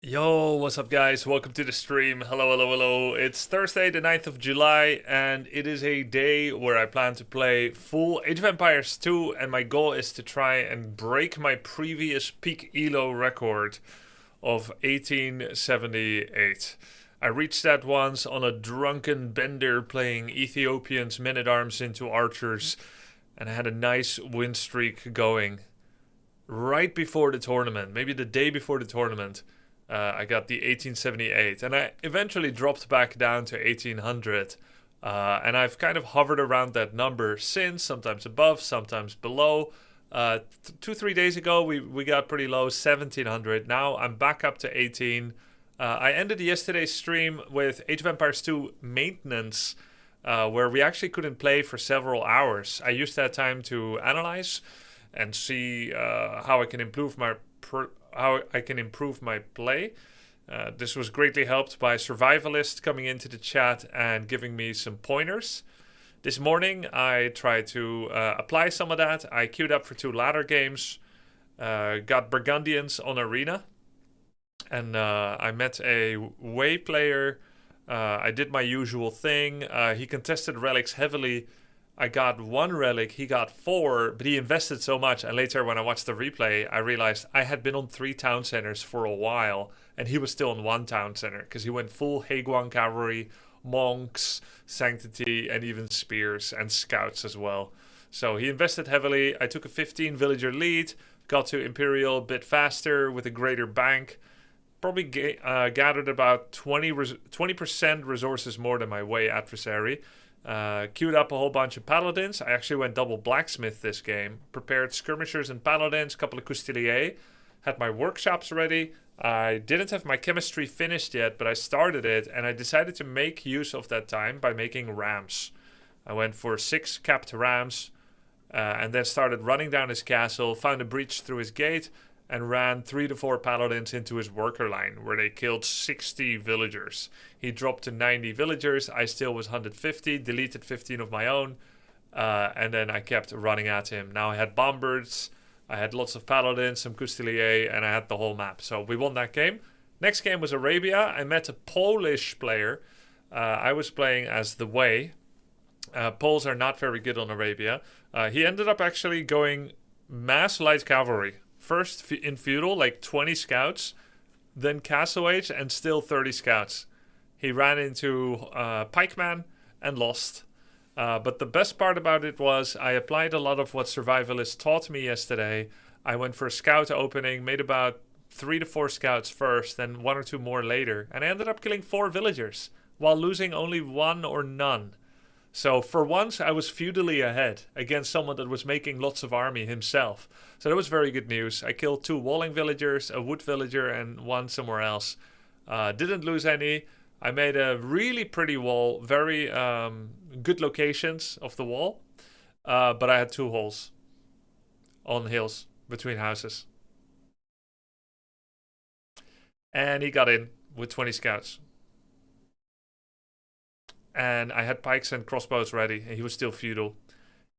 Yo, what's up, guys? Welcome to the stream. Hello, hello, hello. It's Thursday, the 9th of July, and it is a day where I plan to play full Age of Empires 2, and my goal is to try and break my previous peak ELO record of 1878. I reached that once on a drunken bender playing Ethiopians men-at-arms into archers, and I had a nice win streak going right before the tournament, maybe the day before the tournament. I got the 1878, and I eventually dropped back down to 1800. And I've kind of hovered around that number since, sometimes above, sometimes below. 2, 3 days ago, we got pretty low, 1700. Now I'm back up to 18. I ended yesterday's stream with Age of Empires 2 maintenance, where we actually couldn't play for several hours. I used that time to analyze and see how I can improve my play. This was greatly helped by Survivalist coming into the chat and giving me some pointers. This morning I tried to apply some of that. I queued up for 2 ladder games, got Burgundians on Arena, and I met a Way player. I did my usual thing. He contested relics heavily. I got 1 relic, he got 4, but he invested so much. And later when I watched the replay, I realized I had been on 3 town centers for a while, and he was still on 1 town center, because he went full Heguan cavalry, monks, sanctity, and even spears, and scouts as well. So he invested heavily. I took a 15 villager lead, got to Imperial a bit faster with a greater bank. Probably gathered about 20% resources more than my Way adversary. Queued up a whole bunch of paladins. I actually went double blacksmith this game. Prepared skirmishers and paladins, a couple of couturiers. Had my workshops ready. I didn't have my chemistry finished yet, but I started it, and I decided to make use of that time by making rams. I went for 6 capped rams, and then started running down his castle, found a breach through his gate, and ran 3 to 4 paladins into his worker line, where they killed 60 villagers. He dropped to 90 villagers. I still was 150, deleted 15 of my own, and then I kept running at him. Now I had bombers, I had lots of paladins, some couturiers, and I had the whole map. So we won that game. Next game was Arabia. I met a Polish player. I was playing as the Way. Poles are not very good on Arabia. He ended up actually going mass light cavalry. First in feudal, like 20 scouts, then castle age, and still 30 scouts. He ran into pikeman and lost. But the best part about it was I applied a lot of what Survivalist taught me yesterday. I went for a scout opening, made about 3 to 4 scouts first, then 1 or 2 more later, and I ended up killing 4 villagers while losing only 1 or none. So for once, I was feudally ahead against someone that was making lots of army himself. So that was very good news. I killed 2 walling villagers, a wood villager, and 1 somewhere else. Didn't lose any. I made a really pretty wall, very good locations of the wall. But I had 2 holes on hills between houses. And he got in with 20 scouts. And I had pikes and crossbows ready, and he was still feudal.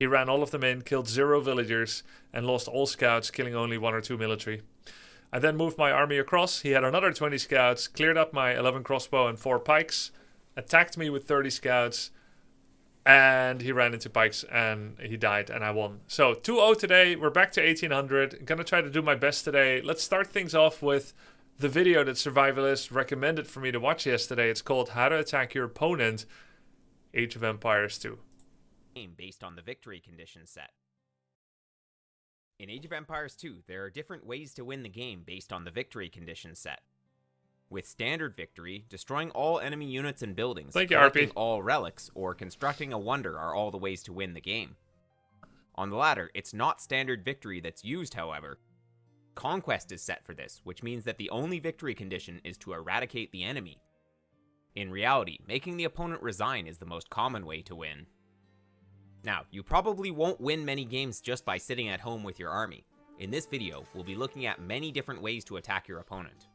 He ran all of them in, killed 0 villagers, and lost all scouts, killing only 1 or 2 military. I then moved my army across. He had another 20 scouts, cleared up my 11 crossbow and 4 pikes, attacked me with 30 scouts, and he ran into pikes, and he died, and I won. So 2-0 today. We're back to 1800. I'm going to try to do my best today. Let's start things off with the video that Survivalist recommended for me to watch yesterday. It's called How to Attack Your Opponent, Age of Empires 2. Based on the victory condition set. In Age of Empires 2, there are different ways to win the game based on the victory condition set. With standard victory, destroying all enemy units and buildings, collecting all relics, or constructing a wonder are all the ways to win the game. On the latter, it's not standard victory that's used, however. Conquest is set for this, which means that the only victory condition is to eradicate the enemy. In reality, making the opponent resign is the most common way to win. Now, you probably won't win many games just by sitting at home with your army. In this video, we'll be looking at many different ways to attack your opponent.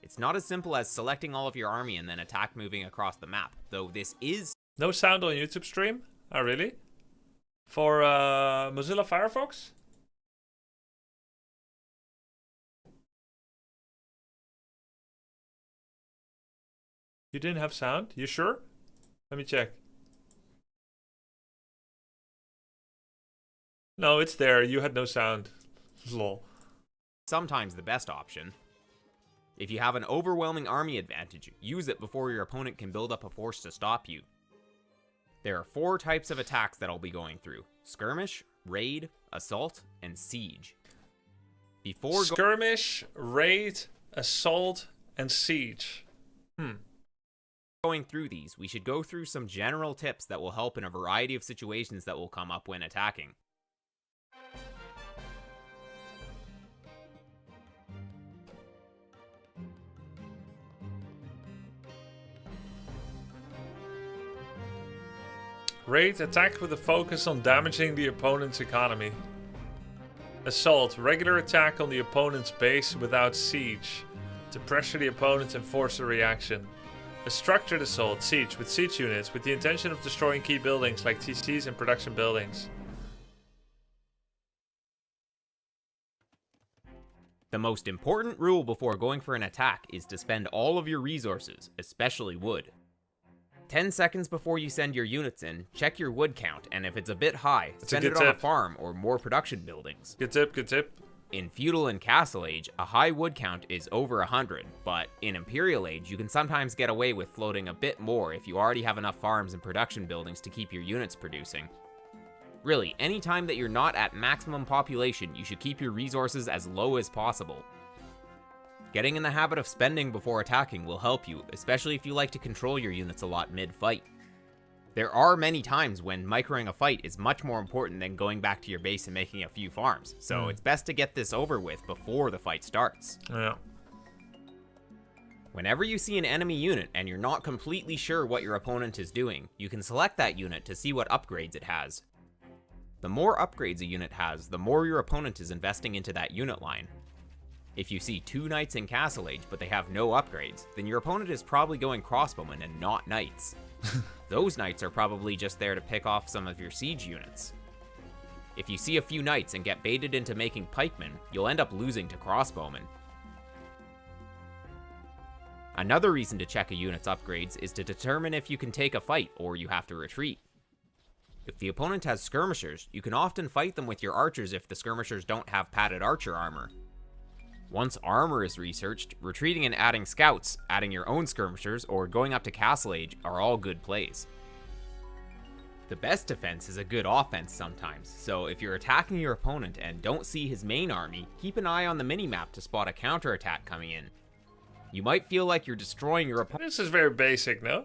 It's not as simple as selecting all of your army and then attack moving across the map, though this is... No sound on YouTube stream? Oh, really? For Mozilla Firefox? You didn't have sound? You sure? Let me check. No, it's there. You had no sound. Lol. Sometimes the best option. If you have an overwhelming army advantage, use it before your opponent can build up a force to stop you. There are 4 types of attacks that I'll be going through: skirmish, raid, assault, and siege. Skirmish, raid, assault, and siege. Going through these, we should go through some general tips that will help in a variety of situations that will come up when attacking. Raid, attack with a focus on damaging the opponent's economy. Assault, regular attack on the opponent's base without siege, to pressure the opponent and force a reaction. A structured assault, siege, with siege units, with the intention of destroying key buildings like TCs and production buildings. The most important rule before going for an attack is to spend all of your resources, especially wood. 10 seconds before you send your units in, check your wood count, and if it's a bit high, send it on a farm or more production buildings. Good tip, good tip. In Feudal and Castle Age, a high wood count is over 100, but in Imperial Age, you can sometimes get away with floating a bit more if you already have enough farms and production buildings to keep your units producing. Really, anytime that you're not at maximum population, you should keep your resources as low as possible. Getting in the habit of spending before attacking will help you, especially if you like to control your units a lot mid-fight. There are many times when microing a fight is much more important than going back to your base and making a few farms, so it's best to get this over with before the fight starts. Yeah. Whenever you see an enemy unit and you're not completely sure what your opponent is doing, you can select that unit to see what upgrades it has. The more upgrades a unit has, the more your opponent is investing into that unit line. If you see 2 knights in Castle Age but they have no upgrades, then your opponent is probably going crossbowmen and not knights. Those knights are probably just there to pick off some of your siege units. If you see a few knights and get baited into making pikemen, you'll end up losing to crossbowmen. Another reason to check a unit's upgrades is to determine if you can take a fight or you have to retreat. If the opponent has skirmishers, you can often fight them with your archers if the skirmishers don't have padded archer armor. Once armor is researched, retreating and adding scouts, adding your own skirmishers, or going up to Castle Age are all good plays. The best defense is a good offense sometimes, so if you're attacking your opponent and don't see his main army, keep an eye on the minimap to spot a counterattack coming in. You might feel like you're destroying your opponent. This is very basic, no?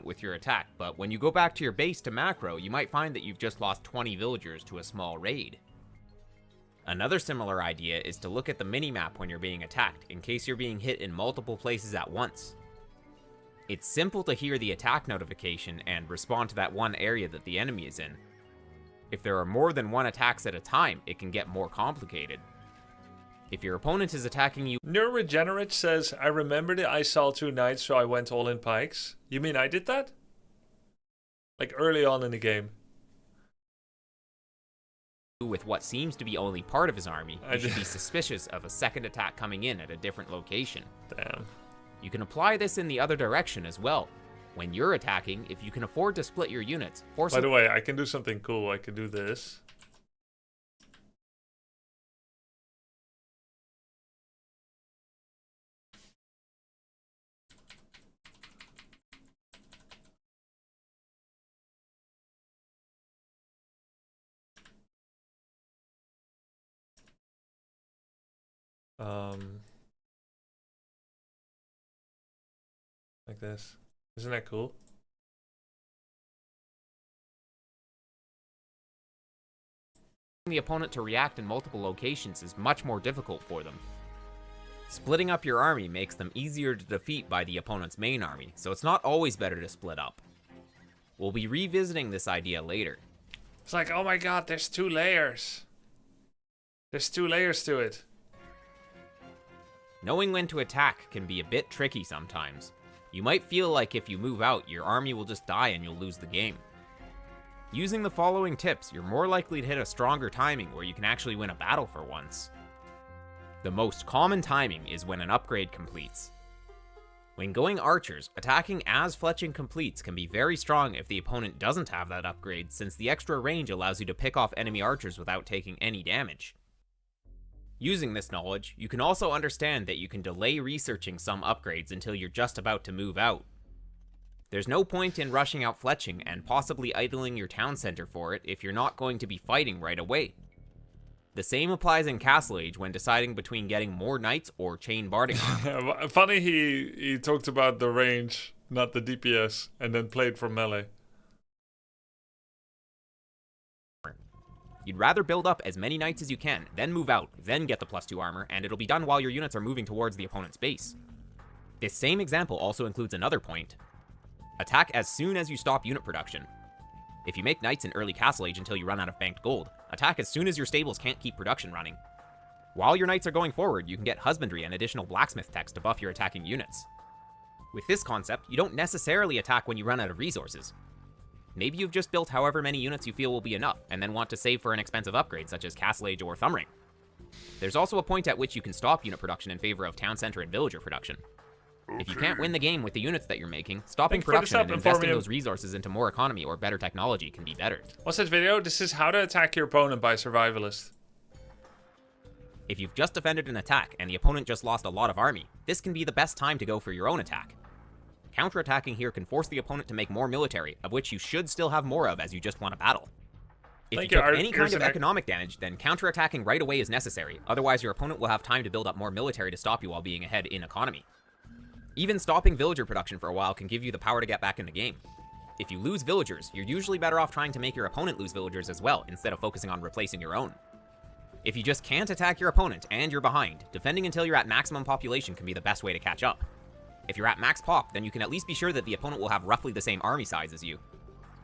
With your attack, but when you go back to your base to macro, you might find that you've just lost 20 villagers to a small raid. Another similar idea is to look at the minimap when you're being attacked, in case you're being hit in multiple places at once. It's simple to hear the attack notification and respond to that one area that the enemy is in. If there are more than one attacks at a time, it can get more complicated. If your opponent is attacking you... Neuroregenerate says, I remembered it, I saw 2 knights, so I went all in pikes. You mean I did that? Like early on in the game. With what seems to be only part of his army, you should be suspicious of a second attack coming in at a different location. Damn. You can apply this in the other direction as well. When you're attacking, if you can afford to split your units, force... By the way, I can do something cool. I can do this. Like this. Isn't that cool? The opponent to react in multiple locations is much more difficult for them. Splitting up your army makes them easier to defeat by the opponent's main army, so it's not always better to split up. We'll be revisiting this idea later. It's like, oh my god, there's 2 layers. There's 2 layers to it. Knowing when to attack can be a bit tricky sometimes. You might feel like if you move out, your army will just die and you'll lose the game. Using the following tips, you're more likely to hit a stronger timing where you can actually win a battle for once. The most common timing is when an upgrade completes. When going archers, attacking as fletching completes can be very strong if the opponent doesn't have that upgrade, since the extra range allows you to pick off enemy archers without taking any damage. Using this knowledge, you can also understand that you can delay researching some upgrades until you're just about to move out. There's no point in rushing out fletching and possibly idling your town center for it if you're not going to be fighting right away. The same applies in Castle Age when deciding between getting more knights or chain barding armor. Funny he talked about the range, not the DPS, and then played for melee. You'd rather build up as many knights as you can, then move out, then get the +2 armor, and it'll be done while your units are moving towards the opponent's base. This same example also includes another point. Attack as soon as you stop unit production. If you make knights in early Castle Age until you run out of banked gold, attack as soon as your stables can't keep production running. While your knights are going forward, you can get husbandry and additional blacksmith techs to buff your attacking units. With this concept, you don't necessarily attack when you run out of resources. Maybe you've just built however many units you feel will be enough, and then want to save for an expensive upgrade such as Castle Age or Thumbring. There's also a point at which you can stop unit production in favor of town center and villager production. If you can't win the game with the units that you're making, stopping production and investing those resources into more economy or better technology can be better. What's this video? This is how to attack your opponent by Survivalist. If you've just defended an attack and the opponent just lost a lot of army, this can be the best time to go for your own attack. Counterattacking here can force the opponent to make more military, of which you should still have more of as you just won a battle. If you took any kind of economic damage, then counterattacking right away is necessary, otherwise your opponent will have time to build up more military to stop you while being ahead in economy. Even stopping villager production for a while can give you the power to get back in the game. If you lose villagers, you're usually better off trying to make your opponent lose villagers as well, instead of focusing on replacing your own. If you just can't attack your opponent and you're behind, defending until you're at maximum population can be the best way to catch up. If you're at max pop, then you can at least be sure that the opponent will have roughly the same army size as you.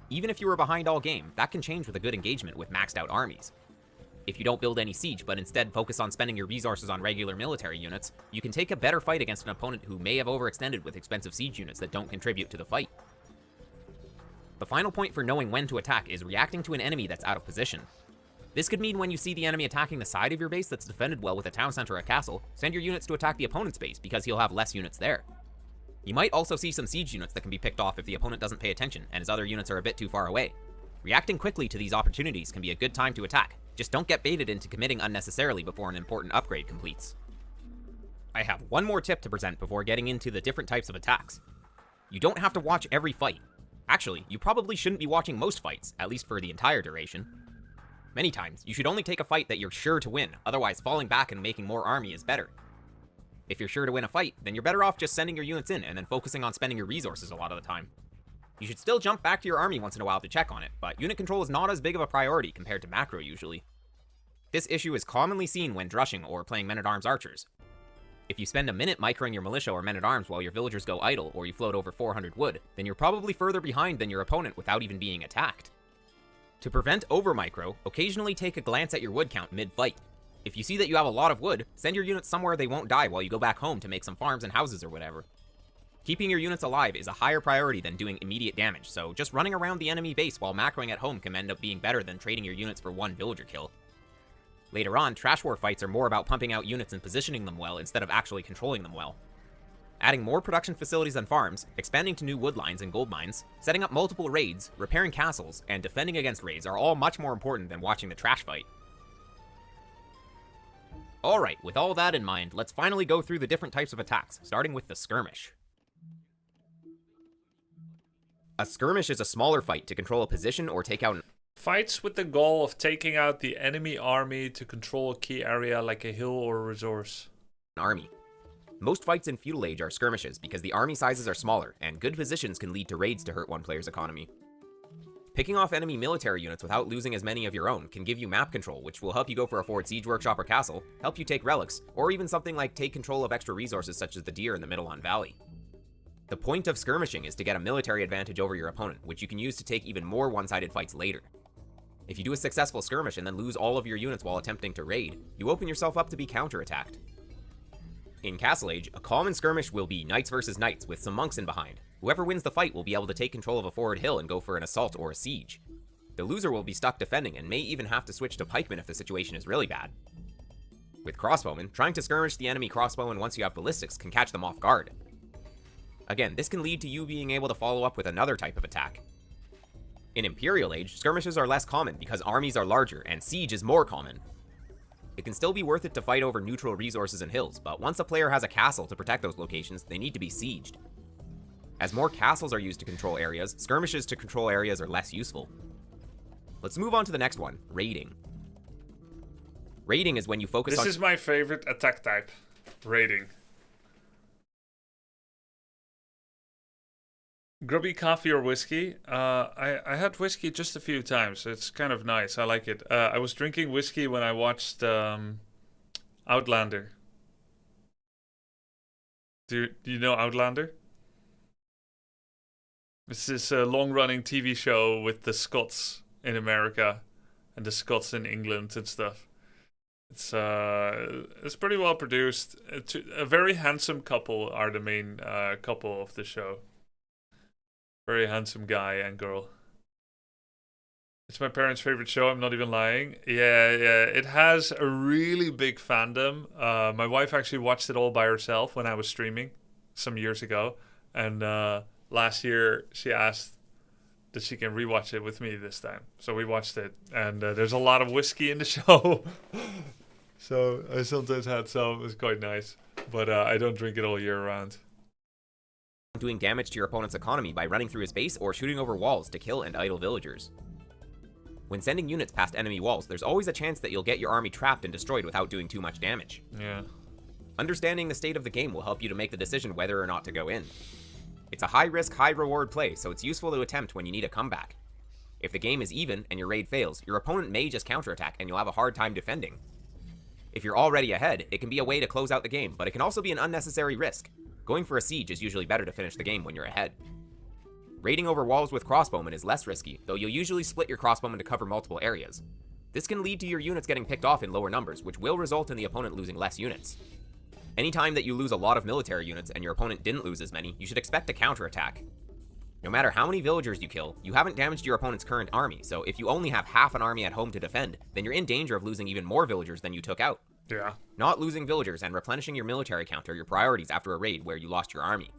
Even if you were behind all game, that can change with a good engagement with maxed out armies. If you don't build any siege, but instead focus on spending your resources on regular military units, you can take a better fight against an opponent who may have overextended with expensive siege units that don't contribute to the fight. The final point for knowing when to attack is reacting to an enemy that's out of position. This could mean when you see the enemy attacking the side of your base that's defended well with a town center or a castle, send your units to attack the opponent's base because he'll have less units there. You might also see some siege units that can be picked off if the opponent doesn't pay attention and his other units are a bit too far away. Reacting quickly to these opportunities can be a good time to attack, just don't get baited into committing unnecessarily before an important upgrade completes. I have one more tip to present before getting into the different types of attacks. You don't have to watch every fight. Actually, you probably shouldn't be watching most fights, at least for the entire duration. Many times, you should only take a fight that you're sure to win, otherwise falling back and making more army is better. If you're sure to win a fight, then you're better off just sending your units in and then focusing on spending your resources a lot of the time. You should still jump back to your army once in a while to check on it, but unit control is not as big of a priority compared to macro usually. This issue is commonly seen when drushing or playing men-at-arms archers. If you spend a minute microing your militia or men-at-arms while your villagers go idle or you float over 400 wood, then you're probably further behind than your opponent without even being attacked. To prevent over-micro, occasionally take a glance at your wood count mid-fight. If you see that you have a lot of wood, send your units somewhere they won't die while you go back home to make some farms and houses or whatever. Keeping your units alive is a higher priority than doing immediate damage, so just running around the enemy base while macroing at home can end up being better than trading your units for one villager kill. Later on, trash war fights are more about pumping out units and positioning them well instead of actually controlling them well. Adding more production facilities and farms, expanding to new wood lines and gold mines, setting up multiple raids, repairing castles, and defending against raids are all much more important than watching the trash fight. Alright, with all that in mind, let's finally go through the different types of attacks, starting with the skirmish. A skirmish is a smaller fight to control a position or take out an Fights with the goal of taking out the enemy army to control a key area like a hill or a resource. army. Most fights in Feudal Age are skirmishes because the army sizes are smaller, and good positions can lead to raids to hurt one player's economy. Picking off enemy military units without losing as many of your own can give you map control, which will help you go for a forward siege workshop or castle, help you take relics, or even something like take control of extra resources such as the deer in the Middle on Valley. The point of skirmishing is to get a military advantage over your opponent, which you can use to take even more one-sided fights later. If you do a successful skirmish and then lose all of your units while attempting to raid, you open yourself up to be counterattacked. In Castle Age, a common skirmish will be knights versus knights with some monks in behind. Whoever wins the fight will be able to take control of a forward hill and go for an assault or a siege. The loser will be stuck defending and may even have to switch to pikemen if the situation is really bad. With crossbowmen, trying to skirmish the enemy crossbowmen once you have ballistics can catch them off guard. Again, this can lead to you being able to follow up with another type of attack. In Imperial Age, skirmishes are less common because armies are larger, and siege is more common. It can still be worth it to fight over neutral resources and hills, but once a player has a castle to protect those locations, they need to be sieged. As more castles are used to control areas, skirmishes to control areas are less useful. Let's move on to the next one, raiding. Raiding is when you focus on... This is my favorite attack type, raiding. Grubby, coffee or whiskey? I had whiskey just a few times. It's kind of nice. I like it. I was drinking whiskey when I watched Outlander. Do you know Outlander? This is a long-running TV show with the Scots in America and the Scots in England and stuff. It's pretty well produced. A very handsome couple are the main couple of the show. Very handsome guy and girl. It's my parents' favorite show, I'm not even lying. Yeah, it has a really big fandom. My wife actually watched it all by herself when I was streaming some years ago. And last year she asked that she can rewatch it with me this time. So we watched it. And there's a lot of whiskey in the show. So I sometimes had some. It was quite nice. But I don't drink it all year round. Doing damage to your opponent's economy by running through his base or shooting over walls to kill and idle villagers. When sending units past enemy walls, there's always a chance that you'll get your army trapped and destroyed without doing too much damage. Yeah. Understanding the state of the game will help you to make the decision whether or not to go in. It's a high-risk, high-reward play, so it's useful to attempt when you need a comeback. If the game is even and your raid fails, your opponent may just counterattack and you'll have a hard time defending. If you're already ahead, it can be a way to close out the game, but it can also be an unnecessary risk. Going for a siege is usually better to finish the game when you're ahead. Raiding over walls with crossbowmen is less risky, though you'll usually split your crossbowmen to cover multiple areas. This can lead to your units getting picked off in lower numbers, which will result in the opponent losing less units. Anytime that you lose a lot of military units and your opponent didn't lose as many, you should expect a counterattack. No matter how many villagers you kill, you haven't damaged your opponent's current army, so if you only have half an army at home to defend, then you're in danger of losing even more villagers than you took out. Yeah. Not losing villagers and replenishing your military count are your priorities after a raid where you lost your army.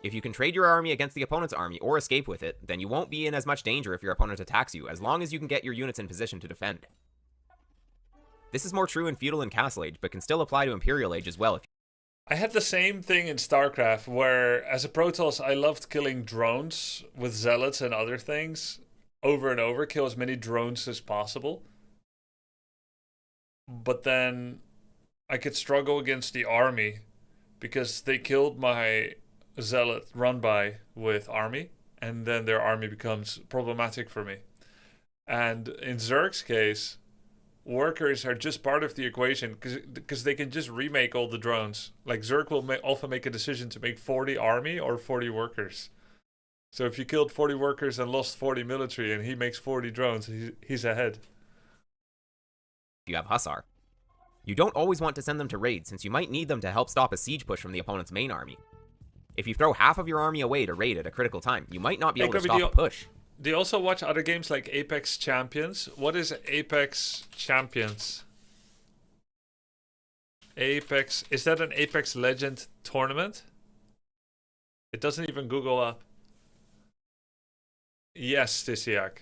If you can trade your army against the opponent's army or escape with it, then you won't be in as much danger if your opponent attacks you, as long as you can get your units in position to defend. This is more true in Feudal and Castle Age, but can still apply to Imperial Age as well. I had the same thing in StarCraft, where as a Protoss I loved killing drones with zealots and other things over and over, kill as many drones as possible. But then I could struggle against the army because they killed my zealot run-by with army, and then their army becomes problematic for me. And in Zerg's case, workers are just part of the equation because they can just remake all the drones. Like Zerg will often make a decision to make 40 army or 40 workers. So if you killed 40 workers and lost 40 military and he makes 40 drones, he's ahead. You have Hussar. You don't always want to send them to raid, since you might need them to help stop a siege push from the opponent's main army. If you throw half of your army away to raid at a critical time, you might not be able to stop a push. Do you also watch other games like Apex Champions? What is Apex Champions? Apex, is that an Apex Legend tournament? It doesn't even Google up. Yes, Tisiak.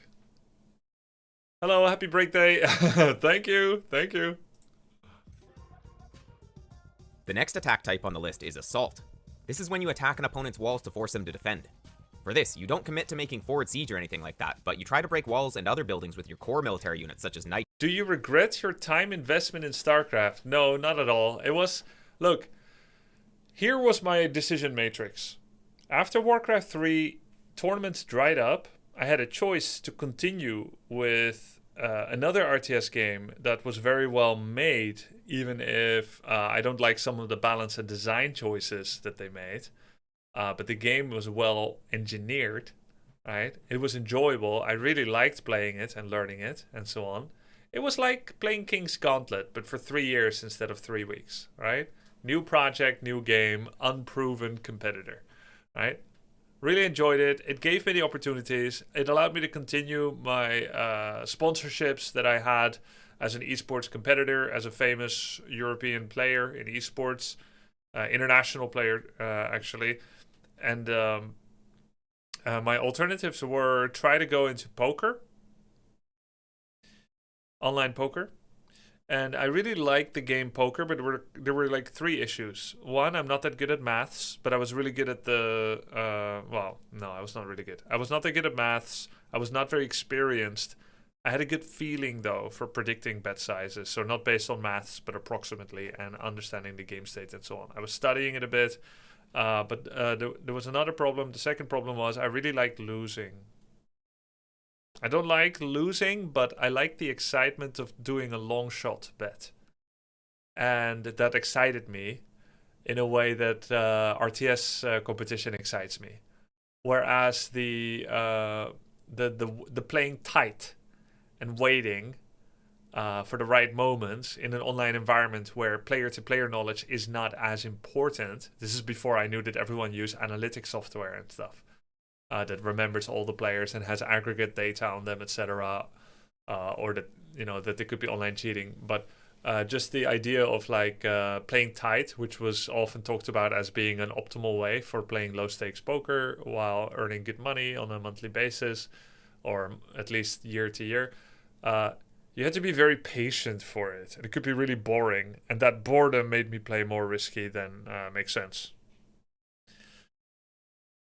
Hello, happy birthday. Thank you. The next attack type on the list is Assault. This is when you attack an opponent's walls to force them to defend. For this, you don't commit to making forward siege or anything like that, but you try to break walls and other buildings with your core military units such as Knight. Do you regret your time investment in StarCraft? No, not at all. It was... Look, here was my decision matrix. After Warcraft 3, tournaments dried up. I had a choice to continue with another RTS game that was very well made, even if I don't like some of the balance and design choices that they made. But the game was well engineered, right? It was enjoyable. I really liked playing it and learning it and so on. It was like playing King's Gauntlet, but for 3 years instead of 3 weeks, right? New project, new game, unproven competitor, right? Really enjoyed it. It gave me the opportunities. It allowed me to continue my sponsorships that I had as an esports competitor, as a famous European player in esports, international player, actually. and my alternatives were try to go into poker, online poker. And I really liked the game poker, but there were like three issues. One, I'm not that good at maths, but I was really good at the. Well, no, I was not really good. I was not that good at maths. I was not very experienced. I had a good feeling though for predicting bet sizes, so not based on maths, but approximately, and understanding the game state and so on. I was studying it a bit, but there was another problem. The second problem was I really liked losing. I don't like losing, but I like the excitement of doing a long shot bet. And that excited me in a way that RTS competition excites me. Whereas the playing tight and waiting for the right moments in an online environment where player-to-player knowledge is not as important. This is before I knew that everyone used analytics software and stuff. That remembers all the players and has aggregate data on them, etc. Or that that they could be online cheating. But just the idea of like playing tight, which was often talked about as being an optimal way for playing low stakes poker while earning good money on a monthly basis, or at least year to year. You had to be very patient for it. It could be really boring, and that boredom made me play more risky than makes sense.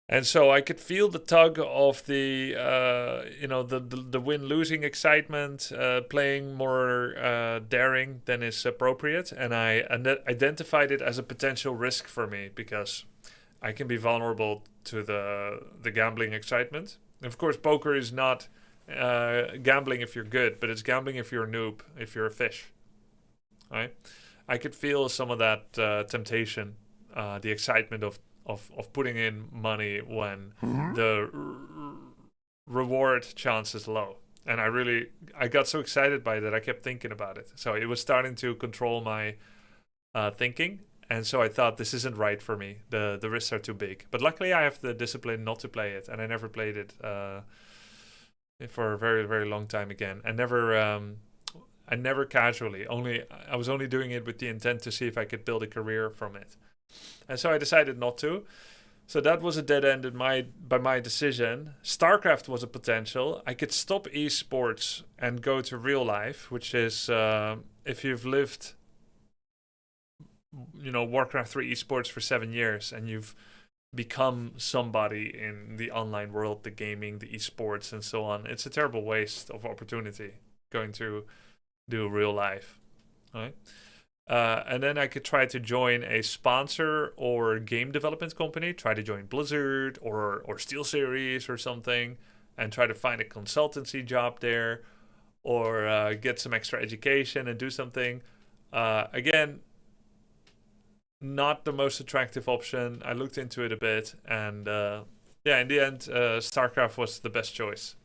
And so I could feel the tug of the the win-losing excitement, playing more daring than is appropriate, and I identified it as a potential risk for me because I can be vulnerable to the gambling excitement. Of course, poker is not gambling if you're good, but it's gambling if you're a noob, if you're a fish. Right? I could feel some of that temptation, the excitement of putting in money when the reward chance is low. And I got so excited by that I kept thinking about it. So it was starting to control my thinking. And so I thought, this isn't right for me. The risks are too big. But luckily I have the discipline not to play it. And I never played it for a very, very long time again. I never casually. I was only doing it with the intent to see if I could build a career from it. And so I decided not to. So that was a dead end by my decision. StarCraft was a potential. I could stop esports and go to real life, which is if you've lived, Warcraft 3 esports for 7 years and you've become somebody in the online world, the gaming, the esports, and so on. It's a terrible waste of opportunity going to do real life, right? And then I could try to join a sponsor or game development company, try to join Blizzard or SteelSeries or something, and try to find a consultancy job there, or get some extra education and do something. Again, not the most attractive option. I looked into it a bit, and in the end, StarCraft was the best choice.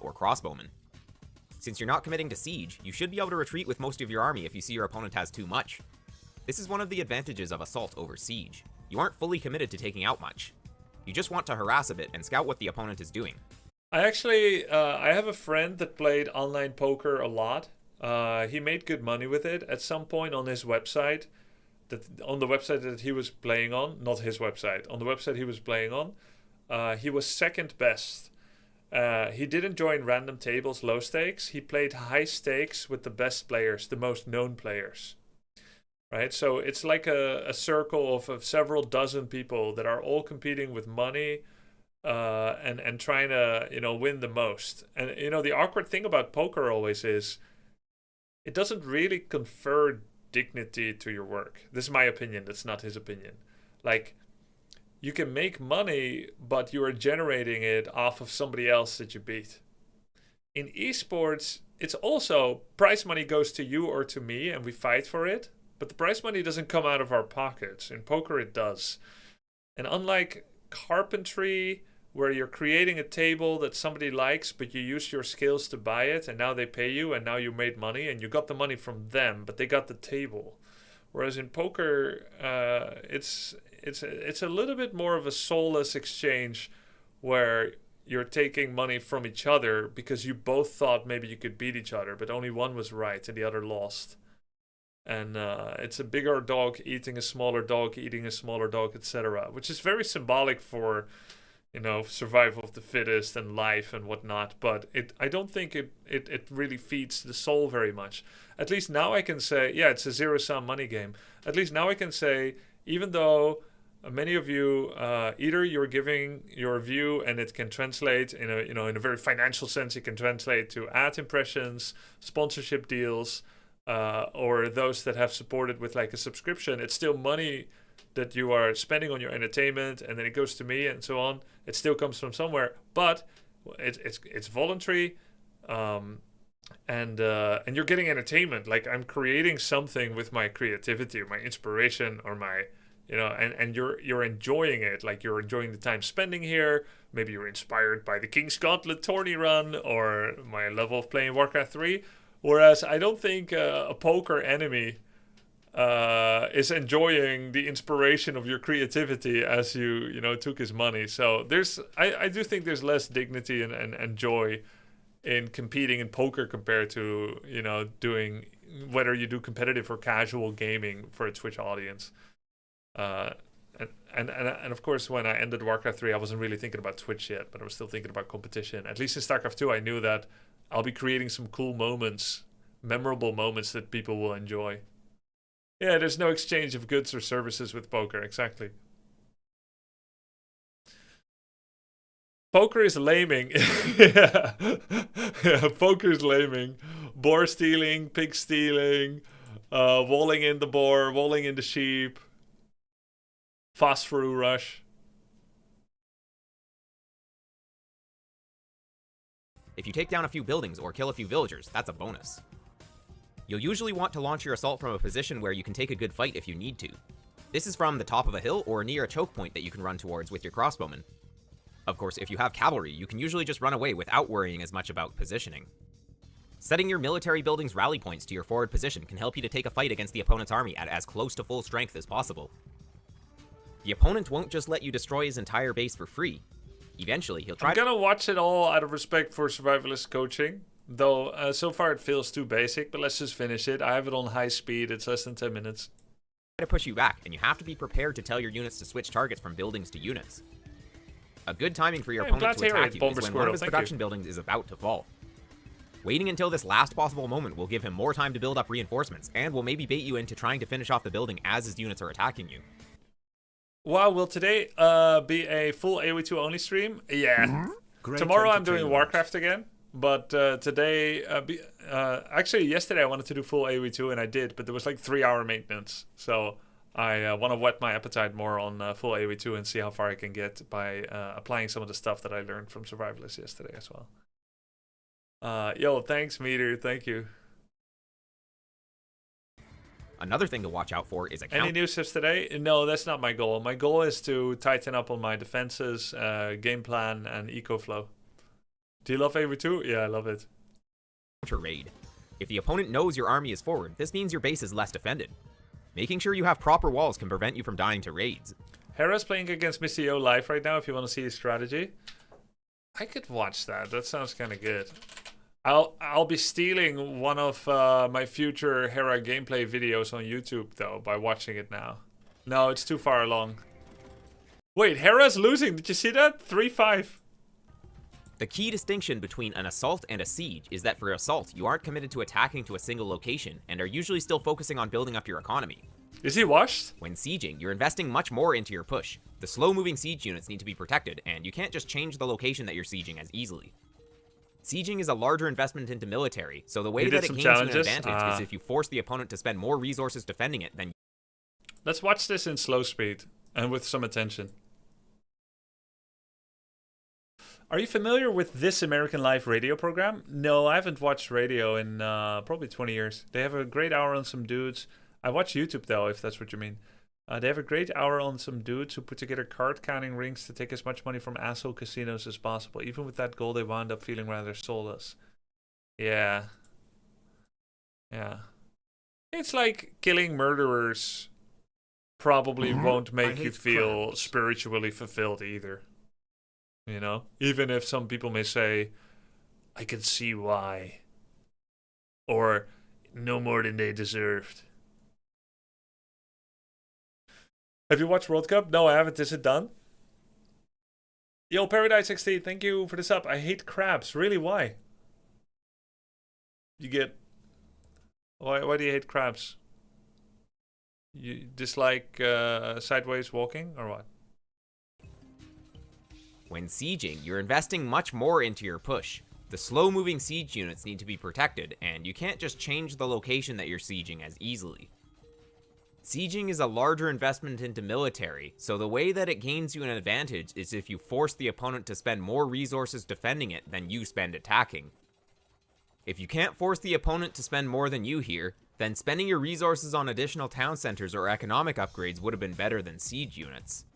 Or crossbowmen. Since you're not committing to siege, you should be able to retreat with most of your army if you see your opponent has too much. This is one of the advantages of assault over siege. You aren't fully committed to taking out much. You just want to harass a bit and scout what the opponent is doing. I actually, I have a friend that played online poker a lot. He made good money with it at some point on his website. On the website that he was playing on, not his website, on the website he was playing on, he was second best. He didn't join random tables, low stakes. He played high stakes with the best players, the most known players. Right? So it's like a circle of several dozen people that are all competing with money and trying to, win the most. And, the awkward thing about poker always is it doesn't really confer dignity to your work. This is my opinion. That's not his opinion. Like, you can make money, but you are generating it off of somebody else that you beat. In esports, it's also prize money goes to you or to me, and we fight for it. But the prize money doesn't come out of our pockets. In poker, it does. And unlike carpentry, where you're creating a table that somebody likes, but you use your skills to buy it, and now they pay you, and now you made money, and you got the money from them, but they got the table. Whereas in poker, it's a little bit more of a soulless exchange where you're taking money from each other because you both thought maybe you could beat each other, but only one was right and the other lost. And it's a bigger dog eating a smaller dog, eating a smaller dog, etc., which is very symbolic for, survival of the fittest and life and whatnot. But I don't think it really feeds the soul very much. At least now I can say, yeah, it's a zero-sum money game. At least now I can say, even though many of you, either you're giving your view and it can translate in a very financial sense, it can translate to ad impressions, sponsorship deals, or those that have supported with like a subscription. It's still money that you are spending on your entertainment, and then it goes to me and so on. It still comes from somewhere, but it's voluntary, and you're getting entertainment. Like, I'm creating something with my creativity, or my inspiration, or my and you're enjoying it. Like, you're enjoying the time spending here. Maybe you're inspired by the King's Gauntlet tourney run or my level of playing Warcraft 3. Whereas I don't think a poker enemy is enjoying the inspiration of your creativity as you took his money. So I do think there's less dignity and joy in competing in poker compared to doing, whether you do competitive or casual gaming for a Twitch audience. And of course, when I ended Warcraft 3, I wasn't really thinking about Twitch yet, but I was still thinking about competition. At least in StarCraft 2, I knew that I'll be creating some cool moments, memorable moments that people will enjoy. Yeah, there's no exchange of goods or services with poker, exactly. Poker is laming. Yeah, poker is laming. Boar stealing, pig stealing, walling in the boar, walling in the sheep. Fast through rush. If you take down a few buildings or kill a few villagers, that's a bonus. You'll usually want to launch your assault from a position where you can take a good fight if you need to. This is from the top of a hill or near a choke point that you can run towards with your crossbowmen. Of course, if you have cavalry, you can usually just run away without worrying as much about positioning. Setting your military buildings' rally points to your forward position can help you to take a fight against the opponent's army at as close to full strength as possible. The opponent won't just let you destroy his entire base for free. Eventually, he'll try I'm gonna watch it all out of respect for survivalist coaching. Though, so far it feels too basic, but let's just finish it. I have it on high speed. It's less than 10 minutes. to push you back, and you have to be prepared to tell your units to switch targets from buildings to units. A good timing for your opponent to attack you is when one of his production buildings is about to fall. Waiting until this last possible moment will give him more time to build up reinforcements, and will maybe bait you into trying to finish off the building as his units are attacking you. Wow, will today be a full AoE2 only stream? Yeah. Tomorrow I'm doing Warcraft again, but today, actually yesterday I wanted to do full AoE2 and I did, but there was like 3-hour maintenance. So I want to whet my appetite more on full AoE2 and see how far I can get by applying some of the stuff that I learned from Survivalist yesterday as well. Yo, thanks, Meter. Thank you. Another thing to watch out for is Any news today? No, that's not my goal. My goal is to tighten up on my defenses, game plan, and eco flow. Do you love AoE2? Yeah, I love it. Counter raid. If the opponent knows your army is forward, this means your base is less defended. Making sure you have proper walls can prevent you from dying to raids. Hera's playing against Mr. Yo live right now if you want to see his strategy. I could watch that. That sounds kind of good. I'll be stealing one of my future Hera gameplay videos on YouTube, though, by watching it now. No, it's too far along. Wait, Hera's losing. Did you see that? 3-5. The key distinction between an assault and a siege is that for assault, you aren't committed to attacking to a single location, and are usually still focusing on building up your economy. Is he washed? When sieging, you're investing much more into your push. The slow-moving siege units need to be protected, and you can't just change the location that you're sieging as easily. Sieging is a larger investment into military, so the way that it gains you an advantage is if you force the opponent to spend more resources defending it than... Let's watch this in slow speed, and with some attention. Are you familiar with This American Life radio program? No, I haven't watched radio in probably 20 years. They have a great hour on some dudes. I watch YouTube, though, if that's what you mean. They have a great hour on some dudes who put together card-counting rings to take as much money from asshole casinos as possible. Even with that goal, they wound up feeling rather soulless. Yeah. Yeah. It's like killing murderers probably won't make you feel spiritually fulfilled either. You know? Even if some people may say, I can see why. Or, no more than they deserved. Have you watched World Cup? No, I haven't. Is it done? Yo, Paradise XT, thank you for the sub. I hate crabs. Really, why? You get... Why do you hate crabs? You dislike sideways walking, or what? When sieging, you're investing much more into your push. The slow-moving siege units need to be protected, and you can't just change the location that you're sieging as easily. Sieging is a larger investment into military, so the way that it gains you an advantage is if you force the opponent to spend more resources defending it than you spend attacking. If you can't force the opponent to spend more than you here, then spending your resources on additional town centers or economic upgrades would have been better than siege units.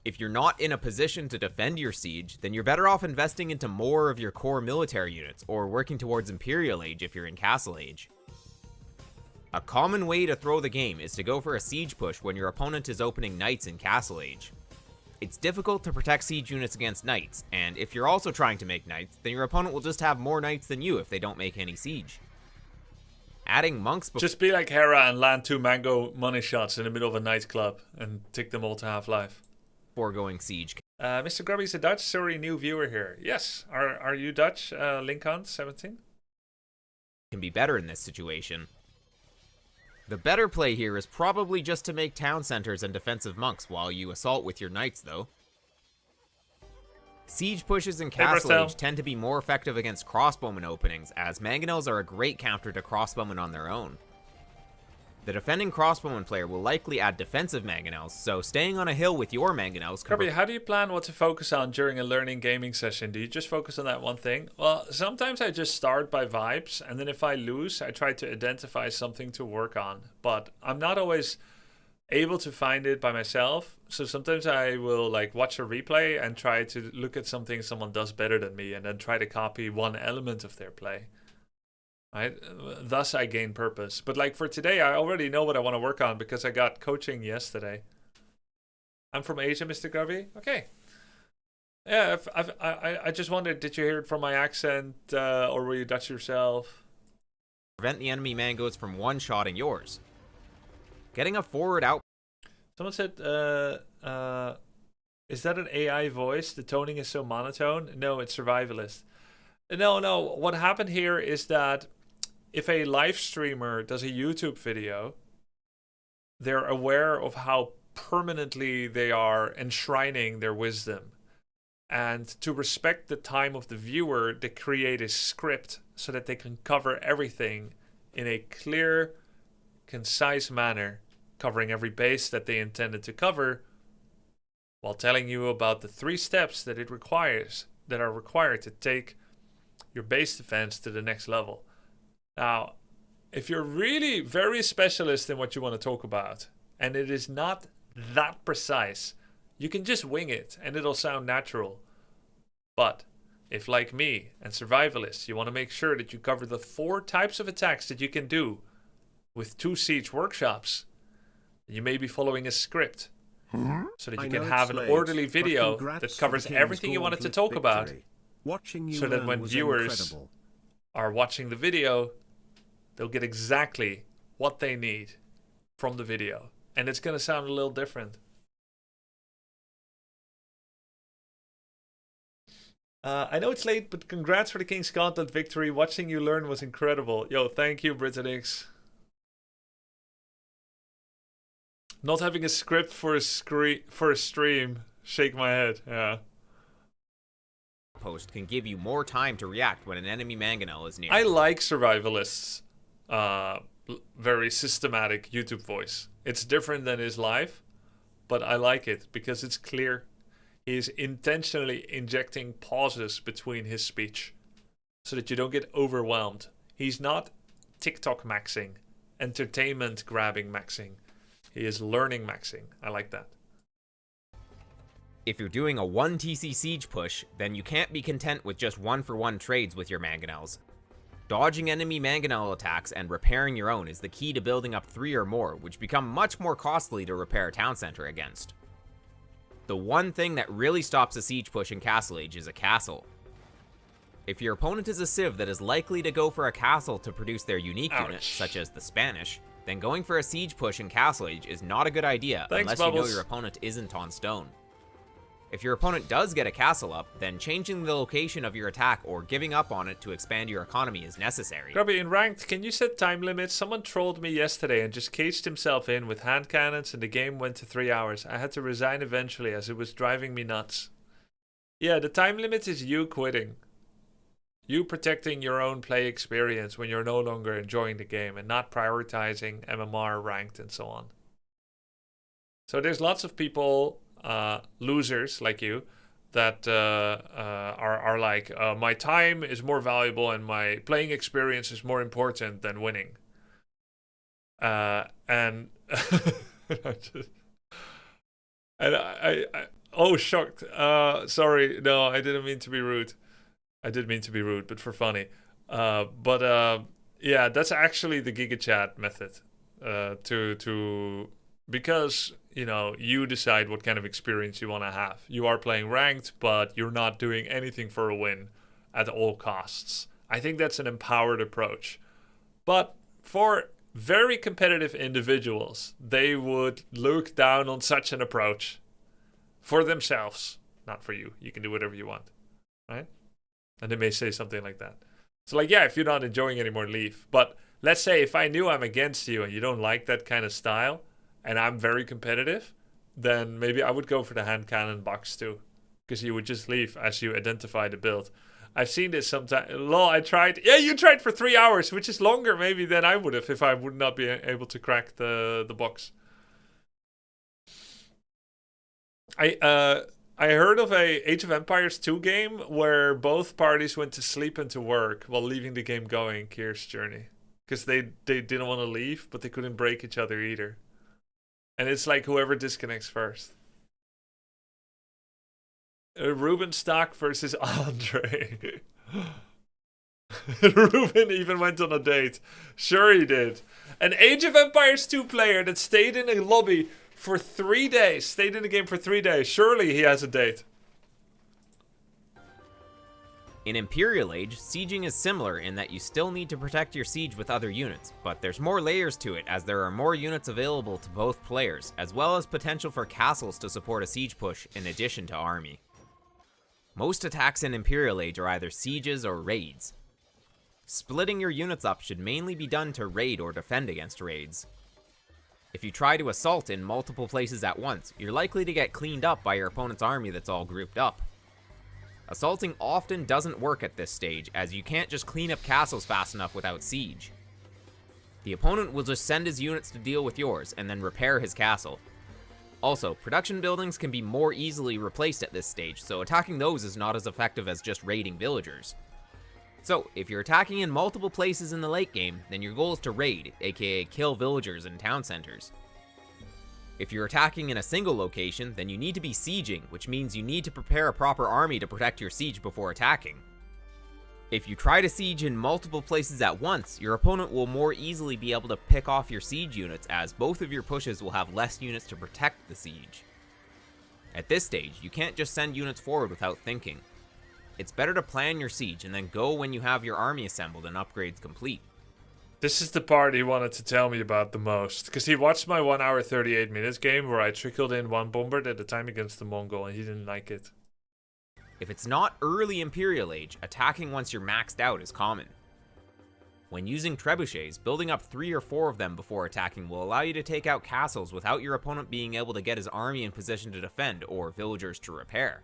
If you're not in a position to defend your siege, then you're better off investing into more of your core military units, or working towards Imperial Age if you're in Castle Age. A common way to throw the game is to go for a siege push when your opponent is opening knights in Castle Age. It's difficult to protect siege units against knights, and if you're also trying to make knights, then your opponent will just have more knights than you if they don't make any siege. Adding monks just be like Hera and land 2 mango money shots in the middle of a nightclub and take them all to half-life. Before going siege. Mr. Grubby's a Dutch, sorry, new viewer here. Yes, are you Dutch? Lincoln, 17? Can be better in this situation. The better play here is probably just to make town centers and defensive monks while you assault with your knights, though. Siege pushes in Castle Age tend to be more effective against crossbowmen openings, as mangonels are a great counter to crossbowmen on their own. The defending crossbowman player will likely add defensive mangonels, so staying on a hill with your mangonels... Kirby, how do you plan what to focus on during a learning gaming session? Do you just focus on that one thing? Well, sometimes I just start by vibes, and then if I lose, I try to identify something to work on. But I'm not always able to find it by myself, so sometimes I will like watch a replay and try to look at something someone does better than me, and then try to copy one element of their play. Right? Thus I gain purpose. But like for today, I already know what I want to work on because I got coaching yesterday. I'm from Asia, Mr. Grubby. Okay. Yeah, I just wondered, did you hear it from my accent, or were you Dutch yourself? Prevent the enemy mangoes from one-shotting yours. Getting a forward out... Someone said, is that an AI voice? The toning is so monotone? No, it's survivalist. No. What happened here is that if a live streamer does a YouTube video, they're aware of how permanently they are enshrining their wisdom. And to respect the time of the viewer, they create a script so that they can cover everything in a clear, concise manner, covering every base that they intended to cover, while telling you about the 3 steps that are required to take your base defense to the next level. Now, if you're really very specialist in what you want to talk about, and it is not that precise, you can just wing it and it'll sound natural. But if, like me and survivalists, you want to make sure that you cover the 4 types of attacks that you can do with 2 siege workshops, you may be following a script so that you can have an orderly video that covers everything you wanted to talk about, so that when viewers are watching the video, they'll get exactly what they need from the video. And it's going to sound a little different. I know it's late, but congrats for the King's Gauntlet victory. Watching you learn was incredible. Yo, thank you, Britanix. Not having a script for a stream. Shake my head, yeah. Post can give you more time to react when an enemy mangonel is near. I like survivalists' very systematic YouTube voice. It's different than his live, but I like it because it's clear. He's intentionally injecting pauses between his speech so that you don't get overwhelmed. He's not TikTok maxing, entertainment grabbing maxing. He is learning maxing. I like that. If you're doing a 1 TC siege push, then you can't be content with just 1-for-1 trades with your mangonels. Dodging enemy mangonel attacks and repairing your own is the key to building up 3 or more, which become much more costly to repair a town center against. The one thing that really stops a siege push in Castle Age is a castle. If your opponent is a civ that is likely to go for a castle to produce their unique units, such as the Spanish, then going for a siege push in Castle Age is not a good idea unless you know Bubbles. your opponent isn't on stone. If your opponent does get a castle up, then changing the location of your attack or giving up on it to expand your economy is necessary. Grubby, in ranked, can you set time limits? Someone trolled me yesterday and just caged himself in with hand cannons and the game went to 3 hours. I had to resign eventually as it was driving me nuts. Yeah, the time limit is you quitting. You protecting your own play experience when you're no longer enjoying the game and not prioritizing MMR, ranked, and so on. So there's lots of people, losers like you, that are like, my time is more valuable and my playing experience is more important than winning. And oh, shocked. Sorry, no, I didn't mean to be rude. I did mean to be rude, but for funny. Yeah, that's actually the GigaChat method. Because, you know, you decide what kind of experience you want to have. You are playing ranked, but you're not doing anything for a win at all costs. I think that's an empowered approach. But for very competitive individuals, they would look down on such an approach for themselves, not for you. You can do whatever you want, right? And they may say something like that. So like, yeah, if you're not enjoying anymore, leave. But let's say if I knew I'm against you and you don't like that kind of style and I'm very competitive, then maybe I would go for the hand cannon box too. Because you would just leave as you identify the build. I've seen this sometimes. Lol, I tried. Yeah, you tried for 3 hours, which is longer maybe than I would have if I would not be able to crack the box. I heard of a Age of Empires 2 game where both parties went to sleep and to work while leaving the game going, Kier's Journey. Because they didn't want to leave, but they couldn't break each other either. And it's like whoever disconnects first. Ruben Stock versus Andre. Ruben even went on a date. Sure he did. An Age of Empires 2 player that stayed in a lobby for 3 days. Stayed in the game for 3 days. Surely he has a date. In Imperial Age, sieging is similar in that you still need to protect your siege with other units, but there's more layers to it as there are more units available to both players, as well as potential for castles to support a siege push in addition to army. Most attacks in Imperial Age are either sieges or raids. Splitting your units up should mainly be done to raid or defend against raids. If you try to assault in multiple places at once, you're likely to get cleaned up by your opponent's army that's all grouped up. Assaulting often doesn't work at this stage, as you can't just clean up castles fast enough without siege. The opponent will just send his units to deal with yours, and then repair his castle. Also, production buildings can be more easily replaced at this stage, so attacking those is not as effective as just raiding villagers. So, if you're attacking in multiple places in the late game, then your goal is to raid, aka kill villagers in town centers. If you're attacking in a single location, then you need to be sieging, which means you need to prepare a proper army to protect your siege before attacking. If you try to siege in multiple places at once, your opponent will more easily be able to pick off your siege units, as both of your pushes will have less units to protect the siege. At this stage, you can't just send units forward without thinking. It's better to plan your siege and then go when you have your army assembled and upgrades complete. This is the part he wanted to tell me about the most. Because he watched my 1 hour 38 minutes game where I trickled in one bombard at a time against the Mongol and he didn't like it. If it's not early Imperial Age, attacking once you're maxed out is common. When using trebuchets, building up 3 or 4 of them before attacking will allow you to take out castles without your opponent being able to get his army in position to defend or villagers to repair.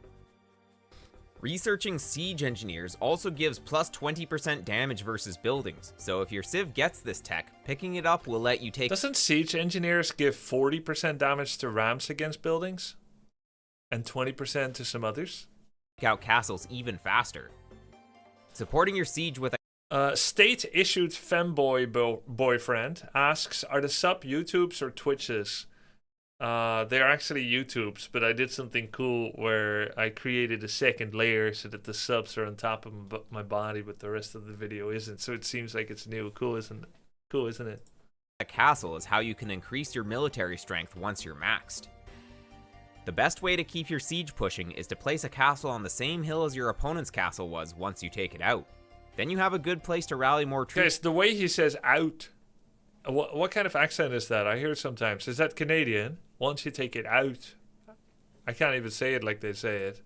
Researching siege engineers also gives plus 20% damage versus buildings, so if your civ gets this tech, picking it up will let you take— Doesn't siege engineers give 40% damage to rams against buildings? And 20% to some others? out castles even faster. Supporting your siege with a state-issued femboy boyfriend asks, are the sub YouTubes or Twitches? They are actually YouTubes, but I did something cool where I created a second layer so that the subs are on top of my body, but the rest of the video isn't. So it seems like it's new. Cool, isn't it? Cool, isn't it? A castle is how you can increase your military strength once you're maxed. The best way to keep your siege pushing is to place a castle on the same hill as your opponent's castle was once you take it out. Then you have a good place to rally more troops. Guys, the way he says out What kind of accent is that? I hear it sometimes. Is that Canadian? Once you take it out. I can't even say it like they say it.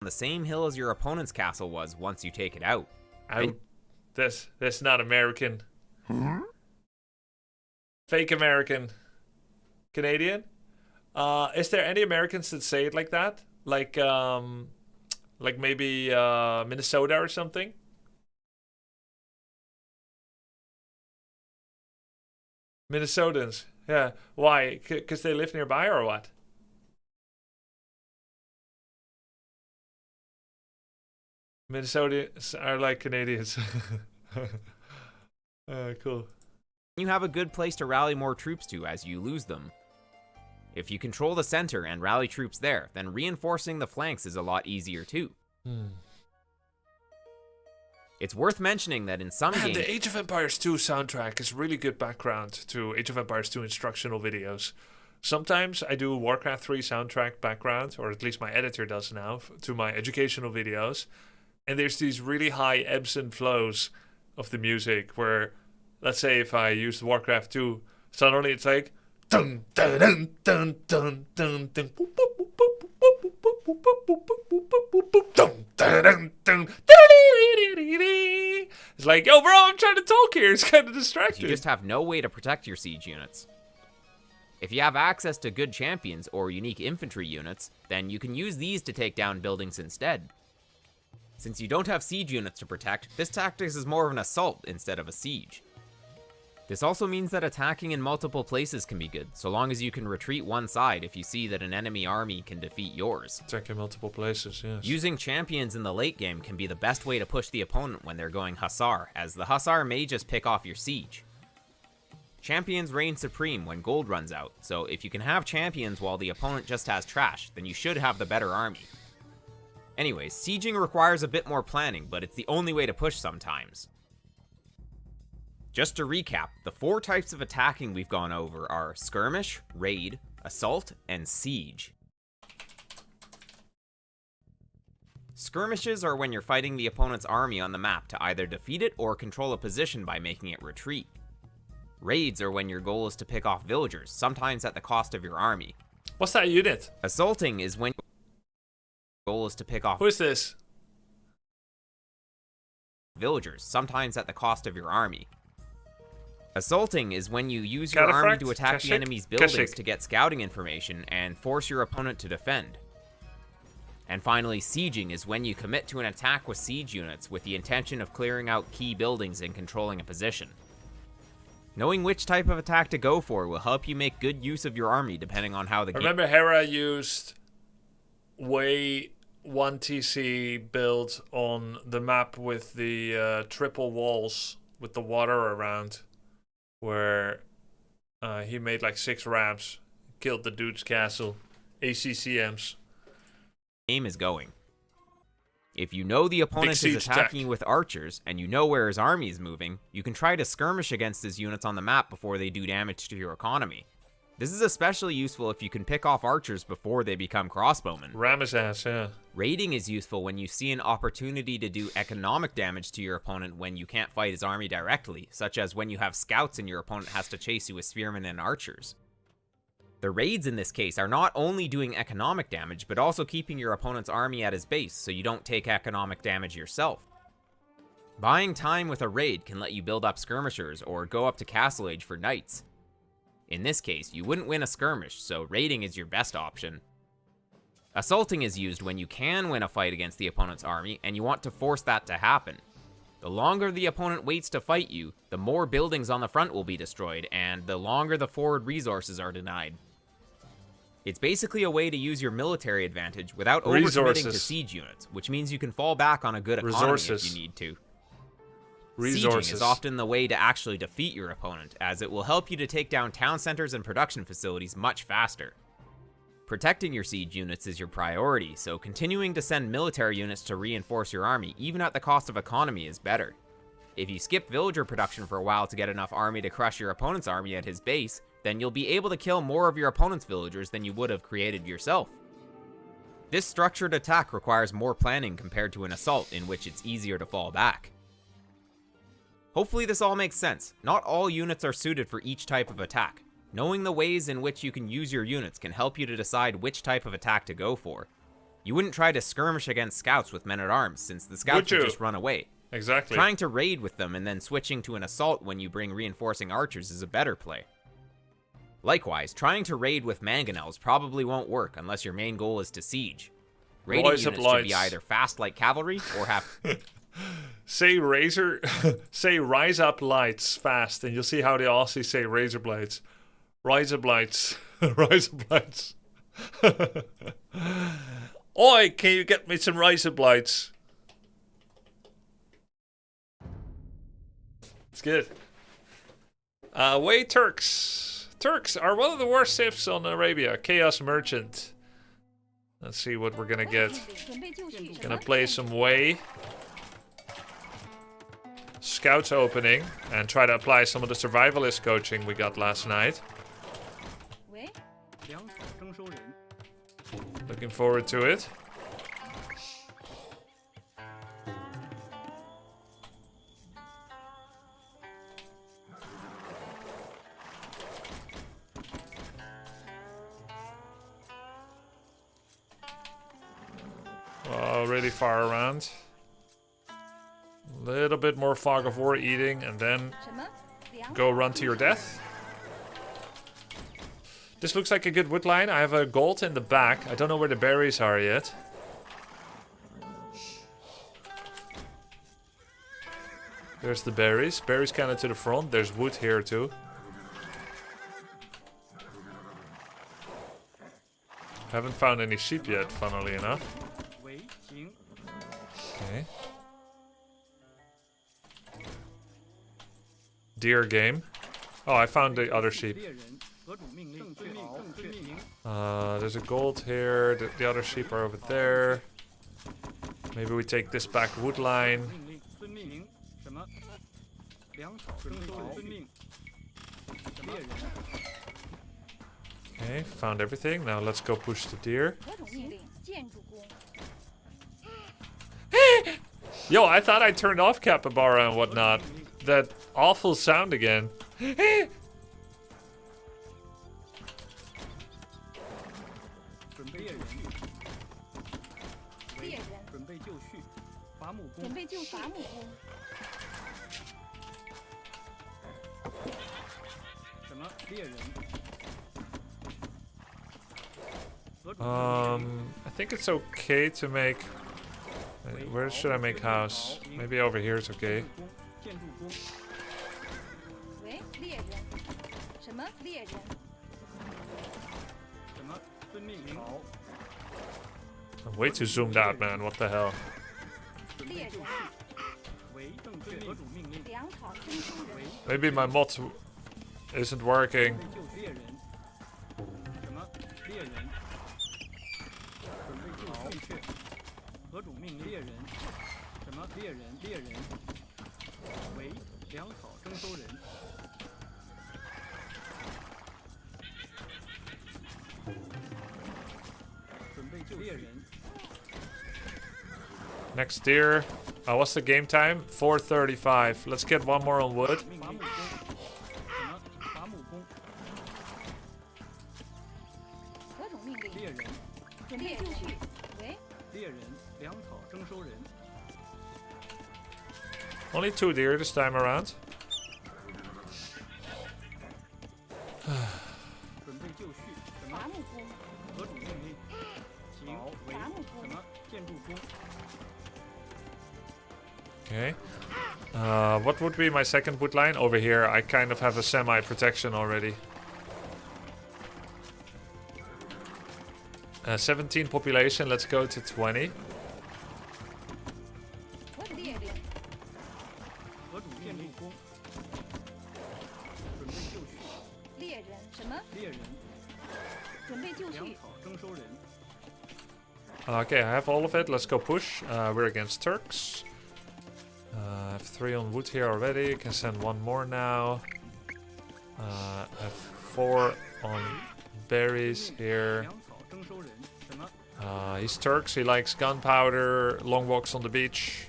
On the same hill as your opponent's castle was once you take it out. Out. That's not American. Fake American. Canadian? Is there any Americans that say it like that? Like maybe Minnesota or something? Minnesotans. Yeah. Why? Because they live nearby or what? Minnesotans are like Canadians. Cool. You have a good place to rally more troops to as you lose them. If you control the center and rally troops there, then reinforcing the flanks is a lot easier too. It's worth mentioning that in some games... The Age of Empires 2 soundtrack is really good background to Age of Empires 2 instructional videos. Sometimes I do Warcraft 3 soundtrack background, or at least my editor does now, to my educational videos. And there's these really high ebbs and flows of the music where, let's say if I use Warcraft 2, suddenly it's like... Dun, dun, dun, dun, dun, dun, dun, boop, boop, boop, boop, boop, boop, boop, boop, boop, boop, boop, boop, boop, dun, dun, dun, dun, it's like, yo, bro, I'm trying to talk here. It's kind of distracting. You just have no way to protect your siege units. If you have access to good champions or unique infantry units, then you can use these to take down buildings instead. Since you don't have siege units to protect, this tactic is more of an assault instead of a siege. This also means that attacking in multiple places can be good, so long as you can retreat one side if you see that an enemy army can defeat yours. Attack in multiple places, yes. Using champions in the late game can be the best way to push the opponent when they're going Hussar, as the Hussar may just pick off your siege. Champions reign supreme when gold runs out, so if you can have champions while the opponent just has trash, then you should have the better army. Anyways, sieging requires a bit more planning, but it's the only way to push sometimes. Just to recap, the 4 types of attacking we've gone over are skirmish, raid, assault, and siege. Skirmishes are when you're fighting the opponent's army on the map to either defeat it or control a position by making it retreat. Raids are when your goal is to pick off villagers, sometimes at the cost of your army. What's that unit? Assaulting is when your goal is to pick off... Who is this? ...villagers, sometimes at the cost of your army. Assaulting is when you use your army to attack the enemy's buildings to get scouting information and force your opponent to defend. And finally, sieging is when you commit to an attack with siege units with the intention of clearing out key buildings and controlling a position. Knowing which type of attack to go for will help you make good use of your army depending on how the game... Remember Hera used way 1TC build on the map with the triple walls with the water around, where he made like 6 ramps, killed the dude's castle, ACCMs. Game is going. If you know the opponent is attacking you with archers, and you know where his army is moving, you can try to skirmish against his units on the map before they do damage to your economy. This is especially useful if you can pick off archers before they become crossbowmen. Ram his ass, yeah. Raiding is useful when you see an opportunity to do economic damage to your opponent when you can't fight his army directly, such as when you have scouts and your opponent has to chase you with spearmen and archers. The raids in this case are not only doing economic damage, but also keeping your opponent's army at his base so you don't take economic damage yourself. Buying time with a raid can let you build up skirmishers or go up to castle age for knights. In this case, you wouldn't win a skirmish, so raiding is your best option. Assaulting is used when you can win a fight against the opponent's army and you want to force that to happen. The longer the opponent waits to fight you, the more buildings on the front will be destroyed, and the longer the forward resources are denied. It's basically a way to use your military advantage without overcommitting to siege units, which means you can fall back on a good economy if you need to. Sieging is often the way to actually defeat your opponent, as it will help you to take down town centers and production facilities much faster. Protecting your siege units is your priority, so continuing to send military units to reinforce your army, even at the cost of economy, is better. If you skip villager production for a while to get enough army to crush your opponent's army at his base, then you'll be able to kill more of your opponent's villagers than you would have created yourself. This structured attack requires more planning compared to an assault in which it's easier to fall back. Hopefully this all makes sense. Not all units are suited for each type of attack. Knowing the ways in which you can use your units can help you to decide which type of attack to go for. You wouldn't try to skirmish against scouts with men-at-arms, since the scouts would just run away. Exactly. Trying to raid with them and then switching to an assault when you bring reinforcing archers is a better play. Likewise, trying to raid with mangonels probably won't work unless your main goal is to siege. Raiding units should be either fast like cavalry or have... Say rise up lights fast, and you'll see how the Aussies say razor blades. Rise up lights. Rise up lights. Oi, can you get me some rise up lights? It's good. Way Turks. Turks are one of the worst sifs on Arabia. Chaos Merchant. Let's see what we're gonna get. Gonna play some Way. Scouts opening. And try to apply some of the survivalist coaching we got last night. Looking forward to it. Really far around. A little bit more fog of war eating and then go run to your death. This looks like a good wood line. I have a gold in the back. I don't know where the berries are yet. There's the berries. Berries kind of to the front. There's wood here too. Haven't found any sheep yet, funnily enough. Okay. Deer game. Oh, I found the other sheep. There's a gold here. The other sheep are over there. Maybe we take this back wood line. Okay, found everything. Now let's go push the deer. Yo, I thought I turned off capybara and whatnot. That awful sound again. I think it's okay to make... Where should I make house? Maybe over here is okay. I'm way too zoomed out, man. What the hell? Maybe my mod isn't working. Next deer. What's the game time? 4:35. Let's get one more on wood. Only 2 deer this time around. Okay. What would be my second wood line? Over here, I kind of have a semi-protection already. 17 population, let's go to 20. Okay, I have all of it. Let's go push. We're against Turks. I have 3 on wood here already. Can send 1 more now. I have 4 on berries here. He's Turks. He likes gunpowder, long walks on the beach.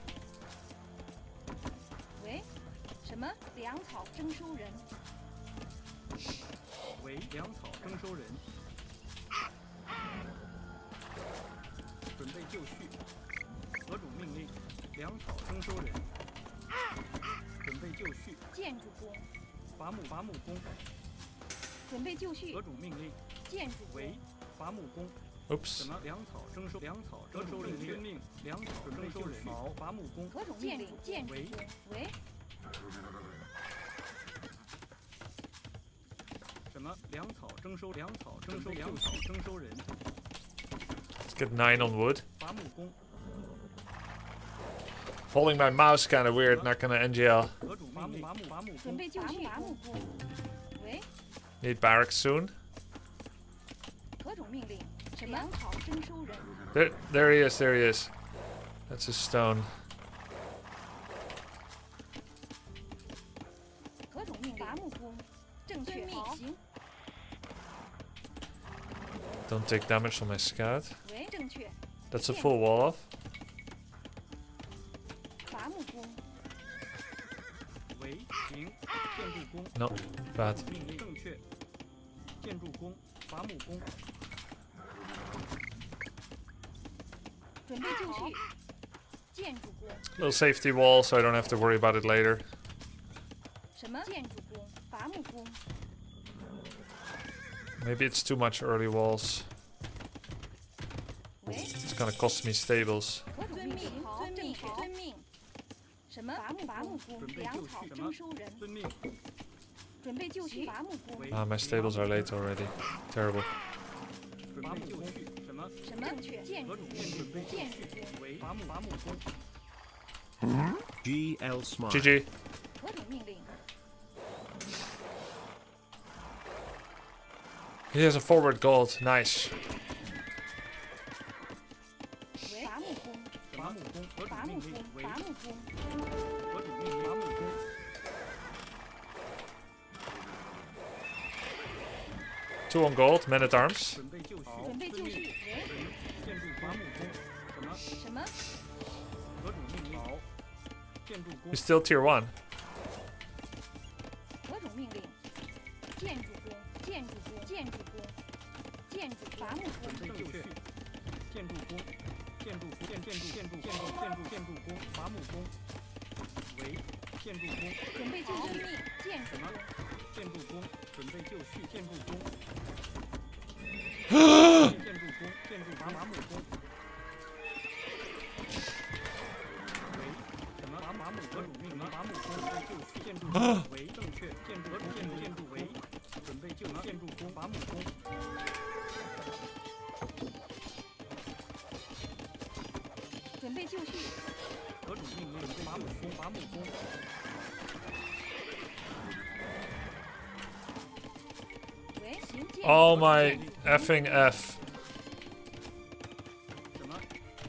粮草征收人。准备就绪。何种命令？粮草征收人。准备就绪。建筑工。伐木工。准备就绪。何种命令？建筑工。为伐木工。 Oops. 什么粮草征收？粮草征收人宣命。粮草征收人。好，伐木工。何种命令？建筑工。为。什么粮草征收？粮草征收。粮草征收人。 Let's get 9 on wood. 伐木工。 Holding my mouse kind of weird, not gonna NGL. 何种命令？伐木准备就绪。伐木工。喂。 Need barracks soon. 何种命令？粮草征收人。There he is, there he is. That's a stone. 何种命令？伐木工。正确。行。 Don't take damage from my scout. 喂，正确。 That's a full wall off. 伐木工。为行。建筑工。 No, bad. 命令正确。建筑工。伐木工。 准备就绪。建筑工。 Little safety wall, so I don't have to worry about it later. 什么？建筑工。伐木工。 Maybe it's too much early walls. 喂。 It's gonna cost me stables. 何种命令？遵命。遵命。什么？伐木工。粮草征收人。遵命。准备就绪。伐木工。 Ah, my stables are late already. Terrible. 伐木就绪。什么？什么？正确。建筑工。建筑工。为伐木工。 GL Smart. GG. 何种命令？ He has a forward gold. Nice. 喂。伐木工。伐木工。何种伐木命令？工。为伐木工。何种命令？伐木工。 2 on gold. Men at arms. 准备就绪。准备就绪。喂。建筑伐木工。什么？什么？何种命令？好。建筑工。 He's still tier 1. 何种命令？建筑工。建筑工。建筑工。建筑伐木工。准备就绪。建筑工。建筑工。建筑工。伐木工。为建筑工。准备就绪。建筑工。建筑工。准备就绪。建筑工。建筑工。建筑伐木工。为什么？伐木何种命令？伐木工。准备就绪。建筑工。为正确。建筑为准备就建筑工。伐木工。 准备就绪。何种命令？伐木工。伐木工。喂，行。 Oh my effing F. 什么？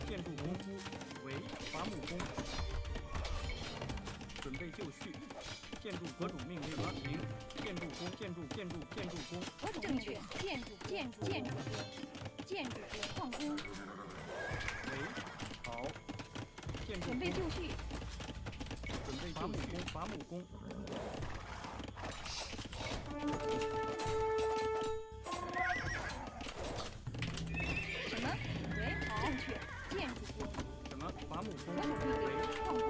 建筑工。为伐木工。准备就绪。建筑何种命令？行。建筑工。建筑工。何种正确？建筑工。建筑工。矿工。为好。建筑准备就绪。准备伐木工。伐木工。什么？喂，正确。建筑工。什么？伐木工。何种命令？矿工。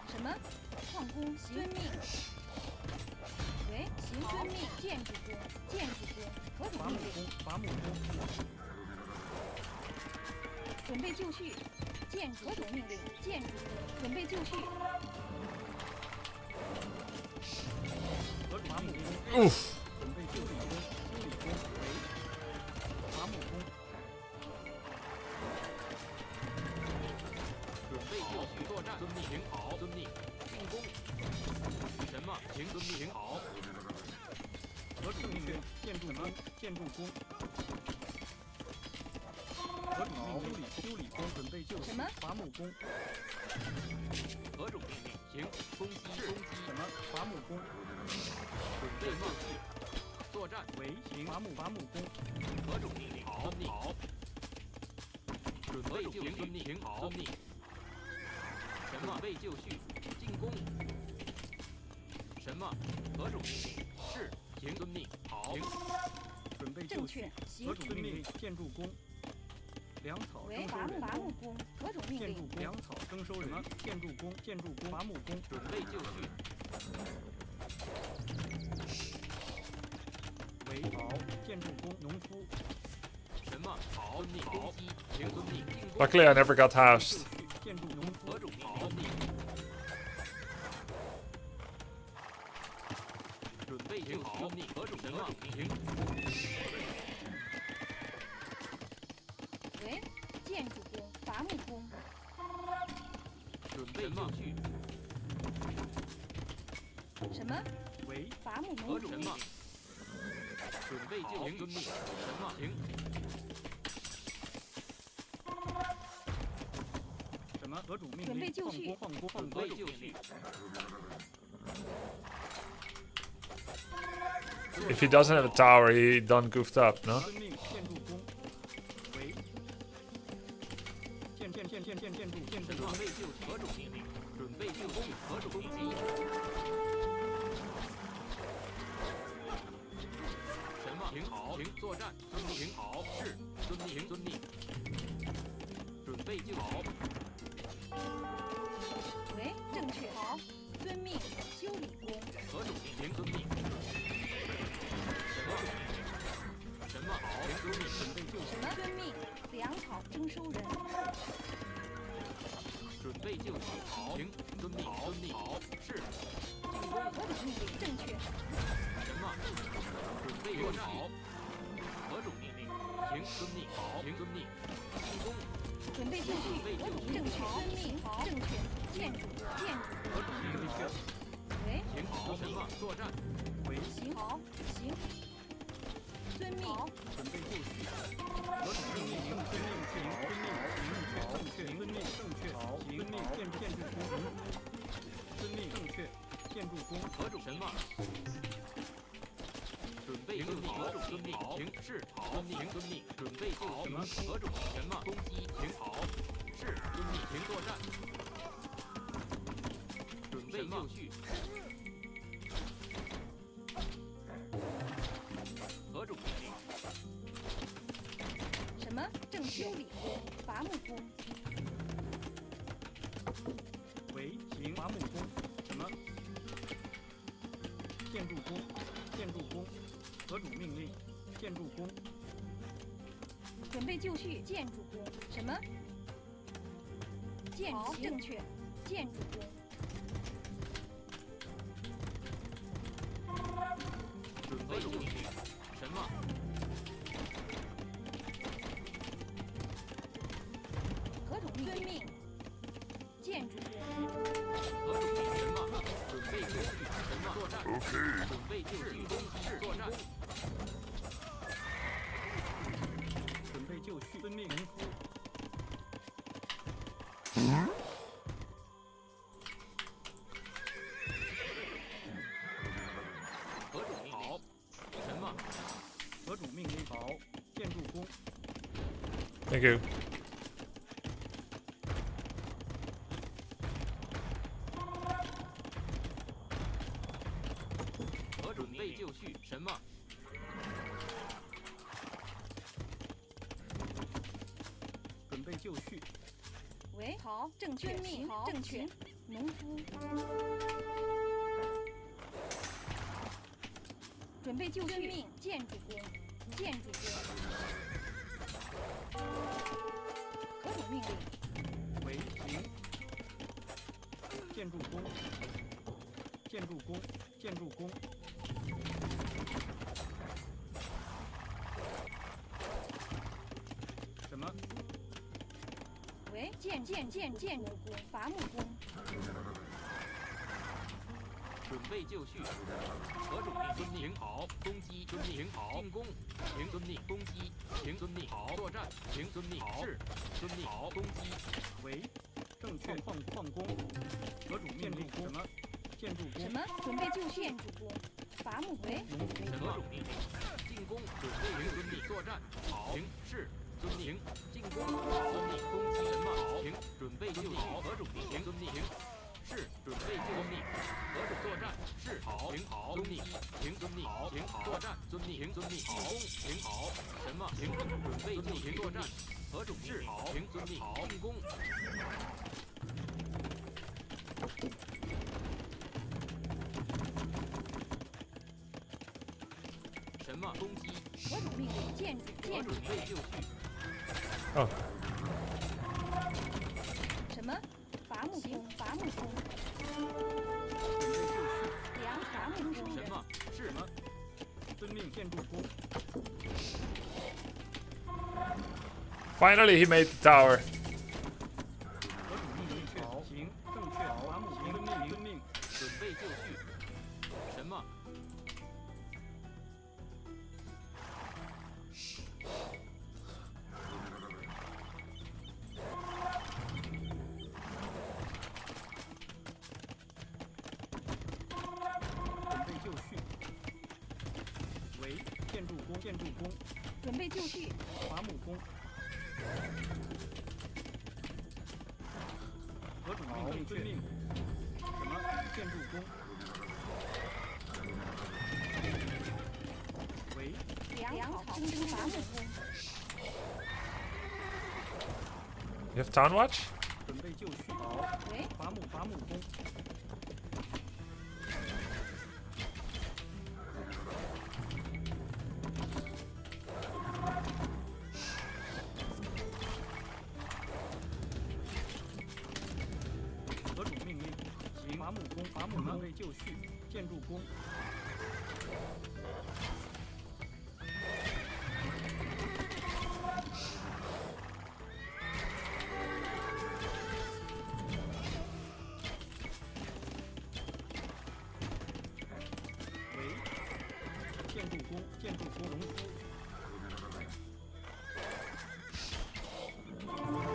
什么？矿工。遵命。喂，行。遵命。建筑工。建筑工。何种伐木命令？工。伐木工。准备就绪。建筑何种命令？建筑工。准备就绪。何种伐木工。 Oof. 准备就绪工。修理工。为伐木工。准备就绪作战。遵命，请好。遵命，进攻。什么？请遵命，请好。何种命令？建筑工。建筑工。何种命令？修理工。准备就绪。什么？伐木工。何种命令？行，攻击。攻击。什么？伐木工。准备就绪。作战。为行。伐木工。何种命令？好。好。准备就绪。遵命，请好。遵命。什么？备就绪。进攻。什么？么？何种命令？是。行，遵命。好。行。准备就绪正确。行何。种命令？建筑工。粮草为征收人。伐木工。何种命令？建筑工。粮草征收人。建筑工。建筑工。伐木工。准备就绪。为好。建筑工。农夫。什么？好。遵命。攻击。行，遵命。进攻。 Luckily, I never got housed. 建筑农夫。何种命令？遵命。准备就绪。遵命。何种命令？为建筑工。伐木工。准备就绪。什么？为伐木农夫何种。命令？准备就绪。遵命。什么？行。什么？何种命令？准备就绪矿工。准备就绪。 If he doesn't have a tower, he done goofed up, no? 遵命。建筑工。为建筑什么？工。准备就绪。何种命令？准备就绪。何种攻击？什么？停好。停作战。遵命。停好。是。遵命。遵命。准备就好。 为正确。好。遵命。修理工。何种命令？遵命。什么？好。遵命。准备就绪。什么？遵命。粮草征收人。准备就绪。好。行。遵命。遵命。好。是。进攻。何种命令？正确。什么？准备作战。好。何种命令？行。遵命。好。行。遵命。进攻。 准备就绪。何种正确？遵命。正确。建筑。何种命令？为行好。什么？作战。为行。好。行。遵命。准备就绪。何种命令？遵命。行。遵命。正确。遵命。正确。好。遵命。建筑工。遵命。正确。建筑工。何种什么？准备就绪。何种遵命？行。是。好。遵命。遵命。准备就绪。何种什么？攻击。行好。是。遵命。行作战。 准备就绪。何种命令？什么？正修理工。伐木工。为行。伐木工。什么？建筑工。建筑工。何种命令？建筑工。准备就绪。建筑工。什么？建筑。正确。建筑工。 准备就绪。什么？何种命令？建筑工。何种命令？什么？准备就绪。什么？作战。准备就绪。攻势作战。准备就绪。遵命。农夫。何种命令？好。什么？何种命令？好。建筑工。 Thank you. 何准备就绪。什么？准备就绪。为好。正确。命。正确。农夫。准备就绪。命。建筑工。建筑工。何种命令？为行。建筑工。建筑工。建筑工。什么？为建筑工。伐木工。准备就绪。何种命？遵命。好。攻击。遵命。好。进攻。行。遵命。攻击。行。遵命。好。作战。行。遵命。是。遵命。好。攻击。为正确。矿工。何种命令？什么？建筑工。什么？准备就绪。建筑工。伐木为农夫。什么种命令？进攻。准备行。遵命。作战。好。行。是。遵命。进攻。遵命。攻击。什么？好。行。准备就绪。何种命令？遵命。是。准备就命。何种作战？是。好。行。遵命，停，遵命，停，作战，遵命，停，遵命，进攻，停，好，什么？停，准备就绪，作战，何种是？停，遵命，进攻。什么？攻击？何种命令？建筑，建筑。准备就绪。Oh, 什么？伐木工，伐木工。准备就绪。梁伐木工人。什么？是什么？遵命，建筑工。 finally, he made the tower. 何种命令？确行，正确。伐木行，遵命，准备就绪。什么？准备就绪。为建筑工，建筑工。 准备就绪。伐木工。何种命令？遵命。什么？建筑工。为粮草工兵，伐木工。 You have town watch? 准备就绪。好。喂，伐木工。何种命令？行。伐木工，伐木工。准备就绪。建筑工。为建筑工，建筑工农夫。伐木工。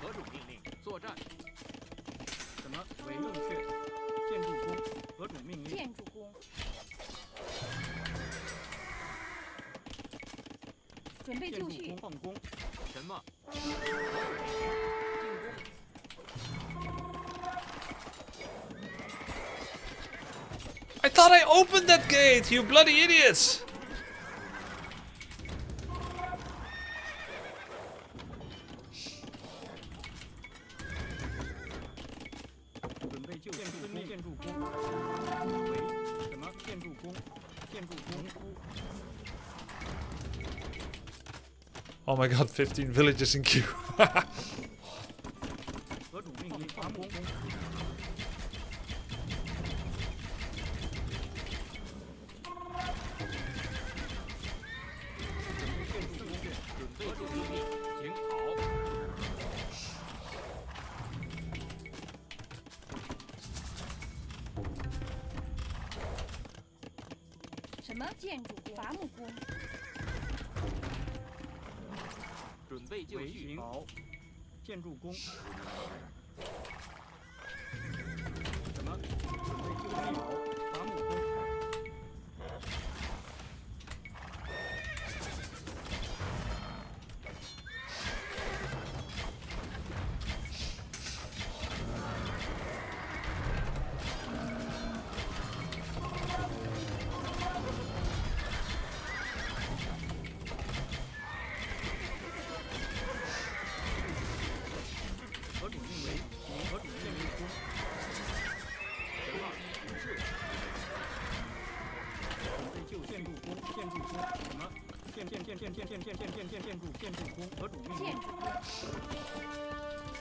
何种命令？作战。什么？为正确。建筑工。何种命令？建筑工。准备建筑就绪。工放工。什么？进攻。 I thought I opened that gate, you bloody idiots! 准备就建筑工，建筑工。为什么？建筑工，建筑工夫。 Oh my god, 15 villages in queue. 何种命令？伐木工。准备建筑工，准备就绪。停好。什么？建筑工。伐木工。准备就绪。好。建筑工。什么？准备就绪。好。伐木工。何种命为？何种建筑工？什么？是。准备就建筑工，建筑工。什么？建筑工。何种命令？建筑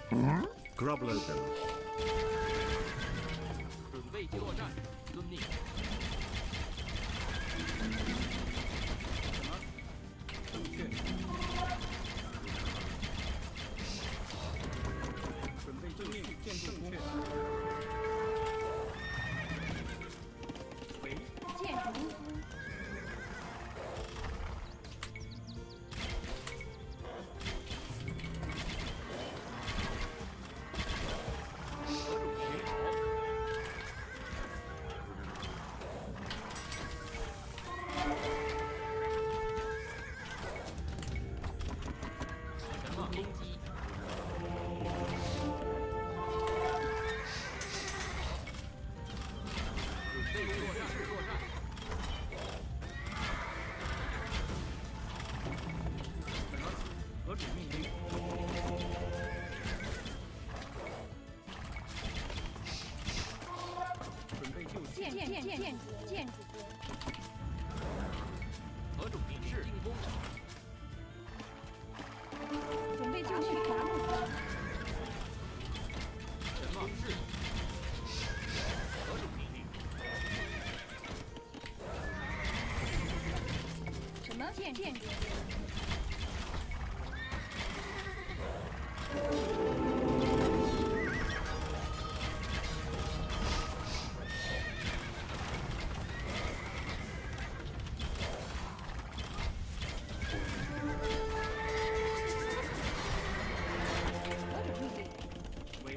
工。 Grub open. 准备作战，遵命。建筑工。为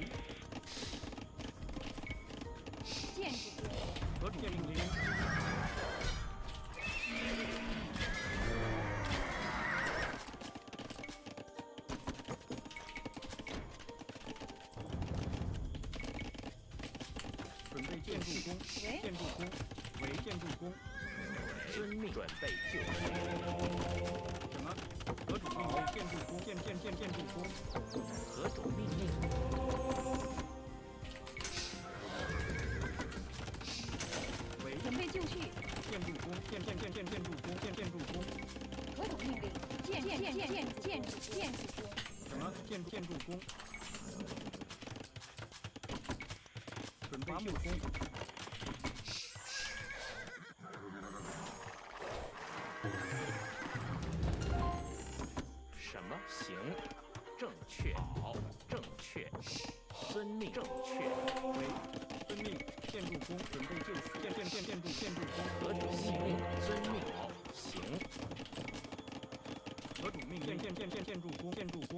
建筑工。何主命令？准备建筑工，喂建筑工，为建筑工。遵命，准备就绪。什么？何主命令？建筑工，建筑工。何主命令？为准备就绪。建筑工，建筑工，建筑工。何种命令？建筑工。什么？建筑工。准备就绪。什么？行，正确，好，正确，遵命，正确。为遵命，建筑工，准备就绪。建筑工。何主命令？遵命，好，行。何主命令？建筑工，为建筑工。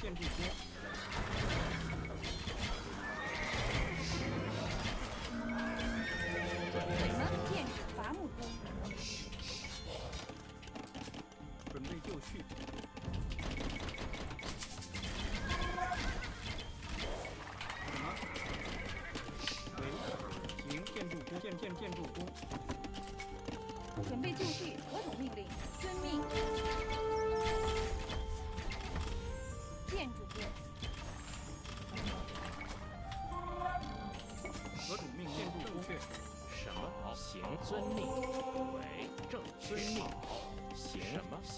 建筑工。什么？建筑伐木工。准备就绪。什么？为行，建筑工，建筑工。准备就绪。何种命令？遵命。建筑工。何主命令？正确。什么？好，行，遵命。为正确，好，行。什么？行。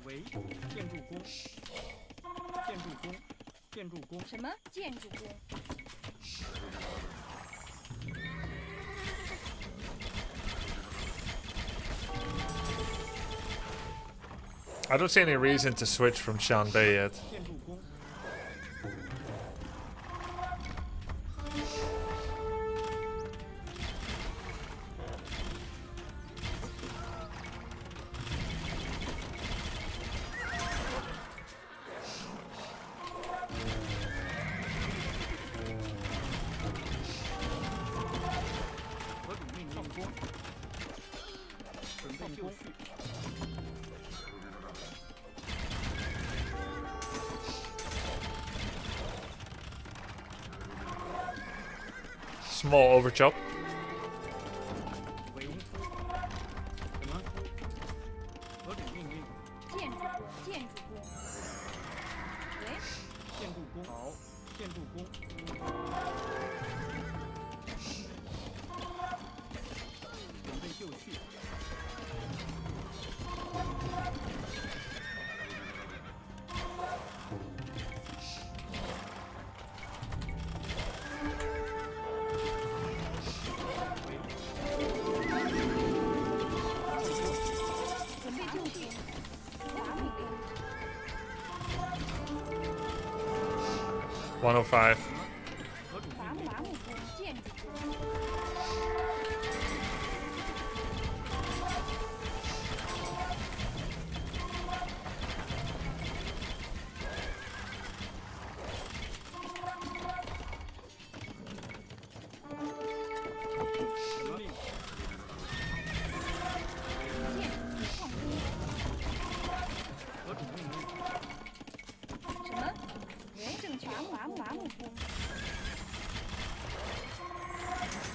为建筑工，建筑工。什么？建筑工。I don't see any reason to switch from Shanbei yet. 建筑工。何主命令？工。准备就绪。Small overchop. 为什么？何主命令？建筑工。喂，建筑工。好，建筑工。准备就绪。准备就绪。伐木工。 105. 何主伐命令？木工。建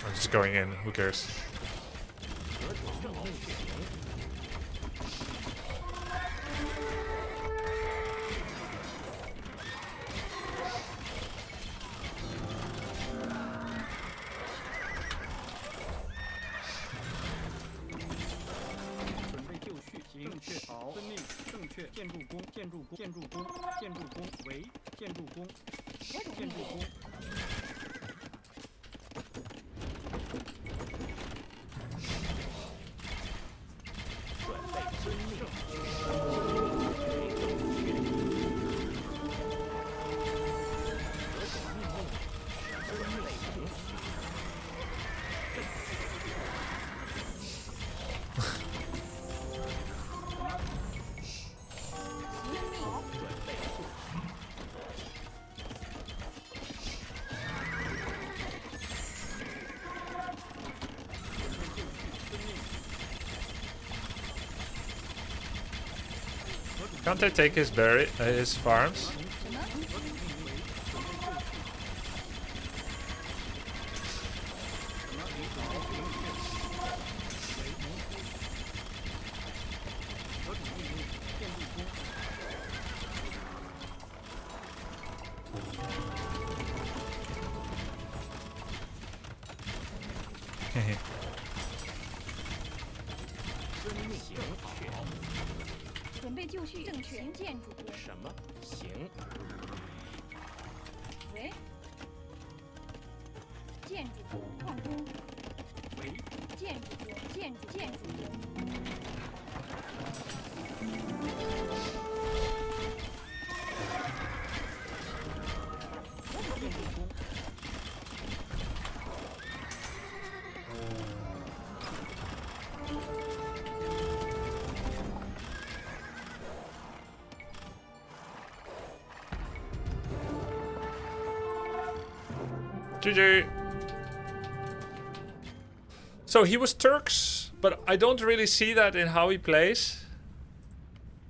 I'm just going in. Who cares? 合同正内血型。 准备就绪，正确，好，遵命，正确，建筑工，建筑工，建筑工，建筑工，为建筑工，建筑工，准备遵命，为正确。何种命令？遵命行。 准备做。Can't I take his farms? 什么？ 嘿嘿。 遵命行好。 准备就绪，正确，行建筑工。什么？行。喂。建筑工，矿工。为建筑工，建筑工。 建筑工， GG. So he was Turks, but I don't really see that in how he plays.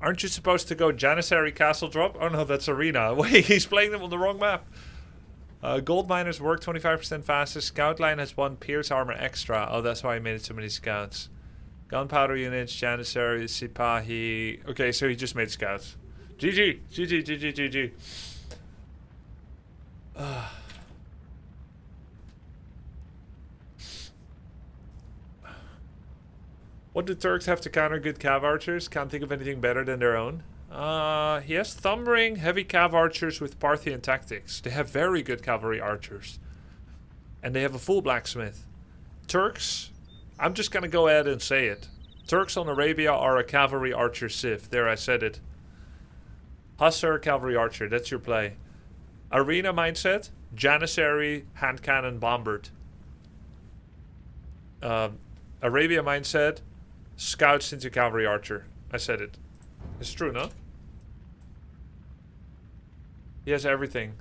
Aren't you supposed to go Janissary Castle Drop? Oh no, that's Arena. Wait, he's playing them on the wrong map. Gold miners work 25% faster. Scout line has 1 Pierce armor extra. Oh, that's why he made so many scouts. Gunpowder units, Janissary, Sipahi. Okay, so he just made scouts. GG, GG, GG, GG. What do Turks have to counter good cav archers? Can't think of anything better than their own. He has Thumbring, heavy cav archers with Parthian tactics. They have very good cavalry archers. And they have a full blacksmith. Turks, I'm just gonna go ahead and say it. Turks on Arabia are a cavalry archer civ. There, I said it. Hussar, cavalry archer, that's your play. Arena mindset, Janissary, hand cannon, bombard. Arabia mindset, scouts into cavalry archer. I said it. It's true, no? He has everything.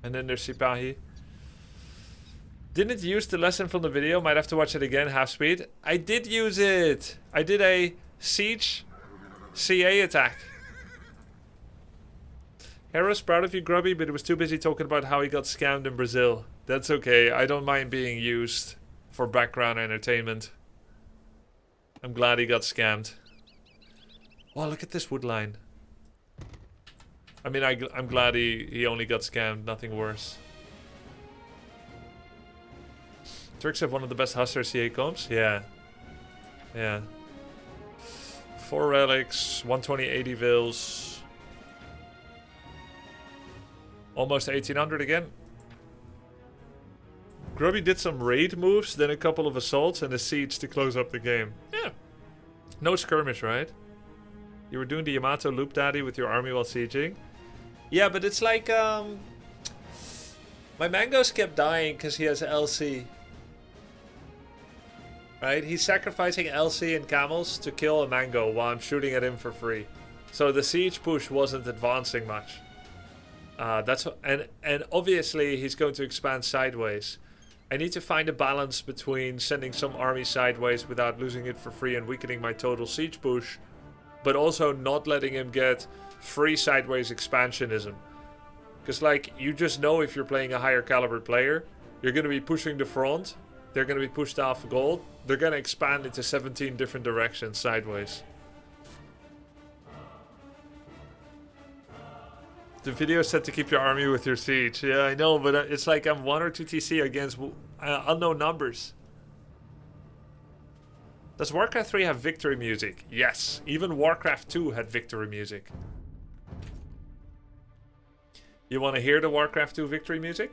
And then there's Sipahi. Didn't use the lesson from the video. Might have to watch it again, half speed. I did use it. I did a siege CA attack. Harris, proud of you, Grubby, but he was too busy talking about how he got scammed in Brazil. That's okay. I don't mind being used for background entertainment. I'm glad he got scammed. Wow, look at this wood line. I mean, I'm glad he only got scammed, nothing worse. Turks have one of the best Hussar CA comps? Yeah. Yeah. 4 relics, 120 80 vills. Almost 1800 again. Grubby did some raid moves, then a couple of assaults and a siege to close up the game. Yeah. No skirmish, right? You were doing the Yamato loop daddy with your army while sieging? Yeah, but it's like, my mangoes kept dying because he has LC. Right? He's sacrificing LC and camels to kill a mango while I'm shooting at him for free. So the siege push wasn't advancing much. And obviously he's going to expand sideways. I need to find a balance between sending some army sideways without losing it for free and weakening my total siege push, but also not letting him get free sideways expansionism. Because, like, you just know if you're playing a higher caliber player, you're going to be pushing the front they're going to be pushed off gold. They're going to expand into 17 different directions sideways. The video is set to keep your army with your siege. Yeah, I know, but it's like I'm 1 or 2 TC against unknown numbers. Does Warcraft 3 have victory music? Yes. Even Warcraft 2 had victory music. You want to hear the Warcraft 2 victory music?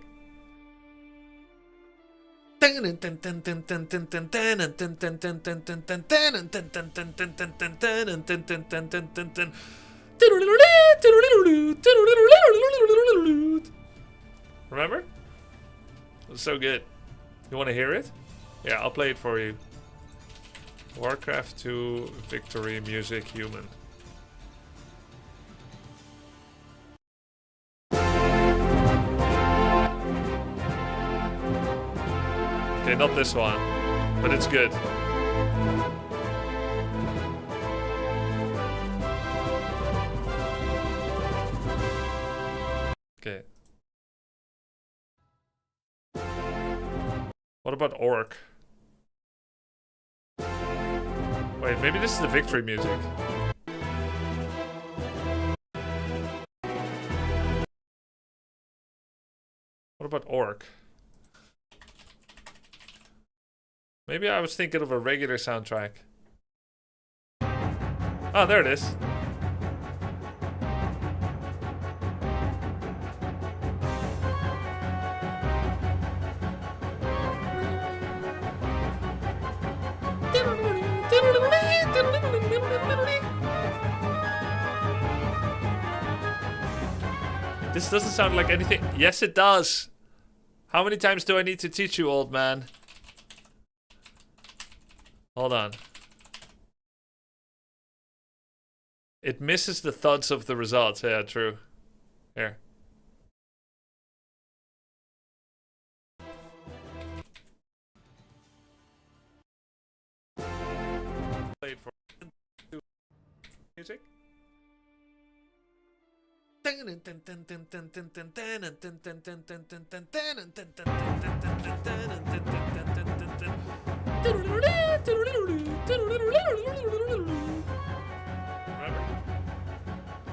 Remember? It was so good. You want to hear it? Yeah, I'll play it for you. Warcraft 2 victory music human. Okay, not this one, but it's good. Okay. What about Orc? Wait, maybe this is the victory music. What about Orc? Maybe I was thinking of a regular soundtrack. Oh, there it is. This doesn't sound like anything. Yes, it does. How many times do I need to teach you, old man? Hold on. It misses the thuds of the results. Yeah, true. Here. Played for music. Remember?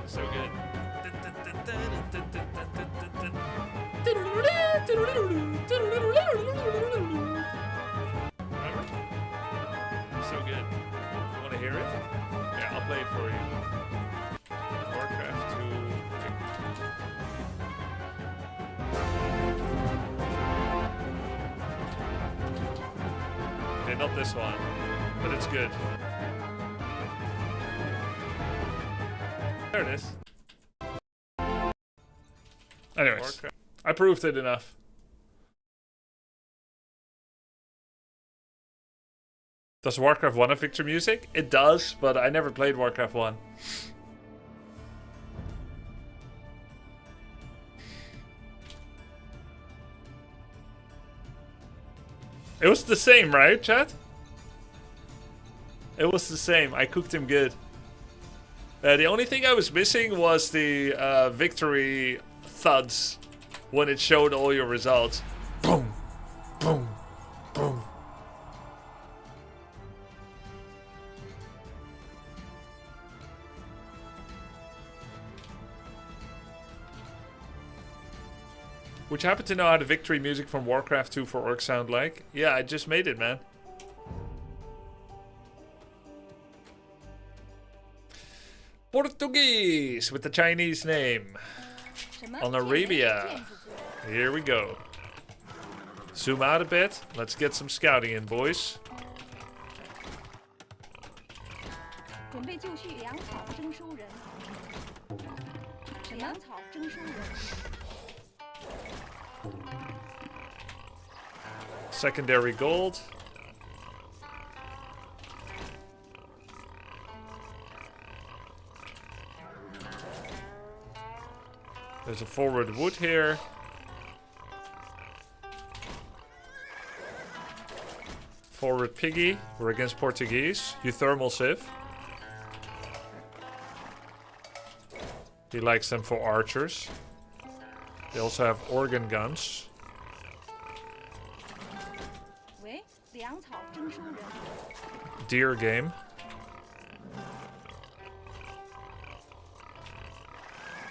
So good. Remember? So good. You want to hear it? Yeah, I'll play it for you. Warcraft 2. Okay, not this one, but it's good. There it is. Anyways, Warcraft. I proved it enough. Does Warcraft 1 have victory music? It does, but I never played Warcraft 1. It was the same, right, chat? It was the same. I cooked him good. The only thing I was missing was the victory thuds when it showed all your results. Boom, boom, boom. Would you happen to know how the victory music from Warcraft 2 for Orcs sound like? Yeah, I just made it, man. Portuguese with the Chinese name. On Arabia. Here we go. Zoom out a bit. Let's get some scouting in, boys. 准备就绪，粮草征收人。粮草征收人。 Secondary gold. There's a forward wood here. Forward piggy. We're against Portuguese. Euthermal sieve. He likes them for archers. They also have organ guns.喂，粮草征收人， Deer game.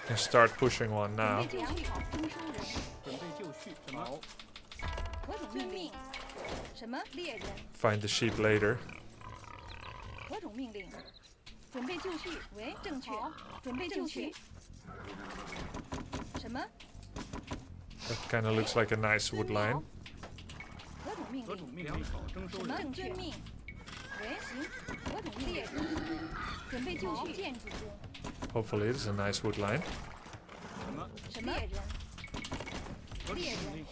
Can start pushing one 准 now. 备就绪，粮草征收人，准备就绪。什么？何种命令？什么猎人？ Find the sheep later. 何种命令？准备就绪，为正确。准备就绪。什么？ That kind of looks like a nice wood line. 何种命何种令？命令？草征收什么人。正确命？为行。何种命令？准备就绪，建筑工。 Hopefully, this is a nice wood line. 什么？什么猎人？何种命令？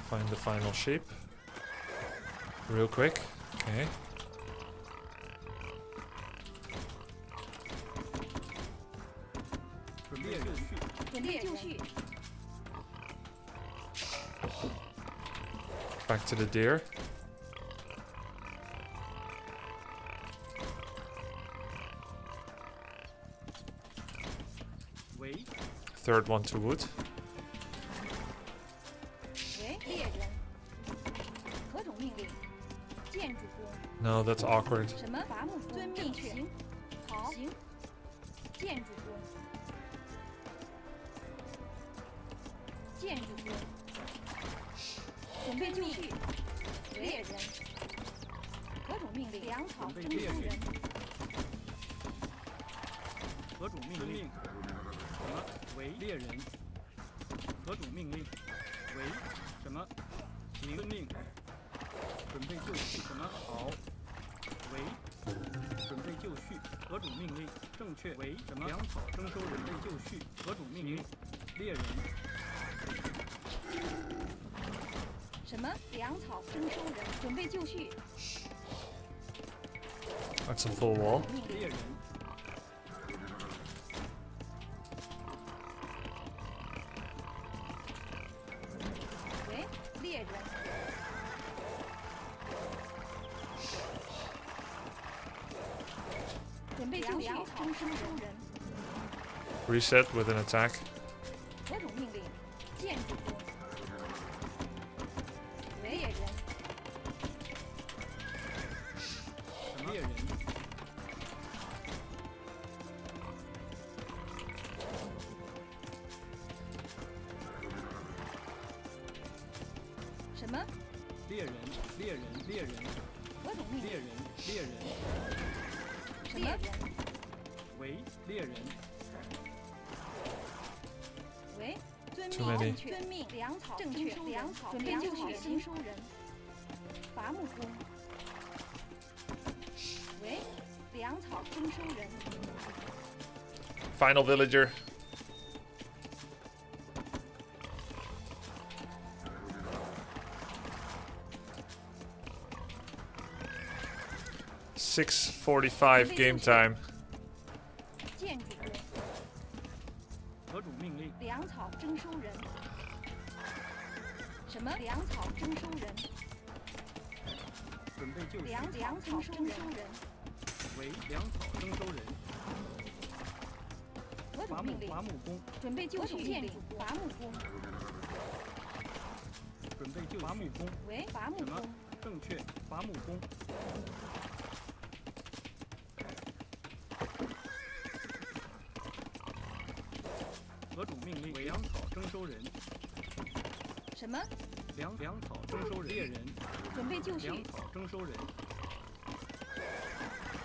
Find the final sheep. Real quick. Okay. 准备就绪。准备就绪。 Back to the deer. Third one to wood. 为猎人。何种命令？建筑工。 No, that's awkward. 什么伐木工？遵命行。好。行。建筑工。建筑工。准备就绪。猎人。何种命令？粮草征收人。何种命令？什么？为猎人。何种命令？为什么？行命。准备就绪。什么？好。为准备就绪。何种命令？正确。为什么？粮草征收准备就绪。何种命令？猎人。什么？粮草征收人。准备就绪。 That's a full wall. 猎人。 为猎人。准备就绪，征收人。 Reset with an attack. 何种命令？建筑工。为猎人。猎人。什么？猎人，猎人，猎人，何种命令？猎人，猎人，什么？为猎人，为遵 Too 命 many. 正确。遵命粮草正确。粮草准备就绪征收人。伐木工。为粮草征收人。 Final villager. $6:45 game time. 建筑工。何种命令？粮草征收人。什么？粮草征收人。准备就绪。粮草征收人。为粮草征收人。伐木何种命令？伐木工。准备就绪。建筑伐木工。准备就绪。伐木工。为伐木什么工。？正确。伐木工。何种命令？为粮草征收人。什么？粮草征收人。猎人。准备就绪。粮草征收人。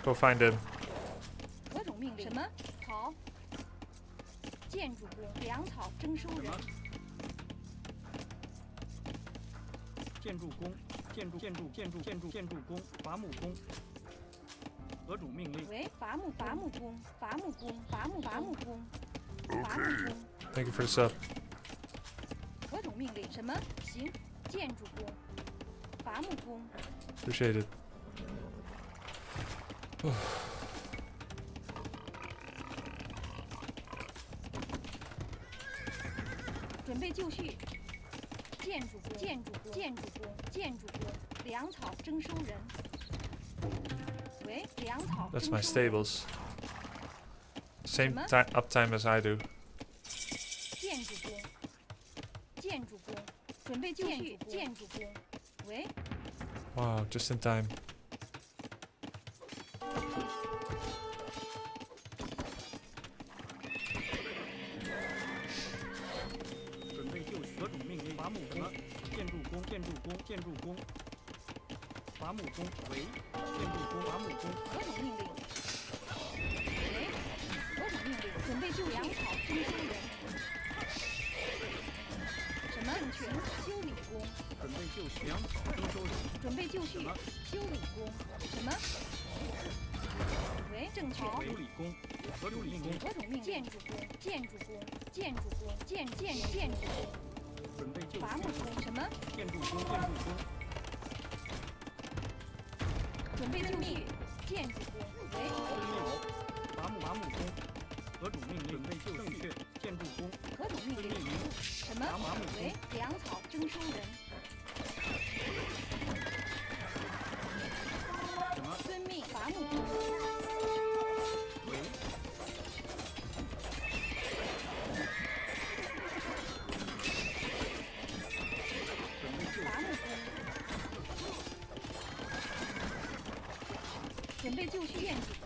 Go find him. 何种命令？什么？好。建筑工。粮草征收人什么。？建筑工。建筑工。伐木工。何种命令？为伐木工。伐木工。伐木工。 Thank you for the sub. 何种命令？什么？行。建筑工。伐木工。 Appreciate it. 准备就绪。建筑工。粮草征收人。为粮草 That's 征 my 收人。 stables. Same Emma? uptime as I do. 建筑工。准备就绪。建筑工。为 Wow, just in time. 准备就绪，何种命令？伐木工，建筑工，建筑工，建筑工，伐木工为建筑工，伐木工，何种命令？喂，何种命令？准备就粮草征收人。什么？正确。修理工。准备就绪，粮草征收人，准备就绪。修理工。什么？喂，正确。修理工，何种命令？何种命令？建筑工，建筑工，建筑工，建筑工。准备就绪，伐木工。什么？建筑工，建筑工，准备就绪。建筑工。喂，遵命。伐木工，何种命令？准备就绪，建筑工，何种命令？什么？伐木喂，粮草征收人。什么？遵命。伐木工。为准备就伐木工。准备就绪。建筑工。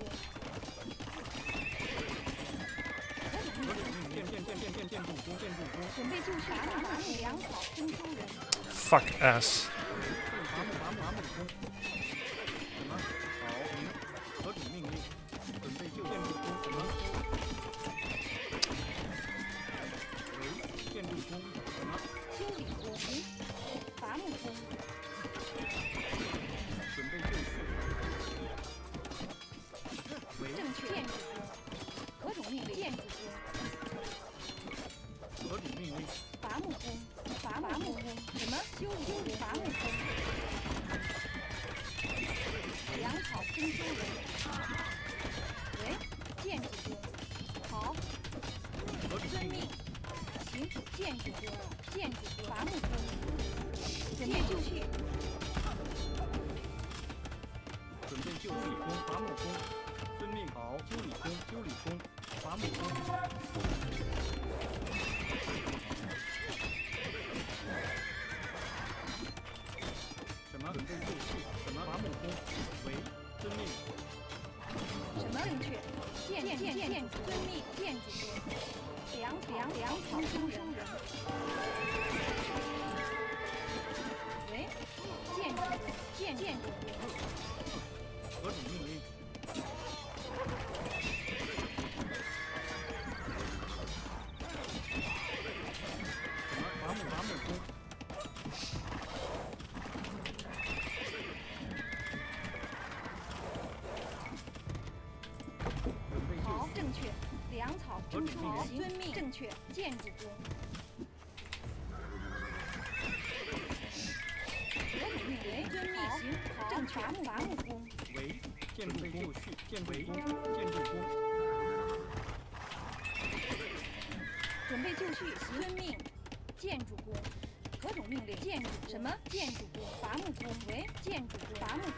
何种命令？建筑工，建筑工，准备就绪。伐木粮草征收人。 Fuck ass. 伐木工。什么？好，明。何种命令？准备就建筑工。什么？为建筑工。什么？修理工。伐木工。准备就绪。为正确。建筑工。何种命令？建筑工。何种命令？伐木工。伐木工。什么？修理伐木工。粮草征收人。喂，建筑工。好，何种遵命。行，建筑工，建筑工，伐木工。准备就绪。准备就绪工，伐木工。遵命。好，修理工，修理工，伐木工。什么？准备就绪。什么？伐木工。为遵命。什么？正确。建筑遵命。建筑工。粮草征收人。喂，建筑工，建筑工。何种命令？什么？伐木工。准备就好，绪。正确。粮草征收人。遵命。正确。建筑工。何种命令？遵命。行，好，正确。伐木工。为建筑工，就绪，建筑工，建筑工。准备就绪。遵命。建筑工。何种命令？建筑什么？建筑工。伐木工。为建筑工。伐木工。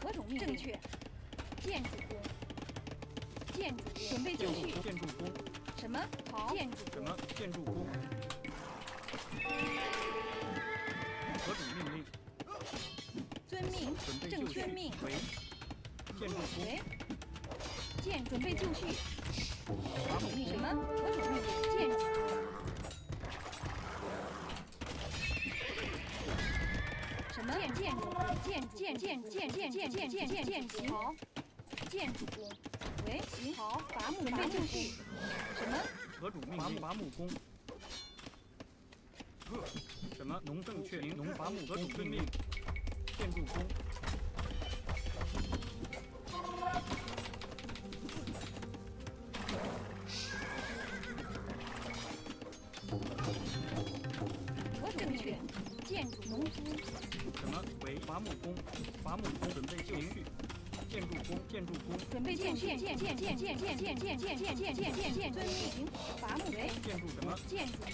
何种命令？正确。建筑工。建筑工。准备就绪。建筑工。什么？好。建筑工。什么？建筑工。何种命令？遵命。准备就绪。正遵命。为建筑工。喂，准备就绪。何种命？什么？何种命令？建筑工。什么？建筑工。建筑好。建筑工。喂，行好。伐木。准备就绪。什么？何种命令？伐木工。什么？农正确。农伐木何种命令？建筑工。何正确。建筑农夫。什么？为伐木工。伐木工准备就绪。建筑工。建筑工。准备就绪。遵命。伐木为建筑什么？建筑工。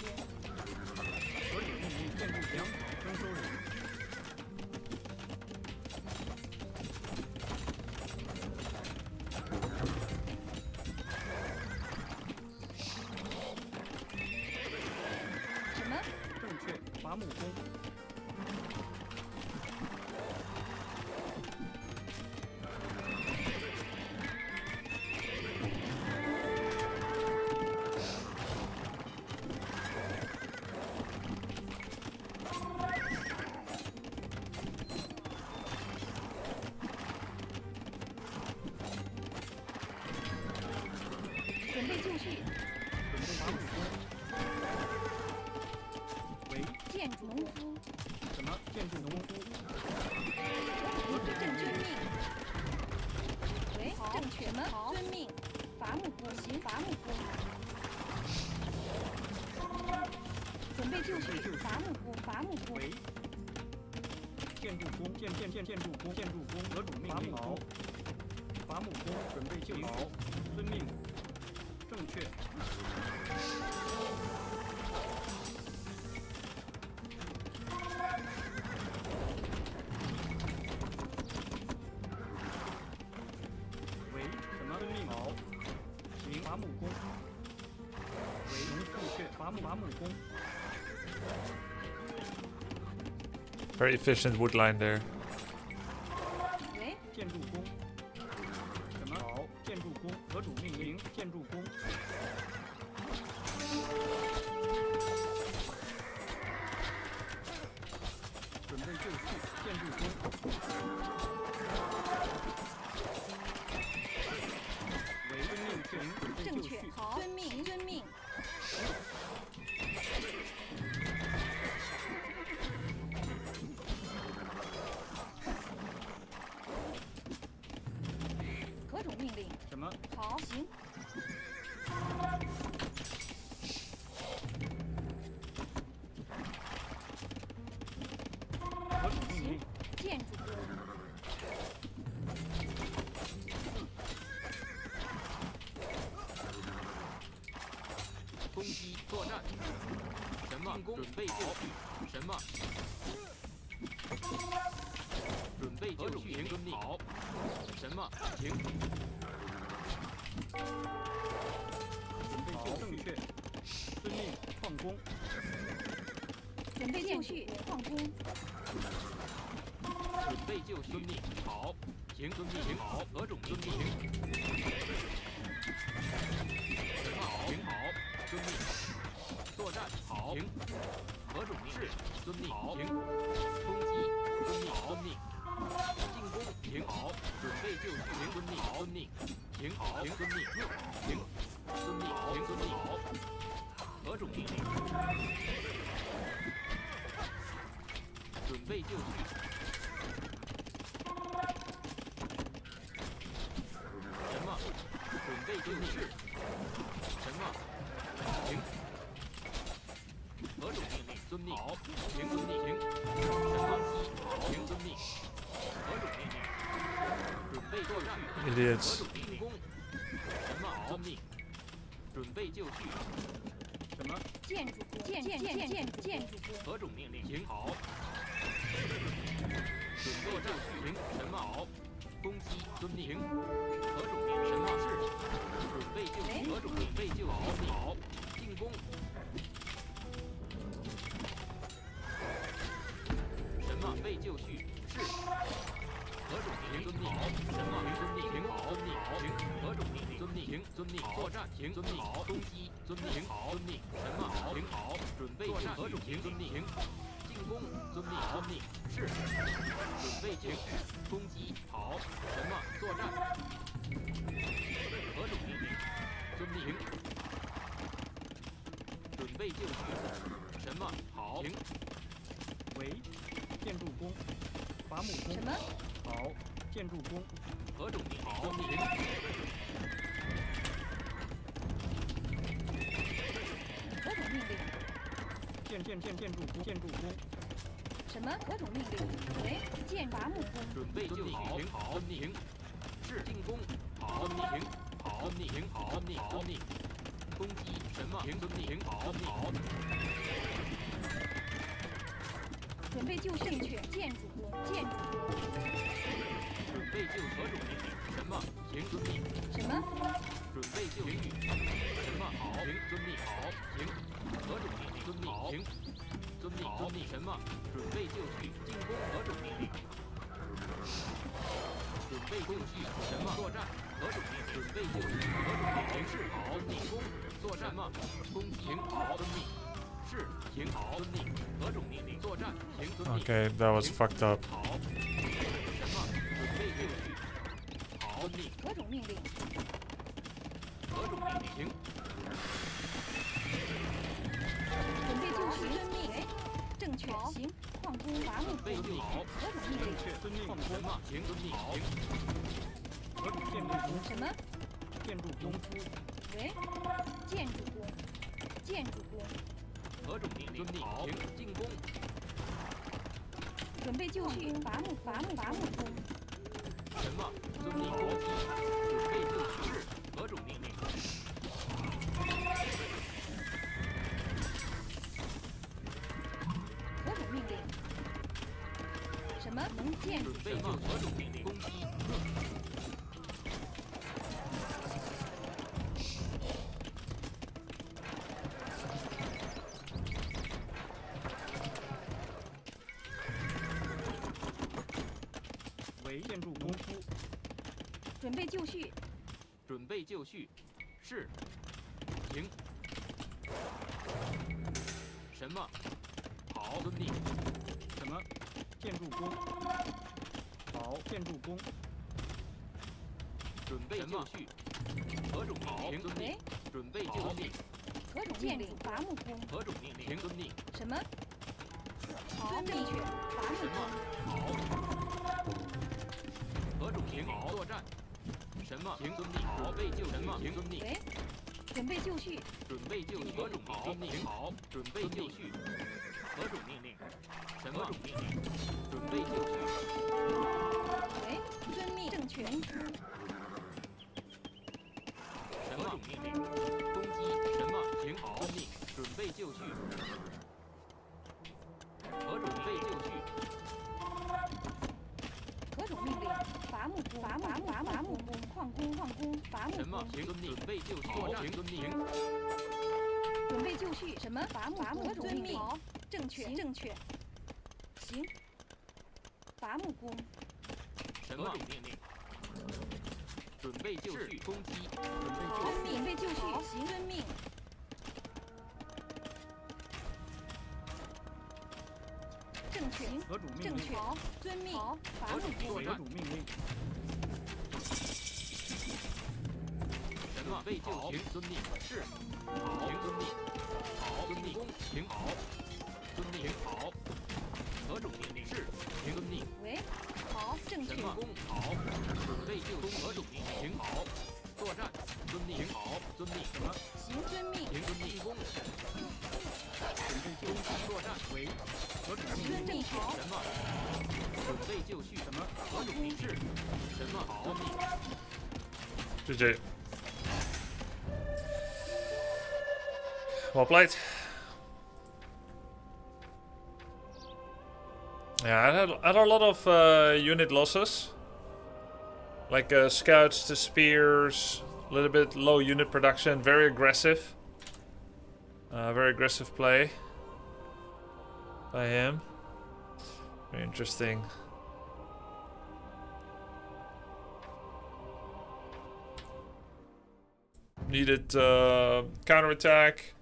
何种命令？建筑粮草征收人。准备就绪，准备伐木工。为建筑农夫，什么？建筑农夫。可土正遵命。为正确什么？遵命。伐木工行伐木工。准备就绪，伐木工伐木工。为建筑工，建筑工，建筑工，得主命令。伐木工准备就绪，遵命，正确。为什么？遵命。好，行伐木工。为正确，伐木工。 Very efficient wood line there. 为建筑工。什么？好，建筑工，得主命令。建筑工。准备就绪，建筑工。为遵命行，准备正确就绪。好，遵命遵命。可主命令。什么？好，行。可主命令。建筑工。攻击作战。什么？准备就绪。什么？准备就绪。遵命。好。什么？停。准备就正确。遵命，矿工。准备就绪，矿工。准备就绪。遵命。好。行。遵命。行。好。何种遵命？什么？好。行。好。遵命。作战。好。行。何种命？是。遵命。好。行。攻击。遵命。遵命。进攻。行。好。准备就绪。行。遵命。遵命。行。好。行。遵命。行。遵命。行。遵命。好。何种命令？准备就绪。什么？准备就绪。什么？行。何种命令？遵命。好。行。遵命。行。什么？好。行。遵命。何种命令？准备作战。何 Idiots. 种进攻？什么？遵命。准备就绪。什么？建筑工。建筑工。何种命令？行。好。准备就绪。行。什么？好。攻击。遵命。行。何种命令？什么？是。准备就绪。何种准备就绪？好。进攻。什么？备就绪。是。何种命令？遵命。好。什么？遵命。行。好。遵命。好。行。何种命令？遵命。行。遵命。作战。行。遵命。好。攻击。遵命。行。好。遵命。什么？好。行。好。准备作战。何种行？遵命。行。进攻。遵命。遵命。是。准备就绪。攻击。好。什么？作战。何种命令？遵命。行。准备就绪。什么？好。行。为建筑工。伐木工。什么？好，建筑工。何种命令？好。遵命。可主命令。建筑工。建筑工。什么？可主命令。为建伐木工。准备就绪。行。好。遵命。是。进攻。好。遵命。行。好。遵命。行。好。遵命。遵命。攻击。什么？行。遵命。行。好。好。准备就正确。建筑工。准备就何种命令？什么？行。遵命。什么？准备就绪。什么？好。行。遵命。好。行。何种命令？遵命。行。遵命。遵命。什么？准备就绪。进攻。何种命令？准备就绪。什么？作战。何种命令？准备就绪。何种命令？是。好。进攻。作战。什么？攻击。行。好。遵命。是。行。好。遵命。何种命令？作战。行。遵命。 Okay, that was fucked up. 好。什么？准备就绪。好。遵命。何种命令？何种命停，准备就绪，遵命。喂，正确。行，矿工伐木备工，好，何种命令？遵命矿什工么停？遵命停，何种建筑工？什么？建筑工夫，喂，建筑工，建筑工，何种命令？遵命停，进攻，准备就绪，伐木工，什么？遵命攻击，准备就绪，是何种命令？何种命令？什么能建筑？准备就绪，何种命令？攻击，为建筑工夫，准备就绪，准备就绪，是，停，什么？好，遵命，什么？建筑工，好，建筑工，准备就绪，何种命令？遵命喂，，准备就绪，何种建筑？伐木工，何种命令？遵命，什么？好，正确。伐木什么？工，好，何种命令？作战，什么？停，遵命，好，备就什么？停，遵命，喂，准备就绪，准备就绪，何种命令？停，好，准备就绪，何种命令？什么种命令？准备就绪，喂，遵命，正确。什么种命令？攻击，什么？停，好，遵命，准备就绪，何种备就绪？何种命令？伐木工，伐木工，矿工，伐木什么？工，停，遵命，准备就绪，作战，遵命，准备就绪。什么？伐木工，何种命令？好，正确。行。伐木工，什么种命令？准备就绪，攻击，好，准备就绪。行，遵命。正确，何种命令？正确。好，遵命。好，伐木工，何种命令？什么备就停，遵命，是，好，停，遵命，好，遵命，停，好，遵命，停，好，何种命令？是，停，遵命，喂，好，正确什。么攻？好，准备就攻，何种命令？停，好，作战，遵命，停，好，遵命，什么？行，遵命。停，遵命，进攻，准备就绪，作战，为何种命令？遵命。好，什么？准备就绪，什么？何种命是？什么？好，遵命， GG. Well played. Yeah, I had a lot of unit losses. Like scouts to spears, a little bit low unit production, very aggressive. Very aggressive play by him. Very interesting. Needed counterattack.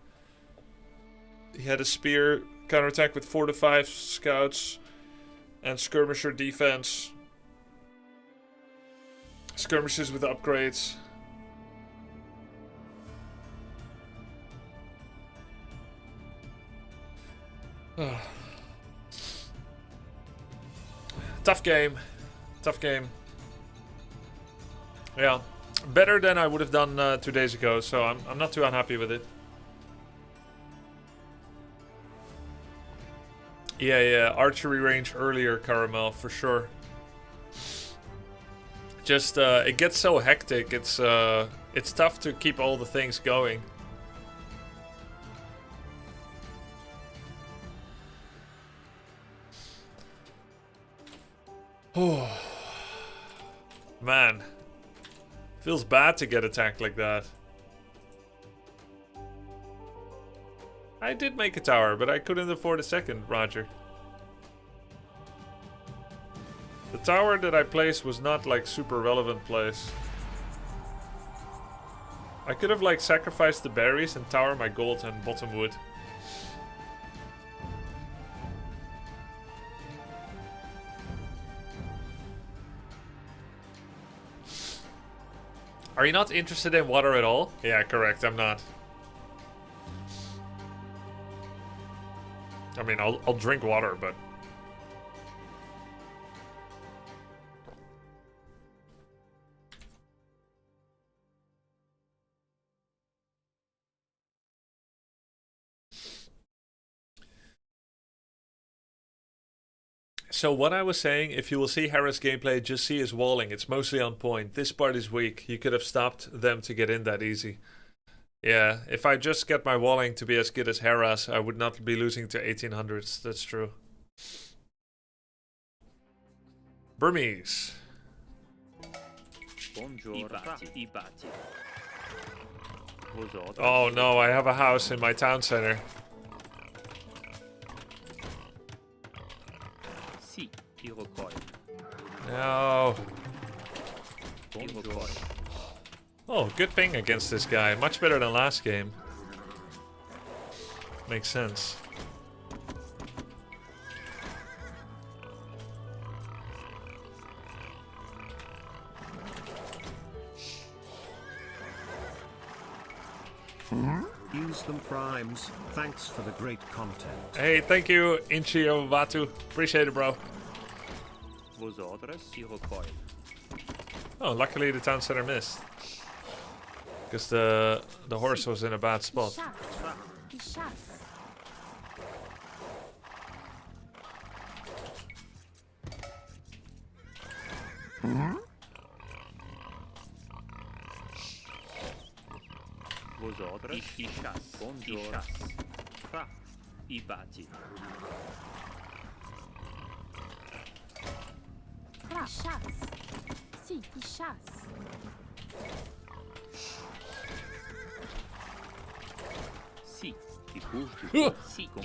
He had a spear counterattack with 4 to 5 scouts and skirmisher defense. Skirmishers with upgrades. Tough game. Tough game. Yeah. Better than I would have done 2 days ago, so I'm not too unhappy with it. Yeah, archery range earlier, Caramel, for sure. Just, it gets so hectic, it's tough to keep all the things going. Oh, man. Feels bad to get attacked like that. I did make a tower, but I couldn't afford a second, Roger. The tower that I placed was not like super relevant place. I could have like sacrificed the berries and tower my gold and bottom wood. Are you not interested in water at all? Yeah, correct. I'm not. I mean, I'll drink water, but... So what I was saying, if you will see Hera's gameplay, just see his walling. It's mostly on point. This part is weak. You could have stopped them to get in that easy. Yeah, if I just get my walling to be as good as Hera's, I would not be losing to 1800s. That's true. Burmese. Oh no, I have a house in my town center. No. Oh, good ping against this guy. Much better than last game. Makes sense. Use them primes. Thanks for the great content. Hey, thank you, Inchio Vatu. Appreciate it, bro. Oh, luckily the town center missed. Because the horse was in a bad spot.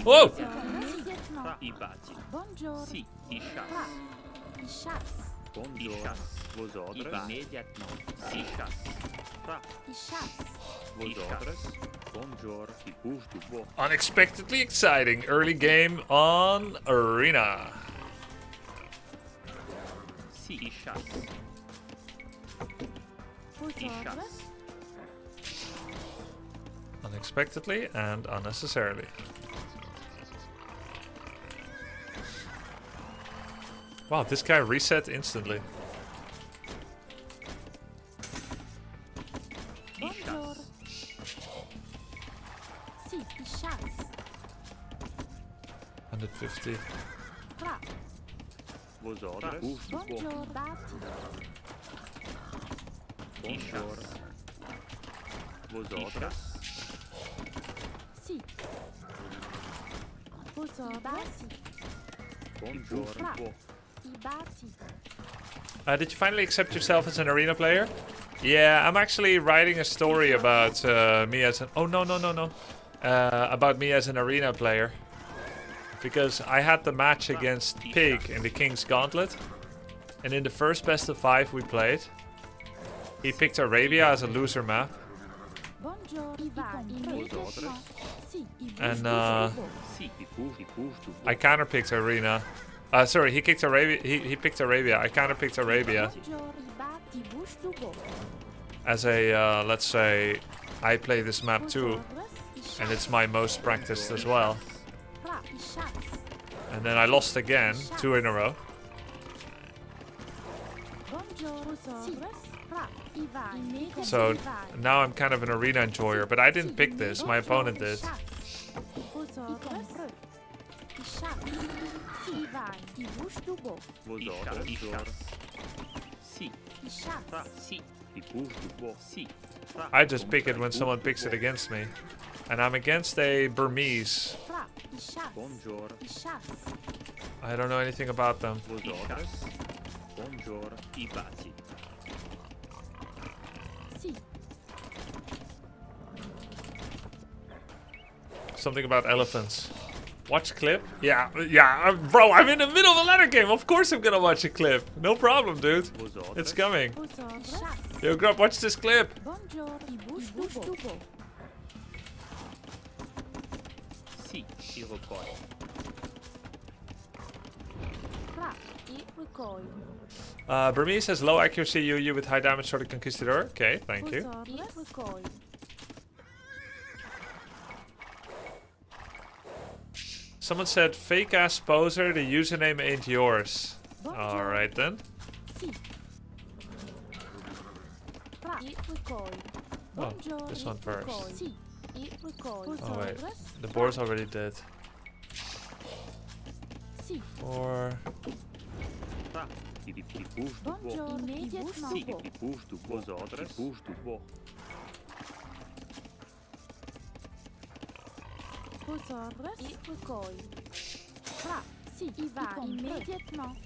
Whoa! Unexpectedly exciting early game on Arena. Unexpectedly and unnecessarily. Wow, this guy reset instantly. $150. Did you finally accept yourself as an arena player? Yeah, I'm actually writing a story about me as an... Oh, no. About me as an arena player. Because I had the match against Pig in the King's Gauntlet. And in the first best of 5 we played, he picked Arabia as a loser map. And I counter-picked Arena. Sorry, he picked Arabia. He picked Arabia. I counter-picked Arabia as a let's say I play this map too, and it's my most practiced as well. And then I lost again, 2 in a row. So now I'm kind of an arena enjoyer, but I didn't pick this. My opponent did. I just pick it when someone picks it against me. And I'm against a Burmese. I don't know anything about them. Something about elephants. Watch clip? Yeah, bro, I'm in the middle of a ladder game. Of course I'm gonna watch a clip. No problem, dude. It's coming. Yo, Grub, watch this clip. Fra. I recoil. Burmese says low accuracy UU with high damage for the Conquistador. Okay, thank you. I recoil. Someone said fake ass poser, the username ain't yours. Alright then. Si. Fra. I recoil. Oh, this one first. Si. I recoil. Oh wait, the board's already dead. Si. 4. Tá. E bouge do bo. Bonjour. Immédiatement. Si, e bouge do bo. Os outros. Bouge do bo. Vos ordres. I recoil. Fra. Si. I va immédiatement.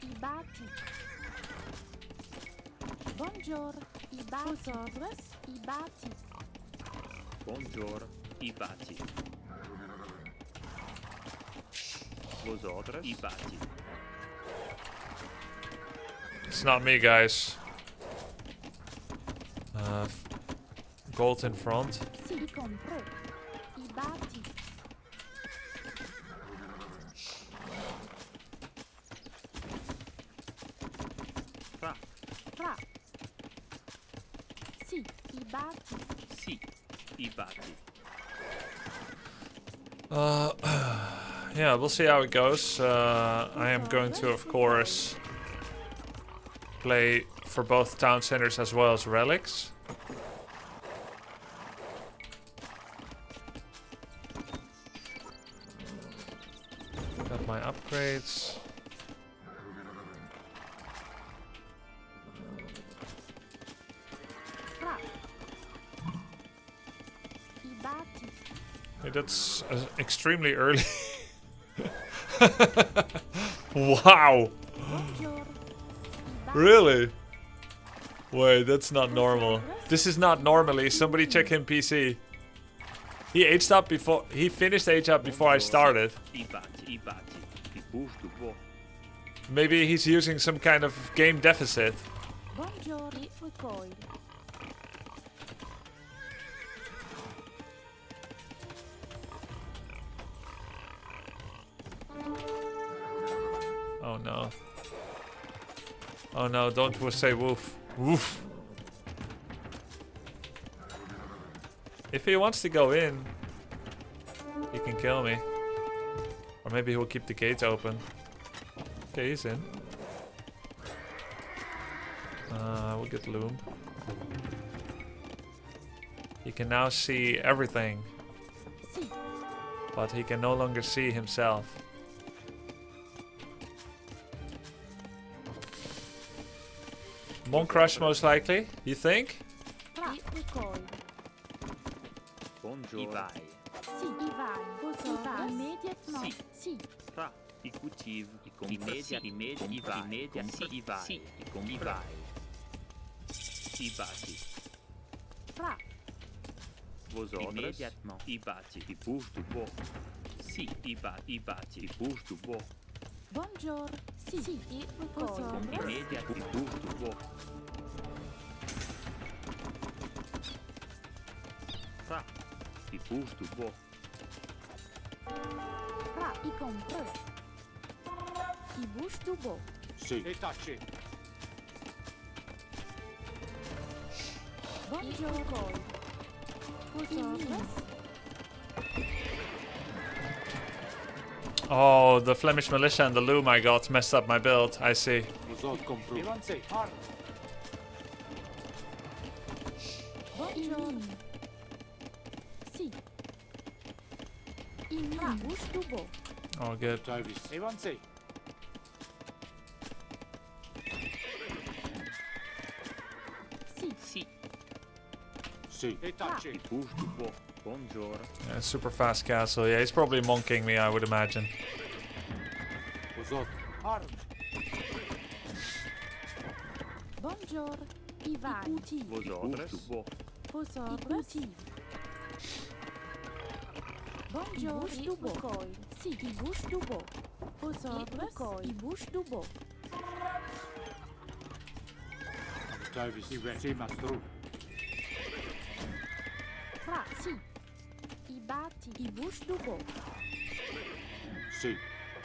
I batti. Bonjour. I batti. Vos ordres. I batti. Bonjour. I bati. Vos outros. I bati. It's not me, guys. Gold in front. Si. Compre. I batti. Fra. Fra. Si. I batti. Si. I bati. Yeah, we'll see how it goes. I am going to, of course, play for both town centers as well as relics. Got my upgrades. Fra. I batti. Hey, that's extremely early. Wow! Bonjour. Really? Wait, that's not normal. This is not normally. Somebody check him PC. He aged up before. He finished age up before I started. I bati. I bati. E bouge do bo. Maybe he's using some kind of game deficit. Bonjour. I recoil. Oh no. Oh no, don't say woof. Woof. If he wants to go in, he can kill me. Or maybe he'll keep the gate open. Okay, he's in. We'll get Loom. He can now see everything. Si. But he can no longer see himself. Monk Crush most likely, you think? Fra. I recoil. Bonjour. I vai. Si. I vai. Vos ordres. Immédiatement. Si. Si. Fra. I cultivo. I compra. I vai. I vai. I compra. I bati. Fra. Vos outros. I bati. E bouge do bo. Si. I bati. I bati. E bouge do bo. Bonjour. Si. Si. I recoil. Immédiato. E bouge do bo. Fra. E bouge do bo. Fra. I compre. I bouge du beau. Si. Bonjour. Recoil. Vos ordres. Oh, the Flemish militia and the loom I got messed up my build. I see. Bonjour. Si. I bouge du beau. Oh, good. Si. Si. Si. E bouge do bo. Bonjour. Yeah, super fast castle. Yeah, he's probably monking me, I would imagine. Bonjour. I vai. Vos outros. Do bo. Vos ordres. Bonjour. I recoil. Si. I bouge du beau. Vos ordres. I bouge du beau. Fra. Si. I batti. I bouge du beau. Si.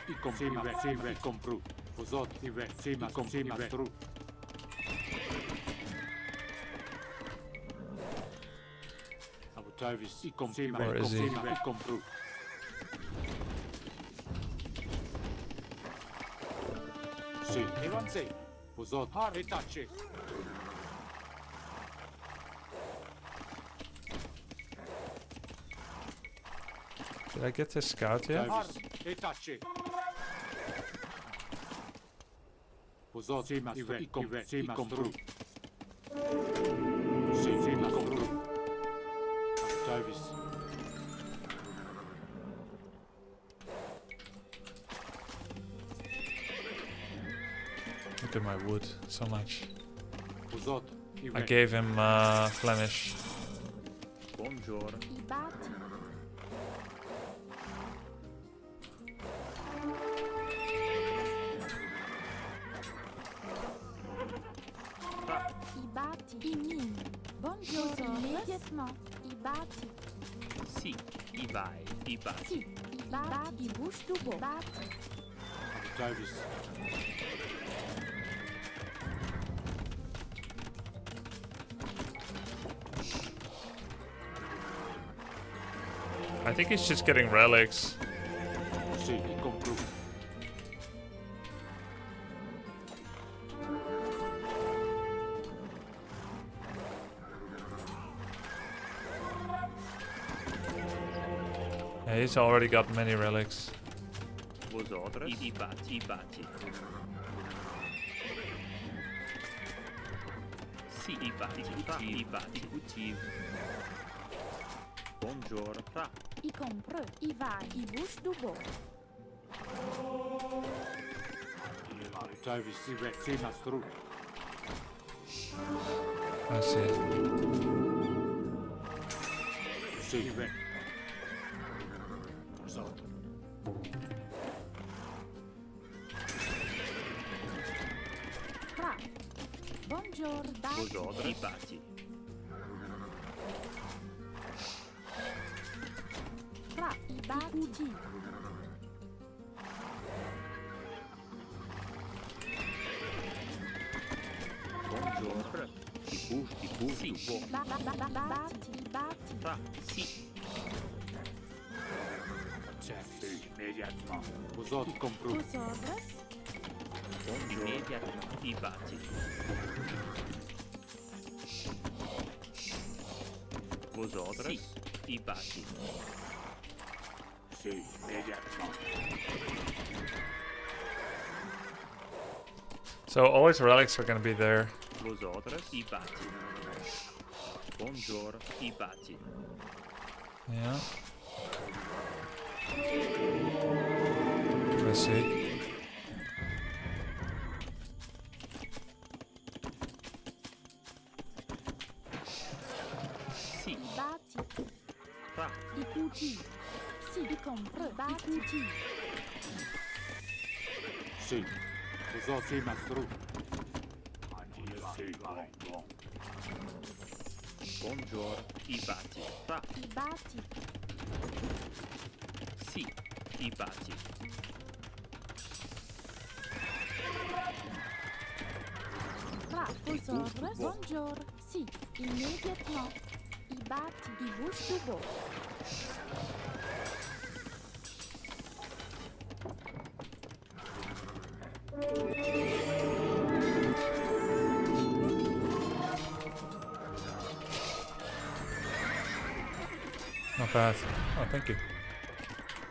I compru. Vosot, si mastru. Abutavis, Where is he? I compru. Si, evanse. Vosot, retace. Did I get this scout yet? Retace. Vosot, si mastru. Si mastru. Abutavis. Look at my wood, so much. Vosot, I gave him Flemish. Buongiorno. I batti. I batti. I min. Buongiorno. Immédiatement. I batti. Sì, i vai, i batti. Si. I batti. I bouche du beau. Batti. Abutavis. I think he's just getting relics. Si, I compru. Yeah, he's already got many relics. Vosotros, i batti, i batti. Sì, i batti, i batti, cultivo. Buongiorno. Fra, I compreux. I vai. I bouche du beau. Abutavis, si mastru. I see. Si, Vosot. Fra. Buongiorno. Batti. vosotros, i batti. Fra. I batti. Buongiorno. I boost, Sì, buon. Batti. I batti. fra, sì, Immediatement. Vosot, I compru. Vosotros. immediatamente, i batti. Vosotros. Sì, i batti. Si, immediatement. So all his relics are gonna be there. Vosotros. I batti, Buongiorno. i batti. Yeah. Let's see. Sì, I batti. fra, I cuti. Si. I compreux. Batti. Si. Vosot, si mastru. Si, bon. Buongiorno. i batti. Fra, I batti. sì, i batti. Fra. Vosotros. Buongiorno. Si. Immédiatement. I batti. I bouche du beau. Not bad. Oh, thank you.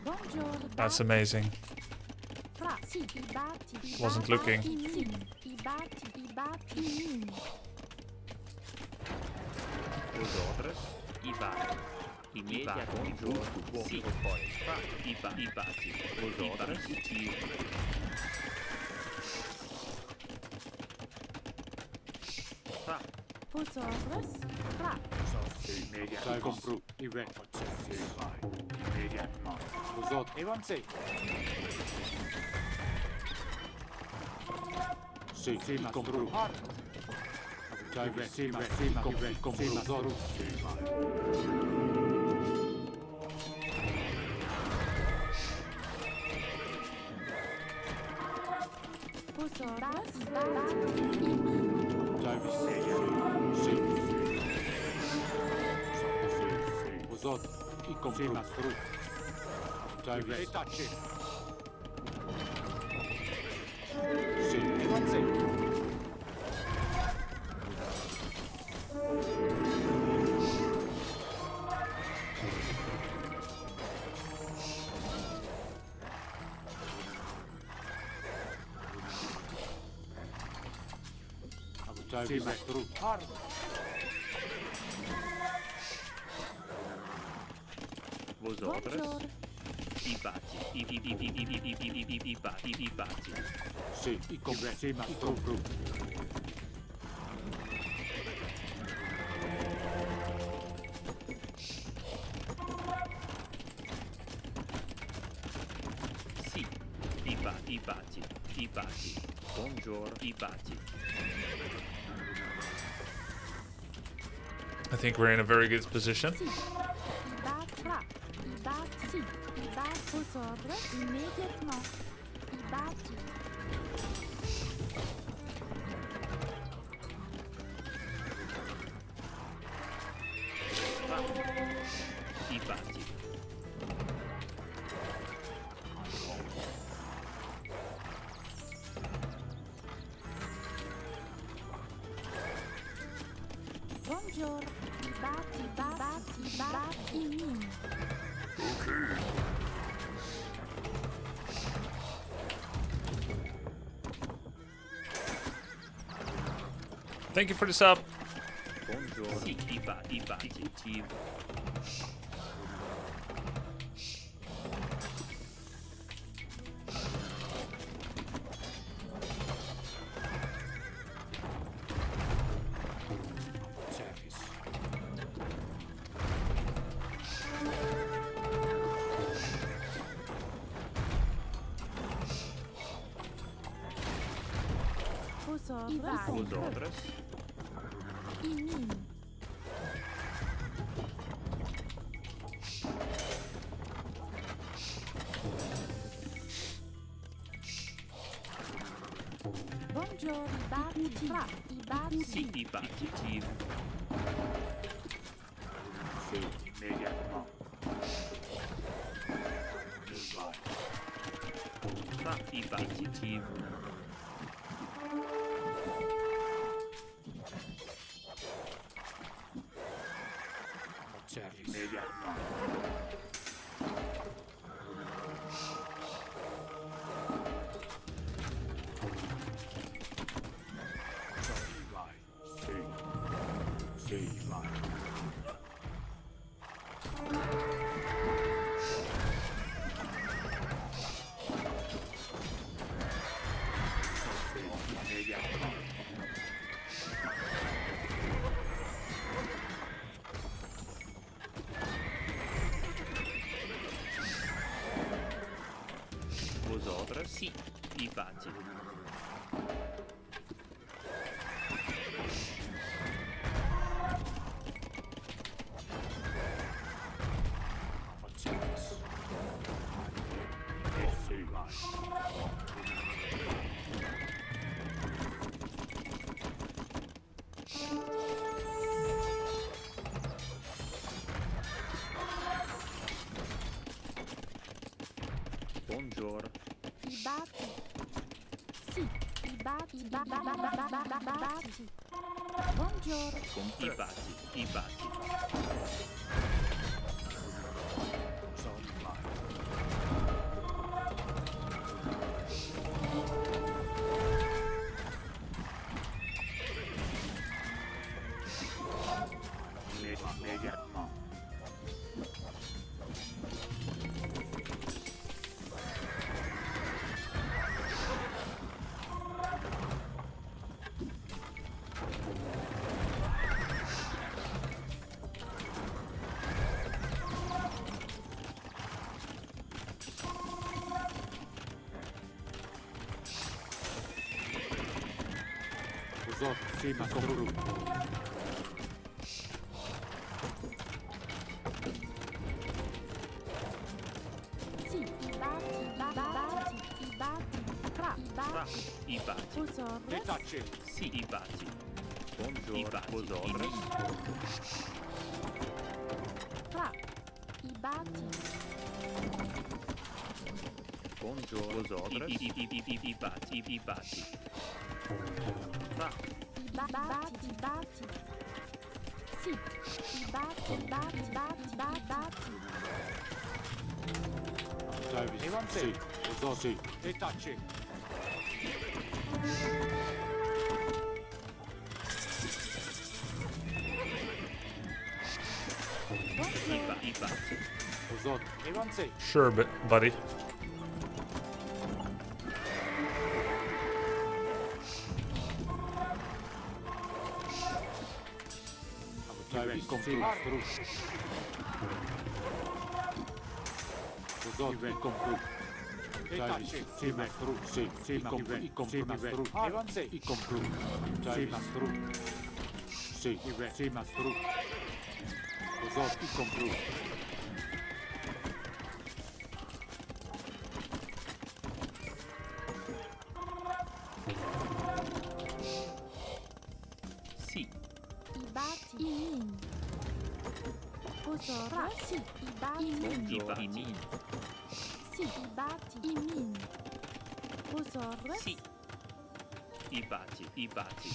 Buongiorno. That's amazing. Fra. Si. I batti. I Wasn't batti. looking. Si. I batti. I batti. Min. Vosotros. I batti. Immediatamente, Buongiorno. sì, fra, i batti. Vosotros. Sì, fra, Vosotros. Fra. Si, immediatement. I compru. I immediatement. Vosot, evanse. Si, I compru. Abutavis, si compru. Vosot. Vozot i constru. Etace. Avanze. Constru. Vosotros i bati, i bati. Sì, i compru. Sì, i bati. Buongiorno, i bati. I think we're in a very good position. Immédiatement. Ibati. I bati. Buongiorno. Ibati. Thank you for the sub. Buongiorno. Sì, i bati. Service. Vosotros Buongiorno. Ibati. sì, i bati. Sì, immediatamente. I bati. Service. Immediatamente. Vai. Sì, vai. Vosotros sì, i bati. Service. Sì, vai. Buongiorno. Ibati. Sì. Ibati. Buongiorno. I bati. Immediatamente. Vozot, sì, ma compru. Sì. Ibati. I bati. Sì, i bati. Buongiorno. Vosotros. Buongiorno. Vosotros. I bati. I bati. Sì, lo so, sì. E tacci. I bati. Lo so. Evan sì. Sure, buddy. Dai, compru. Lo so, compru. Dai, sì, mastru. Sì, mastru. Evan sì. I compru. Dai, mastru. Sì, mastru. Lo so, i compru. Sì. Buongiorno. I min. Sì. I bati. I bati.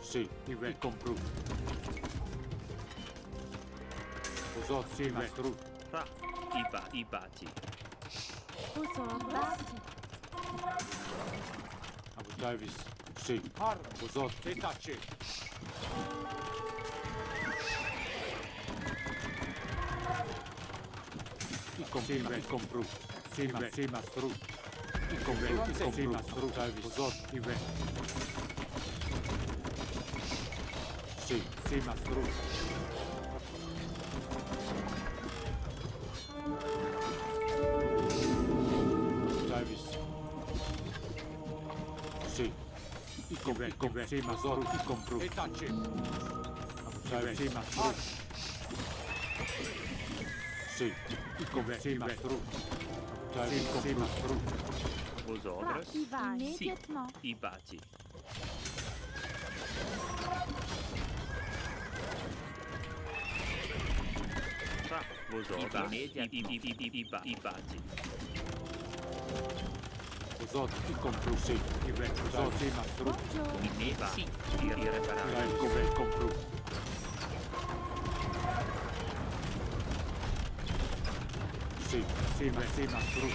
Sì. Sì, i compru. Lo so, sì, mastru. I bati. Abu Davis. Sì. Lo so, e tacci. I compru. Sì, mastru. I compru. Sì, mastru. Davis. Lo so, Sì, mastru. Davis. Sì. I compru. Sì, mastru. I compru. E tacci. Davis. Sì, mastru. Sì. I compru. Sì, mastru. Davis. Sì, mastru. Vosotros. Sì. I bati. Vosotros. I bati. Vosotros. I compru. Sì. Vosotros. Sì, mastru. I neva. Sì. I rireparare. Dai, compru. Sì, mastru.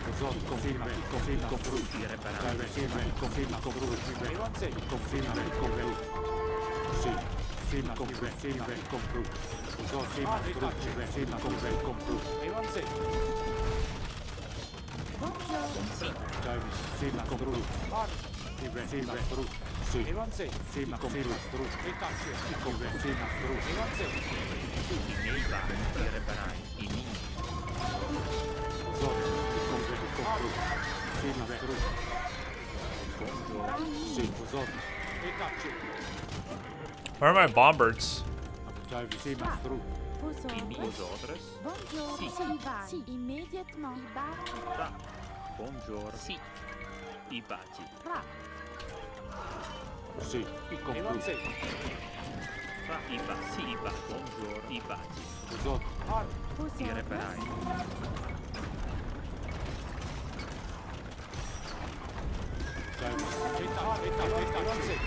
Vosotros. Confirma. Compru. I rireparare. Dai, sì, confirma. Compru. Confirma. Compru. Sì, mastru. Compru. Vosotros. Sì, mastru. Sì, compru. Evan sì. Dai, sì, mastru. Sì, mastru. Sì. Evan sì. Sì, mastru. E tacci. Sì, mastru. Evan sì. I neva. I rireparare. I min. Vosotros. Compru. Sì, mastru. Buongiorno. Sì, vosotros. E tacci. Where are my bombers? Dai, sì, mastru. Vosotros. Sì. Buongiorno. Sì. I bati. Sì, i compru. Sì. I bati. I bati. Buongiorno. I bati. Vosotros. I rireparare. Dai, e tacci.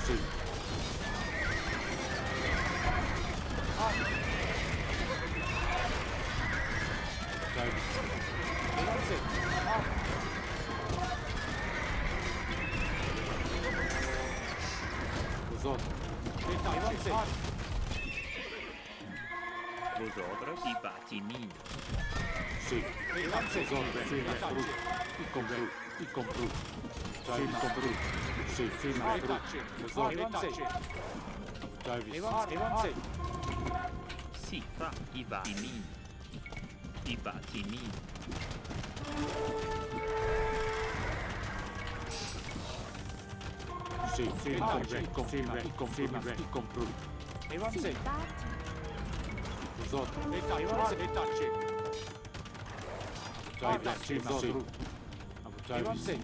Sì. Dai. Vosotros. Vosotros. I bati. Min. Sì. Avanze. Risolve. Sì, maestro. Incomplu. Incomplu. Già incomplu. Sì, sì, maestro. Risolve. Avanze. Davis. Avanze. Sì, fa i battimini. I battimini. Sì, sì, incomplu. Incomplu. Avanze. Risolve. Avanze. Davis. Sì, maestro. Davis.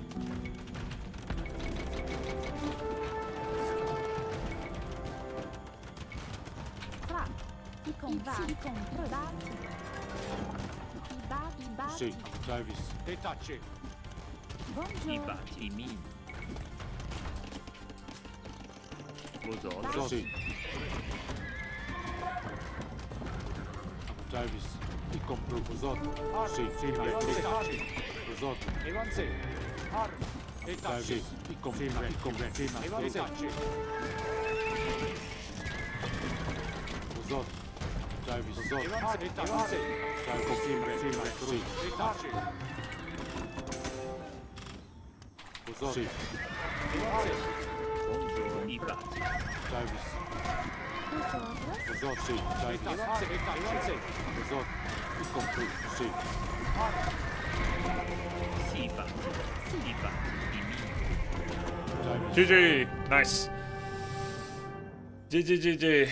Fra. I comprati. I batti. Sì, Davis. E tacce. I Buongiorno. battimini. Vosotros. Sì. Davis. Incomplu. Risolve. Sì, sì, maestro. Risolve. Avanze. E tacce. Incomplu. Sì, maestro. Risolve. Davis. Risolve. Avanze. Conferma. Sì, maestro. Sì. E tacce. Risolve. Sì. Buongiorno. I batti. Davis. Vosotros. Risolve. Sì. Davis. Avanze. Risolve. Incomplu. Sì. Sì, batti. I battimini. Davis. GG. Nice. GG.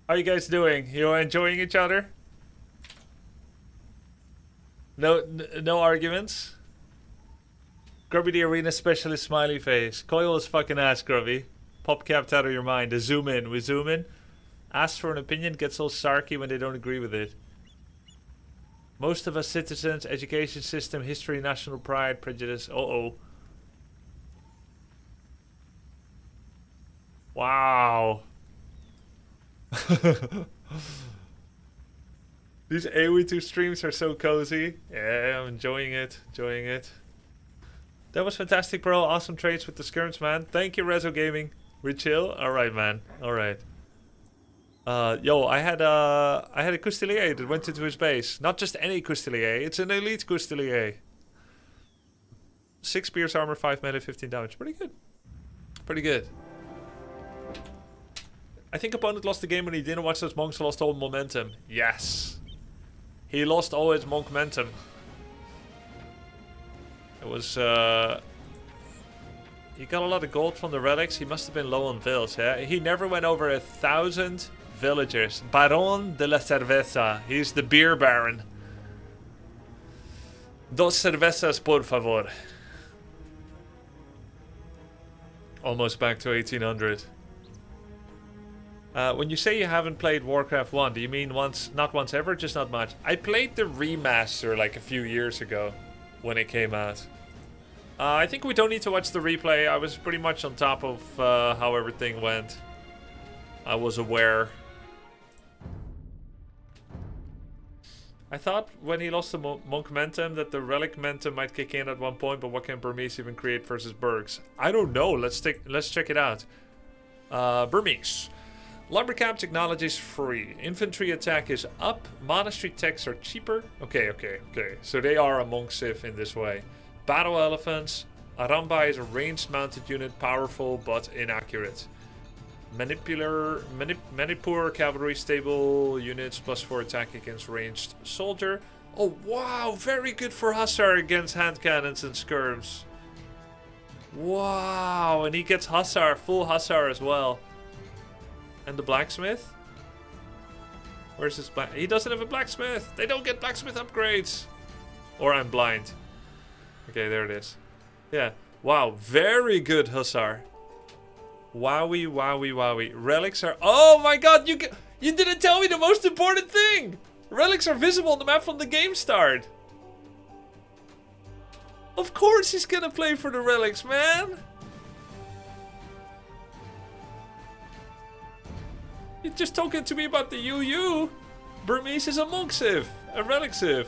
How are you guys doing? You enjoying each other? No arguments? Grubby the arena specialist smiley face. Coil is fucking ass, Grubby. Pop capped out of your mind. A zoom in. We zoom in. Asks for an opinion, gets all sarky when they don't agree with it. Most of us citizens, education system, history, national pride, prejudice. Uh-oh. Wow. These AoE2 streams are so cozy. Yeah, I'm enjoying it. That was fantastic, bro. Awesome trades with the skirms, man. Thank you, Rezo Gaming. We chill? Alright, man. Alright. Yo, I had a Custelier that went into his base. Not just any Custelier, it's an elite Custelier. 6 pierce armor, 5 melee, 15 damage. Pretty good. I think opponent lost the game when he didn't watch those monks, lost all momentum. Yes. He lost all his monk momentum. It was, he got a lot of gold from the relics. He must have been low on vills, yeah? He never went over 1,000 villagers. Baron de la Cerveza. He's the beer baron. Dos cervezas, por favor. Almost back to 1800. When you say you haven't played Warcraft 1, do you mean once, not once ever, just not much? I played the remaster like a few years ago when it came out. I think we don't need to watch the replay. I was pretty much on top of how everything went. I was aware. I thought when he lost the monk momentum that the relic momentum might kick in at one point, but what can Burmese even create versus Bergs? I don't know. Let's check it out. Burmese. Lumbercamp technology is free. Infantry attack is up. Monastery techs are cheaper. Okay. So they are a monk civ in this way. Battle elephants. Aramba is a ranged mounted unit, powerful but inaccurate. Manipur cavalry stable units +4 attack against ranged soldier. Oh wow, very good for Hussar against hand cannons and skirms. Wow, and he gets Hussar, full Hussar as well. And the blacksmith? Where's his black? He doesn't have a blacksmith. They don't get blacksmith upgrades. Or I'm blind. Okay, there it is. Yeah. Wow, very good Hussar. Wowie. Relics are... Oh my god, you didn't tell me the most important thing! Relics are visible on the map from the game start. Of course he's gonna play for the relics, man! You're just talking to me about the UU. Burmese is a monk civ, a relic civ.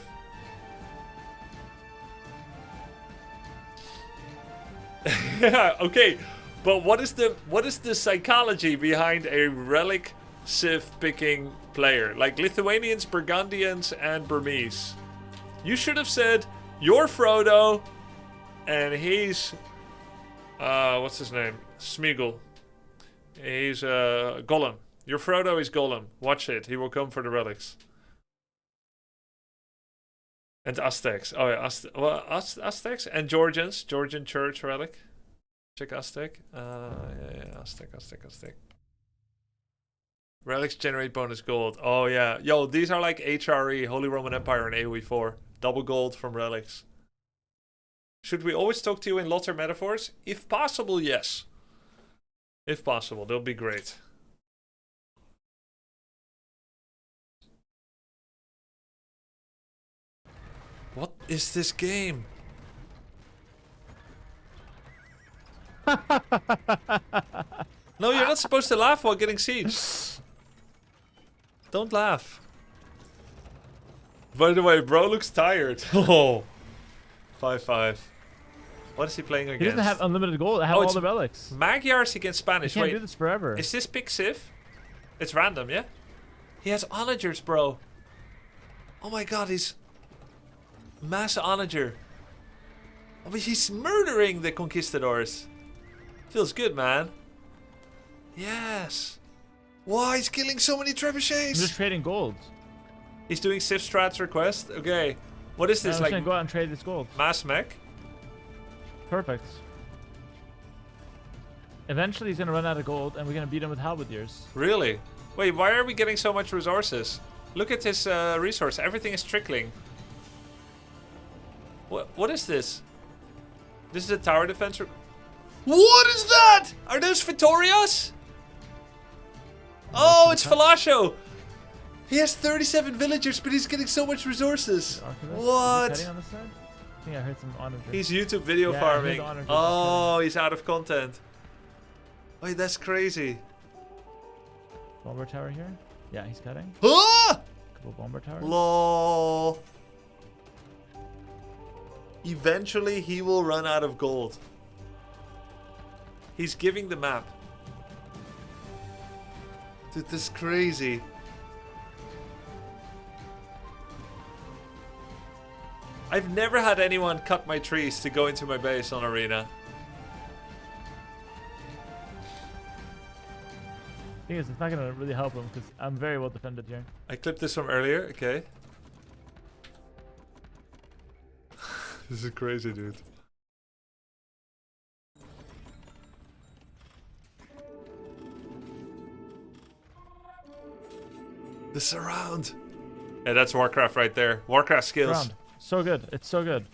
Yeah, okay. But what is the psychology behind a relic Civ picking player. Like Lithuanians, Burgundians, and Burmese. You should have said, you're Frodo, and he's... what's his name? Smeagol. He's Gollum. Your Frodo is Gollum. Watch it. He will come for the relics. And Aztecs. Oh yeah, Aztecs and Georgians. Georgian church relic. Check Aztec. Yeah, Aztec. Relics generate bonus gold. Oh yeah. Yo, these are like HRE, Holy Roman Empire and AoE4. Double gold from relics. Should we always talk to you in Lotter metaphors? If possible, yes. If possible, they'll be great. What is this game? No, you're not supposed to laugh while getting sieged. Don't laugh. By the way, bro looks tired. Oh. 5-5. What is he playing against? He doesn't have unlimited gold. I have all the relics. Magyars against Spanish. You can't Wait, do this forever. Is this pick Civ? It's random, yeah? He has onagers, bro. Oh my god, he's... Mass onager. I mean, he's murdering the conquistadors. Feels good, man. Yes. Why he's killing so many trebuchets? I'm just trading gold. He's doing Civ strats request. Okay. What is this? I'm Like just gonna go out and trade this gold. mass mech? Perfect. Eventually he's gonna run out of gold and we're gonna beat him with halberdiers. Really? Wait, why are we getting so much resources? Look at his resource. Everything is trickling. What is this? This is a tower defense. What is that? Are those Vittorias? Oh, it's Falasho. He has 37 villagers, but he's getting so much resources. What? Is he on this side? I think I heard some onagers. He's YouTube video Yeah, farming. his onagers Oh, he's out of content. Wait, that's crazy. Bomber tower here? Yeah, he's cutting. Ah! Couple bomber towers. Lol. Eventually, he will run out of gold. He's giving the map. Dude, this is crazy. I've never had anyone cut my trees to go into my base on Arena. Thing is, it's not gonna really help him because I'm very well defended here. I clipped this from earlier, okay. This is crazy, dude. The surround. Yeah, that's Warcraft right there. Warcraft skills. Surround. So good. It's so good.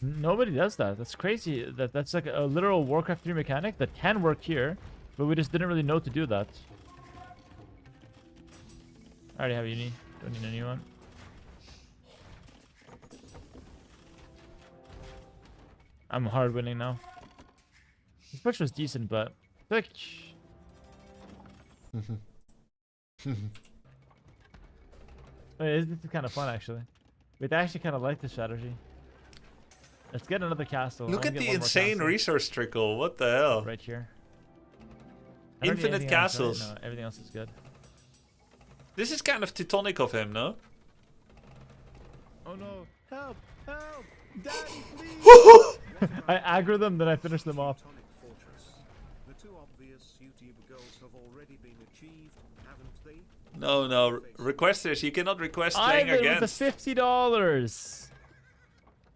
Nobody does that. That's crazy. That's like a literal Warcraft 3 mechanic that can work here, but we just didn't really know to do that. I already have uni. Don't need a new one. I'm hard winning now. This push was decent, but I feel like Wait, this is kind of fun actually. Wait, I actually kind of like this strategy. Let's get another castle. Look at the insane resource trickle. What the hell? Right here. I don't need Infinite anything else, right? castles. No, everything else is good. This is kind of Teutonic of him, no? Oh no! Help! Help! Daddy, please! I aggro them, then I finish them off. The two obvious YouTube goals have already been achieved, haven't they? No. Requesters, you cannot request playing With against. the $50.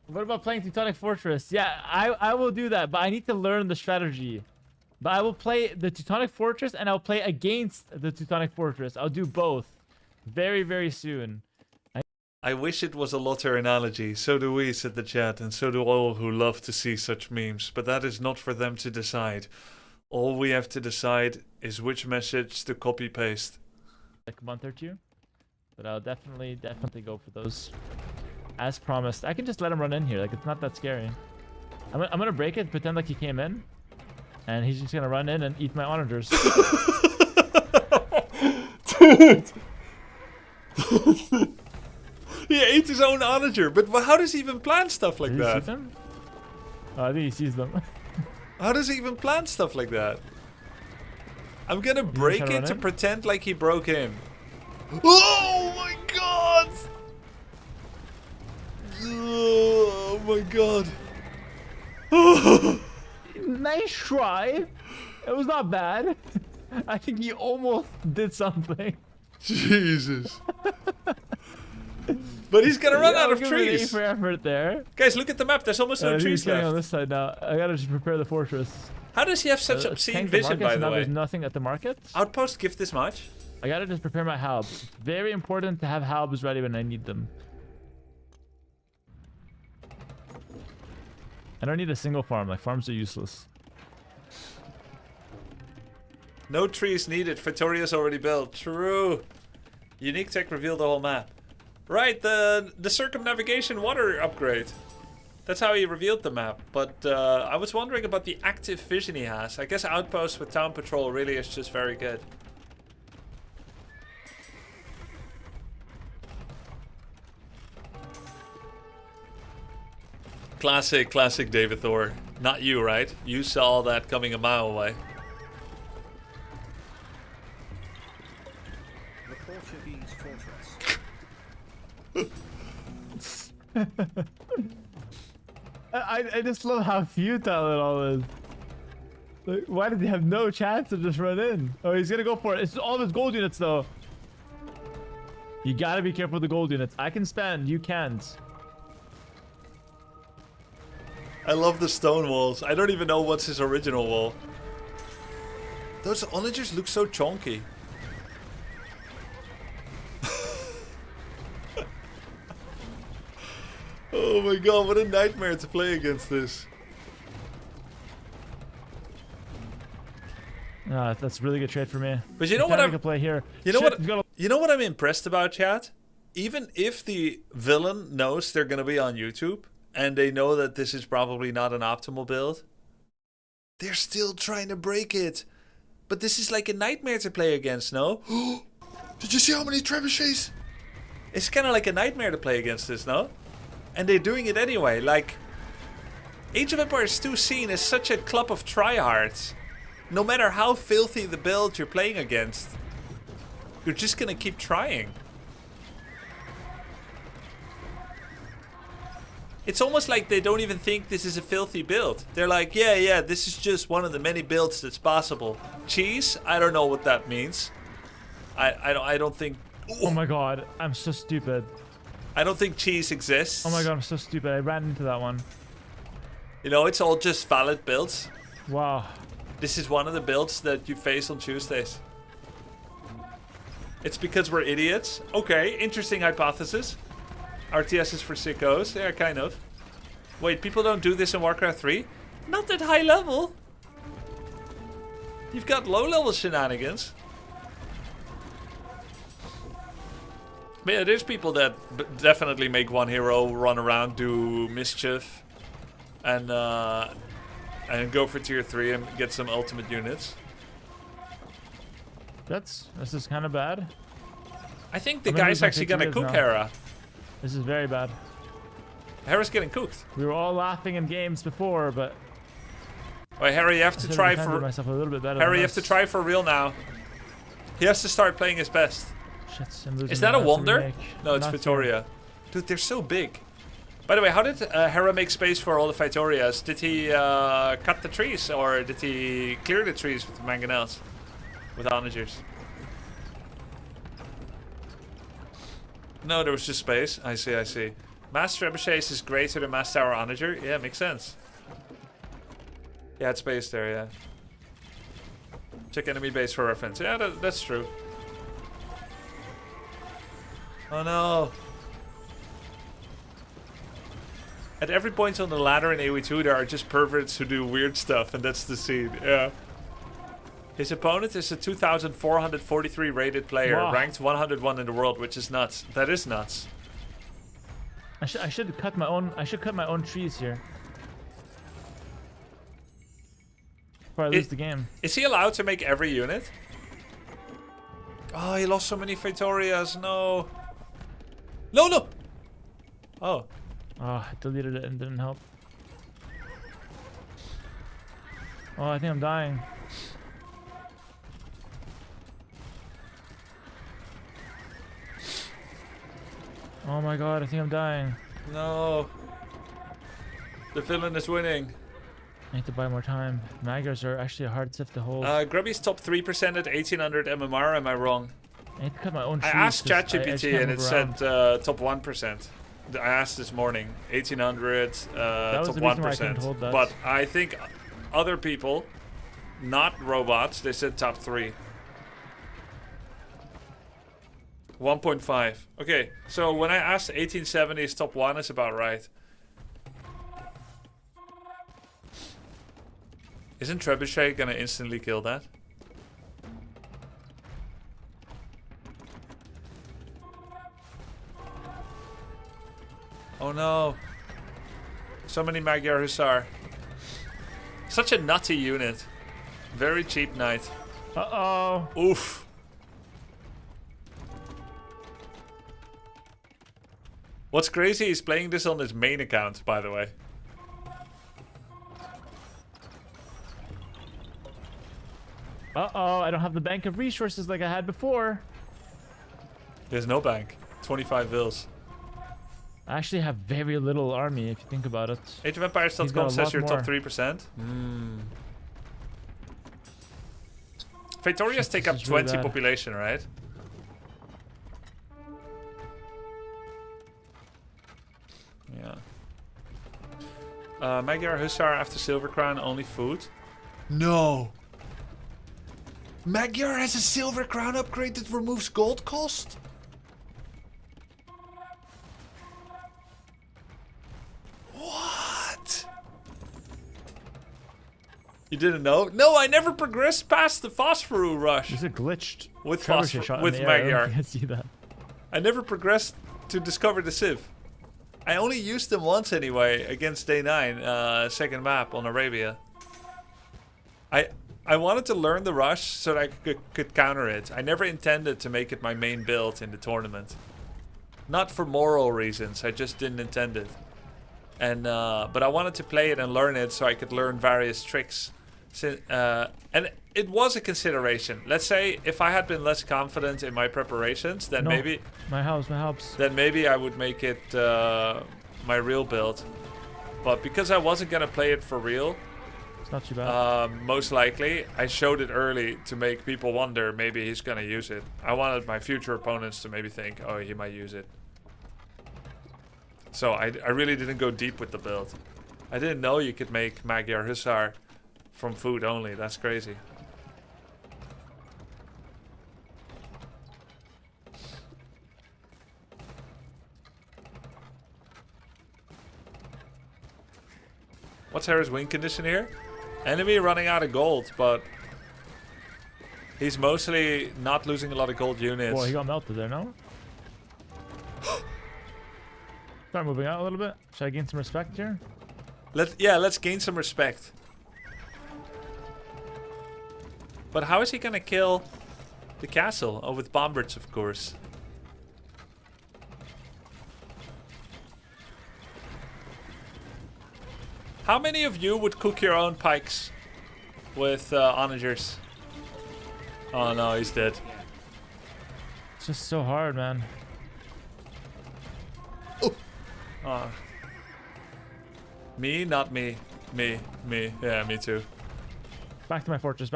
What about playing Teutonic Fortress? Yeah, I will do that, but I need to learn the strategy. But I will play the Teutonic Fortress and I'll play against the Teutonic Fortress. I'll do both very, very soon. I wish it was a Lotter analogy. So do we, said the chat, and so do all who love to see such memes. But that is not for them to decide. All we have to decide is which message to copy-paste. Like a month or two. But I'll definitely go for those. As promised. I can just let him run in here. Like, it's not that scary. I'm gonna break it, pretend like he came in. And he's just gonna run in and eat my onagers. Dude! He ate his own onager, but how does he even plan stuff like Did that? he see them? Oh, I think he sees them. How does he even plan stuff like that? I'm gonna break it to pretend like he broke in. Oh my god! Oh my god. Nice try. It was not bad. I think he almost did something. Jesus. But he's gonna run out of I'll give him an A trees. for effort there. Guys, look at the map. There's almost no He's trees getting on left. this side now. I gotta just prepare the fortress. How does he have such obscene Tank the vision, market, by so the now way? there's nothing at the market. Outpost give this much? I gotta just prepare my halbs. Very important to have halbs ready when I need them. I don't need a single farm. Like, farms are useless. No trees needed. Victoria's already built. True. Unique tech revealed the whole map. Right, the circumnavigation water upgrade. That's how he revealed the map. But I was wondering about the active vision he has. I guess outpost with town patrol really is just very good. Classic David Thor. Not you, right? You saw that coming a mile away. The Portuguese fortress. I just love how futile it all is. Like, why did he have no chance to just run in? Oh, he's gonna go for it. It's all of his gold units, though. You gotta be careful with the gold units. I can spend, you can't. I love the stone walls. I don't even know what's his original wall. Those onagers look so chonky. Oh my god, what a nightmare to play against this. That's a really good trade for me. But you know what I'm play here. You know Shit, what you know what I'm impressed about, chat? Even if the villain knows they're gonna be on YouTube and they know that this is probably not an optimal build, they're still trying to break it. But this is like a nightmare to play against, no? Did you see how many trebuchets? It's kind of like a nightmare to play against this, no? And they're doing it anyway. Like, Age of Empires 2 scene is such a club of tryhards. No matter how filthy the build you're playing against, you're just gonna keep trying. It's almost like they don't even think this is a filthy build. They're like, yeah, this is just one of the many builds that's possible. Cheese? I don't know what that means. I don't think... Oh my god, I'm so stupid. I don't think cheese exists. Oh my god, I'm so stupid. I ran into that one. You know, it's all just valid builds. Wow. This is one of the builds that you face on Tuesdays. It's because we're idiots. Okay, interesting hypothesis. RTS is for sickos. Yeah, kind of. Wait, people don't do this in Warcraft 3? Not at high level. You've got low level shenanigans. But yeah, there's people that definitely make one hero run around, do mischief, and go for tier 3 and get some ultimate units. This is kind of bad. I think the guy's actually gonna cook Hera. This is very bad. Hera's getting cooked. We were all laughing in games before, but... Wait, Harry, you have to try for... myself a little bit better Harry, you have to try for real now. He has to start playing his best. Shit, I'm losing Is that a the wonder? remake. No, it's Not Victoria. Dude, they're so big. By the way, how did Hera make space for all the Victorias? Did he cut the trees, or did he clear the trees with mangonels? With onagers? No, there was just space. I see. Master Trebuchets is greater than Master Tower Onager? Yeah, makes sense. Yeah, it's space there, yeah. Check enemy base for reference. Yeah, that's true. Oh no. At every point on the ladder in AoE2, there are just perverts who do weird stuff, and that's the scene. Yeah. His opponent is a 2,443 rated player, ranked 101 in the world, which is nuts. That is nuts. I should cut my own. I should cut my own trees here. Before I lose the game. Is he allowed to make every unit? Oh, he lost so many Victorias. No. No. Oh. Oh, I deleted it and didn't help. Oh, I think I'm dying. Oh my god, I think I'm dying. No. The villain is winning. I need to buy more time. Magyars are actually a hard sift to hold. Grubby's top 3% at 1800 MMR. Am I wrong? I need to cut my own I trees, asked 'cause I just ChatGPT can't and it move around. said top 1%. I asked this morning. 1800, was top the reason why I couldn't 1%. hold that. But I think other people, not robots, they said top 3. 1.5. Okay, so when I asked 1870's top 1 is about right. Isn't Trebuchet gonna instantly kill that? Oh no. So many Magyar Hussar. Such a nutty unit. Very cheap knight. Uh-oh. Oof. What's crazy is playing this on his main account, by the way. Uh-oh, I don't have the bank of resources like I had before. There's no bank. 25 vils. I actually have very little army, if you think about it. He's got AgeOfEmpires.com a says lot you're top more. 3%. Praetorians Shit, take this up is really 20 bad. population, right? Yeah. Magyar Hussar after Silver Crown, only food? No! Magyar has a Silver Crown upgrade that removes gold cost? What? You didn't know? No, I never progressed past the Phosphorus rush. There's a glitched With trebuchet shot in with the air. I don't Magyar. think I see that. I never progressed to discover the Civ. I only used them once anyway against Day 9, second map on Arabia. I wanted to learn the rush so that I could counter it. I never intended to make it my main build in the tournament. Not for moral reasons, I just didn't intend it. And but I wanted to play it and learn it so I could learn various tricks. And it was a consideration. Let's say if I had been less confident in my preparations, then No. maybe My house. then maybe I would make it my real build. But because I wasn't gonna play it for real, It's not too bad. most likely I showed it early to make people wonder maybe he's gonna use it. I wanted my future opponents to maybe think, oh, he might use it. So I really didn't go deep with the build. I didn't know you could make Magyar Hussar from food only. That's crazy. What's Harry's win condition here? Enemy running out of gold, but he's mostly not losing a lot of gold units. Boy, he got melted there, no? Start moving out a little bit. Should I gain some respect here? Let's gain some respect. But how is he gonna kill the castle? Oh, with bombards, of course. How many of you would cook your own pikes with onagers? Oh no, he's dead. It's just so hard, man. Oh. Me? Not me. Me. Yeah, me too. Back to my fortress.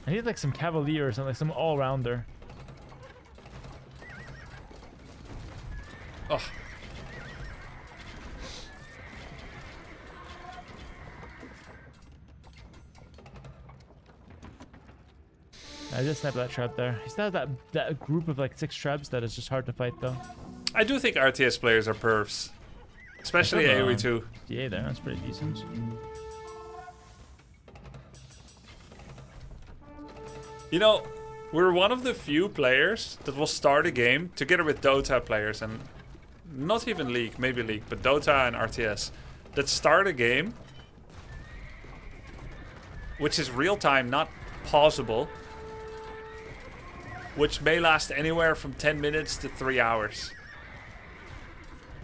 I need like some cavalier or something, like some all-rounder. Oh. I just sniped that trap there. He still has that group of like 6 traps that is just hard to fight though. I do think RTS players are pervs. Especially AoE2. Yeah, there. That's pretty decent. You know, we're one of the few players that will start a game together with Dota players and not even League, maybe League, but Dota and RTS that start a game which is real time, not pausable, which may last anywhere from 10 minutes to 3 hours.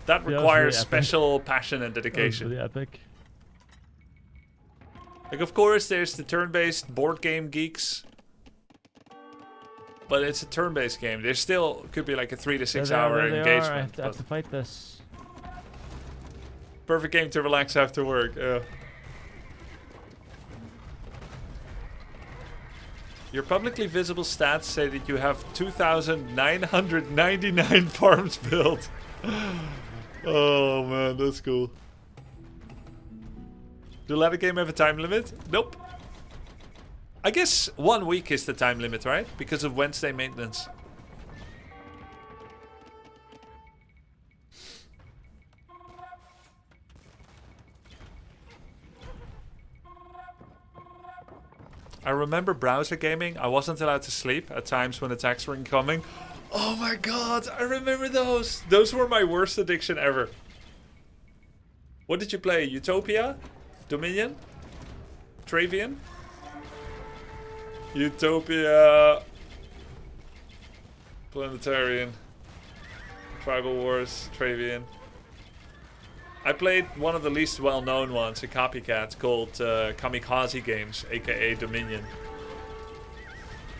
That Yeah, that was requires really epic. special passion and That was dedication. really epic. Like, of course, there's the turn-based board game geeks. But it's a turn-based game. There still could be like a 3 to 6 hour There they are. I engagement. have but to fight this. perfect game to relax after work. Your publicly visible stats say that you have 2,999 farms built. Oh man, that's cool. Do ladder game have a time limit? Nope. I guess 1 week is the time limit, right? Because of Wednesday maintenance. I remember browser gaming. I wasn't allowed to sleep at times when attacks were incoming. Oh my god, I remember those. Those were my worst addiction ever. What did you play? Utopia? Dominion? Travian? Utopia. Planetarian. Tribal Wars. Travian. I played one of the least well-known ones, a copycat called Kamikaze Games, aka Dominion.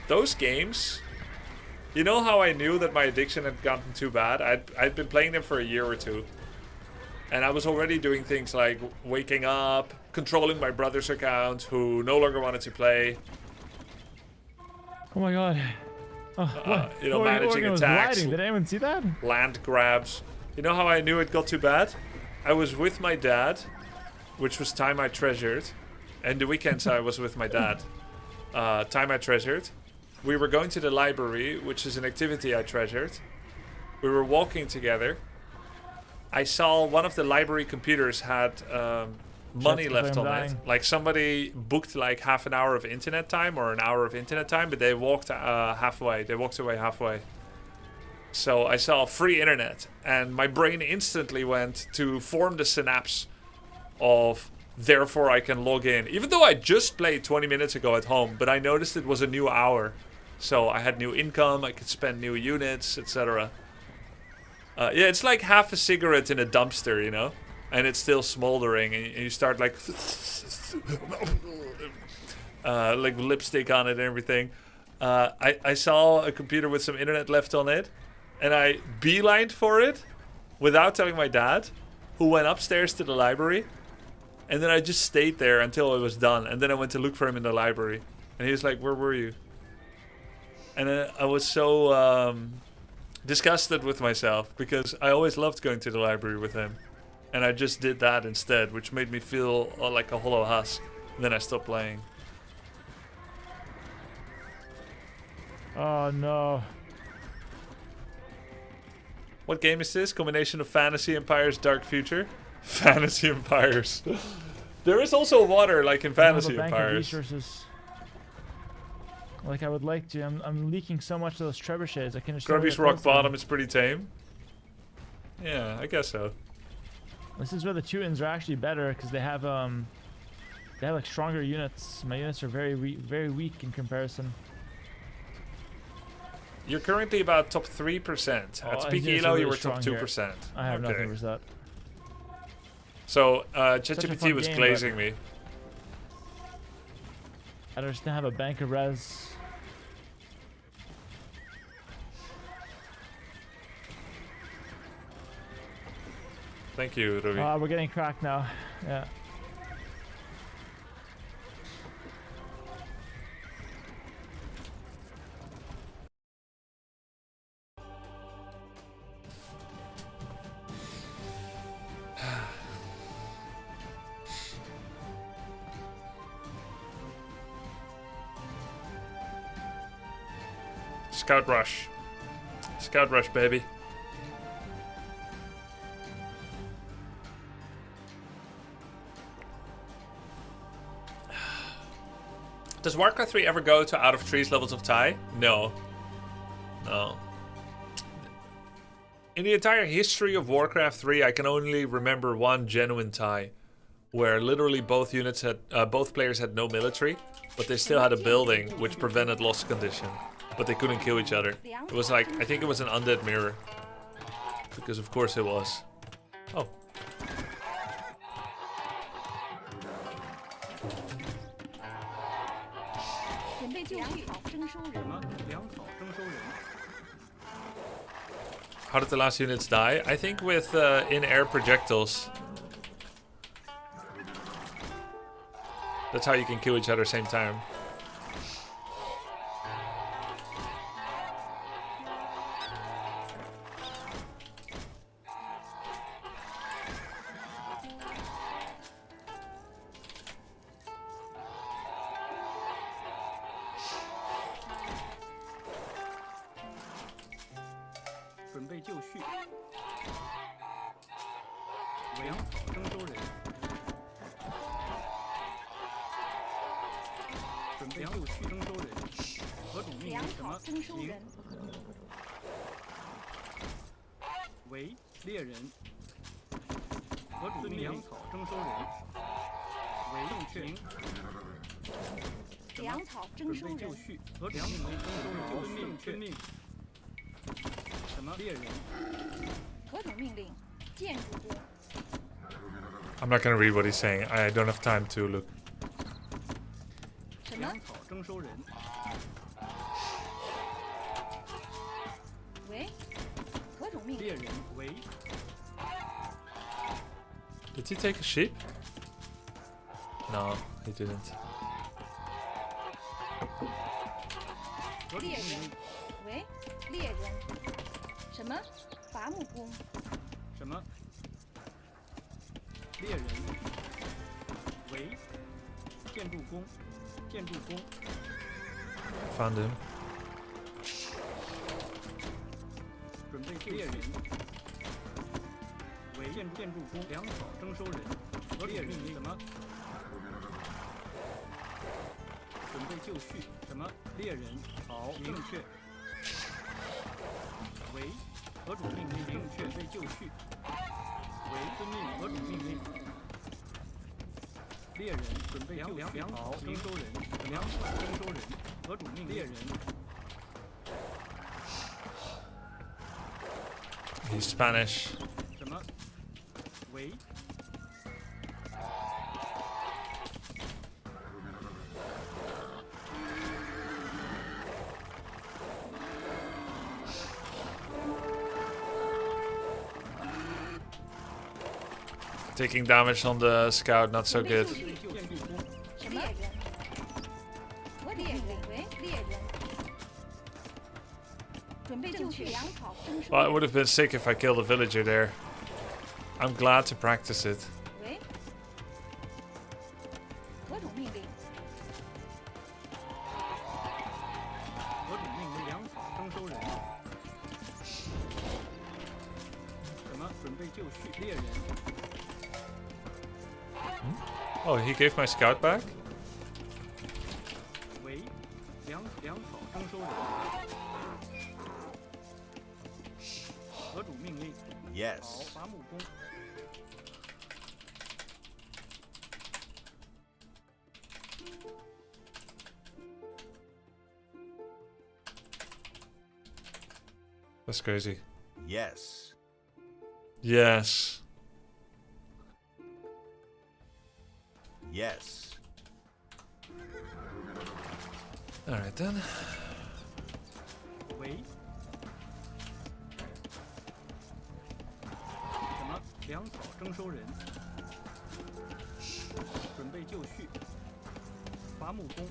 Those games, you know how I knew that my addiction had gotten too bad? I'd been playing them for a year or two. And I was already doing things like waking up, controlling my brother's account, who no longer wanted to play. Oh my god. Oh, what? You know, Organ managing was attacks, gliding. Did anyone see that? land grabs. You know how I knew it got too bad? I was with my dad, which was time I treasured. And the weekends I was with my dad. Time I treasured. We were going to the library, which is an activity I treasured. We were walking together. I saw one of the library computers had money left on it. Like somebody booked like half an hour of internet time or an hour of internet time, but they walked halfway. They walked away halfway. So I saw free internet, and my brain instantly went to form the synapse of therefore I can log in. Even though I just played 20 minutes ago at home, but I noticed it was a new hour. So I had new income, I could spend new units, etc. Yeah, it's like half a cigarette in a dumpster, you know? And it's still smoldering, and you start like... like lipstick on it and everything. I saw a computer with some internet left on it, and I beelined for it without telling my dad, who went upstairs to the library. And then I just stayed there until it was done. And then I went to look for him in the library. And he was like, "Where were you?" And I was so disgusted with myself, because I always loved going to the library with him. And I just did that instead, which made me feel like a hollow husk. And then I stopped playing. Oh no. What game is this? Combination of Fantasy Empires, Dark Future? Fantasy Empires. There is also water, like in Fantasy Empires. Resources. Like I would like to. I'm leaking so much of those trebuchets. I can just. Grubby's Rock Bottom is pretty tame. Yeah, I guess so. This is where the Teutons are actually better, because they have like stronger units. My units are very weak in comparison. You're currently about top 3%. At Peak Elo, really you were top strong 2%. I have nothing for that. So, Such a ChatGPT fun was game, glazing me. I just didn't have a bank of res. Thank you, Ruby. We're getting cracked now. Yeah. Scout Rush. Scout Rush, baby. Does Warcraft 3 ever go to out of trees levels of tie? No. No. In the entire history of Warcraft 3, I can only remember one genuine tie, where literally both units had, both players had no military, but they still had a building which prevented loss condition, but they couldn't kill each other. It was like, I think it was an undead mirror, because of course it was. Oh. 准备就绪，征收人。什么？粮草征收人。 How did the last units die? I think with in-air projectiles. That's how you can kill each other same time. I'm not gonna read what he's saying. I don't have time to look. 粮草征收人。喂，何种命令？猎人为。 Did he take a sheep? No, he didn't. 猎人，喂，猎人，什么？伐木工？什么？猎人，为，建筑工，建筑工。 Found him. 准备猎人，为建筑工，粮草征收人，和猎人什么？准备就绪，什么？猎人，好，正确。为，何种命令？正确，被就绪。为，遵命，何种命令？猎人，准备粮草征收人，粮草征收人，何种命令？猎人。 He's Spanish. 什么？喂。Taking damage on the scout, not so good. 什么？我猎人为猎人。 准备就绪，粮草征收。 Well, it would have been sick if I killed a villager there. I'm glad to practice it. 喂，何种命令？何种命令？粮草征收人。什么？准备就绪，猎人。 Oh, he gave my scout back? 为，粮草征收人。 何主命令 Yes. 好，伐木工。That's crazy. Yes. Yes. Yes. Alright then. 喂。什么？粮草征收人。准备就绪。伐木工。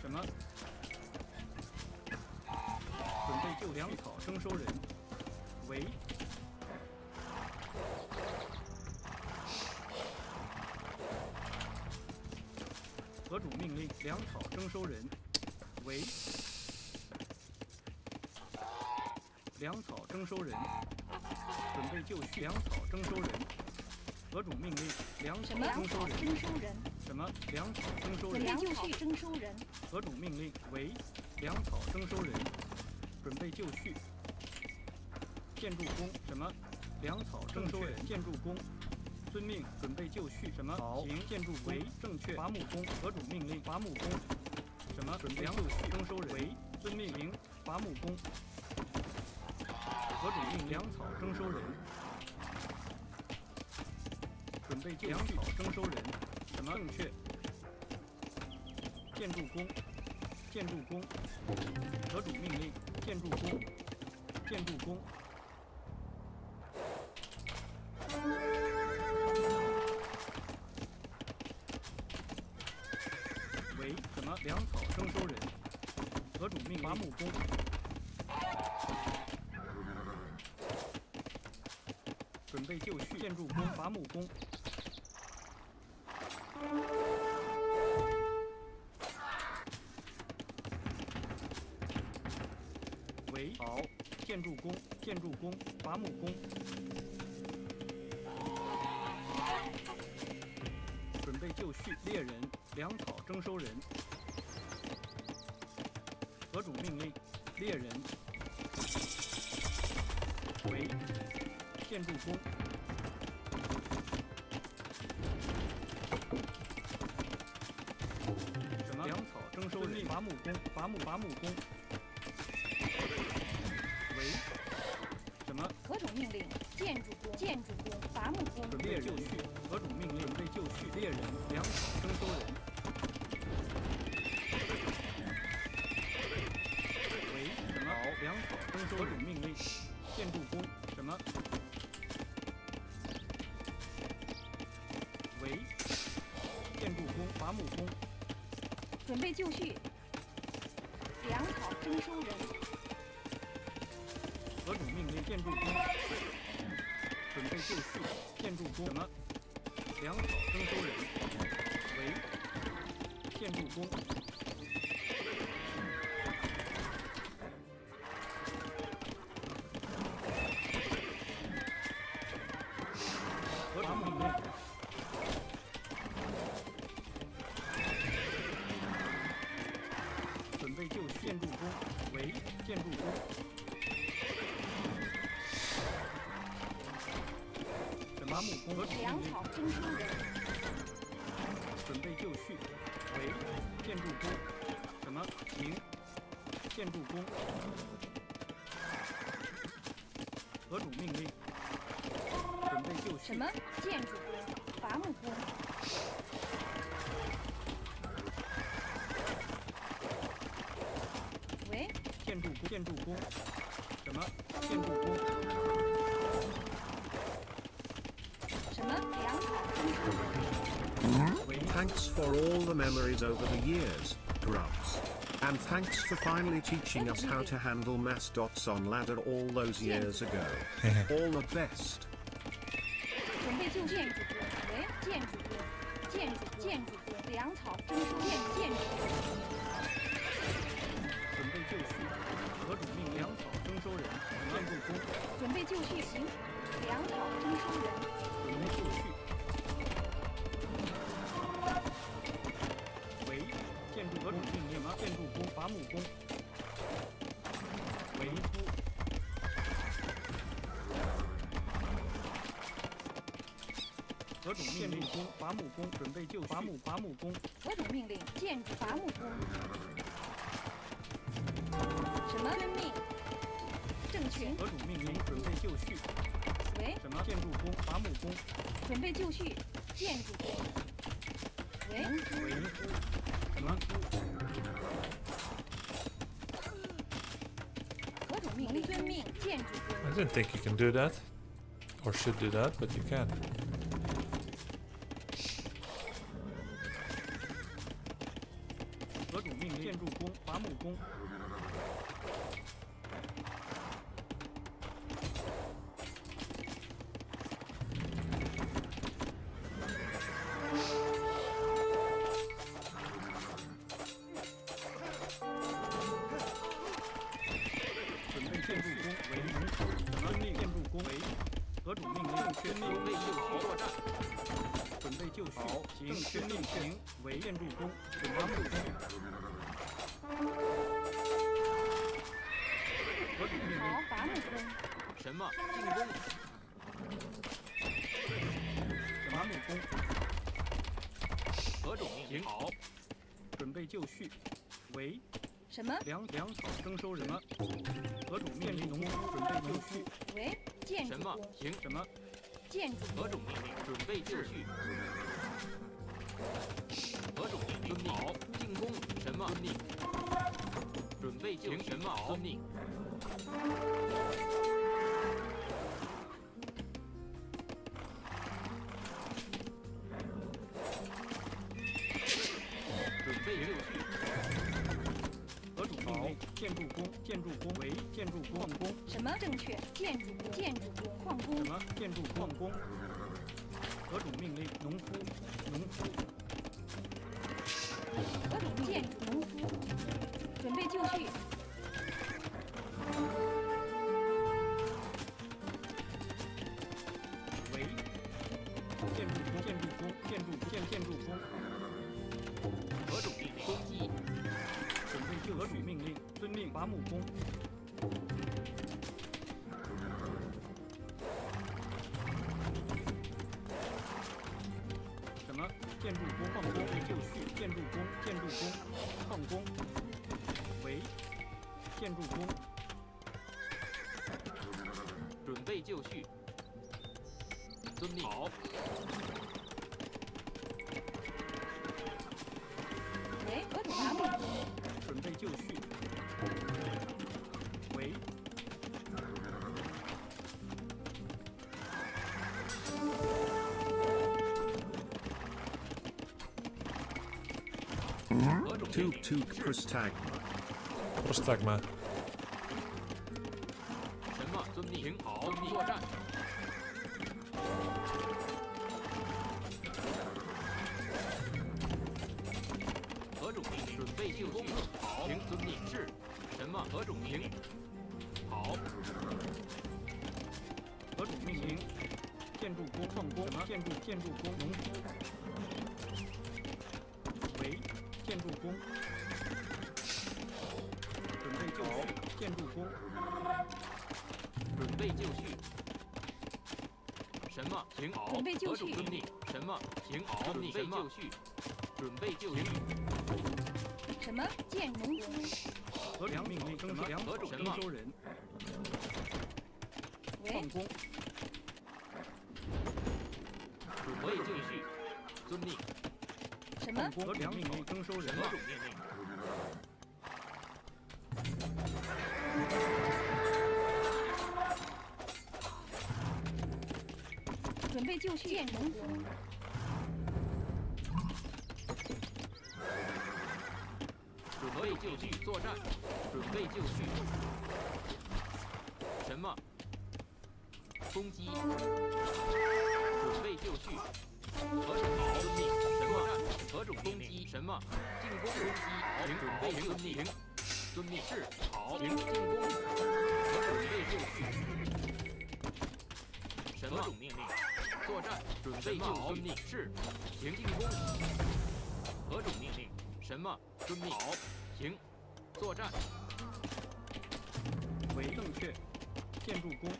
什么？准备就粮草征收人。喂。 何主命令？粮草征收人为粮草征收人，准备就绪。粮草征收人，何主命令？粮草征收人。征收人。什么？粮草征收人。粮草征收人。何主命令？为粮草征收人，准备就绪。建筑工。什么？粮草征收人。建筑工。 遵命，准备就绪。什么？好，行。建筑为正确。伐木工，何主命令？伐木工。什么？准备就绪。征收人为遵命。行。伐木工。何种命粮草征收人，准备就绪。粮草征收人，什么正确？建筑工，建筑工，何种命令？建筑工，建筑工。为什么粮草征收人？何种命令？伐木工。准备就绪。建筑工，伐木工。为好。建筑工，建筑工，伐木工。准备就绪。猎人，粮草征收人。何种命令？猎人。为建筑工。什么？粮草征收人。伐木工，伐木工。为什么？何种命令？建筑工，建筑工，伐木工。准备就绪。何种命令？准备就绪。猎人，粮草征收人。为什么？好，粮草征收。何种命令？建筑工。什么？为建筑工，伐木工。准备就绪。粮草征收人。何种命令？建筑工。准备就绪。建筑工。什么？粮草征收人。为建筑工。何种命令？准备就绪。建筑工。为建筑工。伐木工。何种粮命令？草征收人。准备就绪。为建筑工。什么？行。建筑工。何种命令？准备就绪。什么？建筑工，伐木工。喂，建筑工。建筑工。什么？建筑工。什么？粮草征收人。 Thanks for all the memories over the years, Grubs. And thanks for finally teaching us how to handle mass dots on ladder all those years ago. All the best. 准备就建筑工。喂，建筑工，建筑工，粮草征收建筑工。准备就绪。何种命？粮草征收人。建筑工。准备就绪。行。粮草征收人。准备就绪。为建筑何种命令？什么？建筑工，伐木工。为夫。何种命令？工，伐木工。准备就绪。伐木工。何种命令？建筑伐木工。什么？遵命。正确。何种命令？准备就绪。喂，什么？建筑工，伐木工。准备就绪。建筑工。喂，为夫。什么？何种命令？遵命。建筑工。 I didn't think you can do that. Or should do that, but you can. 何种命令？建筑工，伐木工。准备建筑工为什么命？建筑工为何种命令？正确命令就绪作战。准备就绪。正确命行为建筑工。伐木工。何种命令？好，伐木工。什么？进攻！伐木工。何种命令？好。准备就绪。为什么？粮草征收人。什么？何种命令？农夫准备就绪。为建筑什么工，停？什么？建筑何种命令？准备就绪。何种命令？遵命。好，进攻。什么？遵命。准备就绪。什么？遵命。准备就绪。何种命令？建筑工，建筑工为建筑工矿工。什么正确？建筑工，建筑工，矿工什。么？建筑矿工。何种命令？农夫，农夫。何种建筑农夫？准备就绪。为建筑工，建筑工，建筑工。何种命令？攻击。准备就绪命令，遵命。伐木工。什么？建筑工矿工为就绪，建筑工，建筑工，矿工。为建筑工。准备就绪。遵命。好。为何种伐木工？准备就绪。为何种命 Tuk 令？ tuk prstagma. Prostagma. 什么？遵命。停好，作战。何种命令？准备进攻。好，停，遵命。是。什么？何种命令？好。何种命令？建筑工矿工。什么？建筑工农夫。为建筑工。准备就绪。建筑工。准备就绪。什么？停好。准备就绪何种遵命？什么？停好。准备就绪。准备就绪。什么建农夫？何种命令？征收粮草，征收人。为矿工。准备就绪。遵命。什么矿工。何种命令？征收人。何种命令？准备就绪？建农夫。准备就绪，作战。准备就绪。什么？攻击。准备就绪。何种好？遵命。什么？何种攻击？什么？进攻攻击。停，准备遵命。停，遵命。是。好。停，进攻。准备就绪。什么？何种命令？作战。准备就遵命。是。停，进攻。何种命令？什么？遵命。好。停，作战。为正确。建筑工，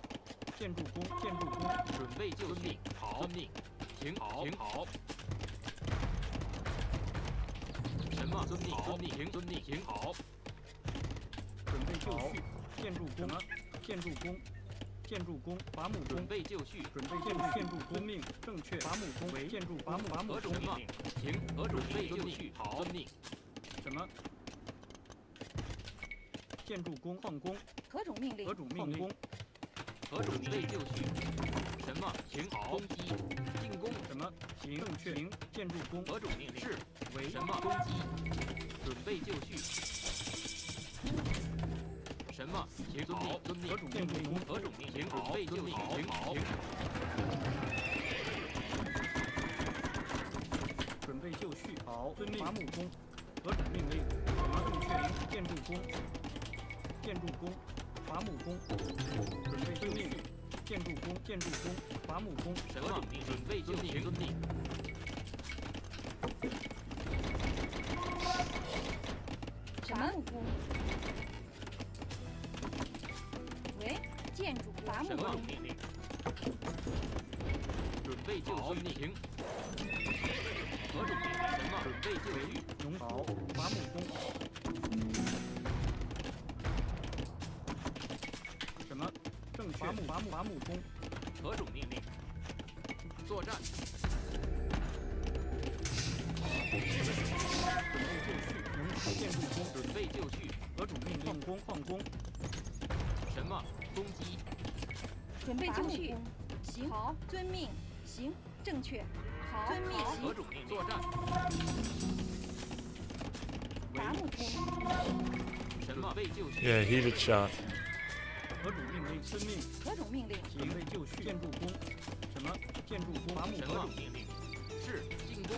建筑工，建筑工。准备就绪。好。遵命。停好。停好。什么？遵命。遵命。停。遵命。停好。准备就绪。建筑工。建筑工。建筑工。伐木工。准备就绪。准备建筑工命。正确。伐木工为建筑伐木何种命令？停。何种备就绪。好。遵命。什么？建筑工矿工。何种命令？何种命令？何种备就绪。什么？停好。攻击。进攻。什么？停。正确。停。建筑工。何种命令？是。为什么？攻击。准备就绪。什么？停好。遵命。何种建筑工？何种命令？准备就绪。停好。准备就绪。好。遵命。伐木工。何种命令？什么？正确。建筑工。建筑工。伐木工。准备就绪。建筑工。建筑工。伐木工。什么？准备就绪。遵命。什么木工？为建筑伐木什么工。命令？准备就绪。停。何种命令？什么？准备就绪。农好。伐木工。伐木工，何种命令？作战。准备就绪，准备就绪。何种命令？矿工，什么？攻击。准备就绪，行，好，遵命，行，正确，好，遵命，何种命令？作战。伐木工，什么？准备就绪。 Yeah, heated shot. 何种命令？遵命，何种命令？准备就绪，建筑工，什么？建筑工，伐木什么命令？是进攻。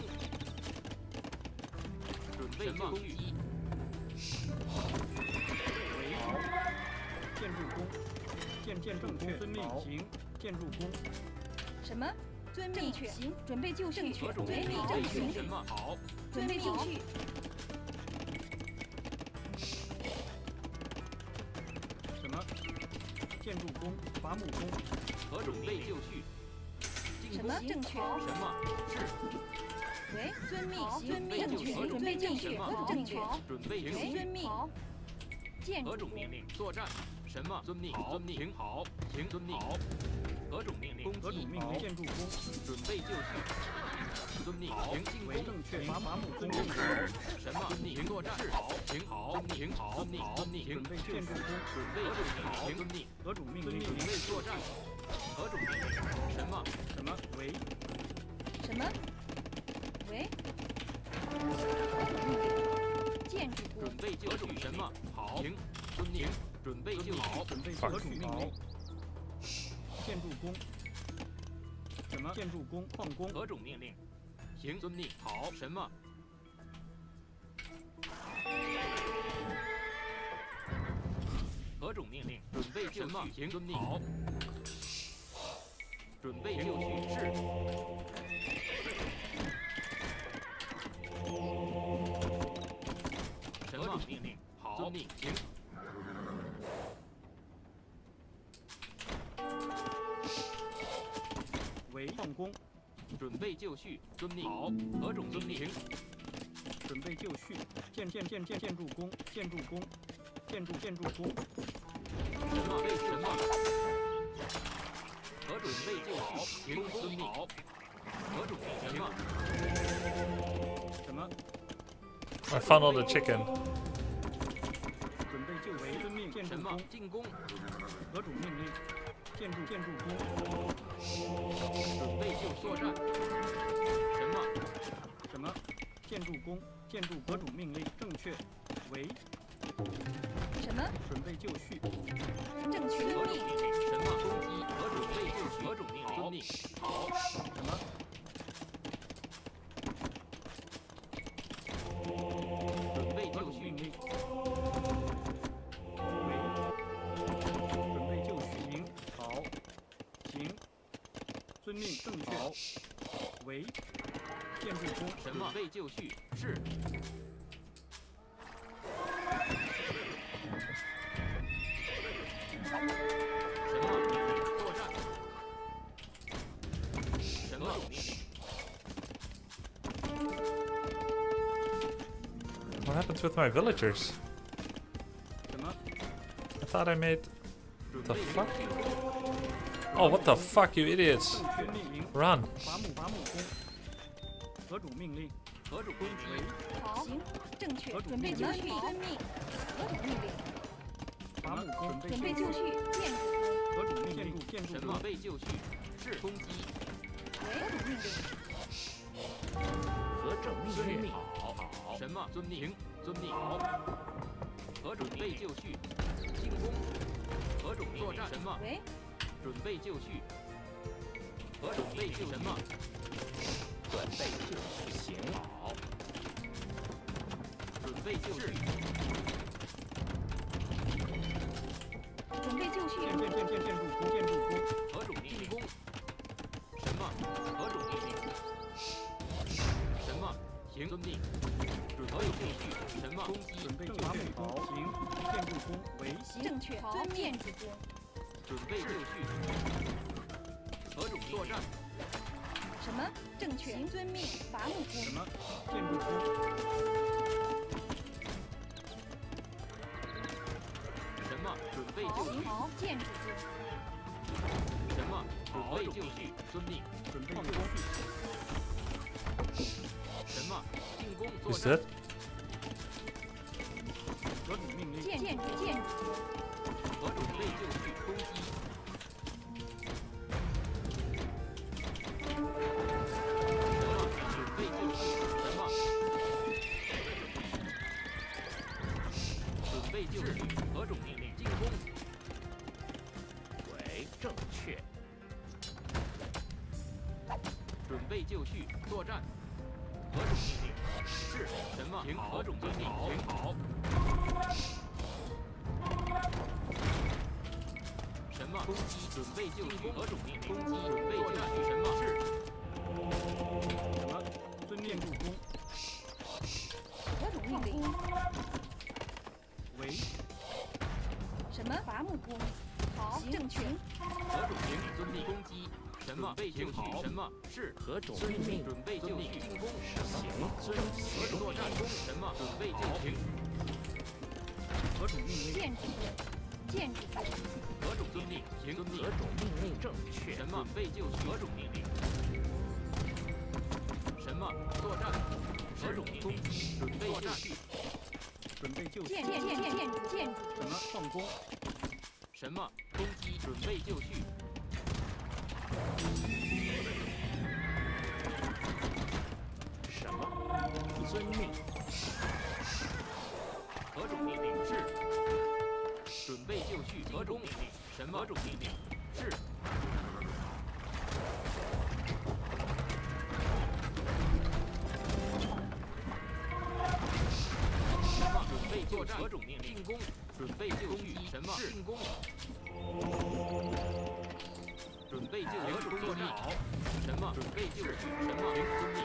准备就绪。为建筑工，建正确，遵命，行，建筑工，什么？遵命，正确，行，准备就绪，何种命令？准备就绪，什么？好。准备就绪，什么？建筑工，伐木工，何种备就绪？进攻。什么？正确，什么？是。为遵命，遵命，正确，准备正确，何种正确？准备就绪。遵命，建筑工，何种命令？作战。什么？遵命。遵命。停好。停。遵命。好。何种命令？攻击。何种命令？建筑工，准备就绪。遵命。停。进攻。为正确，伐木工，什么？遵命。停作战。是好。停好。停好。遵命。遵命。准备建筑工，准备就绪。停。遵命。何种命令？准备作战。何种命令？什么？什么？为什么？为何种命令？建筑工准，备就绪。什么？好。停。遵命。准备就好。准备何种命令？建筑工，什么？建筑工，矿工，何种命令？行。遵命。好。什么？何种命令？准备就绪。行。遵命。好。准备就绪。是。什么命令？好。遵命。行。为矿工，准备就绪。遵命。好。何种遵命？准备就绪，建筑工，建筑工，建筑工，什么？为什么？何准备就绪。停。遵命。好。何种命？什么？什么？ I found all the chicken. 准备就为遵命，建什么筑工，？进攻。何种命令？建筑工，准备就作战。什么？什么？建筑工，何种命令？正确，为什么？准备就绪，正确，何种遵命，命令？什么？攻击。何准备就绪。何种命令？遵命。好。什么？准备就绪。何种命令？为准备就绪，行，好，行，遵命，正确，为建筑工，什么？备就绪。是。什么命令？作战。什么命令？ What happened with my villagers? 什么？ I thought I made. 准 The 备 fuck? 进攻。 Oh, what the fuck, you idiots! 正确命令， Run! 伐木工，何种命令？何种命为令？好，行，正确，何种准备就绪，命令遵命，何种命令？伐木工，准备就绪，建筑工，何种命令？建筑什么？工，备就绪。是攻击。为何种命令？何种命令？好。好。什么？遵命。遵命。好。何种备就绪。进攻。何种作战？什么？为准备就绪。何种备就什么？准备就绪。行。好。准备就绪。准备就绪，建筑工，何种命令？攻。什么？何种命令？什么？行。遵命。何有就绪？什么？攻击。准备就绪，行，建筑工，为正确，遵建筑工，准备就绪。何种作战？什么？正确，行，遵命，伐木工，什么？建筑工，什么？准备好，就绪。行，好，建筑工，备就绪，遵命。准备就绪。什么？进攻作 Who's 战 that?。何种命令？建筑何准备就绪，攻击。什么？准备就绪。什么？准备就绪。何种命令？进攻。为正确。准备就绪，作战。何种命令？是什么？停。何种命令？停好。什么？攻击。准备就绪。何种命令？攻击。准备就绪。什么？是。什么？遵命助攻。何种命令？为什么伐木工？好，正确。何种命令？遵命。攻击。什么？备就绪。什么？是。何种遵命。命令？准备就绪。进攻。行，遵何种作战？攻。什么？准备就绪。何种命令？建筑何种命令？停。遵命。何种命令正确？什么？备就绪。何种命令？什么？作战。何种命令？准备就绪。准备就绪。建筑什么？放工。什么？攻击。准备就绪。什么？遵命。何种命令？是。准备就绪。何种命令？什么？何种命令？是。什么？准备作战。何种命令？进攻。准备就绪。什么？进攻。准备就绪。作战。什么？准备就绪。什么？遵命。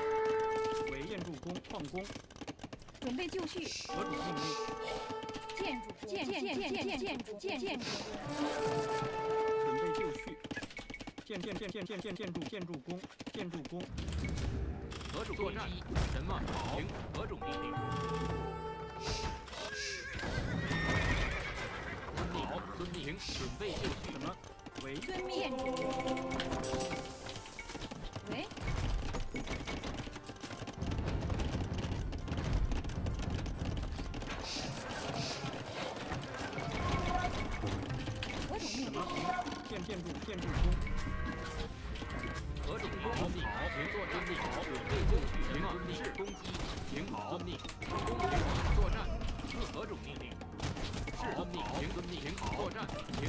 为建筑工放工。准备就绪。何种命令？建筑工。准备就绪。建筑工。何种作战？什么？停。何种命令？好，遵命。准备就绪。什么？为遵命。喂。何种命令？建筑工。何种命令？好，停作遵命。准备就绪。什么？是攻击。停。遵命。攻击。作战。何种命令？是遵命。停。遵命。停。作战。停。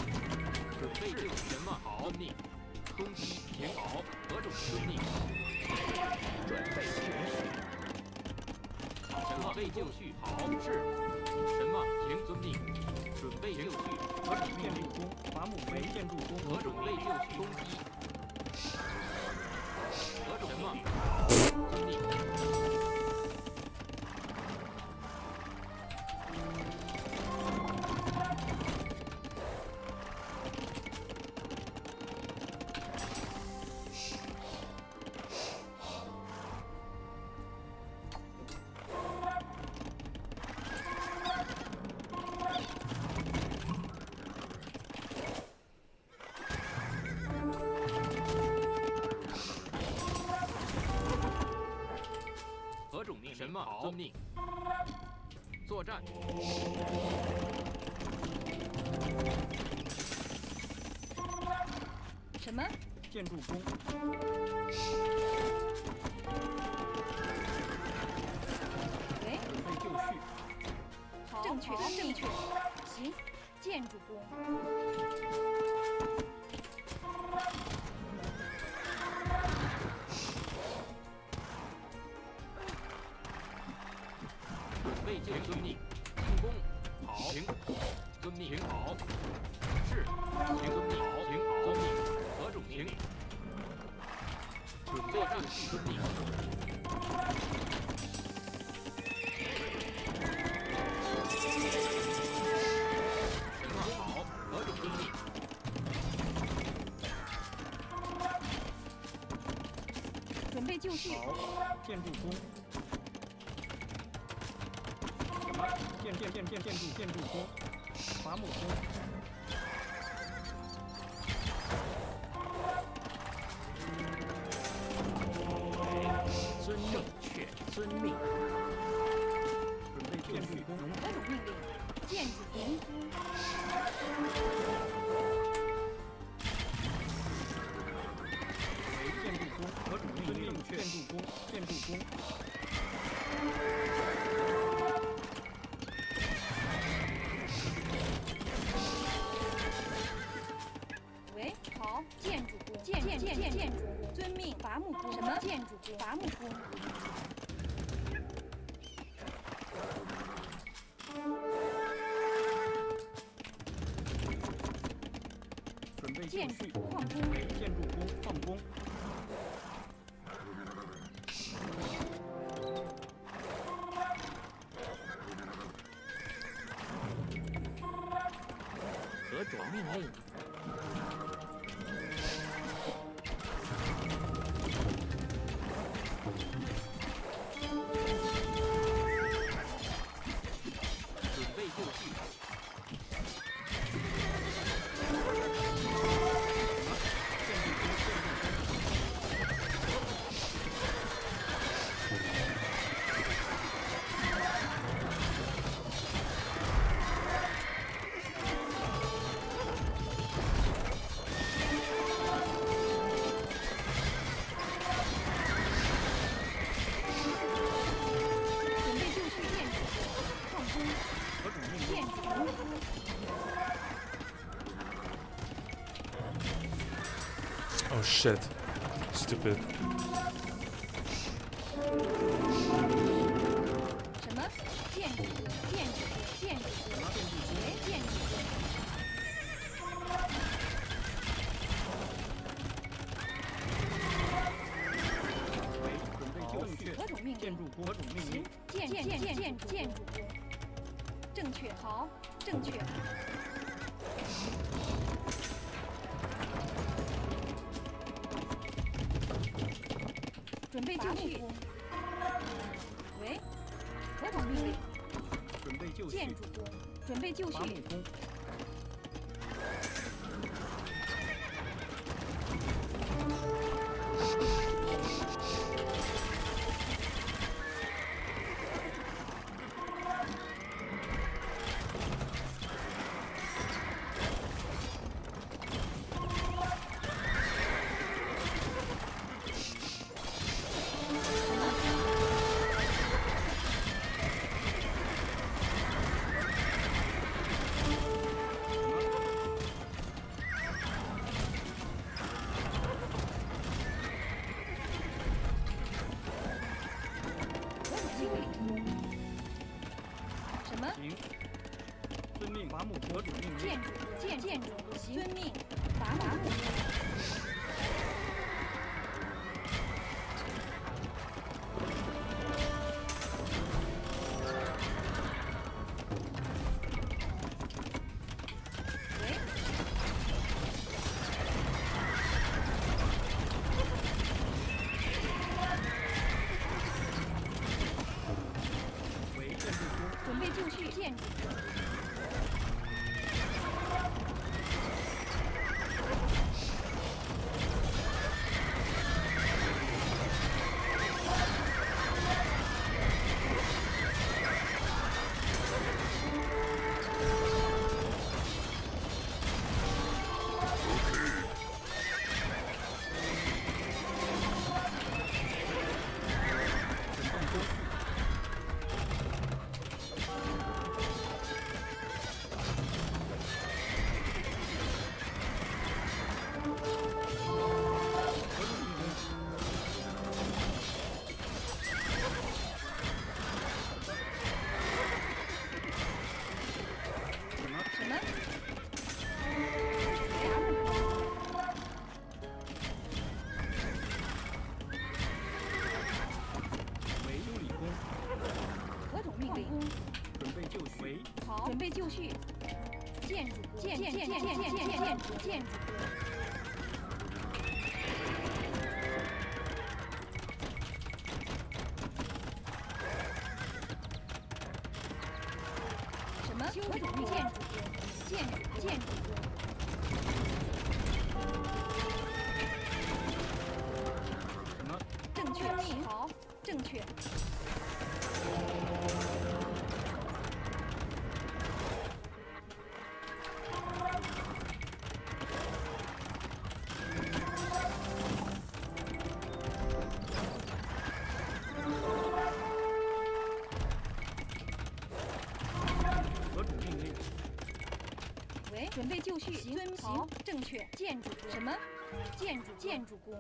准备就绪。什么？遵命。攻击。停。好。何种遵命？准备就绪。什么？备就绪。好。是。什么？停。遵命。准备就绪。何种建筑工？伐木为建筑工。何种备就绪？攻击。何种命令？遵命。何种命令？什么？遵命。作战。什么？建筑工。喂。准备就绪。好，正确。行，建筑工。准备就遵命。进攻。好。停。遵命。停。好。是。停。遵命。好。停。好。遵命。何种命令？准备就绪。遵命。什么？好。何种命令？准备就绪。好，建筑工。什么？建筑工。伐木工。建筑工，遵命，伐木工。什么建筑工？伐木工。准备就建绪，筑矿工，建筑工矿工，何种命令？准备就绪。准备就绪，建筑工，矿工，何种命令？建筑工。 Oh shit. Stupid. 什么建筑工？建筑工，建筑工，为建筑工。为准备就绪，何种命令？建筑工何种命令？建筑工。正确，好，正确。准备就绪。喂，何种命令？准备就绪建，筑工，准备就绪伐。木工，何种命令？什么行。遵命，伐木何种命令？建筑工？建筑工，遵命，伐木工。喂，为建筑工，准备就绪，建筑工。什么？什么？为修理工，何种命令？准备就绪，为好，准备就绪。建筑工，建筑工。什么？何种命？建筑工。什么？正确命，好，正确。何种命令？喂，准备就绪，遵好，正确。建筑工什么？建筑工。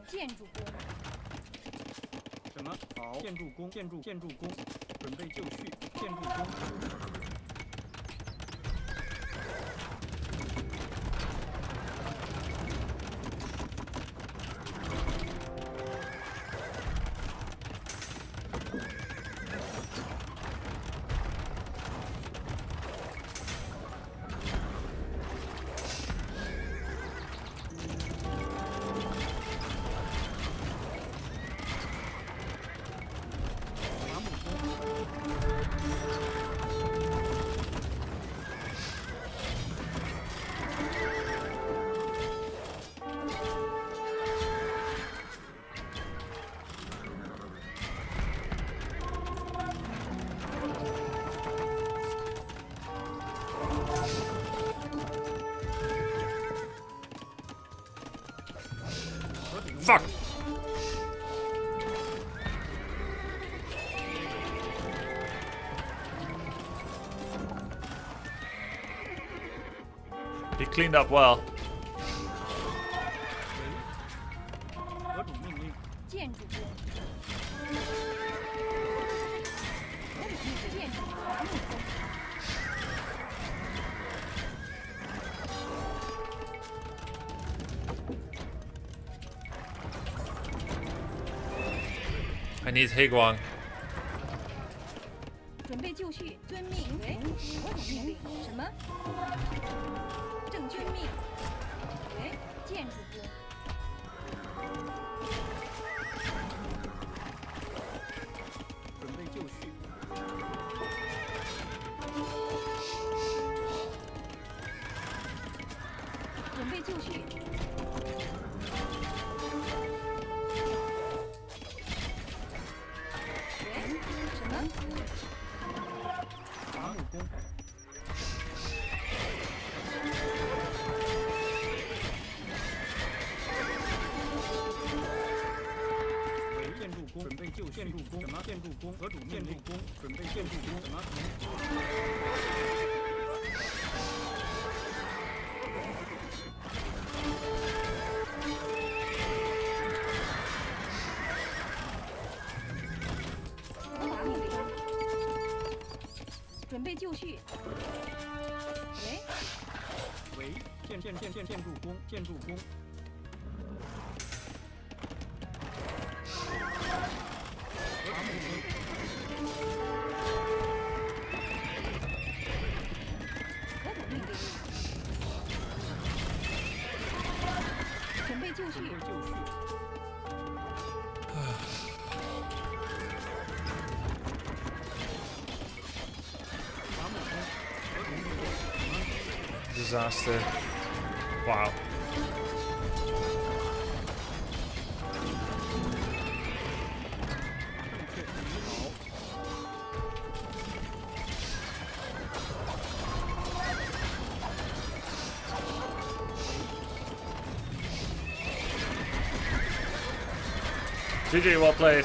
什么？好，建筑工，建筑工，准备就绪，建筑工。Fuck! He cleaned up well. 何种命令？建筑工。建筑伐木工。 I need Heguang. 准备就绪，遵命。喂，何种命令？什么？正遵命。喂，建筑工。准备就绪。准备就绪。喂，什么？伐木工。为建筑工，准备就建筑工。什么？建筑工？何种建筑工？准备建筑工。什么？合法命令。准备就绪。喂，为建筑工，建筑工。伐木工。合种命令。准备就绪。准备就绪。伐木工。何种命令？ Disaster. Wow. GG, well played.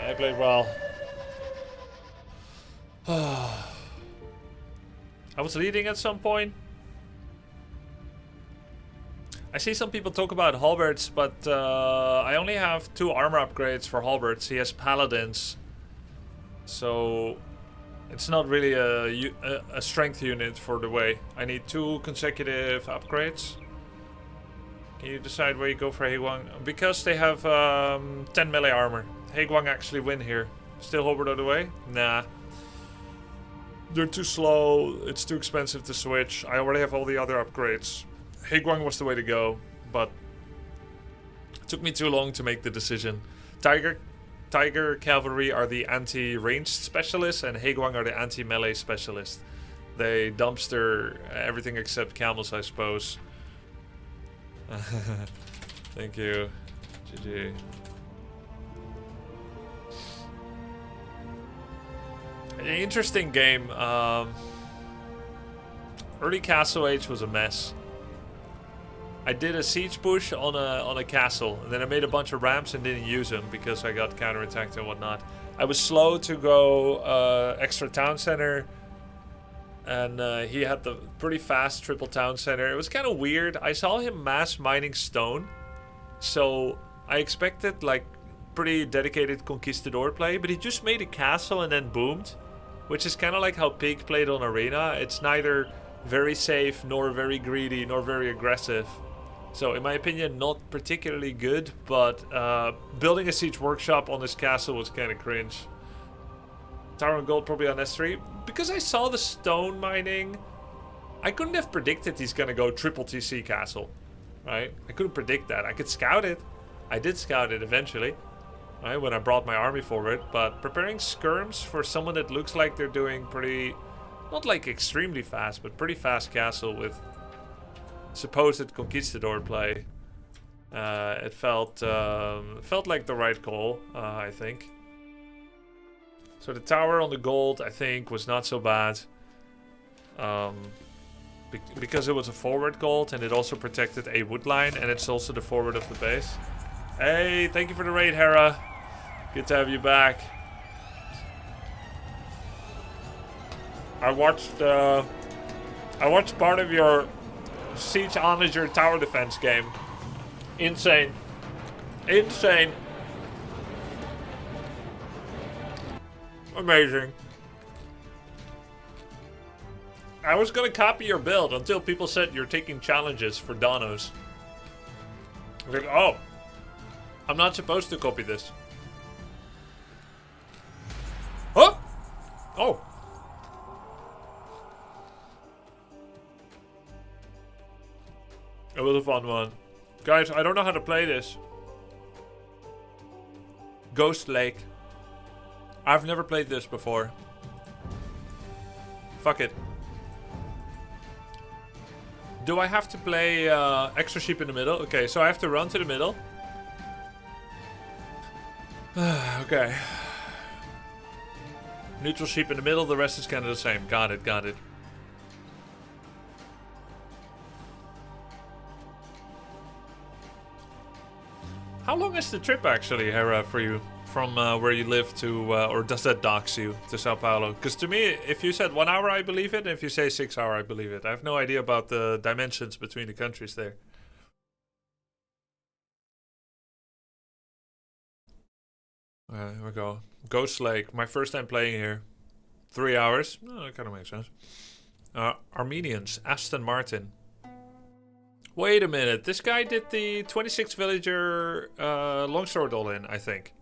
I played well. I was leading at some point. I see some people talk about halberds, but I only have 2 armor upgrades for halberds. He has paladins, so it's not really a strength unit for the way. I need 2 consecutive upgrades. Can you decide where you go for Heguang? Because they have 10 melee armor. Heguang actually win here. Still halberd of the way? Nah. They're too slow, it's too expensive to switch. I already have all the other upgrades. Heguang was the way to go, but it took me too long to make the decision. Tiger Cavalry are the anti-ranged specialists, and Heguang are the anti-melee specialists. They dumpster everything except camels, I suppose. Thank you. GG. Interesting game. Early Castle Age was a mess. I did a siege push on a castle, and then I made a bunch of ramps and didn't use them because I got counterattacked and whatnot. I was slow to go extra town center, and he had the pretty fast triple town center. It was kind of weird. I saw him mass mining stone, so I expected like pretty dedicated conquistador play, but he just made a castle and then boomed, which is kind of like how Pig played on Arena. It's neither very safe, nor very greedy, nor very aggressive. So in my opinion, not particularly good, but building a siege workshop on this castle was kind of cringe. Tower and gold probably on S3. Because I saw the stone mining, I couldn't have predicted he's going to go triple TC castle, right? I couldn't predict that. I could scout it. I did scout it eventually, right, when I brought my army forward. But preparing skirms for someone that looks like they're doing pretty, not like extremely fast, but pretty fast castle with supposed conquistador play. It felt like the right call, I think. So the tower on the gold, I think, was not so bad. Because it was a forward gold and it also protected a wood line, and it's also the forward of the base. Hey, thank you for the raid, Hera. Good to have you back. I watched part of your Siege Onager tower defense game. Insane. Insane. Amazing. I was gonna copy your build until people said you're taking challenges for Donos. I was like, oh, I'm not supposed to copy this. Oh! Oh! It was a fun one. Guys, I don't know how to play this. Ghost Lake. I've never played this before. Fuck it. Do I have to play extra sheep in the middle? Okay, so I have to run to the middle. Okay. Neutral sheep in the middle, the rest is kind of the same. Got it, got it. How long is the trip actually, Hera, for you? From where you live to, or does that dox you to Sao Paulo? Because to me, if you said 1 hour, I believe it. And if you say 6 hour, I believe it. I have no idea about the dimensions between the countries there. Here we go. Ghost Lake, my first time playing here. 3 hours. Oh, that kind of makes sense. Armenians, Aston Martin. Wait a minute. This guy did the 26 villager longsword all-in, I think.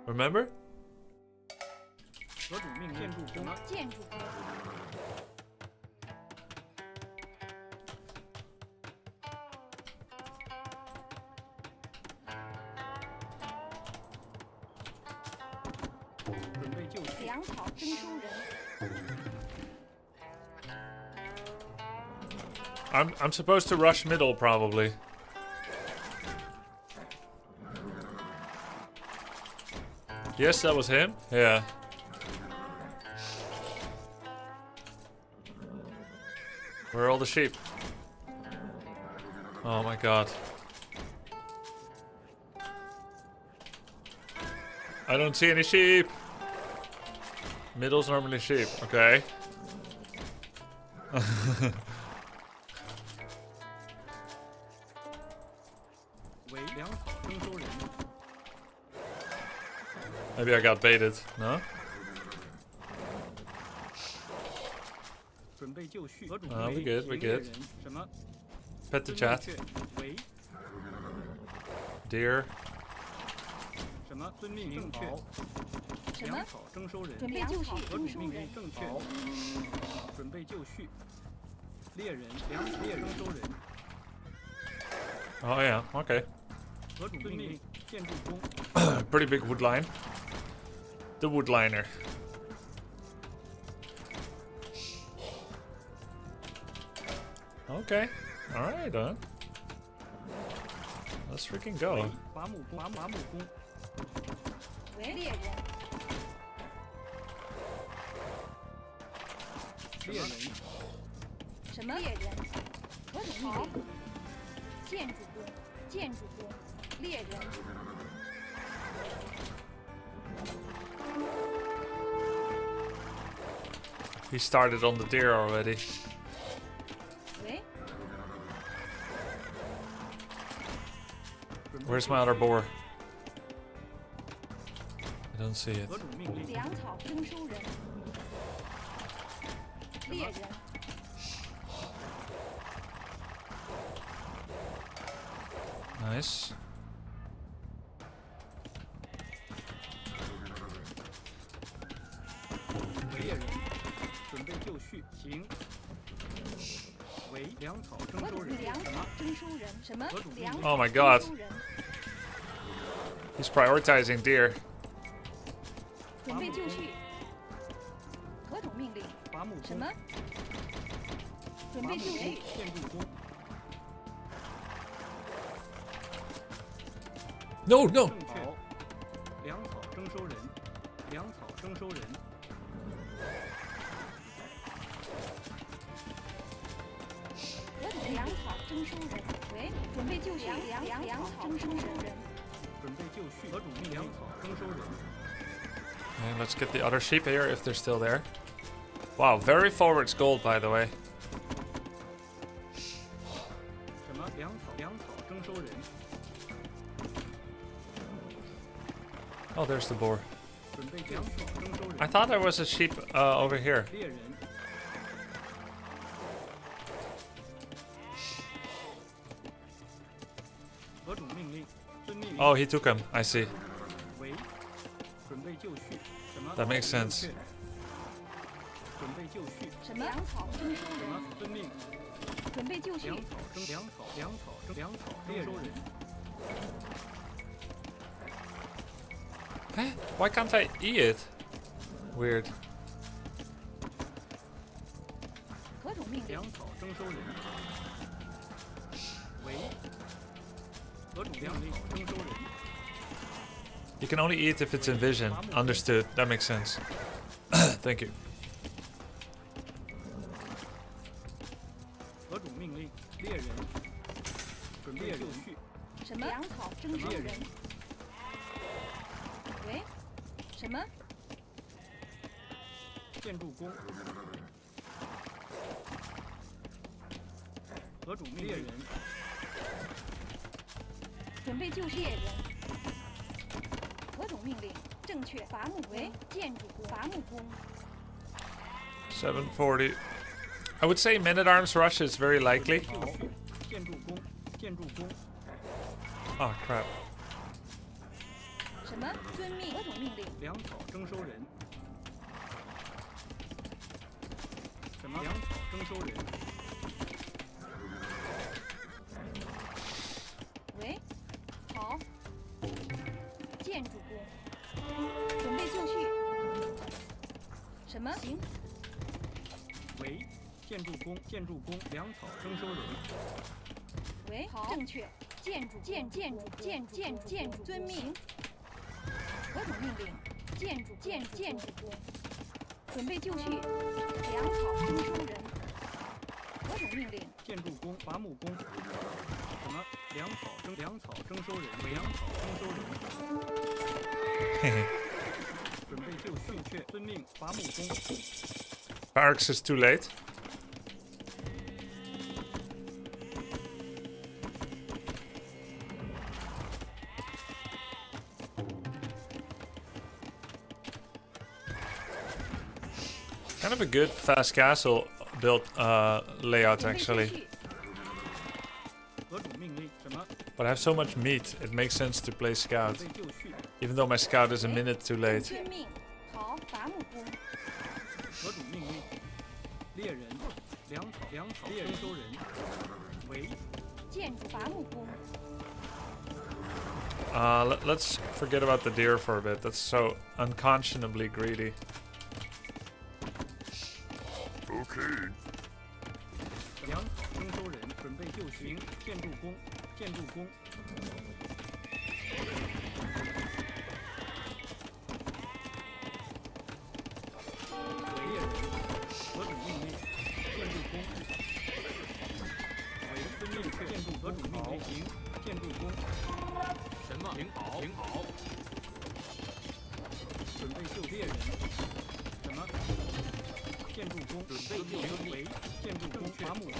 Remember? 何种命令？建筑什么？建筑工， 准备就绪。粮草征收人， I'm supposed to rush middle probably. Yes, that was him. Yeah. Where are all the sheep? Oh my god. I don't see any sheep. Middle's normally sheep. Okay. 为粮草征收人， Maybe I got baited. No? 准备就绪。何种 we 为 good, we 行猎 good. 人什么？ Pet the 遵 chat. 命确为 Deer. 什么？遵命正确。什么粮？草征收人，准备就绪何种征收人命令，正确？准备就绪。猎人，猎征收人， Oh yeah, okay. 何种命令？建筑工， Pretty big wood line. The woodliner. Okay. Alright, then. Let's freaking go. 伐木工，伐木工，为猎人，猎人，什么猎人？何种命令？建筑工，建筑工，猎人， He he started on the deer already. 喂， Where's my other boar? I don't see it. 何种命令？粮草征收人，猎人， Nice. 猎人，准备就绪，行。为粮草征收人，何种粮什么草？征收人，什么何种粮 Oh 草 my god. 征收人， He's prioritizing deer. 准备就绪。何种命令？伐木工什么？准备就绪。建筑工， No, no. 正确。粮草征收人，粮草征收人，何种粮草征收人？喂，准备就绪。粮草征收人，准备就绪。何种命令？粮草征收人， Okay, let's get the other sheep here if they're still there. Wow, very forwards gold, by the way. 什么粮草征收人， Oh, there's the boar. 准备粮草征收人， I thought there was a sheep over here. 猎人，何种命令？遵命令。 Oh, he took him. I see. 为，准备就绪。什么 That makes sense. 正确准备就绪。什么粮草征收什么人？遵命？准备就绪。粮草征收人， Eh? Why can't I eat it? Weird. 何种命令粮？草征收人。为，何种粮草征收人？ You can only eat if it's in vision. Understood. That makes sense. Thank you. 何种命令？猎人，准备就绪。什么粮草征收人？喂，什么？建筑工。何种命令？猎人，准备就绪。猎人。何种命令？正确。伐木为建筑工。伐木工。 740. I would say men-at-arms rush is very likely. 就绪。建筑工，建筑工。 Oh, crap. 什么？遵命。何种命令？粮草征收人。什么？粮草征收人。喂，好。建筑工。准备就绪。什么？行。为，建筑工，粮草征收人。喂，好。正确。建筑遵命。何种命令？建筑工。准备就绪。粮草征收人。何种命令？建筑工，伐木工。什么？粮草征收人，粮草征收人。 Hehe. 准备就绪，确遵命，伐木工。 Barracks is too late. Kind of a good fast castle built layout 准备就 actually. 绪。何种命令？什么？ But I have so much meat, it makes sense to play 准 scout. 备就绪。 Even though my scout is a minute too late. 遵命。好，伐木工。何种命令？猎人，粮草征收人。为，建筑伐木工。 Let's forget about the deer for a bit. That's so unconscionably greedy. Okay. 粮草征收人，准备就绪。建筑工，猎人，何种命令？建筑工。为，遵命确。建筑何种命令？行，建筑工。什么？挺好，挺好。准备就猎人。什么？建筑工，准备就绪。为建筑工，伐木工。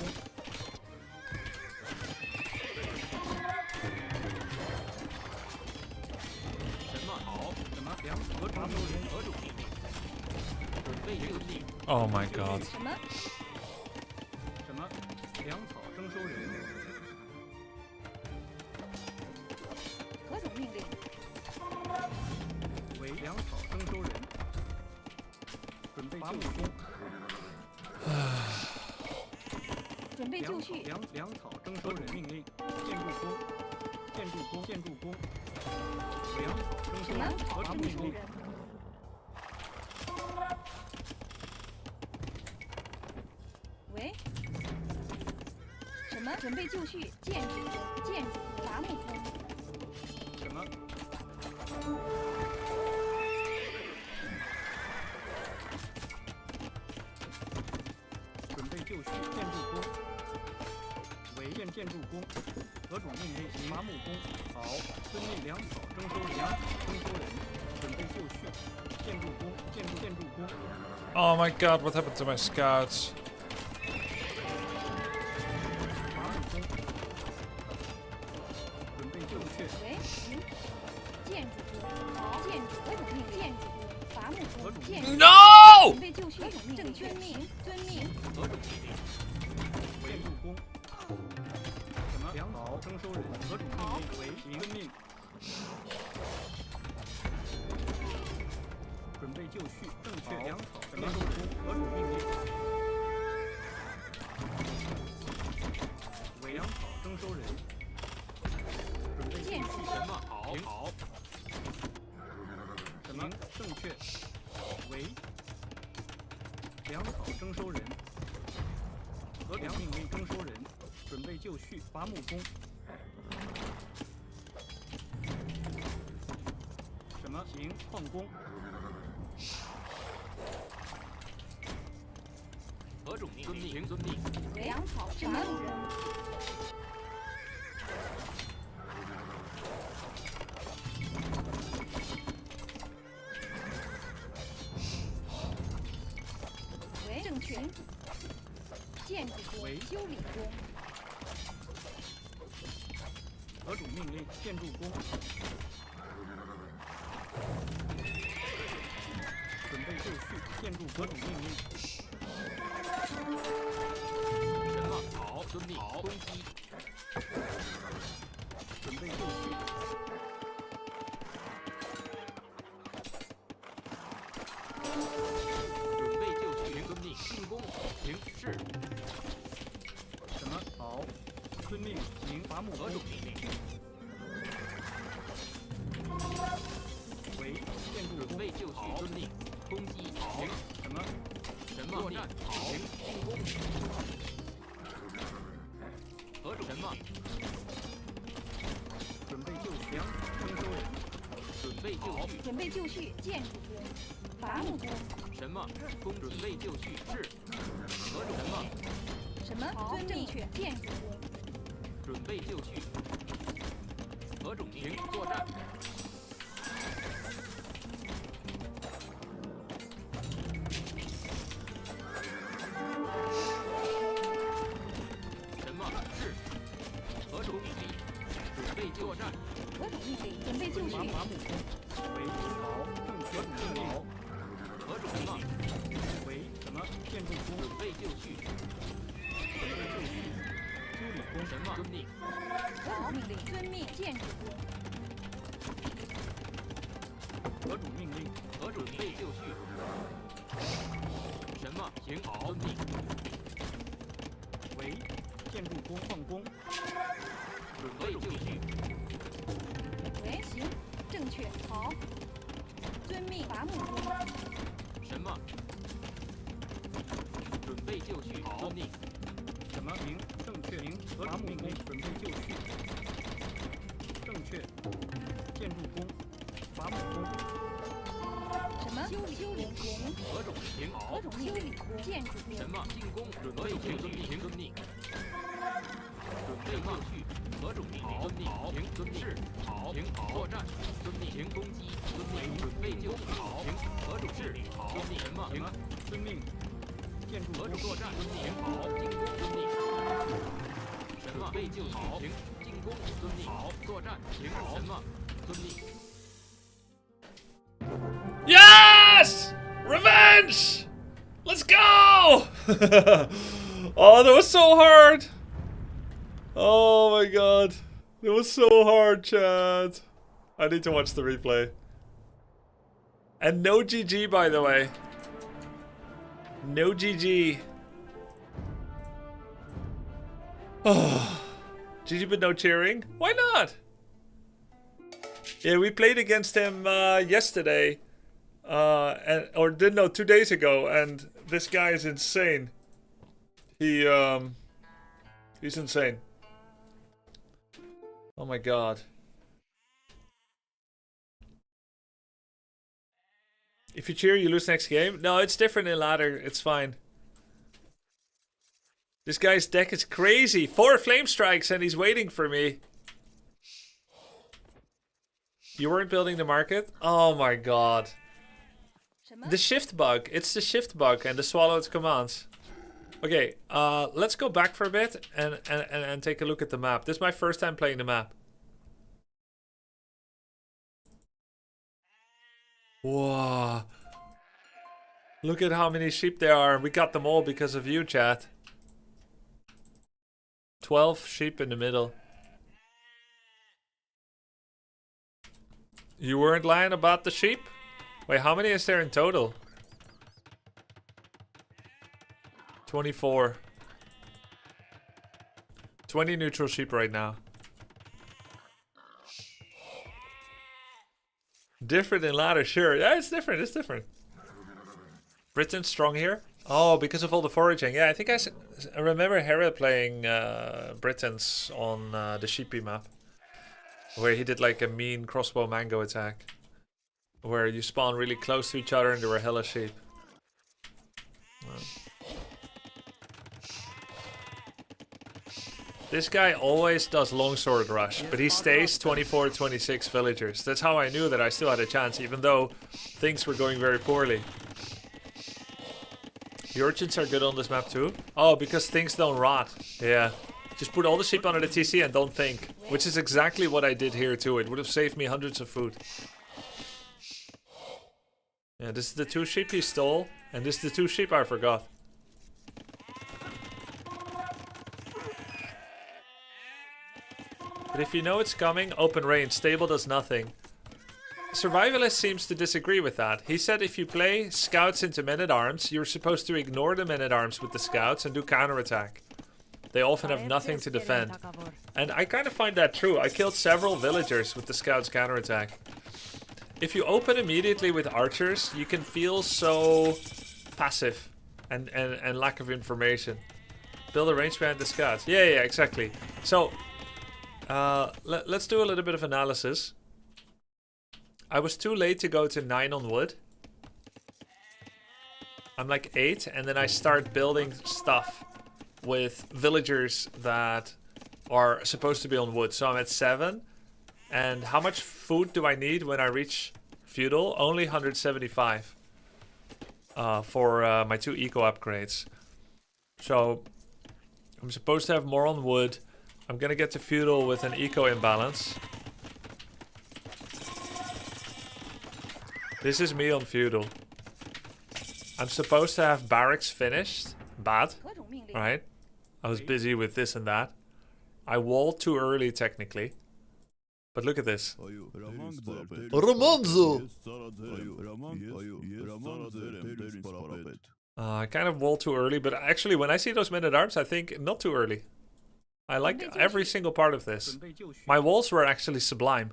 什么好？什么粮何种命令？何种命令？准备就绪。 Oh my god. 什么？什么粮草征收人？何种命令？为粮草征收人。准备就绪。准备就绪。粮草征收人命令。建筑工，建筑工，建筑工。粮草征收什么人。何种命令？征收人？喂？什么？准备就绪。建筑工，建筑工，伐木工。什么？准备就绪。建筑工。为建筑工。何种命令？伐木工。好，遵命粮草征收人。粮草征收人。准备就绪。建筑工，建筑工。 Oh my god, what happened to my scouts? 伐木工。准备就绪。喂？建筑工。好，建筑何种命令？建筑工，伐木工，建筑。 No! 准备就绪。正确命，遵命。何种命令？建筑工。什么？粮草征收人。何种命令？为遵命。准备就绪。正确。粮草征收工。何种命令？为粮草征收人。准备就建绪。什么好？好。什么？正确。为粮草征收人。何粮命令征收人。准备就绪。伐木工。什么？行矿工。何种命令？遵命。粮草什么？喂，正确。建筑工，喂修理工。何种命令？建筑工。准备就绪。建筑何种命令？什么好？遵命。攻击。准备就绪。准备就绪。遵命。进攻。行。是。什么？好。遵命。行。伐木工何种。命令？为建筑工。准备就绪。遵命。攻击。行。什么？什么？作战。行。进攻。何种？什么？准备就绪。粮草征收人。准备就绪。准备就绪。建筑工，伐木工。什么？攻准备就绪。是。何种？什么？什么？遵正确。建筑工。准备就绪。何种命令？作战。什么？是。何种命令？准备作战。何种命令？准备就绪。伐木工。为好。正确命令。何种什么？为什么？建筑工。准备就绪。准备就绪。修理工。什么？遵命。何种命令？遵命。建筑工。何种命令？何准备就绪。什么？行。好。遵命。为建筑工。矿工。准备就绪。喂，行，正确。好。遵命。伐木工。什么？准备就绪。遵命。什么？行。正确。行。何种命令？准备就绪。正确。建筑工。伐木工。什么？修理工。何种？行。好何。种修理工？建筑工。什么？进攻。准备就绪。遵命。准备就绪。何种命令？遵命。行。遵命。是。好。行。作战。遵命。行。攻击。遵命。准备就绪。好。行。何种是？好。遵命。什么？行。遵命。建筑合成作战，停好，进攻，遵命。什么？被救好，停，进攻，遵命。好，作战，停好。什么？遵命。 Yes! Revenge! Let's go! Oh, that was so hard. Oh my god. It was so hard, Chad. I need to watch the replay. And no GG, by the way. No GG. Oh. GG but no cheering? Why not? Yeah, we played against him yesterday. Or didn't know 2 days ago, and this guy is insane. He's insane. Oh my god. If you cheer, you lose next game. No, it's different in ladder. It's fine. This guy's deck is crazy. 4 flame strikes and he's waiting for me. You weren't building the market? Oh my god. The shift bug. It's the shift bug and the swallowed commands. Okay, let's go back for a bit and take a look at the map. This is my first time playing the map. Whoa. Look at how many sheep there are. We got them all because of you, chat. 12 sheep in the middle. You weren't lying about the sheep? Wait, how many is there in total? 24. 20 neutral sheep right now. Different in ladder, sure. Yeah, it's different, it's different. Britain's strong here? Oh, because of all the foraging. Yeah, I think I remember Hera playing Britons on the sheepy map. Where he did like a mean crossbow mango attack. Where you spawn really close to each other and there were hella sheep. This guy always does longsword rush, but he stays 24-26 villagers. That's how I knew that I still had a chance, even though things were going very poorly. The urchins are good on this map too. Oh, because things don't rot. Yeah. Just put all the sheep under the TC and don't think. Which is exactly what I did here too. It would have saved me hundreds of food. Yeah, this is the 2 sheep he stole. And this is the 2 sheep I forgot. But if you know it's coming, open range. Stable does nothing. Survivalist seems to disagree with that. He said if you play scouts into men-at-arms, you're supposed to ignore the men-at-arms with the scouts and do counterattack. They often have nothing to defend. And I kind of find that true. I killed several villagers with the scouts counterattack. If you open immediately with archers, you can feel so passive and lack of information. Build a range behind the scouts. Yeah, exactly. So, let's do a little bit of analysis. I was too late to go to 9 on wood. I'm like 8, and then I start building stuff with villagers that are supposed to be on wood. So I'm at 7. And how much food do I need when I reach feudal? Only 175 for my 2 eco upgrades. So I'm supposed to have more on wood. I'm gonna get to feudal with an eco imbalance. This is me on feudal. I'm supposed to have barracks finished. Bad. Right? I was busy with this and that. I walled too early technically. But look at this. Ramonzo! I kind of walled too early, but actually when I see those men-at-arms, I think not too early. I like every single part of this. My walls were actually sublime.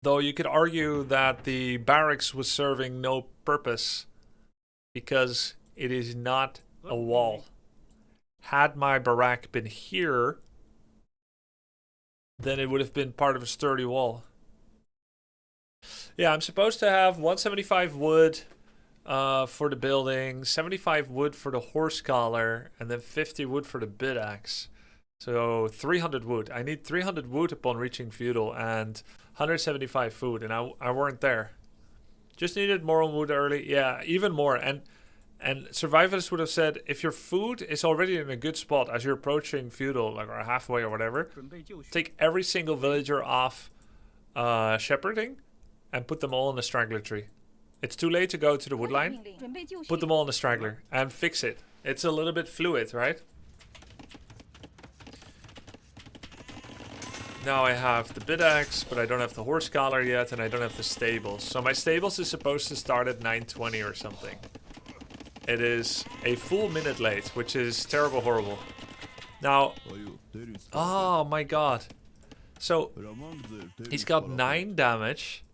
Though you could argue that the barracks was serving no purpose because it is not a wall. Had my barrack been here, then it would have been part of a sturdy wall. Yeah, I'm supposed to have 175 wood for the building, 75 wood for the horse collar, and then 50 wood for the bit axe. So 300 wood. I need 300 wood upon reaching feudal and 175 food, and I weren't there. Just needed more on wood early. Yeah, even more. And And survivalists would have said, if your food is already in a good spot as you're approaching feudal, like or halfway or whatever, 准备就绪。 take every single villager off shepherding and put them all in the straggler tree. It's too late to go to the wood line. 命令，准备就绪。 Put them all in the straggler and fix it. It's a little bit fluid, right? Now I have the bit axe, but I don't have the horse collar yet, and I don't have the stables. So my stables is supposed to start at 9:20 or something. It is a full minute late, which is terrible, horrible. Now, oh my god. So, he's got 9 damage,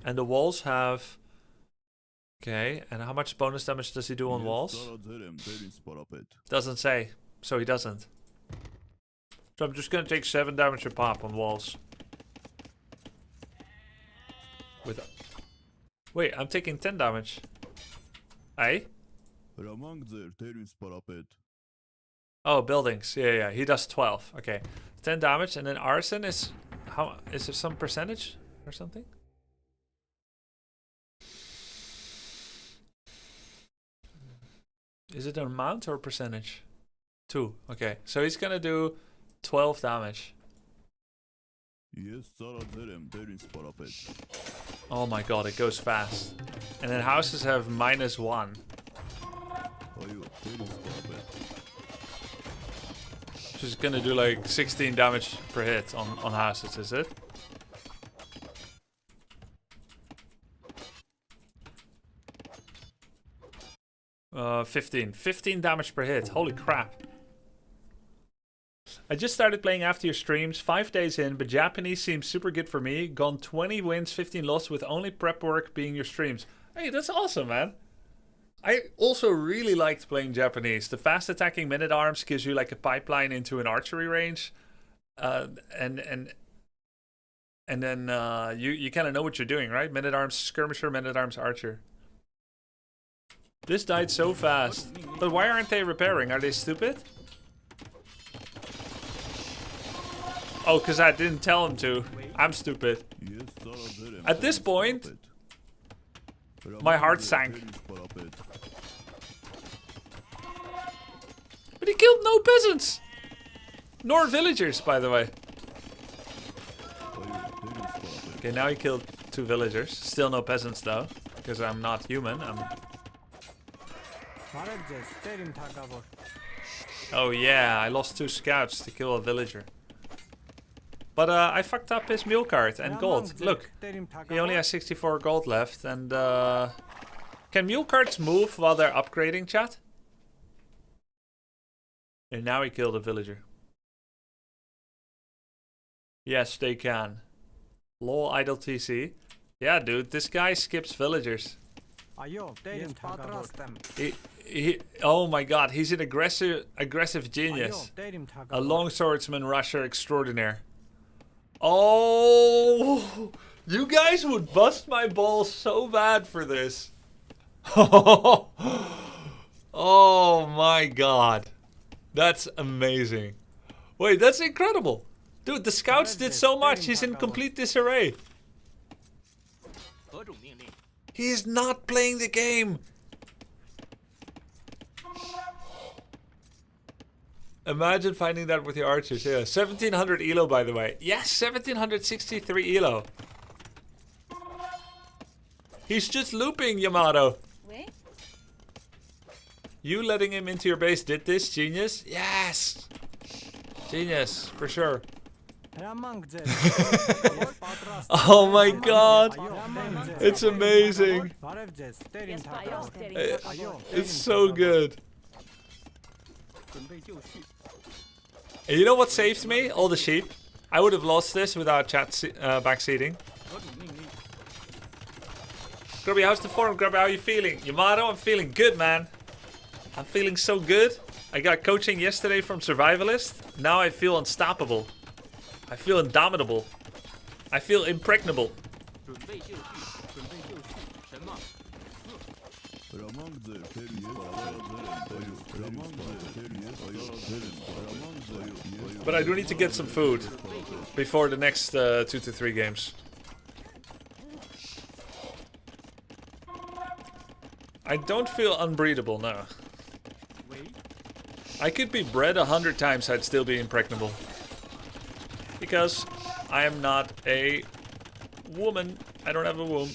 and the walls have... Okay, and how much bonus damage does he do on walls? Doesn't say, so he doesn't. So I'm just gonna take 7 damage a pop on walls. Wait, I'm taking 10 damage. Aye? Oh, buildings. Yeah, he does 12. Okay. 10 damage, and then arson is... How is there some percentage or something? Is it an amount or percentage? 2. Okay. So he's gonna do 12 damage. Oh my god, it goes fast. And then houses have -1. Just gonna do like 16 damage per hit on houses, is it? Uh, 15 damage per hit. Holy crap. I just started playing after your streams, 5 days in, but Japanese seems super good for me. Gone 20 wins, 15 lost with only prep work being your streams. Hey, that's awesome, man. I also really liked playing Japanese. The fast attacking minute-arms gives you like a pipeline into an archery range. And then you kind of know what you're doing, right? Minute-arms skirmisher, minute-arms archer. This died so fast. But why aren't they repairing? Are they stupid? Oh, because I didn't tell him to. I'm stupid. At this point, my heart sank. But he killed no peasants! Nor villagers, by the way. Okay, now he killed 2 villagers. Still no peasants, though. Because I'm not human. Oh yeah, I lost 2 scouts to kill a villager. But I fucked up his mule cart and gold. Look, he only has 64 gold left. And can mule carts move while they're upgrading, chat? And now he killed a villager. Yes, they can. Lol idle TC. Yeah, dude, this guy skips villagers. Oh my god, he's an aggressive genius. A longswordsman rusher extraordinaire. Oh, you guys would bust my balls so bad for this. Oh my god. That's amazing. Wait, that's incredible. Dude, the scouts did so much. He's in complete disarray. He is not playing the game. Imagine finding that with your archers. Yeah, 1700 elo, by the way. Yes, 1763 elo. He's just looping, Yamato. You letting him into your base did this, genius? Yes! Genius, for sure. Oh my god! It's amazing! It's so good. And you know what saves me? All the sheep. I would have lost this without chat backseating. Grubby, how's the form? Grubby, how are you feeling? Yamato, I'm feeling good, man. I'm feeling so good. I got coaching yesterday from Survivalist. Now I feel unstoppable. I feel indomitable. I feel impregnable. But I do need to get some food before the next 2 to 3 games. I don't feel unbreathable now. 喂， I could be bred 100 times, I'd still be impregnable. Because I am not a woman. I don't have a womb.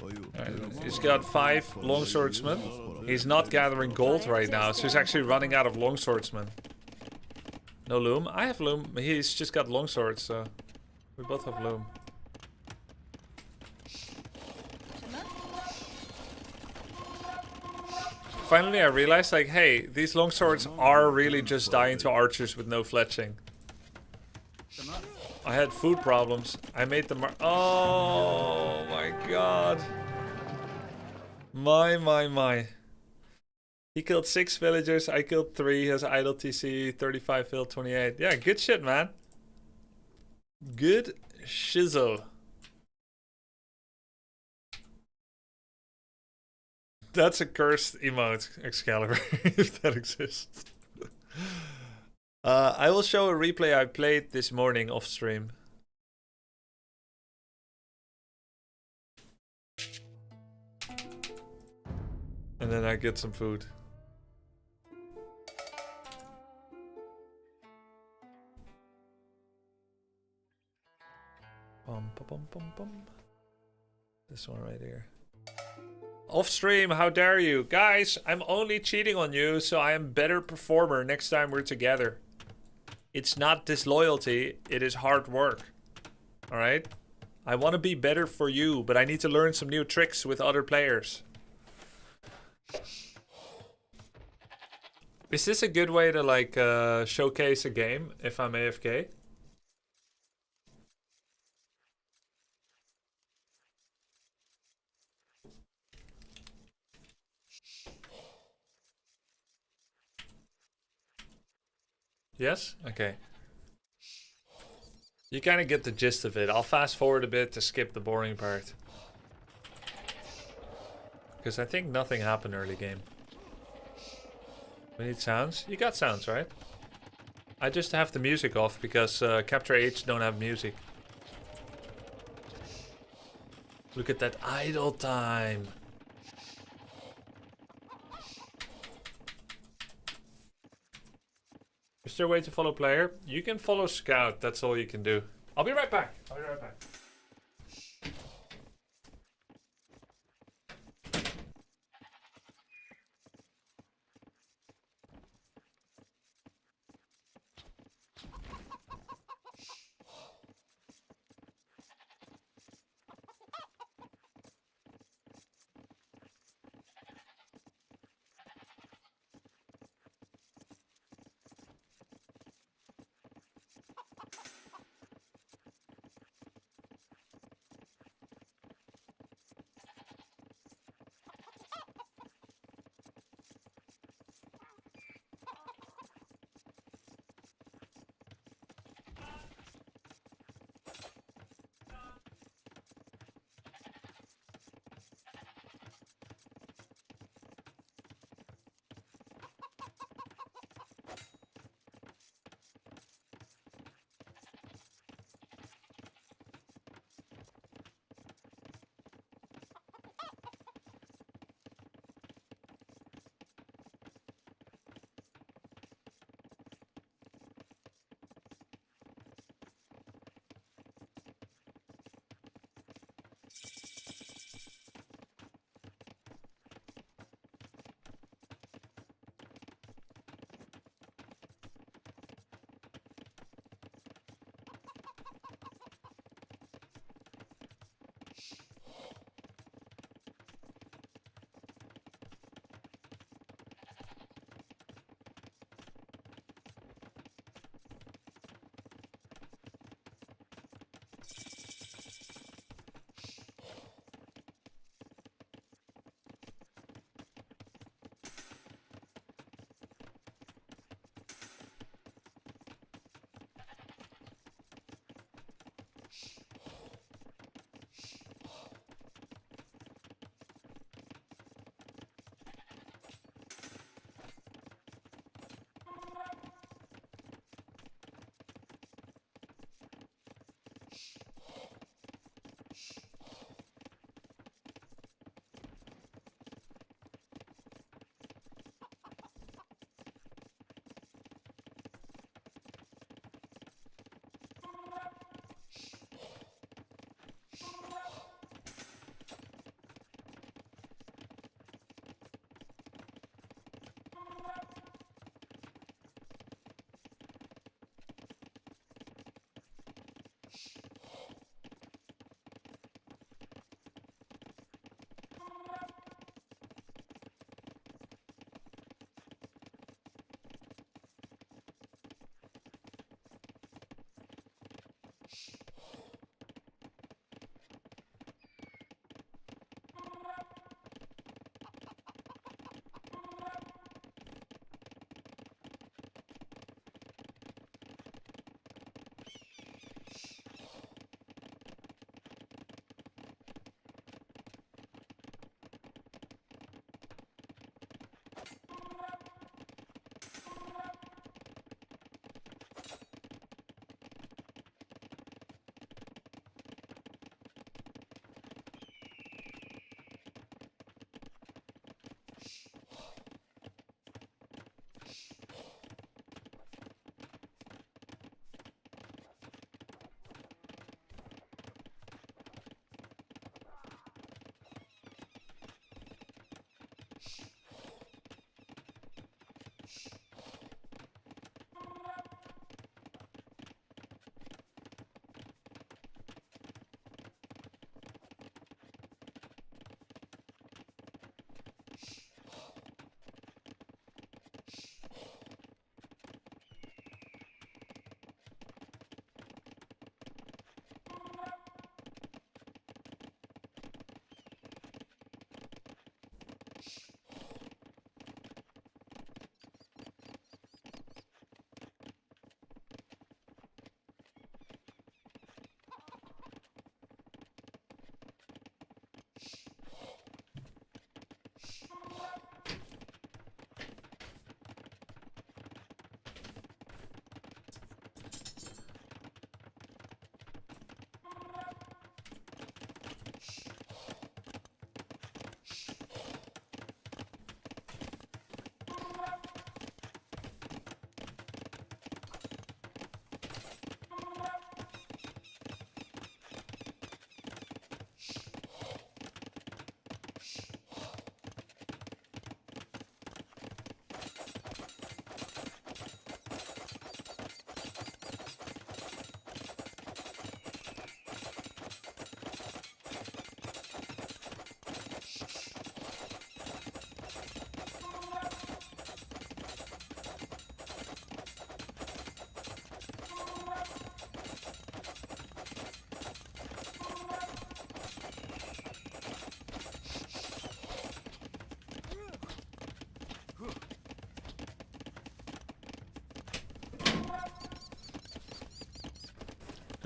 Alright, he's got 5 longswordsmen. He's not gathering gold right now, so he's actually running out of longswordsmen. No loom? I have loom. He's just got longswords, so we both have loom. 什么？ Finally, I realized, like, hey, these longswords are really just dying to archers with no fletching. 什么？ I had food problems. I made them. Oh my god. My. He killed 6 villagers. I killed 3. He has idle TC, 35 fill, 28. Yeah, good shit, man. Good shizzle. That's a cursed emote, Excalibur, if that exists. I will show a replay I played this morning off stream. And then I get some food. Bum, bum, bum, bum. This one right here. Off stream, how dare you? Guys, I'm only cheating on you so I am better performer next time we're together. It's not disloyalty, it is hard work. Alright? I want to be better for you, but I need to learn some new tricks with other players. Is this a good way to like showcase a game if I'm AFK? Yes? Okay. You kind of get the gist of it. I'll fast forward a bit to skip the boring part. Because I think nothing happened early game. We need sounds? You got sounds, right? I just have the music off because Capture H don't have music. Look at that idle time. Is there a way to follow player? You can follow scout, that's all you can do. I'll be right back.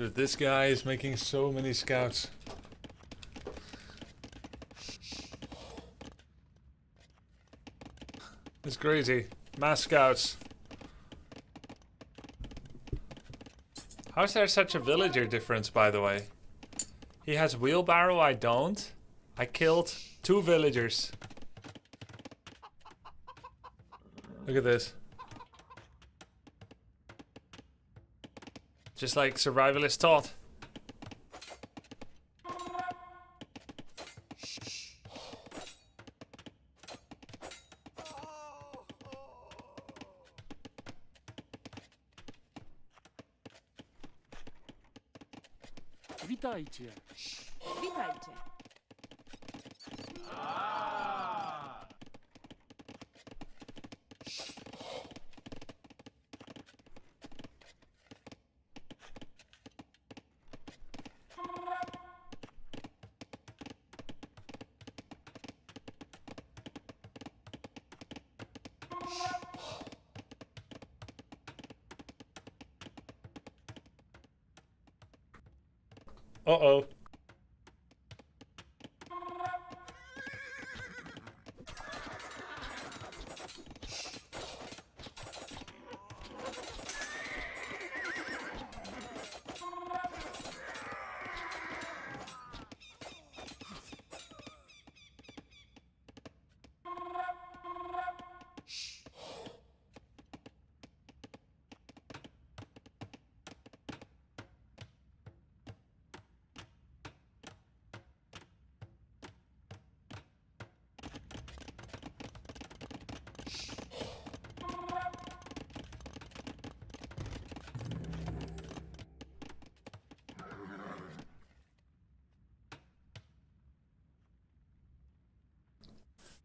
Dude, this guy is making so many scouts. It's crazy. Mass scouts. How is there such a villager difference, by the way? He has wheelbarrow, I don't. I killed 2 villagers. Look at this. Just like survivalist taught. Witajcie. Witajcie. Uh-oh.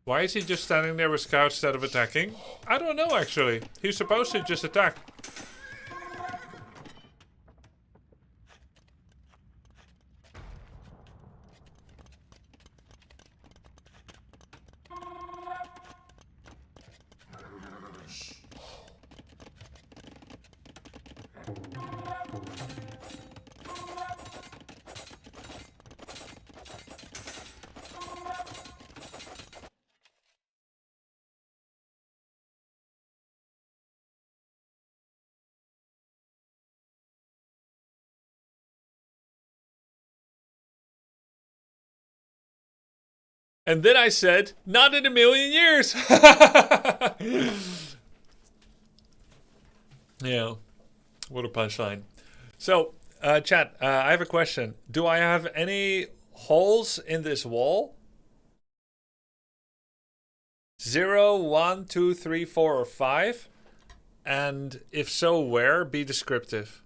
Why is he just standing there with scouts instead of attacking? I don't know, actually. He's supposed to just attack. And then I said, not in a million years. Yeah, what a punchline. So, chat, I have a question. Do I have any holes in this wall? 0, 1, 2, 3, 4, or 5? And if so, where? Be descriptive.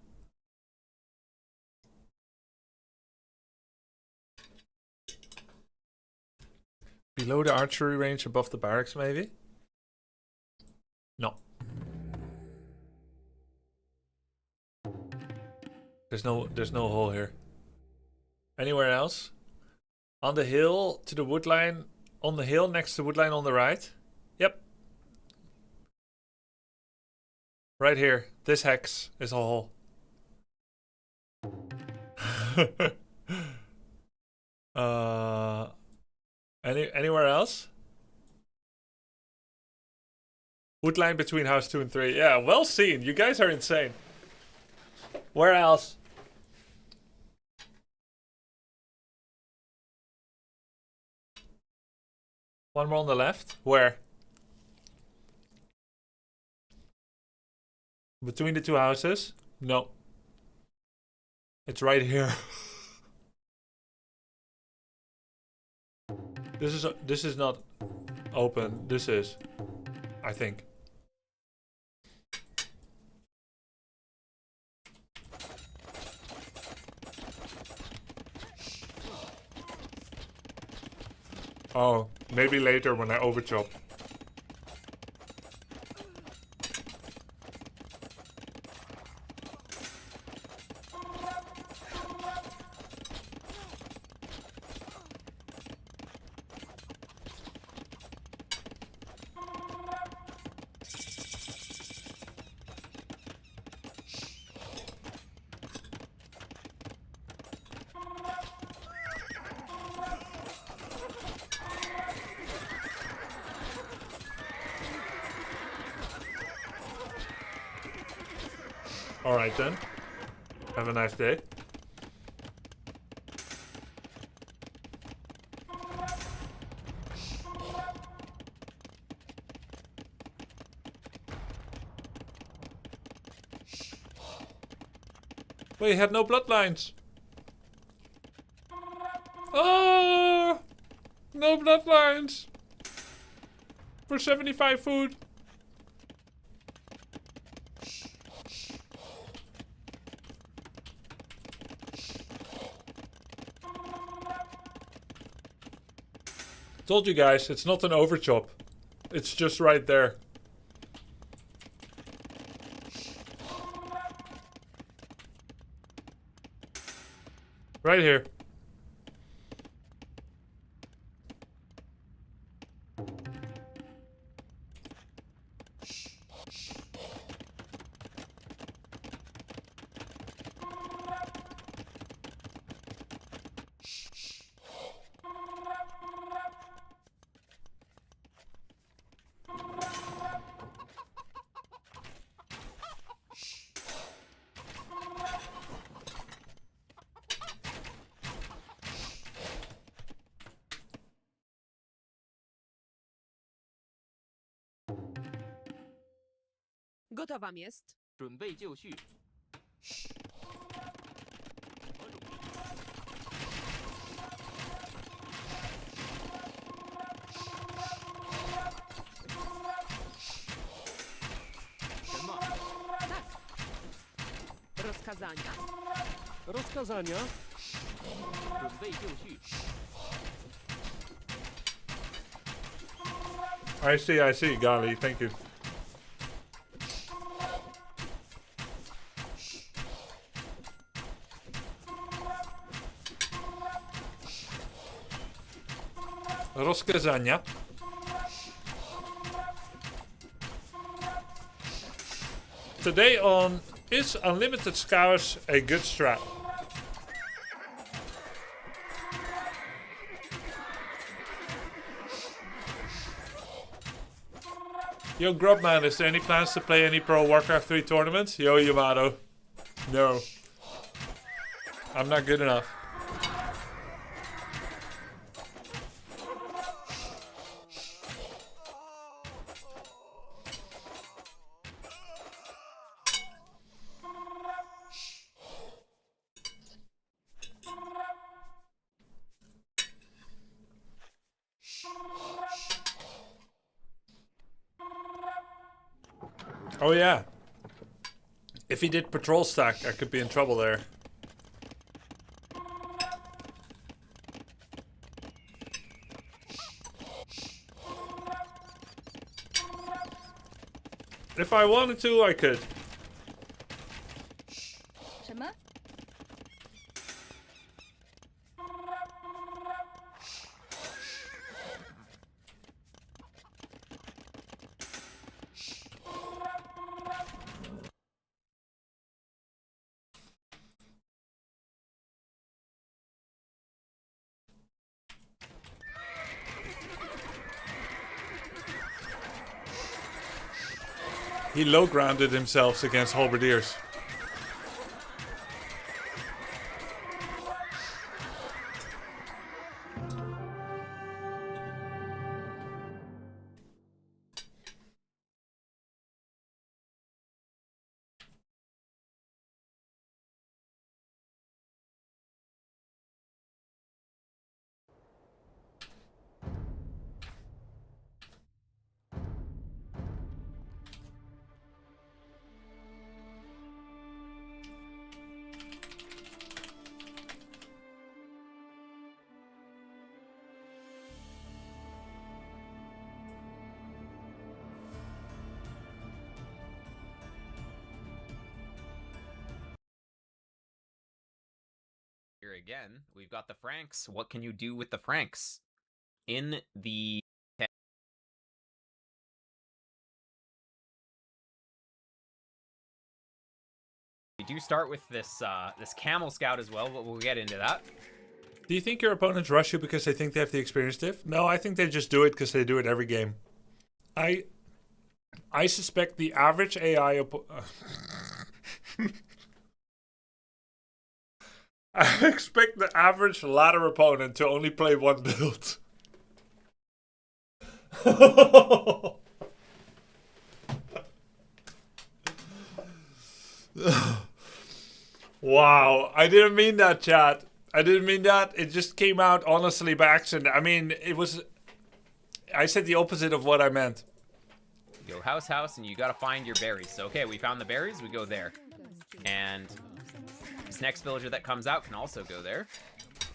Below the archery range, above the barracks, maybe? No. There's no hole here. Anywhere else? On the hill to the wood line. On the hill next to the wood line on the right. Yep. Right here. This hex is a hole. Anywhere else? Wood line between house 2 and 3. Yeah, well seen. You guys are insane. Where else? One more on the left. Where? Between the 2 houses? No. It's right here. This is not open. This is, I think. Oh, maybe later when I overchop. Alright then. Have a nice day. Well, he had no bloodlines. Oh! No bloodlines. For 75 food. Told you guys, it's not an overchop. It's just right there. Right here. Gotowam jest. 准备就绪。什么？ Rozkazania. Rozkazania. 准备就绪。 I see, Gali, thank you. Rozkazania. Today on Is Unlimited Scours a good strat? Yo, Grubman, is there any plans to play any Pro Warcraft 3 tournaments? Yo, Yamato. No. I'm not good enough. Oh yeah. If he did patrol stack, I could be in trouble there. If I wanted to, I could. 什么？ He low-grounded himself against halberdiers. Here again, we've got the Franks. What can you do with the Franks? In the we do start with this this camel scout as well, but we'll get into that. Do you think your opponents rush you because they think they have the experience diff? No, I think they just do it because they do it every game. I suspect the average AI I expect the average ladder opponent to only play one build. Wow, I didn't mean that, chat. I didn't mean that. It just came out honestly by accident. I mean, it was... I said the opposite of what I meant. You go house, house, and you gotta find your berries. So, okay, we found the berries, we go there. And this next villager that comes out can also go there.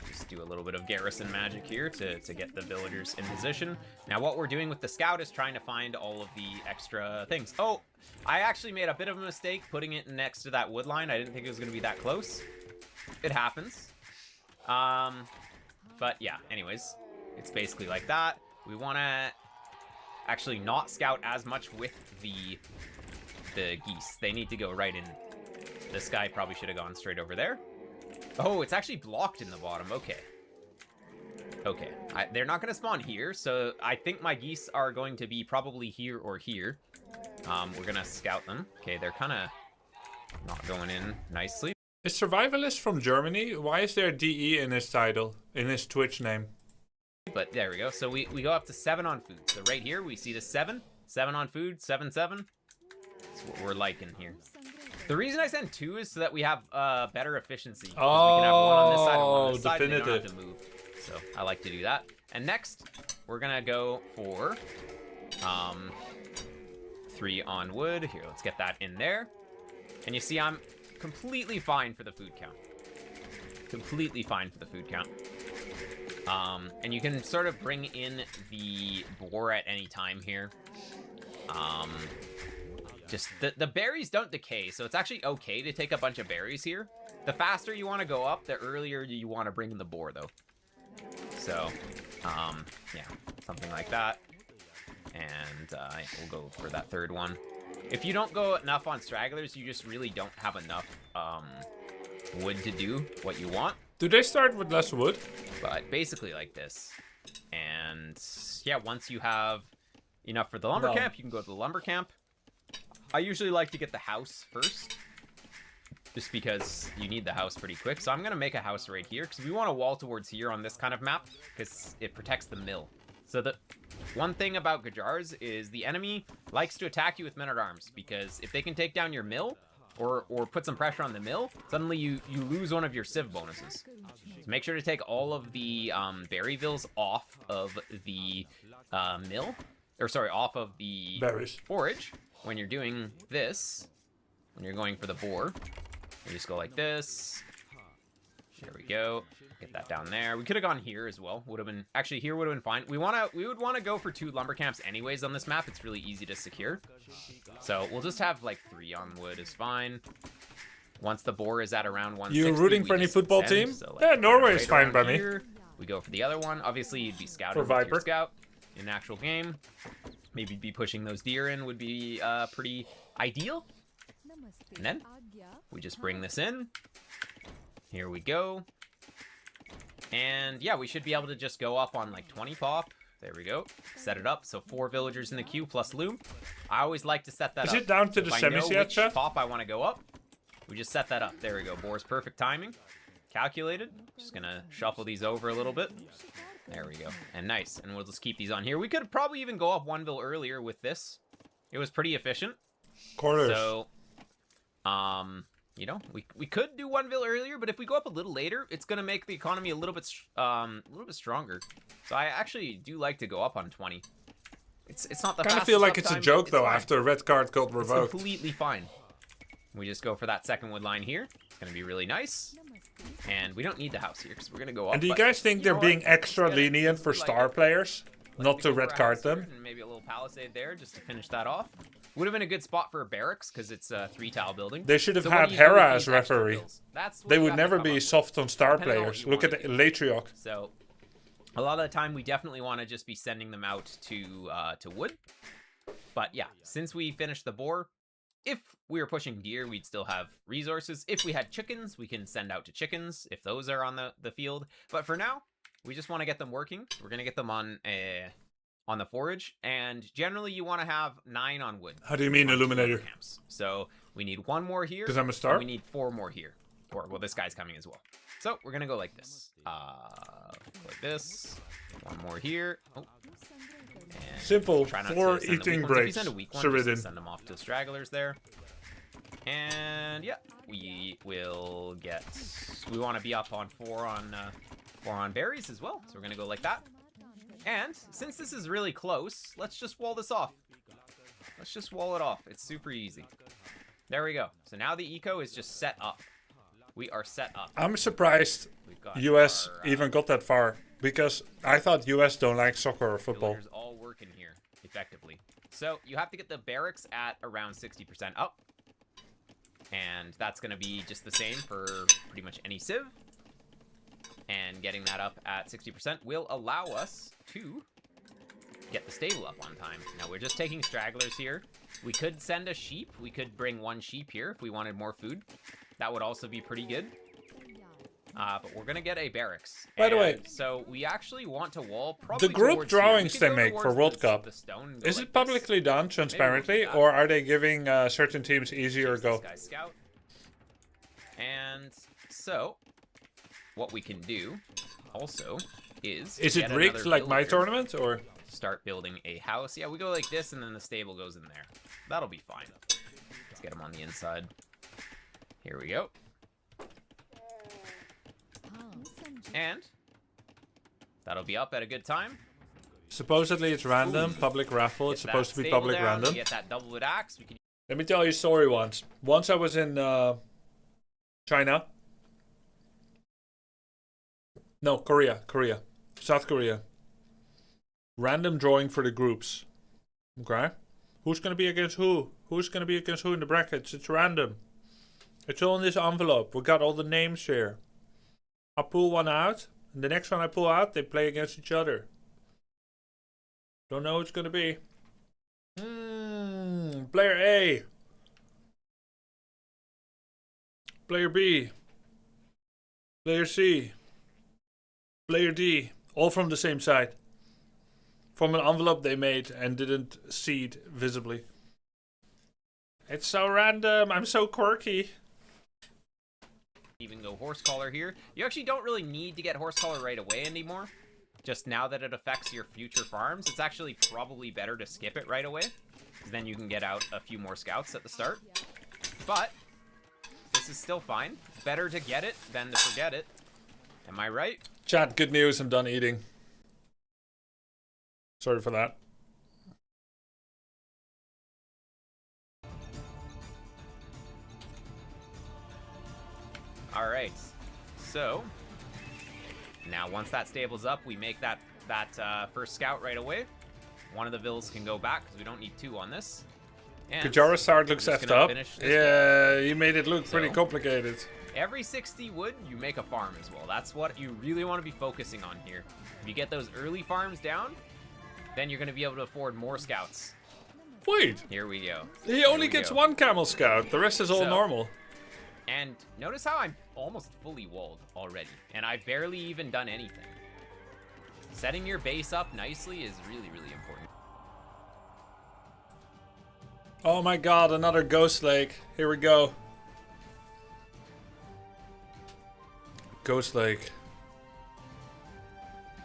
Just do a little bit of garrison magic here to get the villagers in position. Now, what we're doing with the scout is trying to find all of the extra things. Oh, I actually made a bit of a mistake putting it next to that wood line. I didn't think it was gonna be that close. It happens. But yeah, anyways, it's basically like that. We want to actually not scout as much with the geese. They need to go right in. This guy probably should have gone straight over there. Oh, it's actually blocked in the bottom. Okay. Okay. They're not going to spawn here, so I think my geese are going to be probably here or here. We're going to scout them. Okay, they're kind of not going in nicely. Is Survivalist from Germany? Why is there DE in his title, in his Twitch name? But there we go. So we go up to 7 on food. So right here, we see the 7. 7 on food, 7, 7. That's what we're liking here. The reason I send 2 is so that we have better efficiency. Oh, we can have one on this side and one on this side, definitive. and they don't have to move. So I like to do that. And next, we're going to go for 3 on wood. Here, let's get that in there. And you see I'm completely fine for the food count. Completely fine for the food count. And you can sort of bring in the boar at any time here. Just the berries don't decay, so it's actually okay to take a bunch of berries here. The faster you want to go up, the earlier you want to bring in the boar, though. So, yeah, something like that. And we'll go for that 3rd one. If you don't go enough on stragglers, you just really don't have enough wood to do what you want. Do they start with less wood? But basically like this. And yeah, once you have enough for the lumber camp, you can go to the lumber camp. I usually like to get the house first, just because you need the house pretty quick. So I'm going to make a house right here, because we want a wall towards here on this kind of map, because it protects the mill. So the one thing about Gajars is the enemy likes to attack you with men-at-arms, because if they can take down your mill, or put some pressure on the mill, suddenly you lose one of your civ bonuses. So make sure to take all of the berryvilles off of the mill, or sorry, off of the berries forage when you're doing this. When you're going for the boar, you just go like this. There we go. Get that down there. We could have gone here as well. Would have been actually here would have been fine. We would want to go for 2 lumber camps anyways on this map. It's really easy to secure. So we'll just have like 3 on wood is fine. Once the boar is at around 160, you rooting for any football team? So like yeah, Norway is right fine by here. We go for the other one. Obviously, you'd be scouting for with your scout in an actual game. Maybe be pushing those deer in would be pretty ideal. And then we just bring this in. Here we go. And yeah, we should be able to just go up on like 20 pop. There we go. Set it up. So 4 villagers in the queue plus loom. I always like to set that up. Is it down to the semis yet, chat? Pop I want to go up. We just set that up. There we go. Boar's perfect timing. Calculated. Just gonna shuffle these over a little bit. There we go. And nice. And we'll just keep these on here. We could probably even go up 1 vill earlier with this. It was pretty efficient. Corners. So, you know, we could do 1 vill earlier, but if we go up a little later, it's gonna make the economy a little bit stronger. So I actually do like to go up on 20. It's not the kind of fastest feel like it's a uptime, joke but though fine. after a red card got It's revoked. completely fine. We just go for that 2nd wood line here. It's gonna be really nice, and we don't need the house here because we're gonna go up. And do you but guys think they're know being what? extra It's gonna- lenient for like star it. players, Like not to go for red a card house here, them? and maybe a little palisade there just to finish that off. Would have been a good spot for a barracks because it's a 3-tile building. They should have So what had do you do with Hera as these extra referee. bills? That's what They you would have to never come be up with. soft on star Depending on what players. you Look at wanna do. Latriok. So a lot of the time we definitely want to just be sending them out to wood. But yeah, since we finished the boar, if we were pushing deer, we'd still have resources. If we had chickens, we can send out to chickens if those are on the field. But for now, we just want to get them working. We're going to get them on the forage. And generally, you want to have 9 on wood. How do you mean, on 2 Illuminator? camps. So We need 1 more here. 'Cause I'm a and star? we need 4 more here. Or, well, this guy's coming as well. So, we're going to go like this. Like this. 1 more here. Oh. And Simple. try not 4 to send the eating weak ones. If you breaks. send a weak one, Sheridan. just send them off to stragglers there. And yeah, we will get. We want to be up on 4 on berries as well. So we're gonna go like that. And since this is really close, let's just wall this off. Let's just wall it off. It's super easy. There we go. So now the eco is just set up. We are set up. I'm surprised We've got US our, even got that far. Because I thought US don't like soccer or football. builders all working here effectively. So you have to get the barracks at around 60% up. And that's going to be just the same for pretty much any civ. And getting that up at 60% will allow us to get the stable up on time. Now, we're just taking stragglers here. We could send a sheep. We could bring 1 sheep here if we wanted more food. That would also be pretty good. But we're going to get a barracks. By the way, so we actually want to wall probably the group towards here. We drawings could they go make for towards World Cup, the stone and go is like it this. publicly done transparently, that. or are they giving certain teams easier Chase go? This guy's scout. And so, what we can do also is Is it get rigged another like my villager, tournament, or? start building a house. Yeah, we go like this, and then the stable goes in there. That'll be fine. Let's get him on the inside. Here we go. And that'll be up at a good time. Supposedly it's random, public raffle. It's Get supposed that to be stable public down, random. Get that double-wood axe. We can Let me tell you a story once. Once I was in China. No, Korea. South Korea. Random drawing for the groups. Okay? Who's going to be against who? Who's going to be against who in the brackets? It's random. It's all in this envelope. We got all the names here. I'll pull one out. And the next one I pull out, they play against each other. Don't know who it's going to be. Player A. Player B. Player C. Player D. All from the same side. From an envelope they made and didn't seed visibly. It's so random. I'm so quirky. even go horse collar here. You actually don't really need to get horse collar right away anymore. Just now that it affects your future farms, it's actually probably better to skip it right away. Because then you can get out a few more scouts at the start. But this is still fine. Better to get it than to forget it. Am I right? Chat, good news. I'm done eating. Sorry for that. All right. So now once that stable's up, we make that first scout right away. One of the vills can go back because we don't need two on this. And Kajara Sard looks just effed gonna up. finish this Yeah, you made it look pretty So- complicated. Every 60 wood, you make a farm as well. That's what you really want to be focusing on here. If you get those early farms down, then you're going to be able to afford more scouts. Wait, Here we go. he Here only we gets go. one camel scout. The rest is all So- normal. And notice how I'm almost fully walled already, and I've barely even done anything. Setting your base up nicely is really, really important. Oh my god, another ghost lake. Here we go. Ghost lake.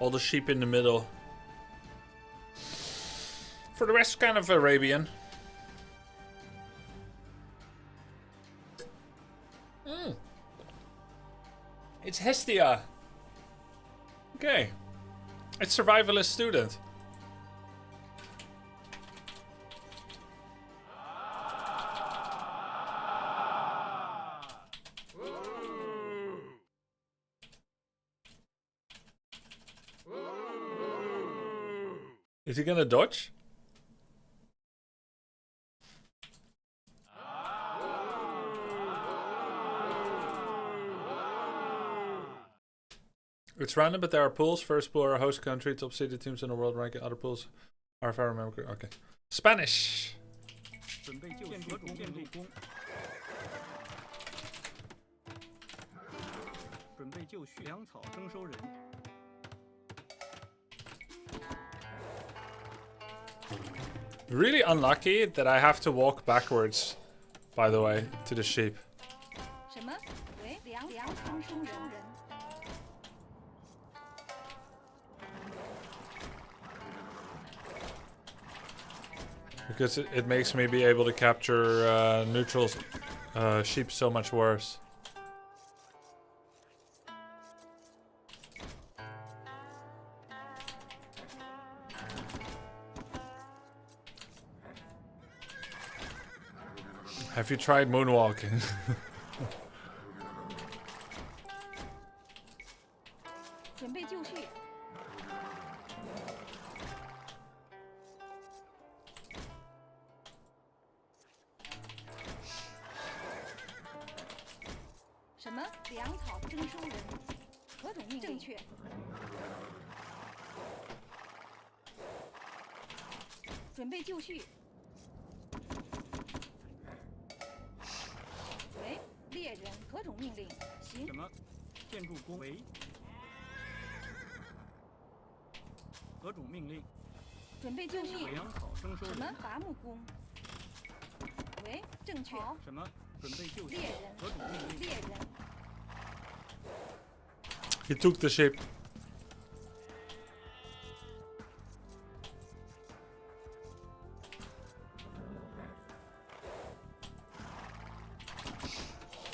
All the sheep in the middle. For the rest, kind of Arabian. It's Hestia. Okay. It's survivalist student. Is he gonna dodge? It's random, but there are pools. First pool are host country, top seeded teams in the world ranking. Other pools are, if I remember. Okay. Spanish. 准备就绪，建筑工。准备就绪，粮草征收人。 Really unlucky that I have to walk backwards by the way, to the sheep. 什么？喂，粮仓收人。 Because it makes me be able to capture neutral sheep so much worse. Have you tried moonwalking? 准备就绪。什么？粮草征收人。何种命令？正确。准备就绪。喂，猎人，何种命令？行。什么？建筑工为。何种命令？准备就绪。粮草征收人。什么？伐木工。喂，正确。什么？准备就绪。猎人。何种命令？猎人。 He took the sheep.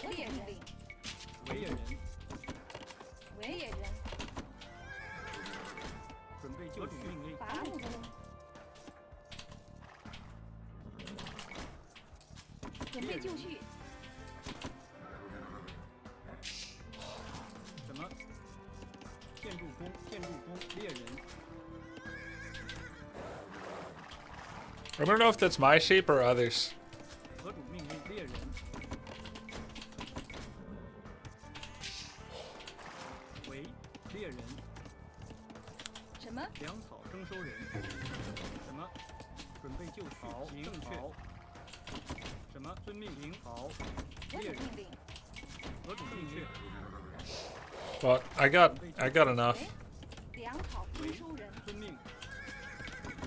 猎人。为猎人。为猎人。准备就绪。命令。伐木工。准备就绪。 什么？建筑工，猎人。 I don't know if that's my sheep or others. 何种命令？猎人。为猎人。什么？粮草征收人。什么？准备就绪。好，正确。什么？遵命令。好。猎人。何种命令？ But I got enough. 粮草征收人。遵命。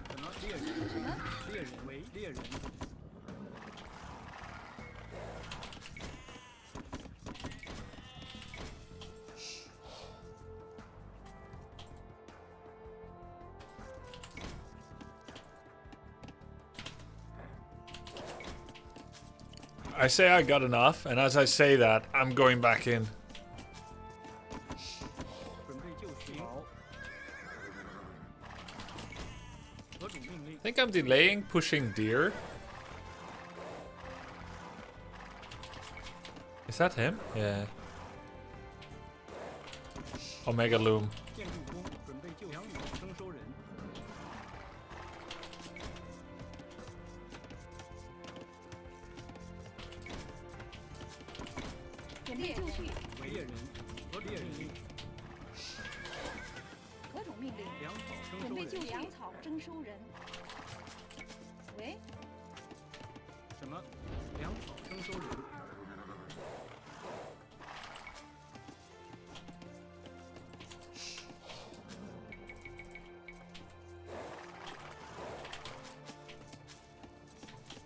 什么？猎人。什么？猎人为猎人。I say I got enough, and as I say that, I'm going back in. 准备就绪。好。何种命令？ I think I'm delaying pushing deer. Is that him? Yeah. Omega Loom. 建筑工，准备就粮草征收人。准备就绪。为猎人。何种命令？何种命令？粮草征准收人。备就粮草征收人。喂，什么？粮草征收人。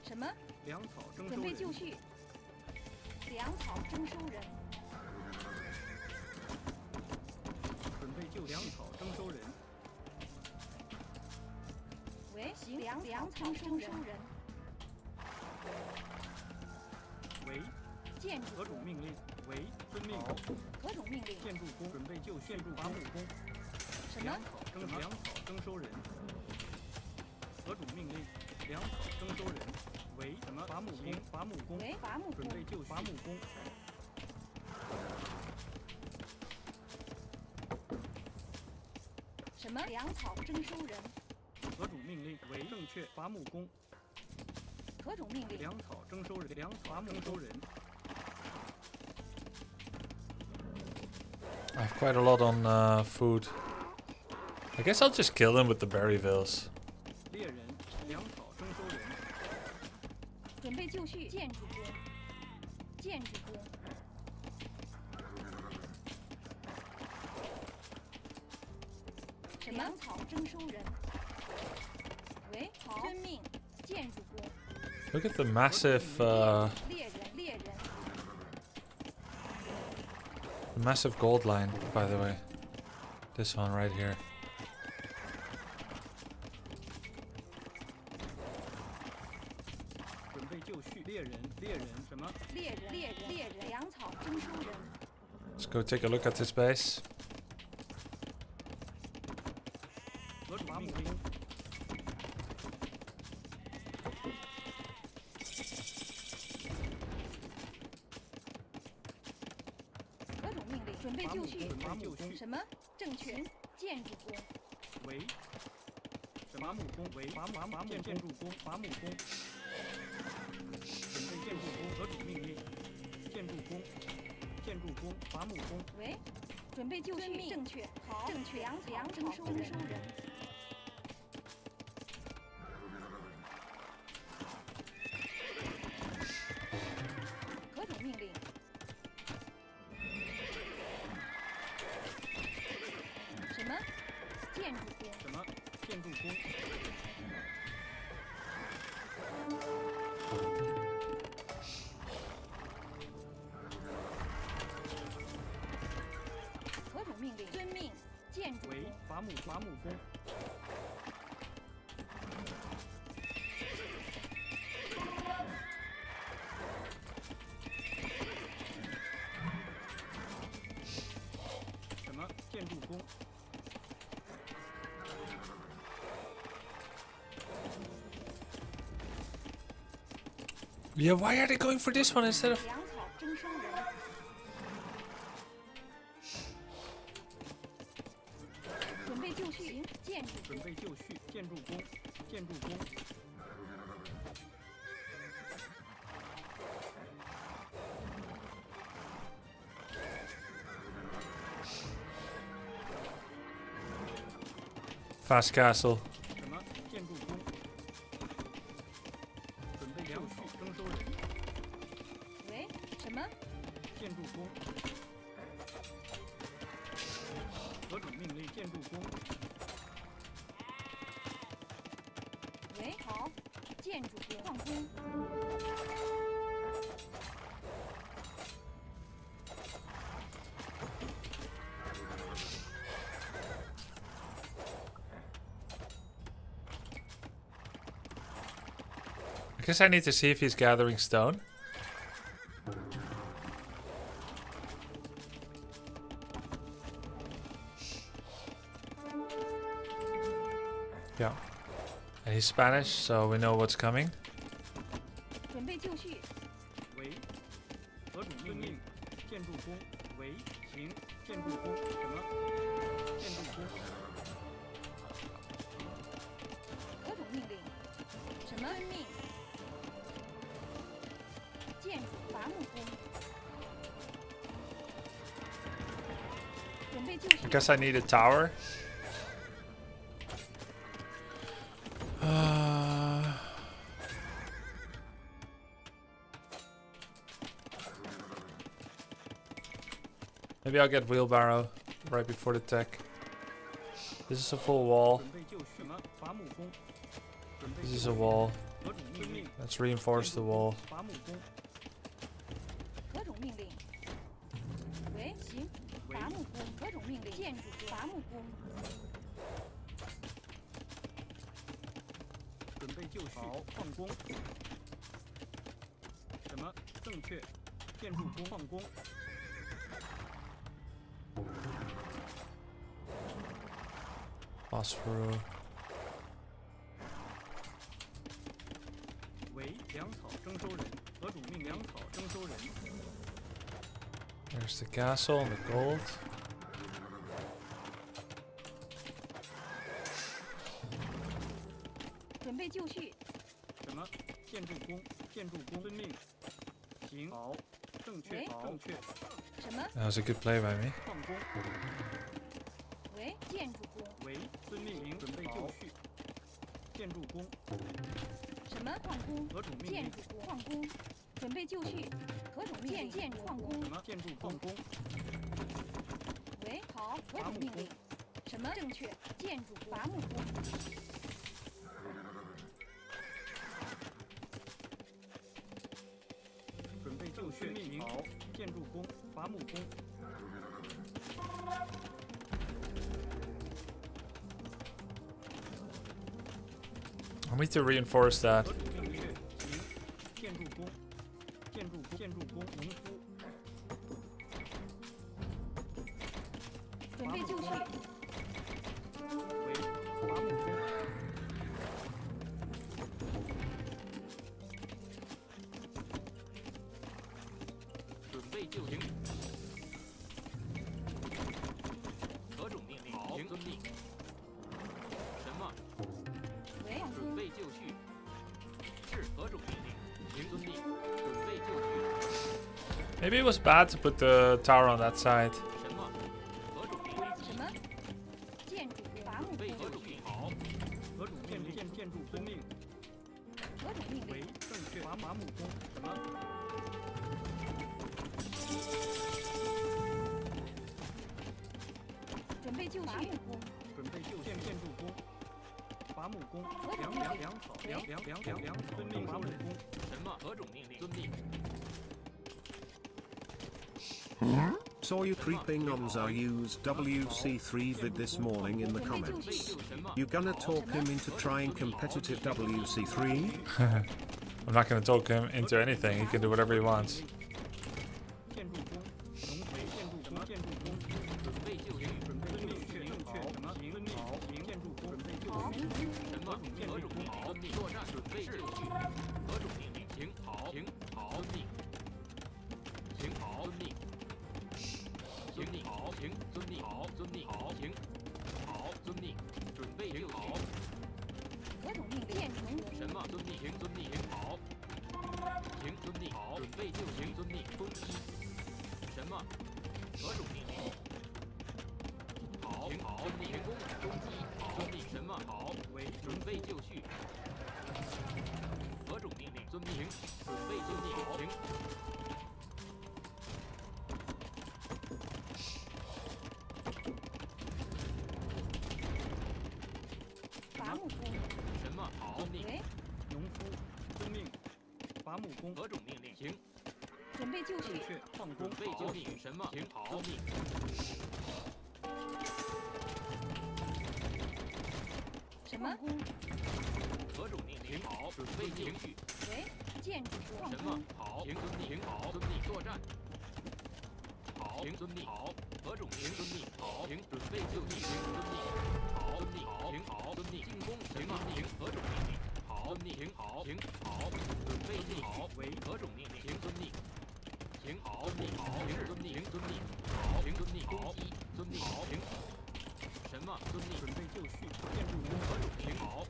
什么？粮草征收准备人。就绪。粮草征收人。准备就粮草征收人。喂，行，粮草征收人。为建筑何种命令？为遵命。何种命令？建筑工，准备就建筑伐木工。什么粮？草征收人。何种命令？粮草征收人。为什么？伐木工，伐木工。喂，伐木工。准备就伐木工。什么？粮草征收人。何种命令？为正确。伐木工。何种命令？粮草征收人。粮草征收人。 I have quite a lot on food. I guess I'll just kill them with the berryvilles. 猎人，粮草征收人。准备就绪。建筑工。建筑工。粮草征收人。喂，好，遵命。建筑工。Look at the massive massive gold line, by the way. This one right here. 准备就绪，猎人什么？猎人，粮草征收人， Let's go take a look at this base. 何主命令？何种命令？准备就绪。伐木工什么？正确。建筑工，为伐木工为伐木建筑工伐木工。准备建筑工何主命令？建筑工伐木工。喂，准备就绪。正确。好，正确。粮草征收人。何种命令？什么？建筑工。什么？建筑工。何种命令？遵命。建筑为伐木工。什么？建筑工。 Yeah, why are they going for this one instead of... 粮草征收人。准备就绪。建筑准备就绪，建筑工。 Fast castle. 什么？建筑工。准备粮草征收人。喂，什么？建筑工。何种命令？建筑工。喂，好。建筑工。矿工。 I guess I need to see if he's gathering stone. Yeah. And he's Spanish, so we know what's coming. 准备就绪。为何种命令？建筑工。为行。建筑工。什么？建筑工。何种命令？什么？遵命。建筑伐木工。准备就绪。 I guess I need a tower. Maybe I'll get wheelbarrow right before the tech. This is a full wall. 准备就绪。什么？伐木工。 This is a wall. 何种命令？ Let's reinforce the wall. 伐木工。何种命令？喂，行。伐木工。何种命令？建筑工。伐木工。 准备就绪。好，矿工。什么？正确。建筑工。矿工。 Phosphor. 为粮草征收人。何种命？粮草征收人。 There's the castle and the gold. 准备就绪。什么？建筑工。建筑工。遵命。行。好。正确。正确。什么？ That was a good play by me. 矿工。喂，建筑工。为遵命。行。准备就绪。建筑工。什么？矿工。何种命令？建筑工。矿工。准备就绪。何种命令？建筑矿工。什么？建筑矿工。喂，好。何种命令？什么？正确。建筑伐木工。准备就绪。命令。好。建筑工。伐木工。I need to reinforce that. 何主命令？行，建筑工，建筑工，农夫。准备就绪。为伐木工。准备就行。何种命令？好，遵命。什么？喂，准备就绪。是何种命令？行，遵命。准备就绪。 Maybe it was bad to put the tower on that side. 什么？何种命令？什么？建筑伐木备工。何种命令？好。何主命令？建筑遵命。何种命为令？正确。伐木工。什么？准备就绪。伐木工。准备就建筑工。伐木工。粮草。遵命。伐木工。什么？何种命令？遵命。 Saw you creeping on Zayu's WC3 vid this morning in the comments. You gonna talk him into trying competitive WC3? I'm not gonna talk him into anything. He can do whatever he wants. 建筑工。农为建筑工。建筑工。准备就绪。准备就绪。正确。什么？行。遵命。行。建筑工。准备就绪。什么？何种命令？遵命。作战。准备就绪。何种命令？行。好。行。好。遵命。行。好。遵命。 遵命，好，行，遵命，好，遵命，好，行，好，遵命，准备就好。何种命令？建成。什么？遵命，行，遵命，行，好，行，遵命，好，准备就行，遵命，攻击。什么？何种命令？好，行，好，遵命，攻击，好，遵命，什么？好，为准备就绪。何种命令？遵命，行，准备就绪，好，行。 伐木工。什么？好，遵命。喂，农夫。遵命。伐木工。何种命令？行。准备就绪。正确。矿工。准备就绪。什么？行，好，遵命。什么？何种命令？好，准备就绪。喂，建筑工。什么？好，行，遵命。行，好，遵命。作战。好，行，遵命。好，何种命？遵命。好，行，准备就绪。行，遵命。好，遵命。好，行，好，遵命。进攻。行，行，何种命令？好，遵命。行，好，行，好，准备就好。为何种命令？行，遵命。行，好，遵命。好，行，遵命。行，遵命。好，行，遵命。好，遵命。好，行。什么？遵命。准备就绪。建筑工。何种命令？好。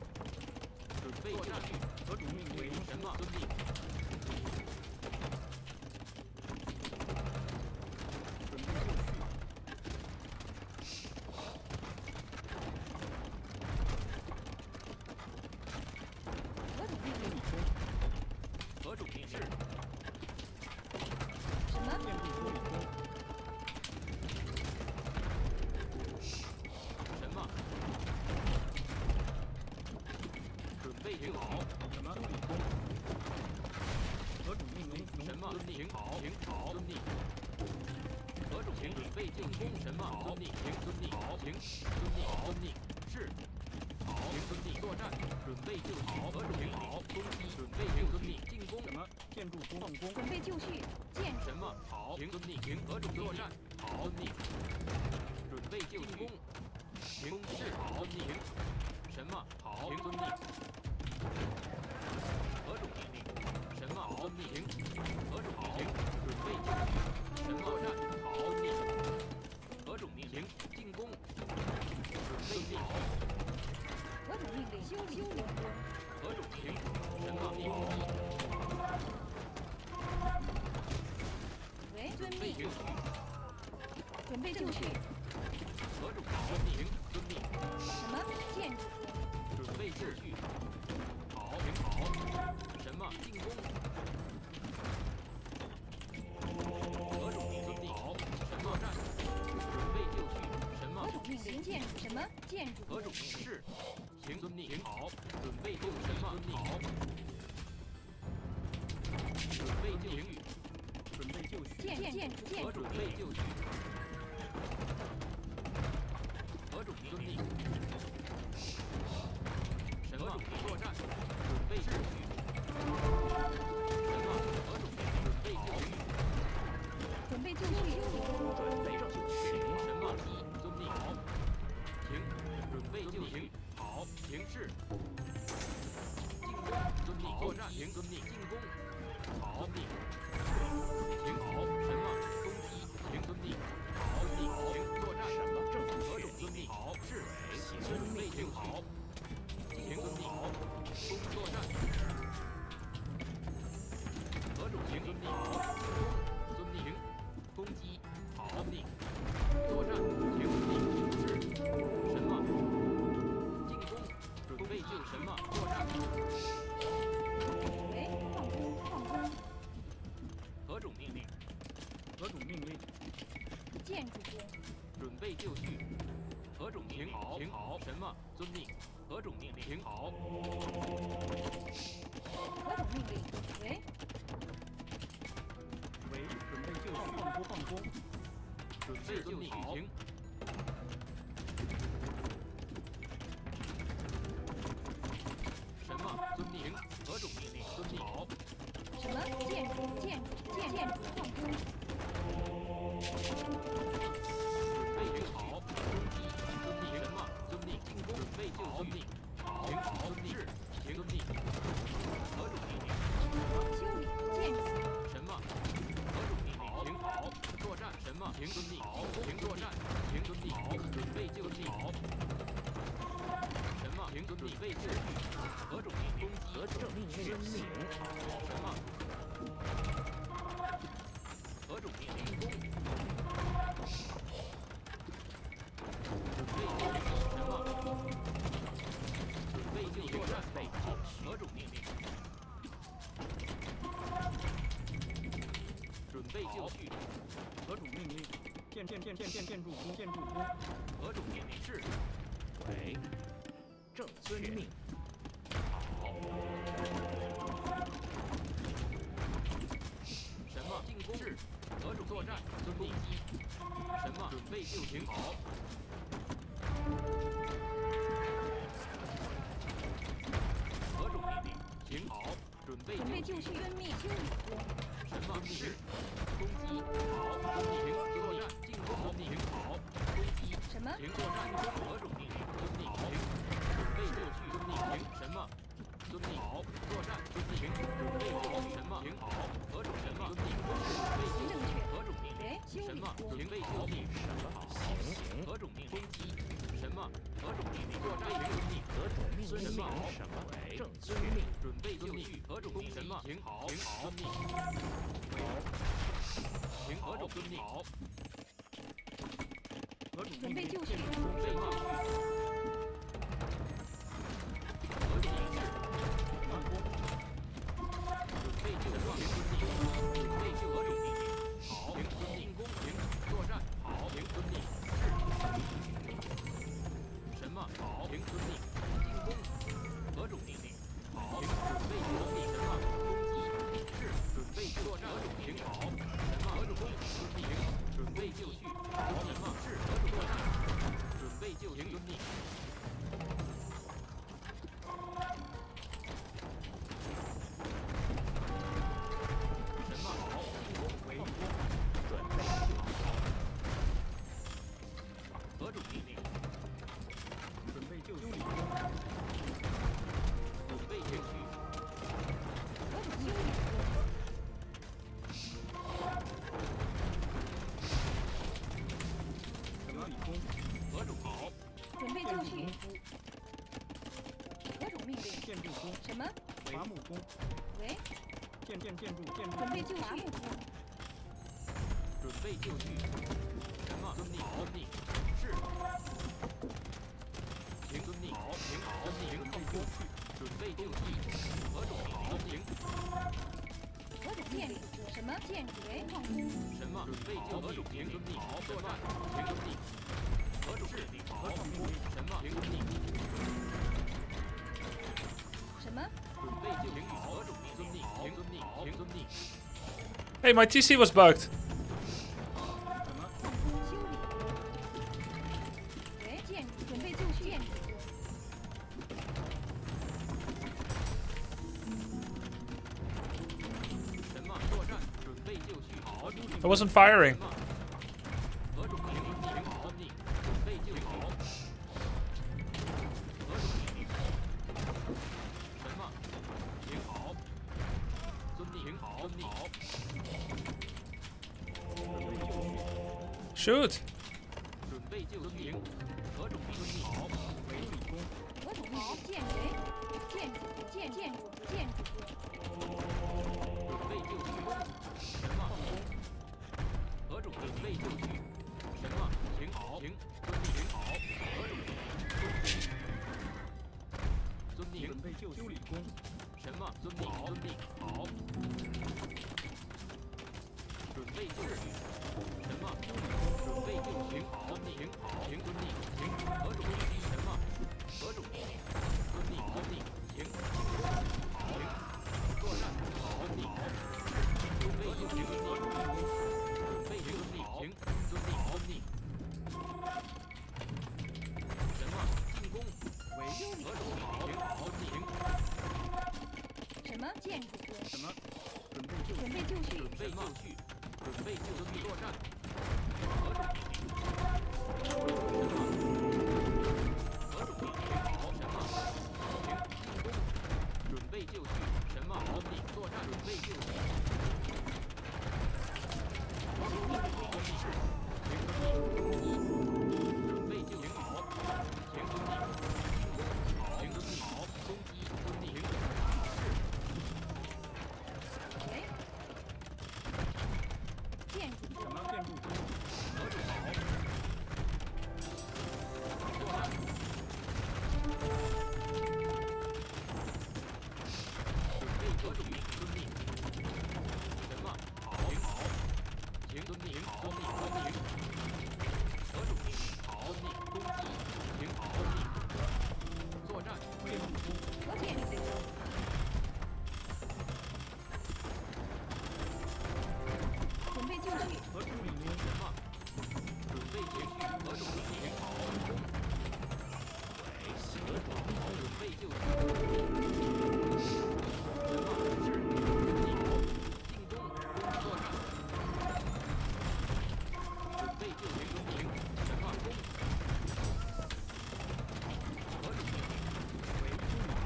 准备就绪。何种命令？什么？遵命。 何种命令？何种命令？什么？建筑工。什么？准备就好。什么？工。何种命令？什么？遵命。好，行，好，遵命。何种行？准备进攻。什么？好，遵命。行，遵命。好，行，遵命。好，遵命。是。好，行，遵命。作战。准备就好。何种行？好，攻击。准备就遵命。进攻。什么？建筑工。矿工。准备就绪。建筑。什么？好，行，遵命。行，何种作战？好，遵命。准备就进攻。行，是好，遵命。什么？好，行，遵命。何种命令？什么？好，遵命。行，何种好？行，准备就绪。什么？作战？好，遵命。何种命？行，进攻。准备就好。 何种命令？修理工。何种命令？什么命令？喂，遵命。就绪。准备就绪。何种好？命令？遵命。什么？建筑工。准备就绪。好，行，好。什么？进攻。何种命？遵命。好。什么战？准备就绪。什么？何种命令？建筑什么？建筑工。何种命令？是。行，遵命。行，好。准备就什么？遵命。好。准备就绪。准备就绪。建筑何种备就绪？何种命令？什么？作战。是。进攻，遵命。作战，停，遵命。进攻，好，遵命。停，好，什么？攻击，停，遵命。好，遵命。停，作战，什么？何种遵命？好，是。准备，停，好。停，遵命。好，攻，作战。何种停，遵命。好，攻，遵命。攻击，好，遵命。作战，停，遵命。是。什么？进攻，准备就什么？作战。喂，放空，放空。何种命令？何种命令？建筑工。准备就绪。何种命令？好，停好。什么？遵命。何种命令？停好。何种命令？喂，喂，准备就绪，放空，放空。准备就绪。停。什么？遵命。何种命令？遵命。好。什么？建筑，建筑，放空。准备停好。攻击，遵命。什么？遵命。进攻，准备就遵命。好，停好。遵命。是，停遵命。何种命令？修理，建筑。什么？何种命令？停好。作战。什么？停遵命。好，停作战。停遵命。好，准备就绪。好。什么？停准备就绪。何种命令？攻击。何种命令？什么？何种命令？攻。准备就绪。什么？准备就作战。何种命令？准备就绪。何种命令？建筑工，建筑工。何种命令？是。喂，正遵命。好。什么？进攻。是。何种作战？遵命。什么？准备就停好。何种命令？停好。准备就绪，遵命，修理工。什么？是。攻击。好。遵命。作战。进攻。遵命。好。攻击。什么？停作战。何种命令？遵命。停。准备就绪。遵命。停。什么？遵命。好。作战。遵命。停。准备就绪。什么？停好。何种什么？遵命。准备就绪。何种命令？什么？准备就绪。什么？行。何种命令？攻击。什么？何种命令？作战。遵命。何种命令？什么？什么？喂。正遵命。准备就绪。何种命？什么？停好。停好。遵命。停。何种遵命？好。何种准备就绪。准备就绪。何种命令？放空。准备就绪。准备就何种命令？好。停。进攻。停。作战。好。停。遵命。什么？好。停。遵命。进攻。何种命令？好。停。准备就命。什么？攻击。是。准备作战。何种命令？好。什么？何种命令？遵命。准备就绪。好。什么？是。何种作战？准备就绪。遵命。什么？好。进攻。为攻。准备何种命令？准备就绪。准备就绪。何种修理工？什么理工？何种好？准备就绪。何种命令？建筑工。什么？伐木工。喂，建筑。准备就绪。准备就绪。什么？遵命。遵命。是。停。遵命。好。停。好。遵命。准备就绪。准备就绪。何种好？停。何种建筑？什么建筑？喂，放空。什么？准备就何种停？遵命。好。作战。停。遵命。何种命令？何种命令？什么？停。遵命。什么？准备就停。何种命？遵命。停。遵命。停。遵命。Hey, my TC was bugged. 放空修理工。喂，建筑，准备就绪。建筑工。什么？作战。准备就绪。好。 I wasn't firing. 何种命令？停。遵命。准备就好。何种命令？ Shoot. 准备就绪，何种命令？好，为理工，何种命令？建为建筑建筑准备就绪，什么？何种准备就绪？什么？请好，请遵命，请好，何种？遵命，准备就修理工，什么？遵命，遵命，好。准备就绪，什么？准备就绪，好，遵命，好，请遵命，请何种？什么？何种？遵命，遵命，请好，请作战，好，遵命，准备就绪，何种？准备就绪，请遵命，遵命。什么？进攻，为何种？请好，遵命。什么建筑工？什么？准备就准备就绪准备就绪，准备就绪作战。何种？何种命令？好，什么？请进攻。准备就绪，什么？好，命作战。准备就绪。好，是。请遵命。准备就绪，好。请遵命。好，请遵命。好，攻击，遵命。为建筑什么建筑工？何种好？作战。准备何种命？遵命。什么？好，请好，请遵命，好，遵命，遵命。何种命令？好，遵命，攻击，请好，遵命。作战，建筑工，何建筑工？准备就绪何种命令？什么？准备就绪，何种命令？好，攻。何种？准备就绪。什么？是。进攻，作战。准备就绪，遵命。什么？攻。何种命令？为修理工，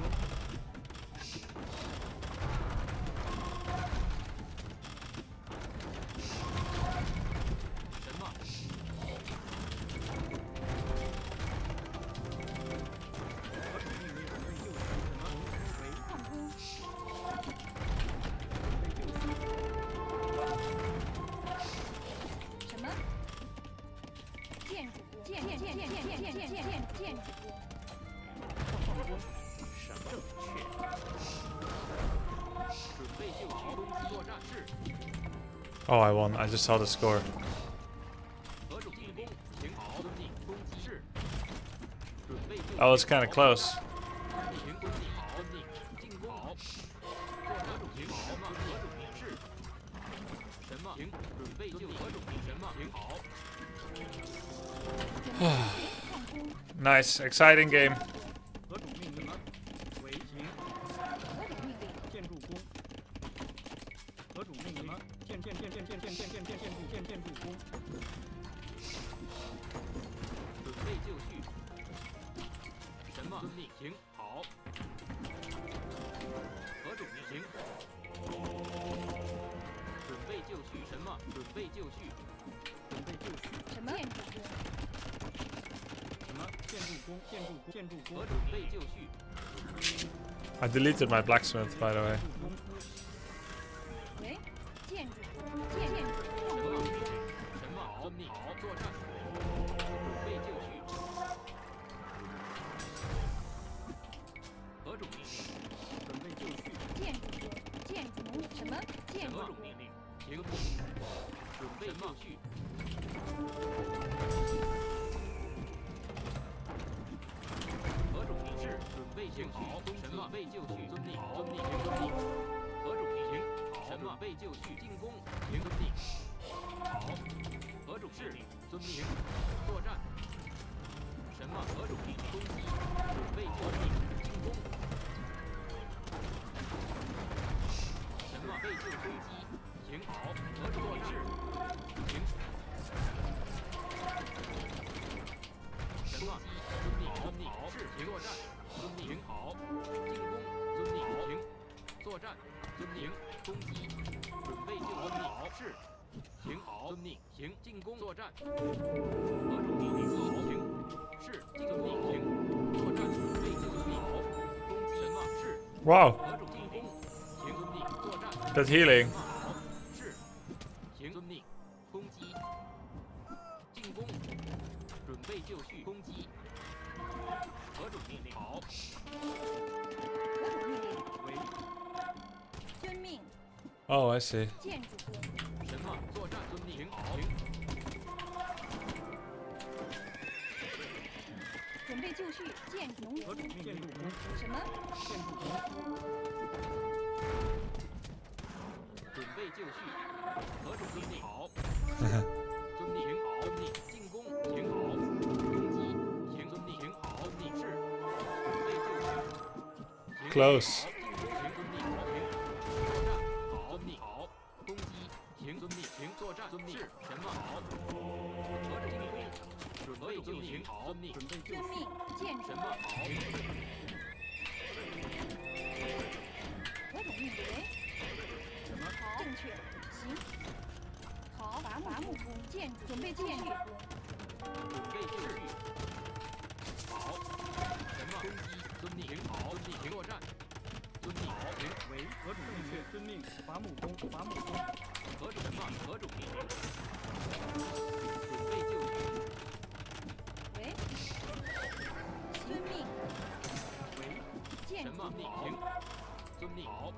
什么？何种命令？准备就绪，什么？为矿工？准备就绪，什么？建筑工？建筑工？矿工，什么？准备就绪，攻击作战是。 Oh, I won. I just saw the score. 何种进攻？请好，遵命，攻击是。准备就绪。 That was kind of close. 请攻击好，遵命，进攻好。做何种请好吗？何种命是？什么？请准备就何种命？什么？请好。 Nice, exciting game. 何种命令？为行，何种命令？建筑工，何种命令？建筑工，准备就绪。什么？遵命，请好。何种命令？准备就绪。什么？准备就绪。准备就绪，什么建筑工？什么建筑工？建筑工何，准备就绪。 I deleted my blacksmith, by the way. 为建筑工？建筑什么命令？什么？遵命，好，作战。准备就绪。何种命令？准备就绪，建筑工？建筑工？什么建筑工？何种命令？请准备就绪。何种命是？准备就绪。什么？备就绪。遵命，遵命，遵命。何种命令？好。什么？备就绪。进攻。请遵命。好。何种是？遵命。作战。什么？何种命令？攻击。准备就绪。进攻。什么？备就攻击。请好。何种命是？请。什么？遵命，遵命。是。请作战。遵命。好。进攻。遵命。请。作战。遵命。攻击。准备就遵命。是。行好，遵命，行进攻作战。何种命令？好，行是进攻，行作战，准备就绪，好攻击什么？是 Wow, 何种进攻？行遵命作战。 that's healing. 好，是行遵命攻击，进攻，准备就绪，攻击。何种命令？好，何种命令？为遵命。 Oh, I see. 建筑工。什么？作战遵命，行好，行。 准备就绪，建筑农何种命令？什么？建筑工。准备就绪，何种命令？好，遵命，行好，遵命，进攻，行好，攻击，行遵命，行好，遵命是，准备就绪，行 Close. 好，进攻，行遵命，好，行，作战，好，遵命，好，攻击，行遵命，行作战，遵命是什么？好，何种命令？准备就绪，好，遵命，准备就绪，遵命。建筑什么？好，何种命令？为？什么？好，正确。行。好，伐木工。建筑准备就绪。准备就绪，好，什么？攻击，遵命，行好，遵命，行作战，遵命，好，行。为何种正确？遵命。伐木工，伐木工。何种什么？何种命令？准备就绪，为。遵命。为建筑什么命？行，遵命，好，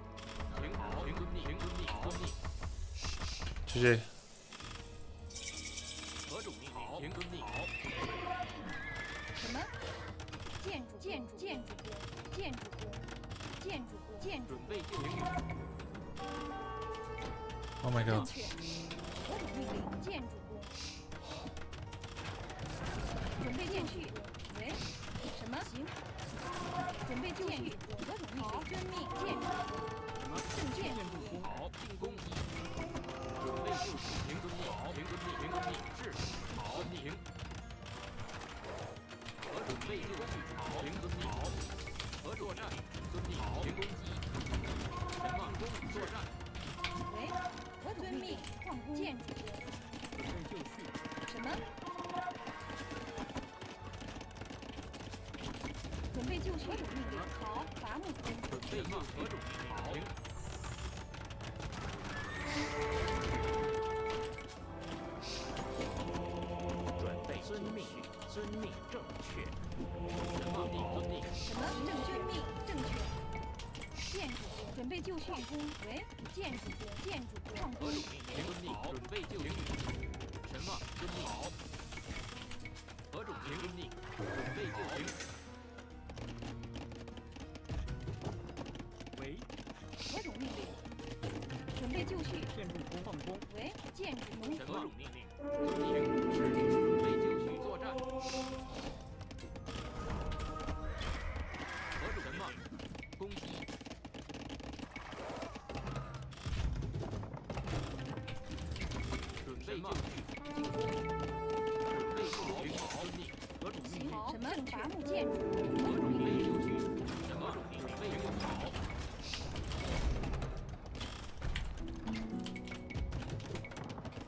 行好，行遵命，行遵命，遵命。 GG. 何种命令？行遵命，好，什么？建筑工。建筑准备就绪， Oh my 正 god. 确。何种命令？建筑工。准备就绪。为。什么？行。准备就绪。何种命令？遵命。建筑工。什么？正确。建筑工。好，进攻，准备就绪，行遵命，好，行遵命，行遵命，是，好，遵命，行。何准备就绪，好，行遵命，好。何作战，遵命，好，行攻击。什么？攻作战。 为。何种命令？矿工。建筑工。准备就绪。什么？准备就绪。何种命令？好，伐木工。准备就绪，何种命令？好，行。准备遵命，遵命正确。什么命？遵命。什么？正确命。正确。建筑工。准备就绪。矿工。为。建筑工。建筑工。矿工。何种命令？遵命，准备就绪。什么？遵命，好。何种命令？准备就绪。 为何种命令？准备就绪。建筑工矿工。为。建筑农什么种命令？遵命，是准备就绪作战。何种什么？攻击。准备就绪，进攻。准备就绪，好，遵命。何种命令？什么？伐木建筑。何种命令？就绪。什么种命令？准备就绪，好。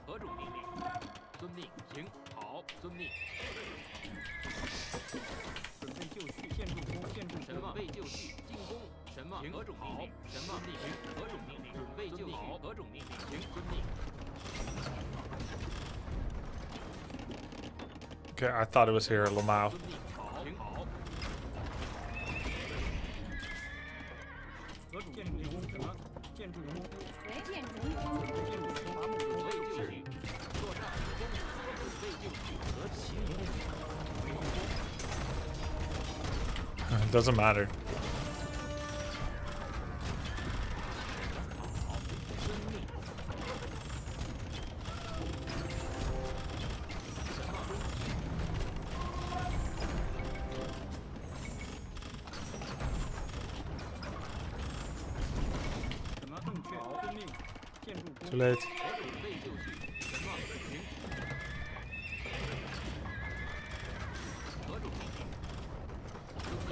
何种命令？遵命，行，好，遵命。准备就绪。建筑工。建筑什么？备就绪，进攻。什么？何种命令？什么命令？何种命令？准备就绪。何种命令？行，遵命。 Okay, I thought it was here, Lamau. 遵命，好，行好。何种建筑工？什么？建筑工。为。建筑工。建筑工。伐木工。准备就绪，作战，攻，准备就绪。何其名？ Doesn't matter. 遵命。什么攻击？什么？正确。遵命。建筑工。 Too late. 何准备就绪？什么？行。何种命令？遵命。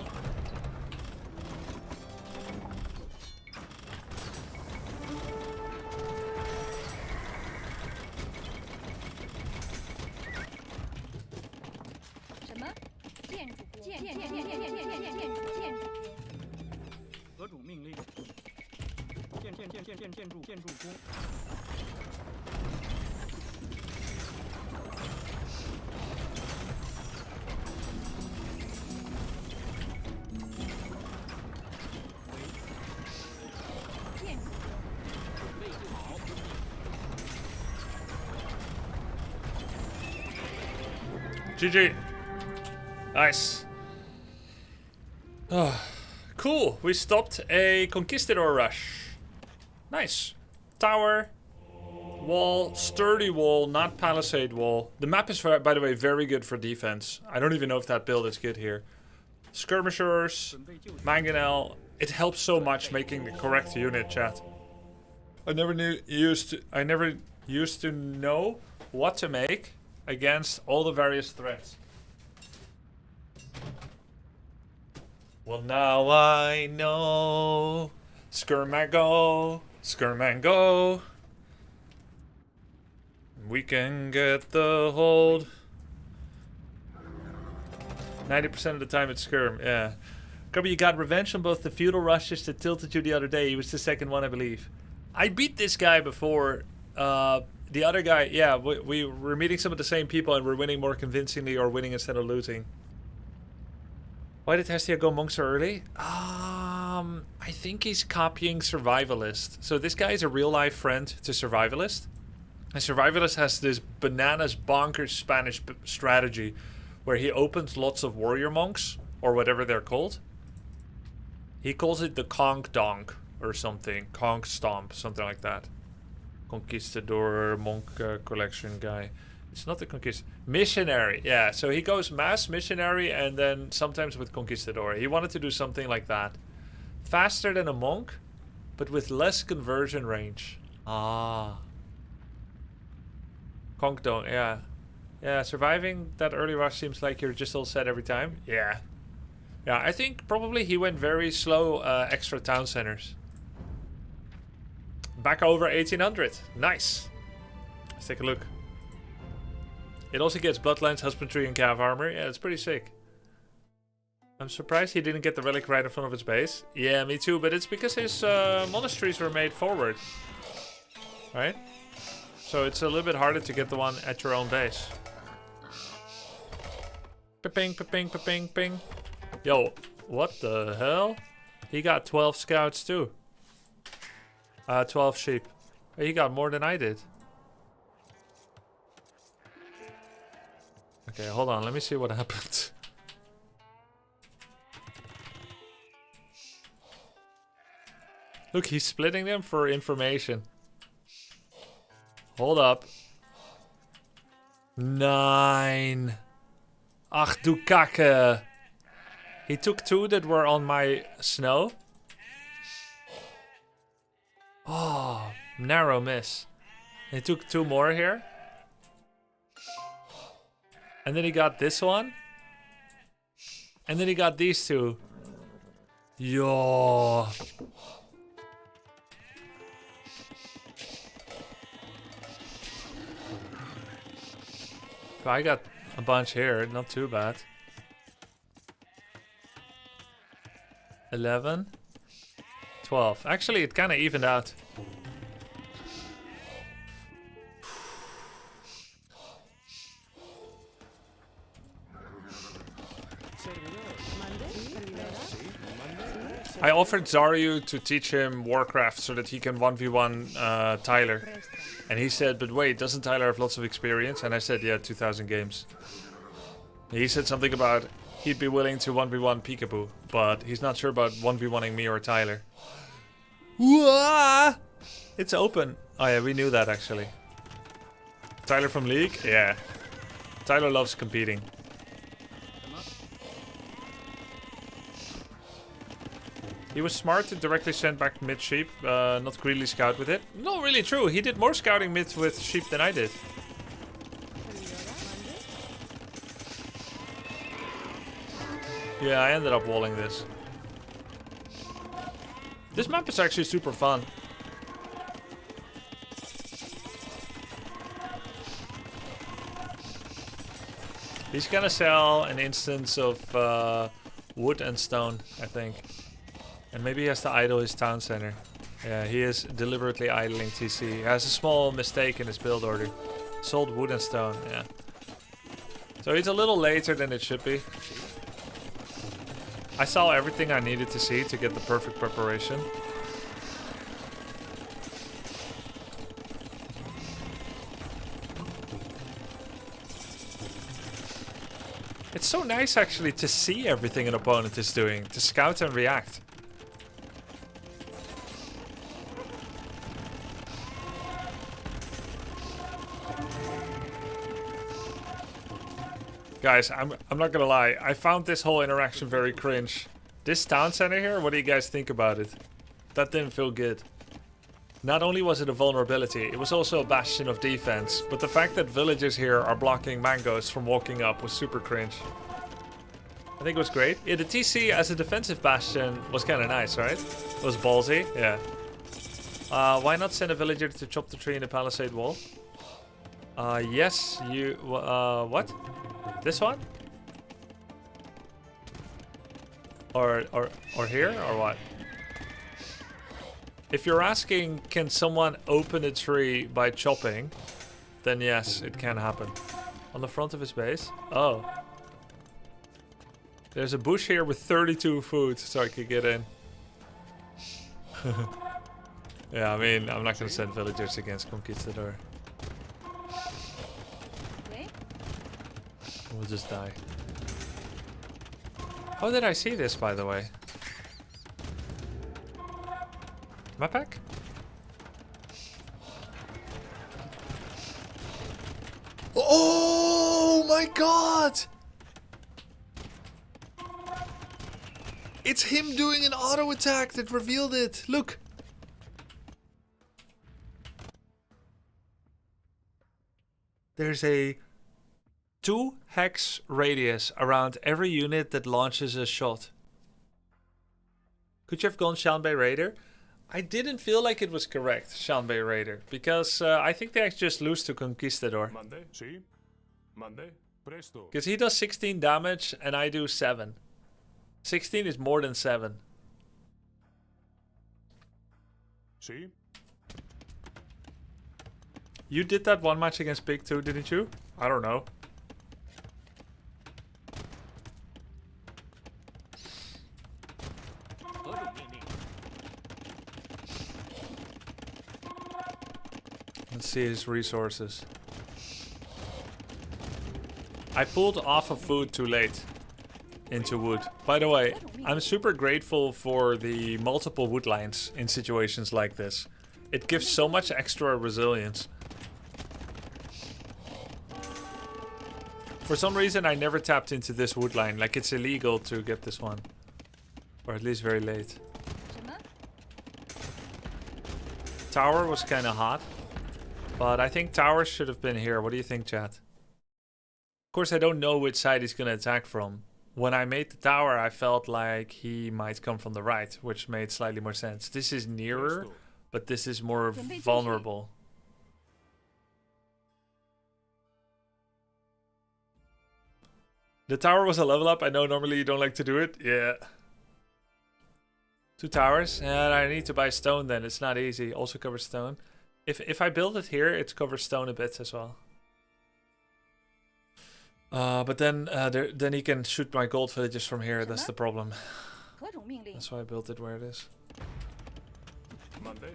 何种命令？建筑工。GG. Nice. Oh, cool. We stopped a conquistador rush. Nice. Tower. Wall. Sturdy wall, not palisade wall. The map is, by the way, very good for defense. I don't even know if that build is good here. Skirmishers. Mangonel. It helps so much making the correct unit, chat. I never used to know what to make against all the various threats. Well, now I know. Skirmango, Skirmango. We can get the hold. 90% of the time it's Skirm, yeah. Grubby, you got revenge on both the feudal rushes that tilted you the other day. He was the second one, I believe. I beat this guy before. The other guy, yeah, we were meeting some of the same people and we're winning more convincingly or winning instead of losing. Why did Hestia go monk so early? I think he's copying Survivalist. So this guy is a real life friend to Survivalist. And Survivalist has this bananas bonkers Spanish strategy where he opens lots of warrior monks or whatever they're called. He calls it the Conk Donk or something. Conk Stomp, something like that. Conquistador monk collection guy. It's not the missionary. Yeah, so he goes mass missionary and then sometimes with conquistador. He wanted to do something like that. Faster than a monk, but with less conversion range. Ah. Konkdong, yeah. Yeah, surviving that early rush seems like you're just all set every time. Yeah. Yeah, I think probably he went very slow extra town centers. Back over 1800. Nice. Let's take a look. It also gets Bloodlines, Husbandry, and Cav Armor. Yeah, it's pretty sick. I'm surprised he didn't get the relic right in front of his base. Yeah, me too, but it's because his monasteries were made forward. Right? So it's a little bit harder to get the one at your own base. Ping, ping, ping, ping. Yo, what the hell? He got 12 scouts too. 12 sheep. He got more than I did. Okay, hold on. Let me see what happened. Look, he's splitting them for information. Hold up. 9. Ach du Kacke. He took 2 that were on my snow. Oh, narrow miss. He took 2 more here. And then he got this one. And then he got these 2. Yo. I got a bunch here, not too bad. 11. 12. Actually, it kind of evened out. I offered Zaryu to teach him Warcraft so that he can 1v1 Tyler. And he said, but wait, doesn't Tyler have lots of experience? And I said, yeah, 2,000 games. He said something about he'd be willing to 1v1 Peekaboo, but he's not sure about 1v1ing me or Tyler. Whoa! It's open. Oh yeah, we knew that actually. Tyler from League? Yeah. Tyler loves competing. He was smart to directly send back mid sheep, not greedily scout with it. No, really true. He did more scouting mid with sheep than I did. Yeah, I ended up walling this. This map is actually super fun. He's gonna sell an instance of wood and stone, I think. And maybe he has to idle his town center. Yeah, he is deliberately idling TC. He has a small mistake in his build order. Sold wood and stone, yeah. So it's a little later than it should be. I saw everything I needed to see to get the perfect preparation. It's so nice actually to see everything an opponent is doing, to scout and react. Guys, I'm not gonna lie, I found this whole interaction very cringe. This town center here, what do you guys think about it? That didn't feel good. Not only was it a vulnerability, it was also a bastion of defense, but the fact that villagers here are blocking mangoes from walking up was super cringe. I think it was great. Yeah, the TC as a defensive bastion was kind of nice, right? It was ballsy, yeah. Why not send a villager to chop the tree in the palisade wall? Yes, you... what? This one? Or here, or what? If you're asking, can someone open a tree by chopping, then yes, it can happen. On the front of his base? Oh. There's a bush here with 32 food, so I could get in. Yeah, I mean, I'm not gonna send villagers against Conquistador. We'll just die. How did I see this, by the way? My pack? Oh my god! It's him doing an auto attack that revealed it. Look. There's a 2 hex radius around every unit that launches a shot. Could you have gone Shanbei Raider? I didn't feel like it was correct, Shanbei Raider, because I think they just lose to Conquistador. Monday, sì. Monday, presto. Because he does 16 damage and I do 7. 16 is more than 7. Sì. You did that one match against Big 2, didn't you? I don't know. Let's see his resources. I pulled off of food too late into wood. By the way, I'm super grateful for the multiple wood lines in situations like this. It gives so much extra resilience. For some reason I never tapped into this wood line, like it's illegal to get this one. Or at least very late. Tower was kind of hot. But I think tower should have been here. What do you think, chat? Of course, I don't know which side he's going to attack from. When I made the tower, I felt like he might come from the right, which made slightly more sense. This is nearer, but this is more vulnerable. The tower was a level up. I know normally you don't like to do it. Yeah. 2 towers. And I need to buy stone then. It's not easy. Also covers stone. If I build it here, it covers stone a bit as well. But then then he can shoot my gold villages from here. That's the problem. That's why I built it where it is. Monday.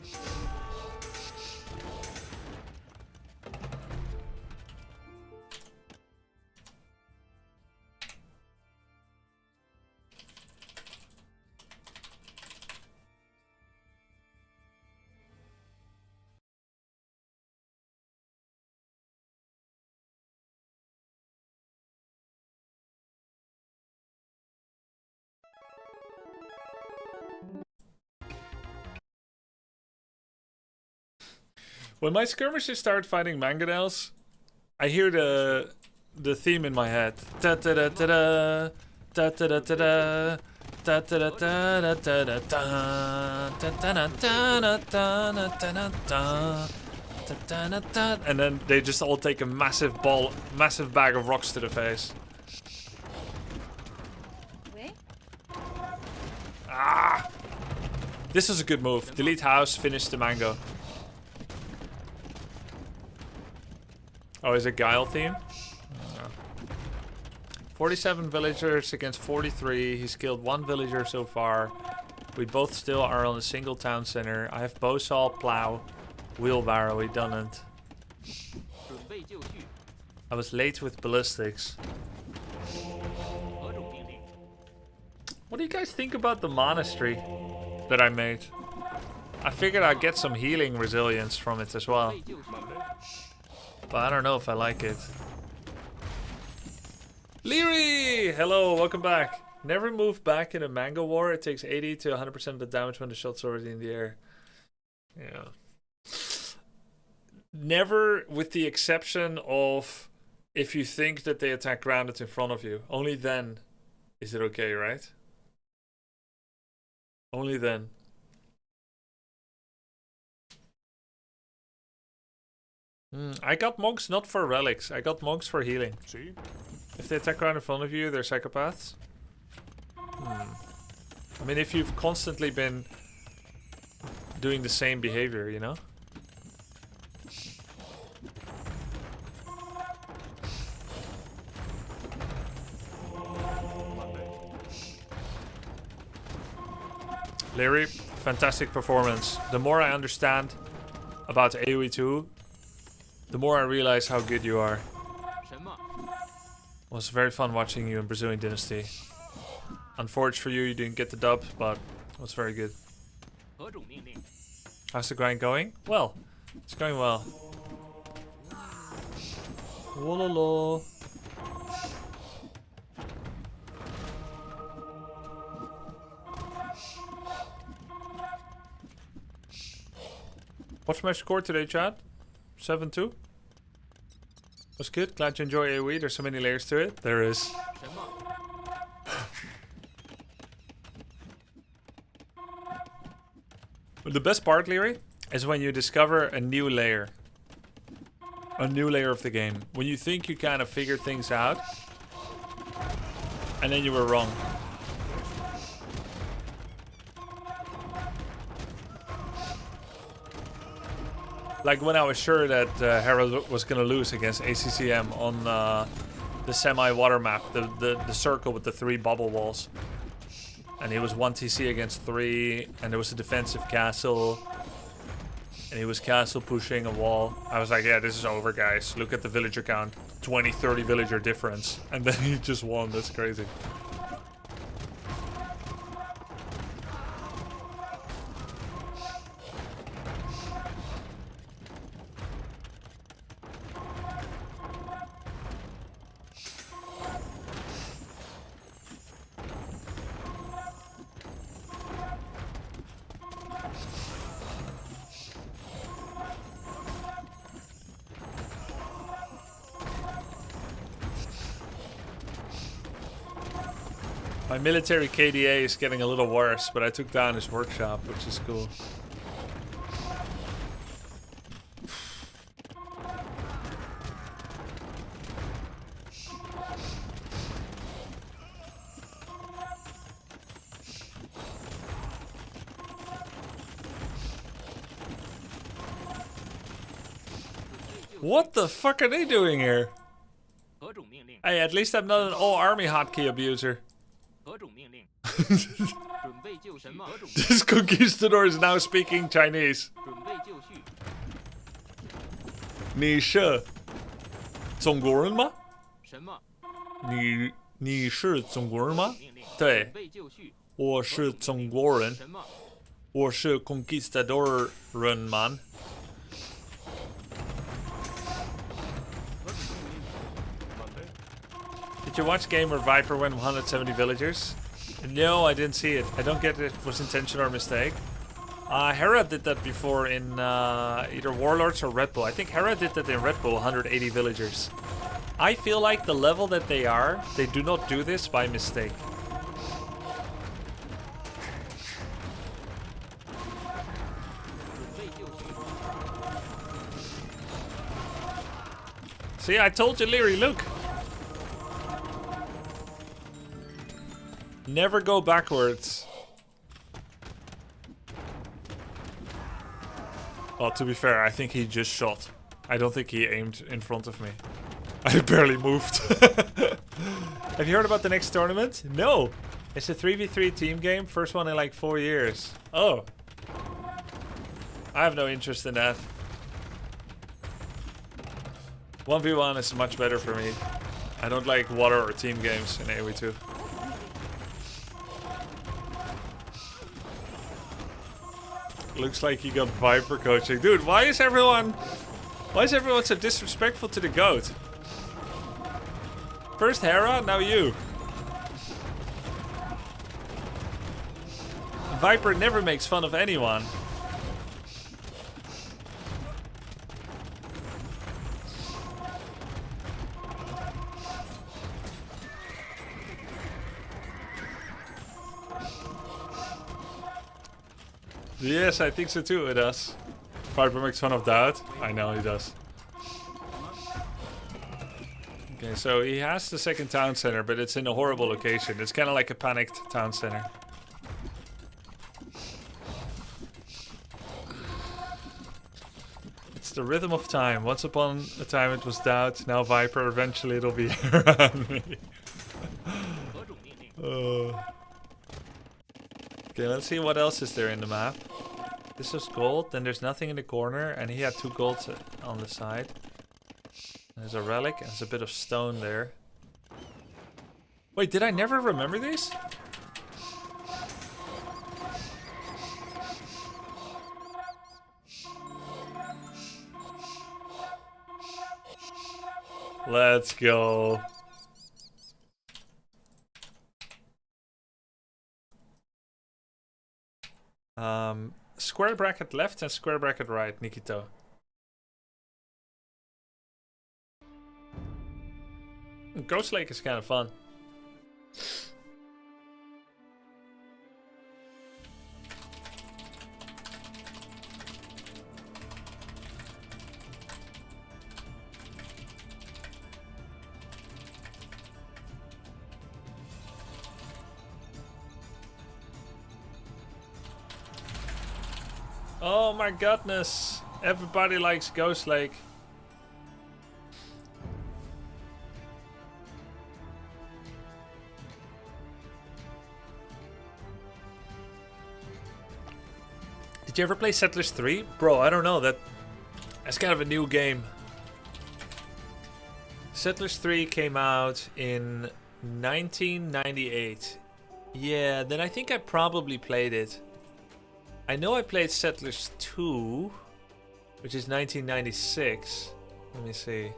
When my skirmishers start fighting mangonels, I hear the theme in my head. Da da da da da da da da da da da da da da da, and then they just all take a massive bag of rocks to the face. This is a good move. Delete house, finish the mango. Oh, is it Guile theme? 47 villagers against 43. He's killed 1 villager so far. We both still are on a single town center. I have bowsaw, plow, wheelbarrow. He doesn't. I was late with ballistics. What do you guys think about the monastery that I made? I figured I'd get some healing resilience from it as well. But I don't know if I like it. Leary! Hello, welcome back. Never move back in a mango war. It takes 80 to 100% of the damage when the shot's already in the air. Yeah. Never, with the exception of if you think that they attack grounded in front of you. Only then is it okay, right? Only then. I got monks not for relics. I got monks for healing. See? If they attack right in front of you, they're psychopaths. I mean, if you've constantly been doing the same behavior, you know? Leary, fantastic performance. The more I understand about AoE2, the more I realize how good you are. It was very fun watching you in Brazilian Dynasty. Unfortunate for you, you didn't get the dub, but it was very good. How's the grind going? Well, it's going well. Wololo. What's my score today, chat? 7-2? Was good. Glad you enjoy AoE. There's so many layers to it. There is. The best part, Leary, is when you discover a new layer. A new layer of the game. When you think you kind of figured things out, and then you were wrong. Like when I was sure that Herald was going to lose against ACCM on the semi-water map, the circle with the 3 bubble walls. And he was 1 TC against 3, and there was a defensive castle. And he was castle pushing a wall. I was like, yeah, this is over, guys. Look at the villager count. 20, 30 villager difference. And then he just won. That's crazy. My military KDA is getting a little worse, but I took down his workshop, which is cool. What the fuck are they doing here? Hey, at least I'm not an all-army hotkey abuser. This conquistador is now speaking Chinese. 你是中国人吗？你是中国人吗？对，我是中国人。我是 conquistador 人man. Did you watch game where Viper went 170 villagers? No, I didn't see it. I don't get if it was intentional or mistake. Hera did that before in either Warlords or Red Bull. I think Hera did that in Red Bull, 180 villagers. I feel like the level that they are, they do not do this by mistake. See, I told you, Leary, look. Never go backwards. Well, to be fair, I think he just shot. I don't think he aimed in front of me. I barely moved. Have you heard about the next tournament? No. It's a 3v3 team game. First one in like 4 years. Oh. I have no interest in that. 1v1 is much better for me. I don't like water or team games in AoE2. Looks like you got Viper coaching. Dude, why is everyone so disrespectful to the GOAT? First Hera, now you. Viper never makes fun of anyone. Yes, I think so too, it does. Viper makes fun of that. I know he does. Okay, so he has the second town center, but it's in a horrible location. It's kind of like a panicked town center. It's the rhythm of time. Once upon a time it was doubt, now Viper, eventually it'll be around me. Okay, let's see what else is there in the map. This is gold, then there's nothing in the corner, and he had 2 golds on the side. There's a relic, and there's a bit of stone there. Wait, did I never remember these? Let's go. Square bracket left and square bracket right, Nikito. Ghost Lake is kind of fun. Oh my goodness. Everybody likes Ghost Lake. Did you ever play Settlers 3? Bro, I don't know. That's kind of a new game. Settlers 3 came out in 1998. Yeah, then I think I probably played it. I know I played Settlers 2, which is 1996. Let me see.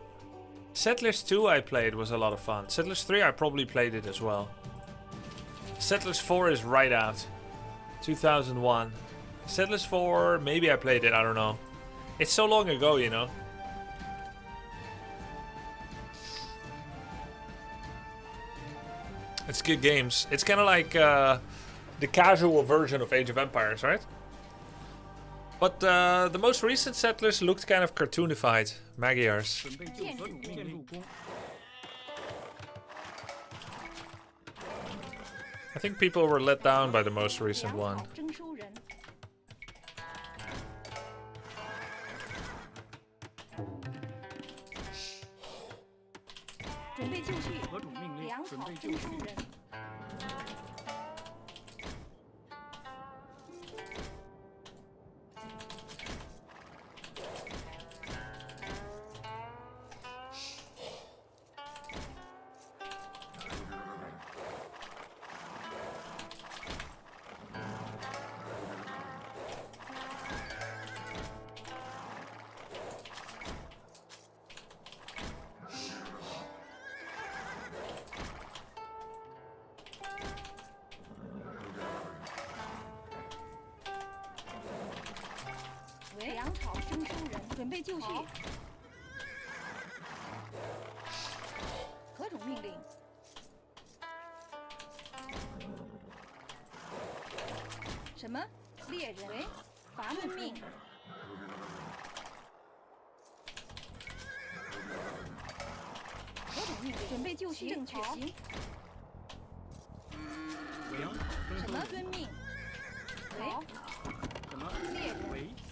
Settlers 2 I played was a lot of fun. Settlers 3 I probably played it as well. Settlers 4 is right out. 2001. Settlers 4, maybe I played it, I don't know. It's so long ago, you know. It's good games. It's kind of like the casual version of Age of Empires, right? But the most recent Settlers looked kind of cartoonified. Magyars. I think people were let down by the most recent one.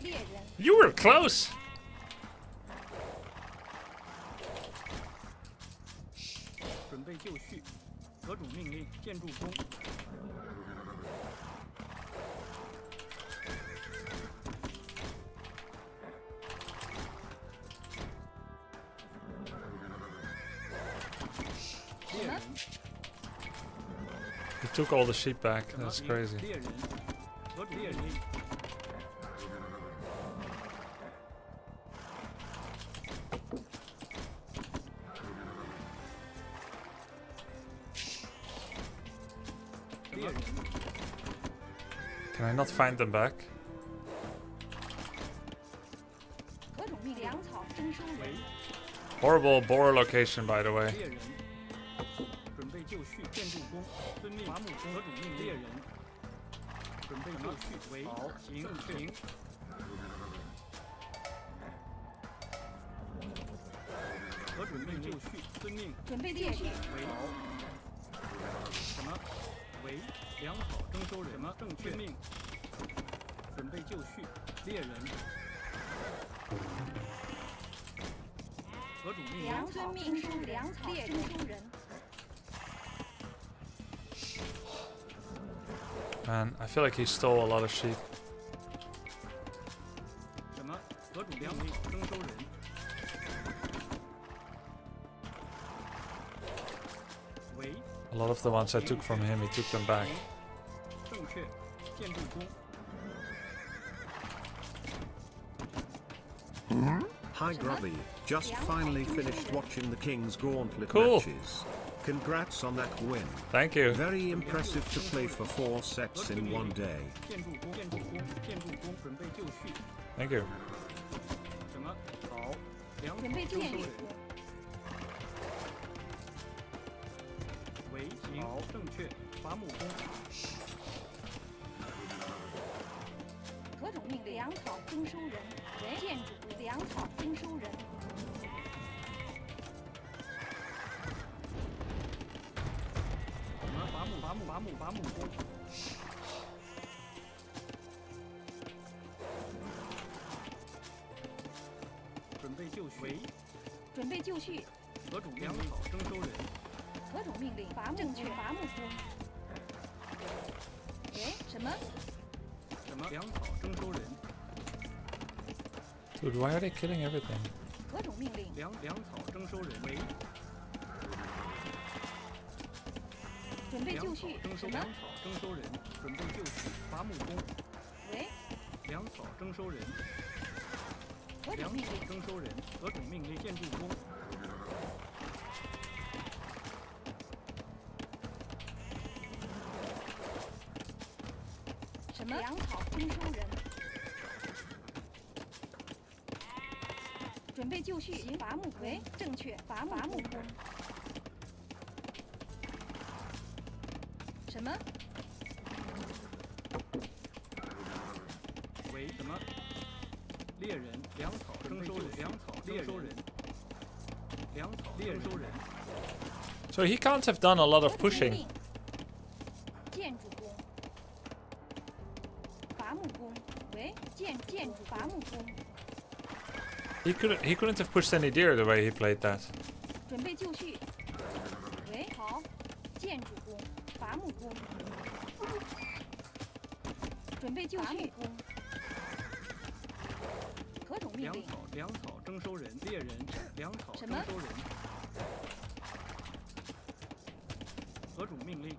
猎人， You were close. 准备就绪，何种命令？建筑工。猎人， You took all the sheep back. 什么 That's crazy. 猎人，何种猎人？ 猎人， Can I not find them back? 何种命令？粮草征收人， Horrible boar location, by the way. 猎人，准备就绪，建筑工，遵命。伐木工，何种命令？猎人，准备就绪，为好，行，行。何准命就绪，遵命。准备就绪，为好。什么？为粮草征收人？什么？正确命。准备就绪，猎人。何种命令？粮草征收粮草征收人， Man, I feel like he stole a lot of sheep. 什么？何种粮草征收人？为 A lot of the ones I took from him, he took them back. 正确，建筑工。 Hi Grubby, just finally finished watching the King's Gauntlet Cool. matches. Congrats on that win. Thank you. Very impressive to play for 4 sets in one day. 建筑工，建筑工，建筑工，准备就绪。 Thank you. 什么？好，粮准备就绪征收人。为行，好，正确。伐木工，何种命令？粮草征收人，为建筑工，粮草征收人，什么？伐木，伐木，伐木，伐木工。准备就绪。为准备就绪，何种粮草征收人？何种命令？伐木正确，伐木工，喂，什么？什么？粮草征收人？ Dude, why are they killing everything? 何种命令？粮草征收人？为准备粮草就绪，征收什么？粮草征收人？准备就绪。伐木工。喂，粮草征收人。粮何种命令？草征收人？何种命令？建筑工。什么？粮草征收人，准备就绪，行伐木为正确，伐木工，什么？为什么？猎人，粮草征收人，粮草征收人，粮草征收人， So he can't have done a lot of 何种命 pushing. 令？建筑工，伐木工为建筑伐木工， He couldn't have pushed any deer the way he played that. 准备就绪，为好，建筑工，伐木工，准备就绪，何种命令？粮草征收人，猎人，粮草征什么收人，何种命令？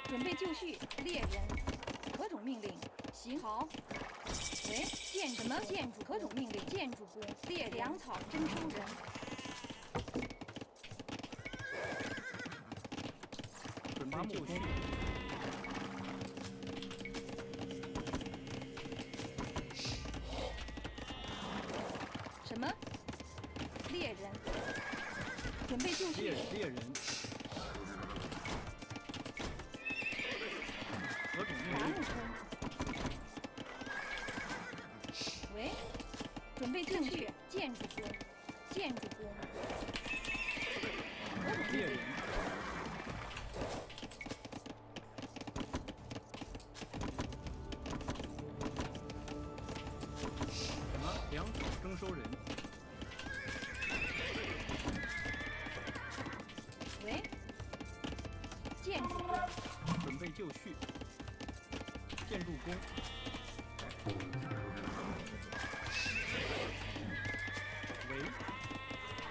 准备就绪，猎人，何种命令？行好。喂，建什么建筑？何种命令？建筑工，猎粮草征收人，准备就绪。什么？猎人，准备就绪，猎人，何种命令？伐木工。喂，准备就绪，建筑工，建筑工，猎人，什么粮草征收人？喂，建筑准备就绪。建筑工，喂，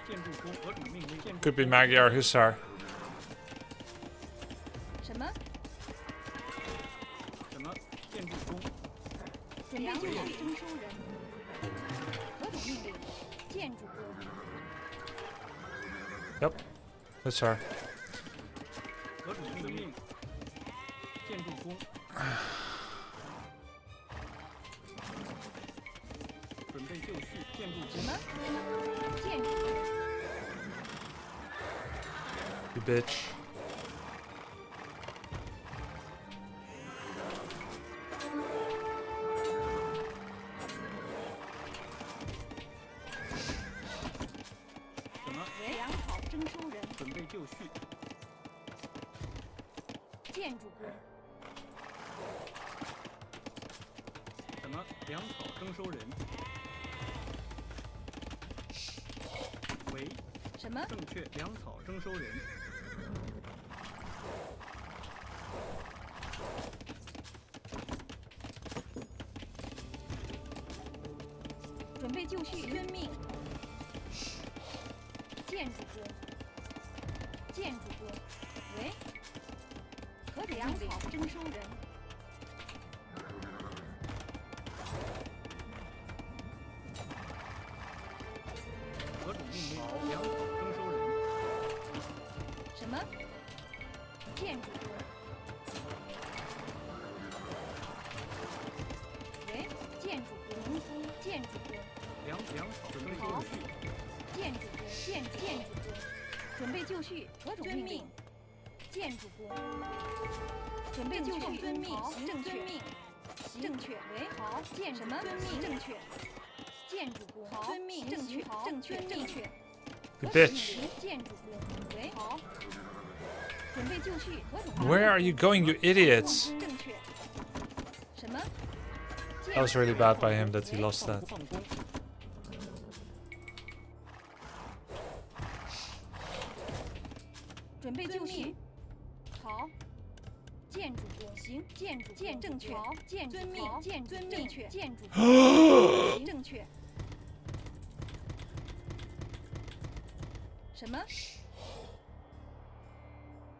建筑工何种命令？建筑 Could be Magyar Hussar. 什么？什么？建筑工，准备就绪征收人。何种命令？建筑工。 Yep. Hussar. 何种命令？建筑工。准备就绪，建筑什么工。？建筑 You bitch. 什么？为粮草征收人。准备就绪。建筑工。什么？粮草征收人。喂，什么？正确，粮草征收人。准备就绪，遵命。建筑工。建筑工。喂，何种粮草征收人？何种命令？粮草征收人。什么？建筑工。喂，建筑工。农夫，建筑工。粮草准备就好绪。建筑工，建筑工。准备就绪，何种命令？建筑工。准备就绪，遵命，正确。正确，为好，建什么？遵命，正确。建筑工，好，遵命，正确，正确，正确。 You 何种 bitch. 命令？建筑工，为好。准备就绪，何种？ Where are you going, you idiots? 正确。什么？ That was really bad by him that he lost that. 放工。准备就绪。好。建筑工，行。建筑建正确。好。建遵命，建遵正确。建筑工，正确。什么？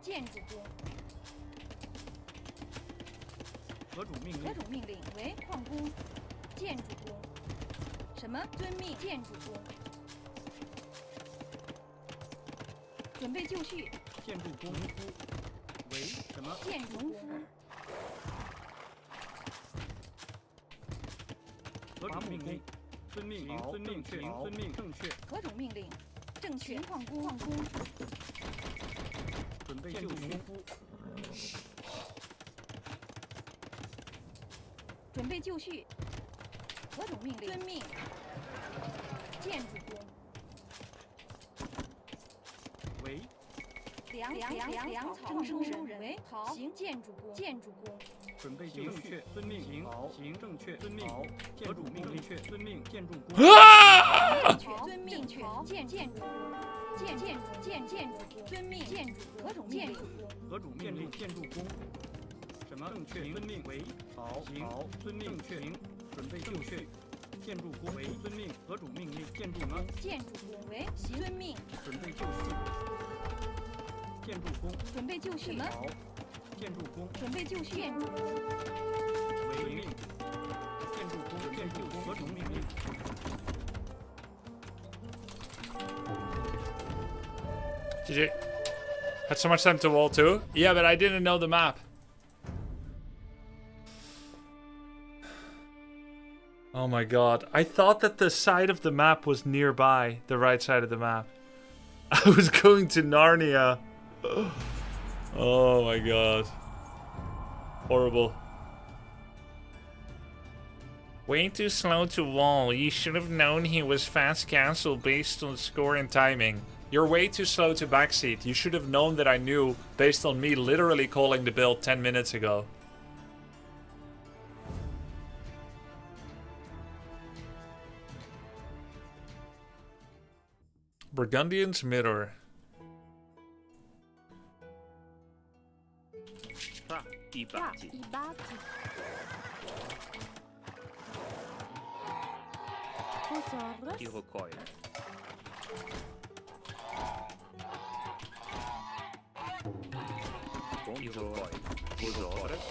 建筑工。何种命令？何种命令？为矿工。建筑工。什么？遵命。建筑工。准备就绪。建筑工。农夫。喂，什么？建筑工。何种命令？遵命，遵命，确，遵命，正确。何种命令？正确。矿工。矿工。准备就绪。农夫。准备就绪。何种命令？遵命。建筑工。喂，粮草征收人。为好。行。建筑工。建筑工。准备就绪，遵命，行，行，正确，遵命，何种命令？确，遵命，建筑工。正确。遵命。确。建筑工。建筑工。遵命。建筑工。何种命令？何种命令？建筑工。什么？正确，遵命，为好，行，遵命，确，行，准备就绪。建筑工为遵命，何种命令？建筑工。建筑工为行。遵命。准备就绪。建筑工。准备就绪。什么？好。建筑工。准备就绪。建筑工。为命。建筑工。建筑工。何种命令？ GG. Had so much time to wall too. Yeah, but I didn't know the map. Oh my god. I thought that the side of the map was nearby. The right side of the map. I was going to Narnia. Oh my god. Horrible. Way too slow to wall. You should have known he was fast castle based on score and timing. You're way too slow to backseat. You should have known that I knew based on me literally calling the build 10 minutes ago. Burgundian's Mirror. Fra i batti. I recoil. Buongiorno. Vosotros.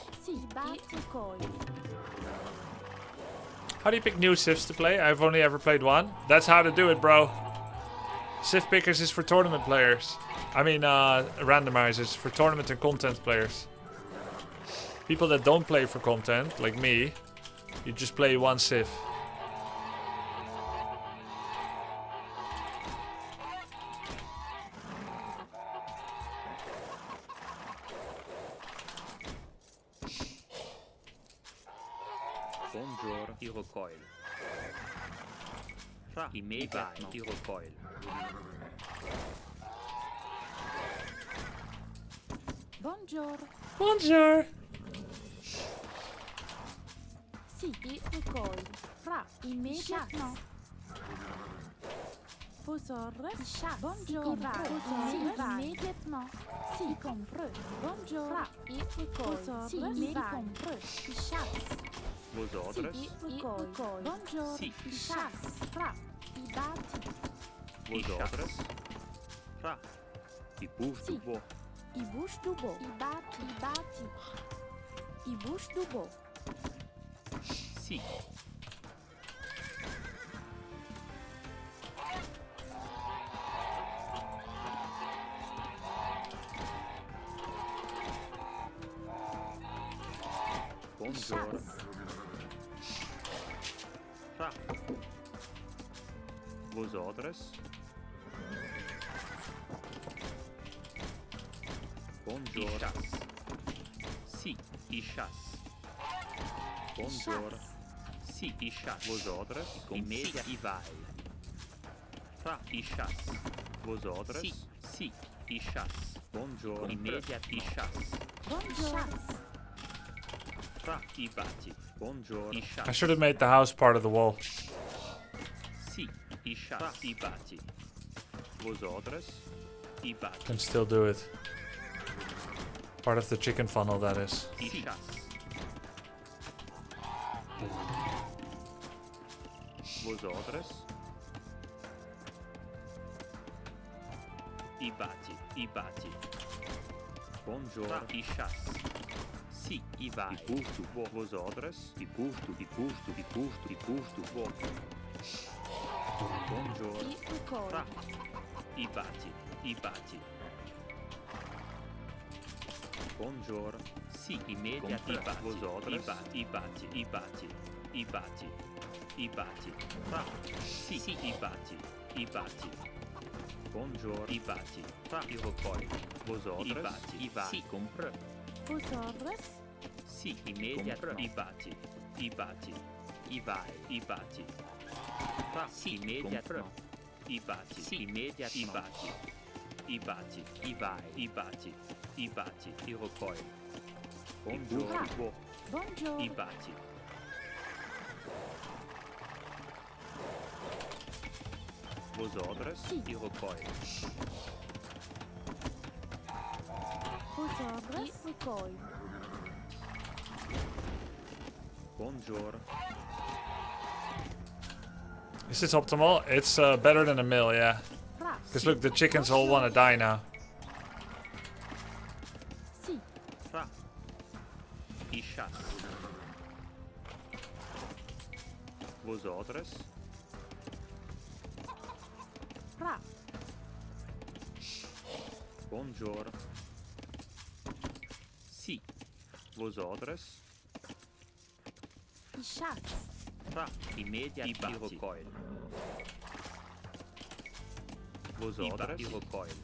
How do you pick new civs to play? I've only ever played one. That's how to do it, bro. Civ Pickers is for tournament players. I mean, randomizers for tournament and content players. People that don't play for content, like me, you just play one civ. Buongiorno. I recoil. Fra immédiatement. I recoil. Bonjour. Bonjour. Si, il recoil. Fra, immédiatement. Bonjour. Bonjour. Immédiatement. Si, compreux. Bonjour. Fra, il recoil. Si, immédiatement. Il chasse. Vosotros. Bonjour. Si. Il chasse. Fra, il batti. Vosotros. Fra. I bouge Si. du bois. Il bouge du beau. Il batti. Il batti. Il bouge du beau. Si. Buongiorno. Fra. Vosotros. Buongiorno. Si, i chasse. Buongiorno. Si, i chasse. Vosotros. Immedia i vai. Fra, i chasse. Vosotros. Si, si, i chasse. Buongiorno. Immedia i chasse. Bonjour. Fra, i batti. Buongiorno. I I chasse. should have made the house part of the wall. Si, i chasse. I batti. Vosotros. I batti. Can still do it. Part of the chicken funnel, that is. I chasse. Vosotros. I batti. I batti. Buongiorno. I chasse. Si, i vai. I bouge du bois. Vosotros. I bouge du, i bouge du, i bouge du, i bouge du bois. Buongiorno. Il recoil. Fra. I batti. I batti. Buongiorno. Si, immediati. I batti. Vosotros. I batti. I batti. I batti. I batti. I batti. Fra. Si, si, i batti. I batti. Buongiorno. I batti. Fra. I recoil. Vosotros. I batti. I vai. Si, compreux. Bonjour. Si, immediati. I batti. I batti. I vai. I batti. Fra. Si, immediati. I batti. Si, immediati. I batti. I batti. I vai. I batti. I batti. I recoil. Buongiorno. Bonjour. I batti. Vosotros. I recoil. Bonjour. Il recoil. Buongiorno. Is this optimal? It's better than a mill, yeah. Fra. Because look, the chickens all want to die now. Si. Fra. I chasse. Vosotros. Fra. Buongiorno. Si. Vosotros. Il chasse. Fra. Immediati. I recoil. Vosotros. I recoil.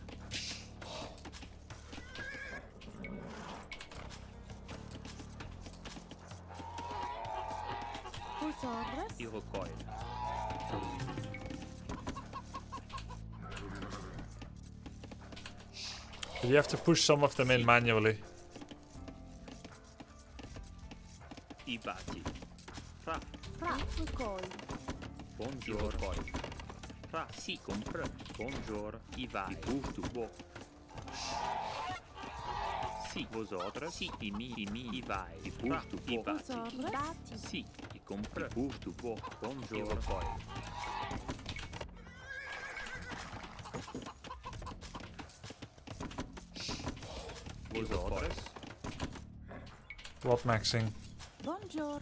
Bonjour. I recoil. But you have to push some of them in manually. I bati. Fra. Recall. Bonjour. Fra. Si compre. Bonjour. I vai. I bouge du bois. Si. Vos ordres. Si. I mi. I vai. I bouge du bois. I bati. Si. I compre. I bouge du bois. Bonjour. I recall. Vos ordres. What maxing? Bonjour.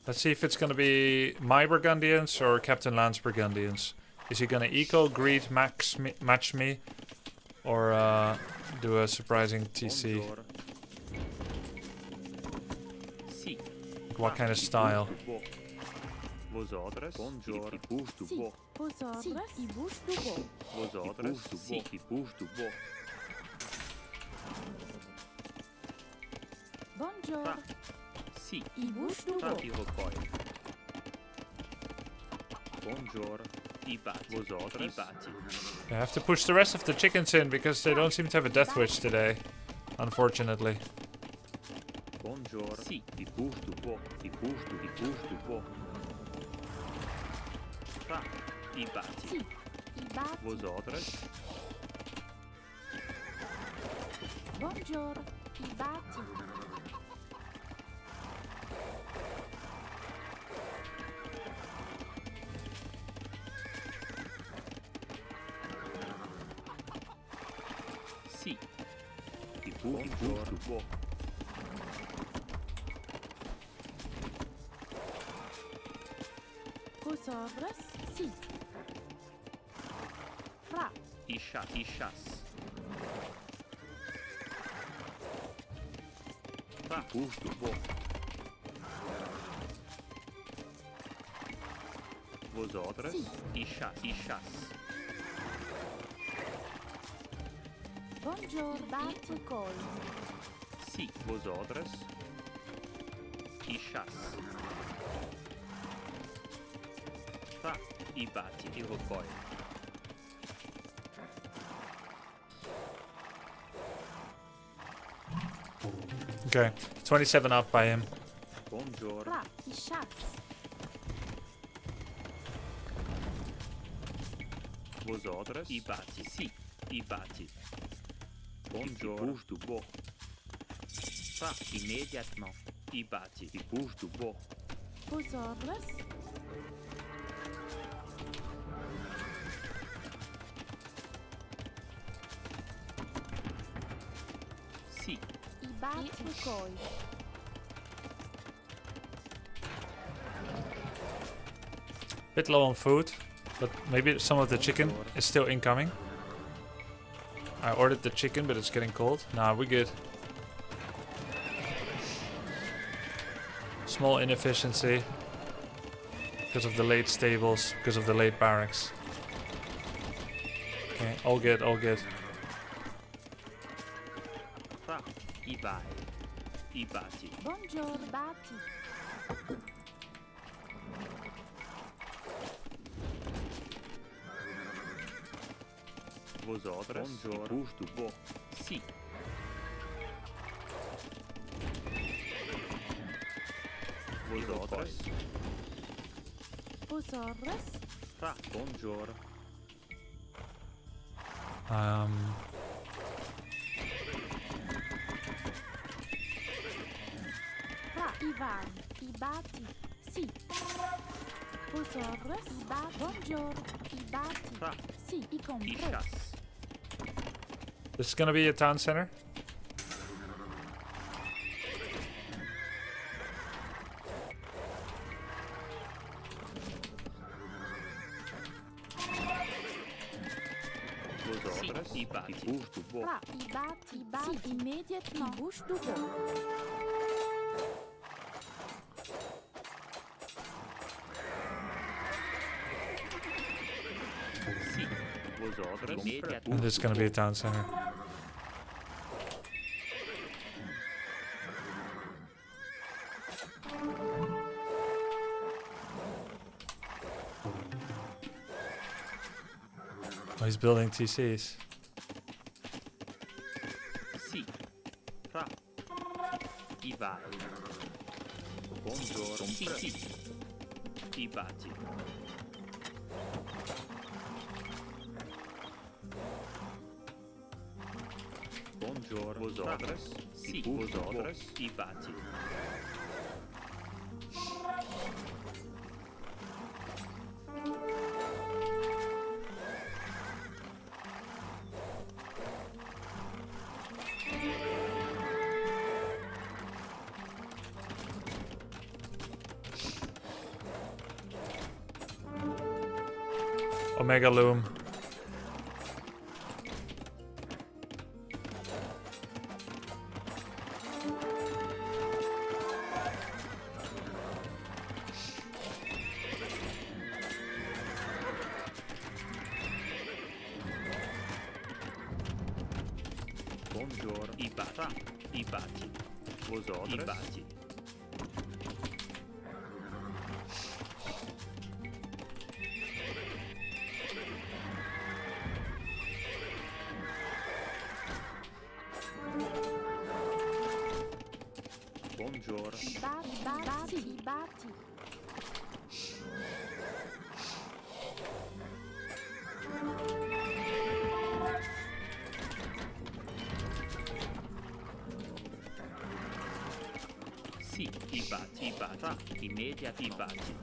Let's see if it's gonna be my Burgundians or Captain Lance Burgundians. Is he gonna eco, greed, match me? Or do a surprising TC? Bonjour. Si. What kind of style? Vos ordres. Bonjour. I bouge du bois. Vos ordres. I bouge du bois. Vos ordres. Si. I bouge du bois. Bonjour. Fra. Si. I bouge du Fra. bois. I recall. Bonjour. I bati. Vos ordres. I bati. I have to push the rest of the chickens in because they don't seem to have a death wish today. Unfortunately. Bonjour. Si. I bouge du bois. I bouge du bois. Fra. I bati. Si. I bati. Vos ordres. Bonjour. I bati. Si. I bouge du bois. Vos ordres. Si. Fra. I chasse. Fra. I bouge du bois. Vos ordres. Si. I chasse. Bonjour. Bati call. Si. Vos ordres. I chasse. Fra. I bati. I recall. Okay, 27 up by him. Bonjour. Fra. I chasse. Vos ordres. I bati. Si. I bati. Bonjour. I bouge du bois. Fra. Immédiatement. I bati. I bouge du bois. Vos ordres. Si. I bati call. Bit low on food, but maybe some of the chicken is still incoming. I ordered the chicken, but it's getting cold. Nah, we're good. Small inefficiency because of the late stables, because of the late barracks. Okay, all good, all good. Fra. I vai. I bati. Bonjour. Bati. Vos ordres. Bonjour. I bouge du bois. Si. Vos ordres. Vos ordres. Fra. Bonjour. Fra. I vai. I bati. Si. Vos ordres. I bati. Bonjour. I bati. Fra. Si. I I compre. chasse. This is gonna be a town center. Vos ordres. I bati. I bouge du bois. Fra. I bati. I bati. Si. Immédiatement. I bouge du bois. Si. Vos ordres. Immédiatement. And this is gonna be a town center. he's building TCs. Sì. Fra. I vai. Buongiorno. Sì, sì. I bati. Buongiorno. Vosotras. Sì, vosotras. I bati. Omega Loom. Buongiorno. I bati. I bati. Vosotras. I bati. Buongiorno. Bati. Sì, i bati. I bati. Immediati. I bati.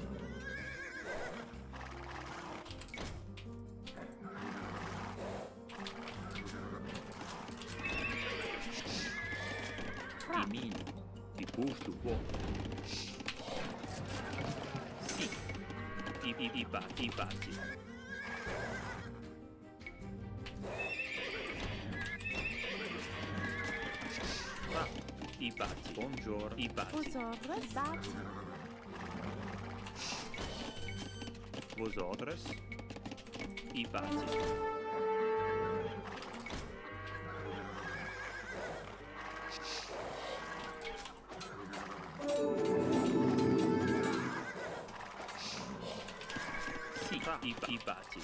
I mini. I gusto buono. Sì. I bati. I bati. Fra. I bati. Buongiorno. I bati. Vosotras. I bati. Sì, i bati.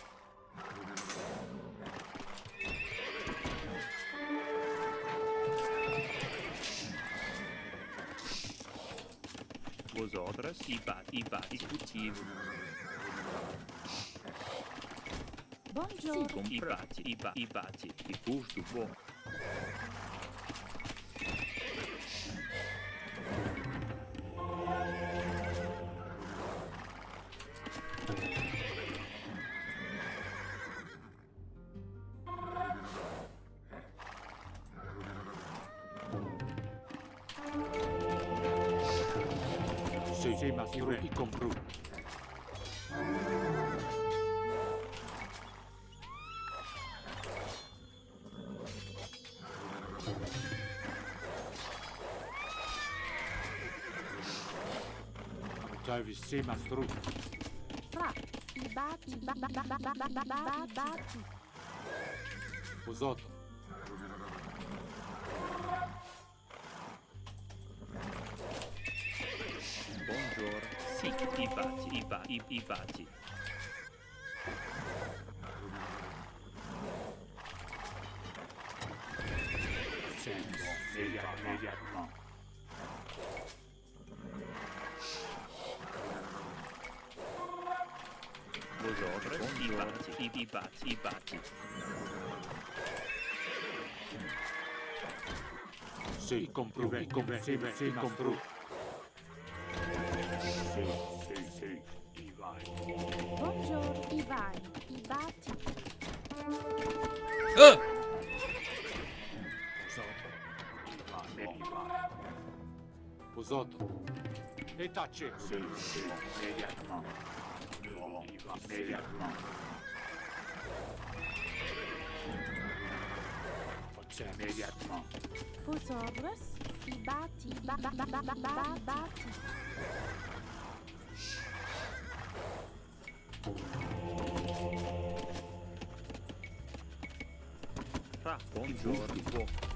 Vosotras. I bati. I bati. Discutivo. Buongiorno. I bati. I bati. I gusto buono. Sì, ma i compru. Giavi, sì, ma stru. Fra. I bati. Vosotros. Buongiorno. Sì, i bati. I bati. Sì, immediatamente. Vosotras. I bati. I bati. I bati. Sì, compru. Sì, compru. Sì, i vai. Buongiorno. I bati. Vosotros. E tacce. Sì, immediatamente. Immediatamente. Faccia immediatamente. Vosotros. I bati. Fra. Buongiorno.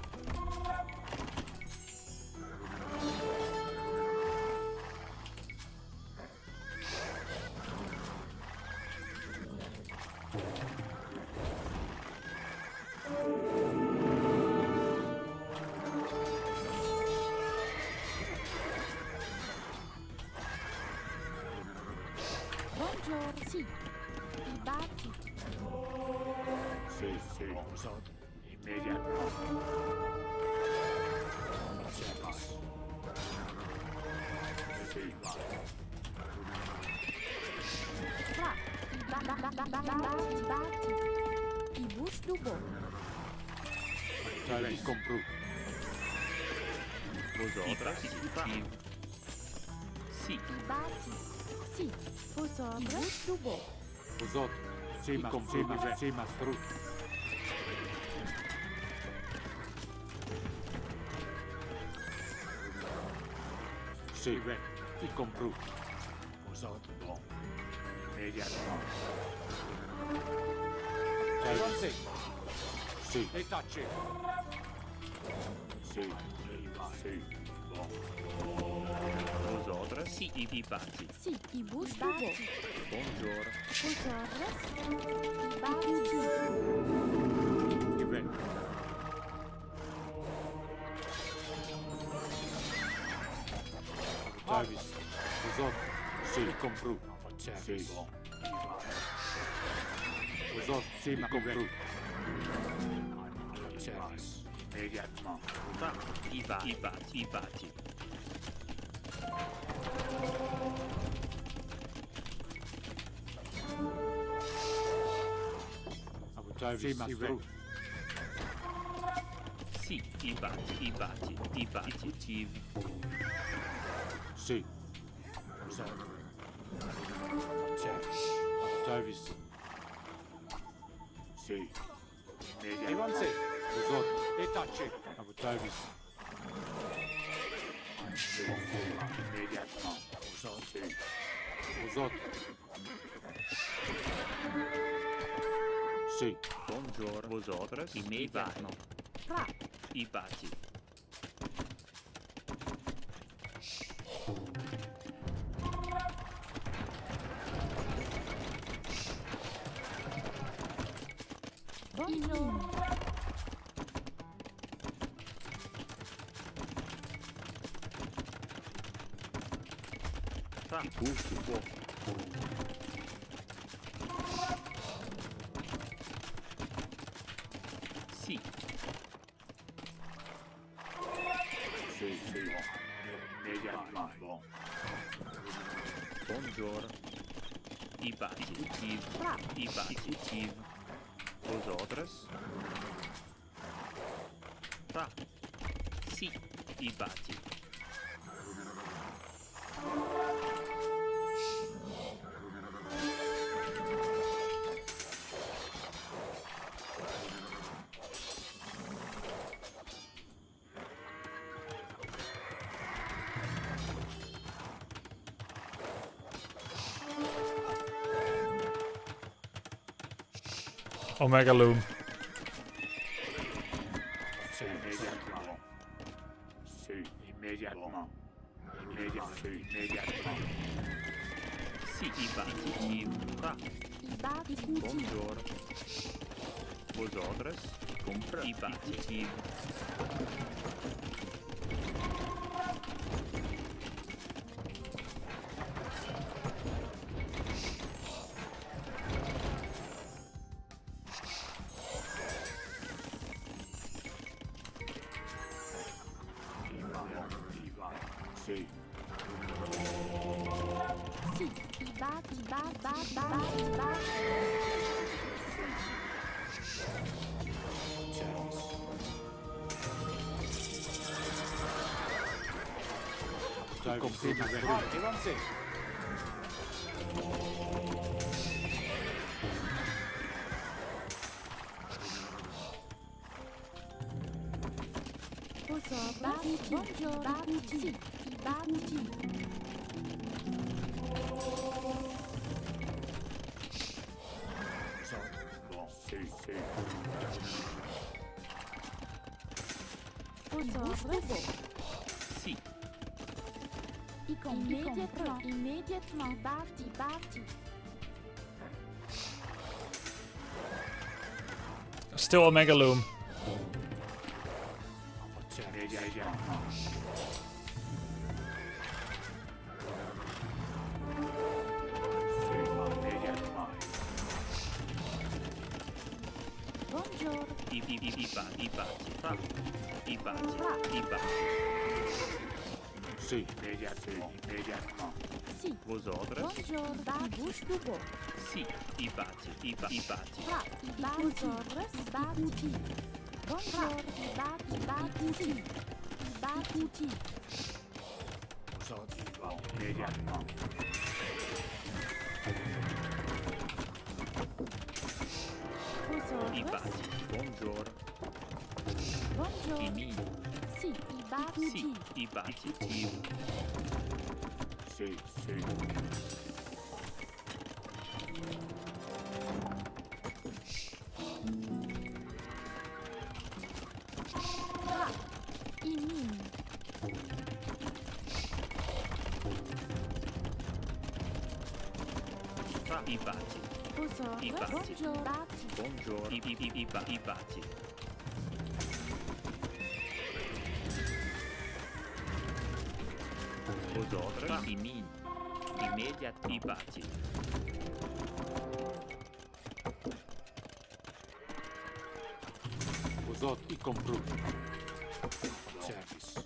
Bonjour. Si. I batti. Sì, sì. Immediatamente. Service. Sì. Tra. I batti. I bouche double. Service compru. Vos ordres. Sì. I batti. Si. Vos ordres. I bouche double. Vosot. Sì, ma sì, ma stru. Sì, i compru. Vosot. Bon. Immediatamente. Service. Sì. E tacci. Sì. Sì. Bon. Vos ordres. Sì, i batti. Si. I bouche double. Bonjour. Vos ordres. I batti. Event. Service. Vosot. Sì, compru. Sì. Vosot. Sì, ma compru. Service. Immediatamente. I batti. I batti. Sì, ma stru. Sì, i batti. I batti. I batti. Sì. Service. Sì. Immediatamente. Vosot. E tacci. Service. Sì. Immediatamente. Sì. Vosot. Sì. Bonjour. Vos ordres. Immediatement. Tra. I batti. Bonjour. I bouche du bois. Sì. Sì, sì. Immediatamente. Bonjour. I batti. Tra. I batti. Vos ordres. Sì, i batti. Omega Loom. Sì, immediatamente. Sì, immediatamente. Immediatamente. Sì, i batti. I batti. Bonjour. Vos ordres. I batti. Sì. Si. I batti. Bonjour. Batti. I batti. Sì, sì. Sì. Immédiatement. Batti. Still Omega Loom. Sì, immediatement. Si. Vos ordres? Bonjour. Bouche du beau. Si, i bati. Fra. Bonjour. Ibacuti. Bonjour. Ibacuti. Ibacuti. Immediatement. I Bonjour. bati. Bonjour. Bonjour. Imi. Si. Ibacuti. Si, i bati. Iu. Sì. Fra. Imin. Fra i bati. Bonjour. Ibati. Bonjour. Bati. Bonjour. I bati. Vos ordres? Imin. Immediat i bati. Vos ordres, y compris. Service.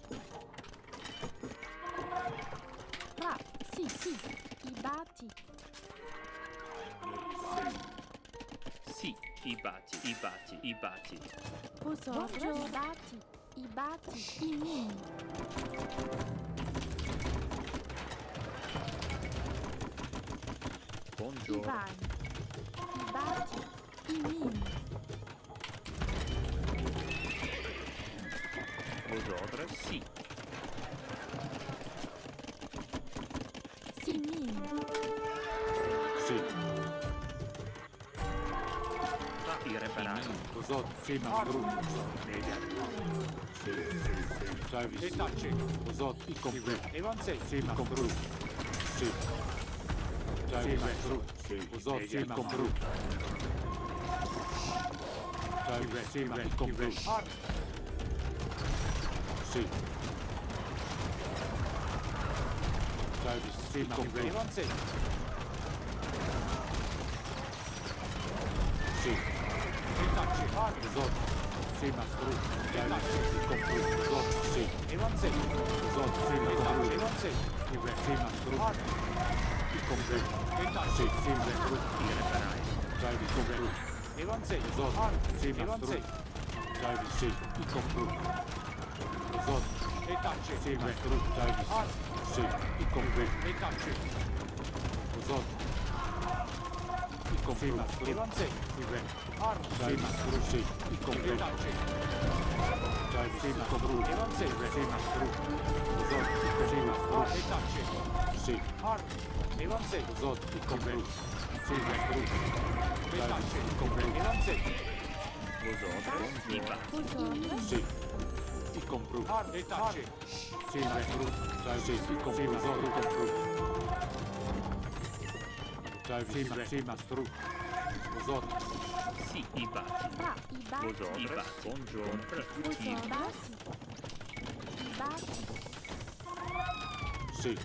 Fra. Si. Ibati. Si, i bati. Bonjour. Ibati. Ibati. Imin. Bonjour. Ivan. Ibati. Imin. Vos ordres? Si. Simin. Sì. Fra i reparai. Vos ordres, sì, ma immediatement. Sì. Service. Vos ordres, y compris. Sì, ma compris. Sì. Service. Vos ordres, sì, ma compris. Service. Sì, ma compris. Sì. Service. Sì, ma compris. Sì. Vos ordres, sì, ma stru. Service. Sì, compris. Vos ordres, sì. Vos ordres, sì, ma compris. Sì, ma stru. Y compris. Sì, ma stru. I reparai. Service. Compris. Vos ordres, sì, ma stru. Service. Sì, y compris. Vos ordres, sì, ma stru. Service. Sì, y compris. Vos ordres, y compris. Ma stru. Sì, ma stru. Sì, y compris. Service. Sì, ma stru. Sì, ma stru. Vos ordres, sì, ma stru. Sì. Vos ordres, y compris. Sì, ma stru. Service. Y compris. Vos ordres? I bati. Bonjour. Sì. Y compris. Sì, ma stru. Service. Y compris. Vos ordres, y compris. Service. Sì, ma stru. Vos ordres. Si, i bati. Fra. Vos Ibati. ordres? I bati. Bonjour. Bonjour. Bati. Ibati. Sì.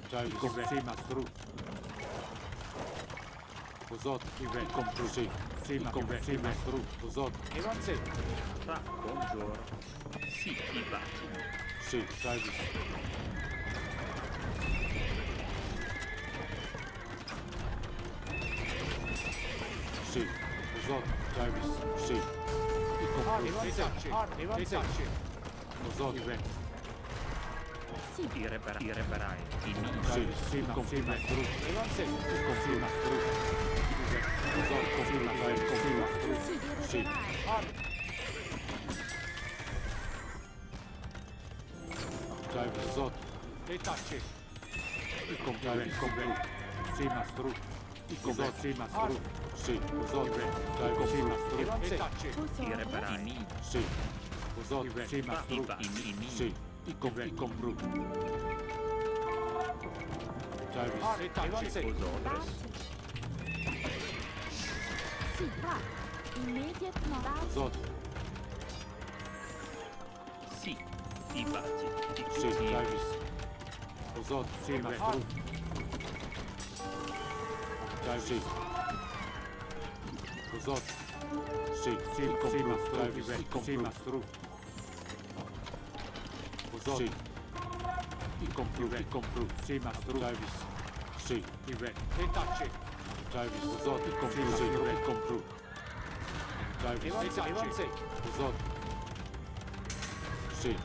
Service. Sì, ma stru. Vos ordres, y compris. Sì. Sì, ma compris. Sì, ma stru. Vos ordres. Fra, bonjour. Si, i bati. Sì. Service. Sì. Vos ordres. Service. Sì. Y compris. Vos ordres. Si. I reparai. I mi. Sì. Sì, ma compris. Ma stru. Y compris. Ma stru. Vos ordres. Compris. Ma stru. Si. Sì. Reparai. Service. Vos ordres. Y compris. Sì, ma stru. Y compris. Sì, ma stru. Sì. Vos ordres. Sì, ma stru. I reparai. I mi. Sì. Vos ordres. Sì, ma Fra, i stru. bati. I mi. Sì. Y compris. Service. Vos ordres? Si. Fra. Immédiatement. Vos ordres. Si, i bati. Sì. Service. Vos ordres. Sì, ma stru. Service. Vos ordres. Sì, mastru. Sì. I compru. Sì, mastru. Sì, i re. E tacce. Davis, uzot, i compru. Sì, i compru. Davis, e tacce. Uzot. Sì.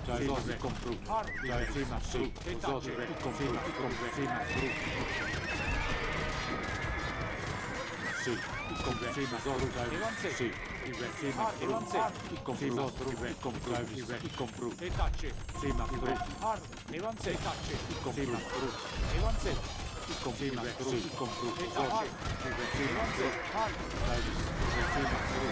Davis, i compru. Davis, sì, uzot, i compru. Sì, mastru. Sì, i compru. Sì, mastru. Davis, sì. I re, sì, mastru. I compru. I re, compru. I re, i compru. E tacce. Sì, mastru. Evanze, tacce. I compru. Sì, mastru. Evanze. I compru. Sì, mastru. I compru. E tacce. I re, sì, mastru. Davis, i re, sì, mastru.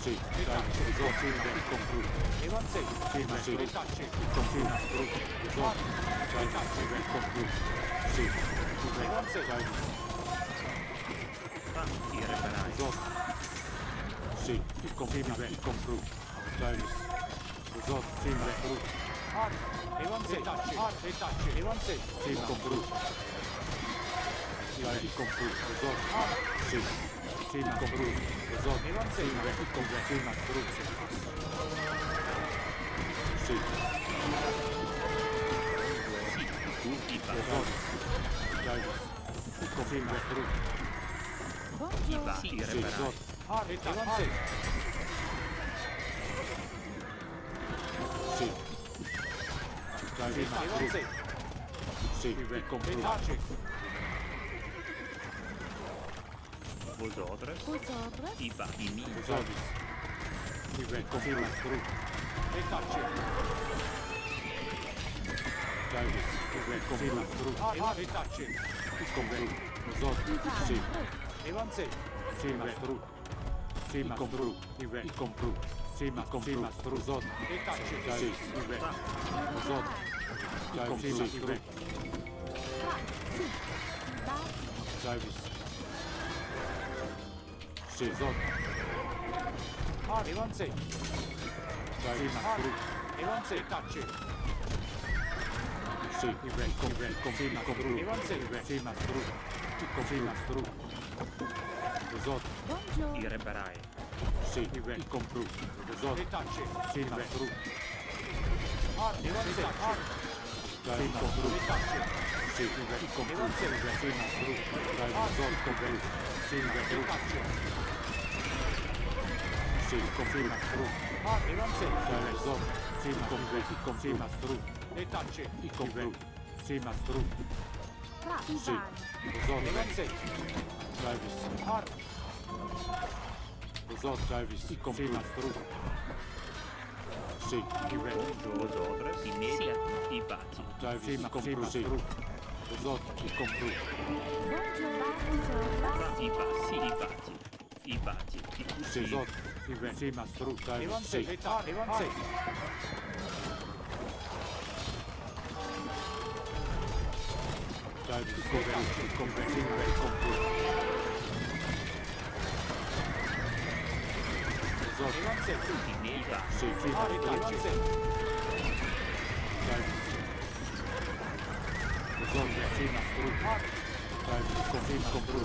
Sì, Davis, uzot, i re, i compru. Evanze. Sì, mastru. E tacce. I compru. Sì, mastru. Uzot. Davis, i re, i compru. Sì, i re. Evanze. Davis. Uzot. Sì, il compru. Davis. Uzot, sì, mastru. Evanze, tacce, evanze. Sì, il compru. Davis, il compru. Uzot. Sì, sì, il compru. Uzot. Evanze, il compru. Sì, mastru. Sì. Uzot. Davis. Il compru. Mastru. Buongiorno. Sì, uzot. Evanze. Sì. Davis, mastru. Sì, il compru. Vosotros. Vosotros. Iba. Imi. Usotis. Il re, compru. Mastru. E tacce. Davis, il re, compru. Mastru. E tacce. Il compru. Uzot. Sì. Evanze. Sì, mastru. Sì, mastru. Il re, il compru. Sì, mastru. Uzot. E tacce. Sì, il re. Uzot. Davis, sì, il re. Sì. Ba. Davis. Sì, Uzot. Evanze. Davis, mastru. Evanze, tacce. Sì, il re, il compru. Evanze, il re. Sì, mastru. Il compru. Mastru. Uzot. Buongiorno. Ireberai. Sì, il re, il compru. Uzot. E tacce. Sì, mastru. Evanze, Davis, il compru. E tacce. Sì, il re, il compru. Evanze, il re. Sì, mastru. Davis, Uzot, il compru. Sì, il re, e tacce. Sì, il compru. Mastru. Evanze, Davis, Uzot. Sì, il compru. Il compru. Mastru. E tacce. Il compru. Sì, mastru. Fra. Sì. Ivan. Uzot. Evanze. Davis. Uzot, Davis. Il compru. Mastru. Sì, il re. Vosotros. Immediat. Ibati. Davis, il compru. Sì. Uzot, il compru. Buongiorno. Vosotros. Iba. Sì, ibati. Ibati. Sì, Uzot, il re. Sì, mastru. Davis. Sì. Evanze. Davis, il compru. Il compru. Sì, il re. Il compru. Uzot. Evanze. Iba. Sì, sì, Evanze. Davis. Uzot, sì, mastru. Davis, il compru.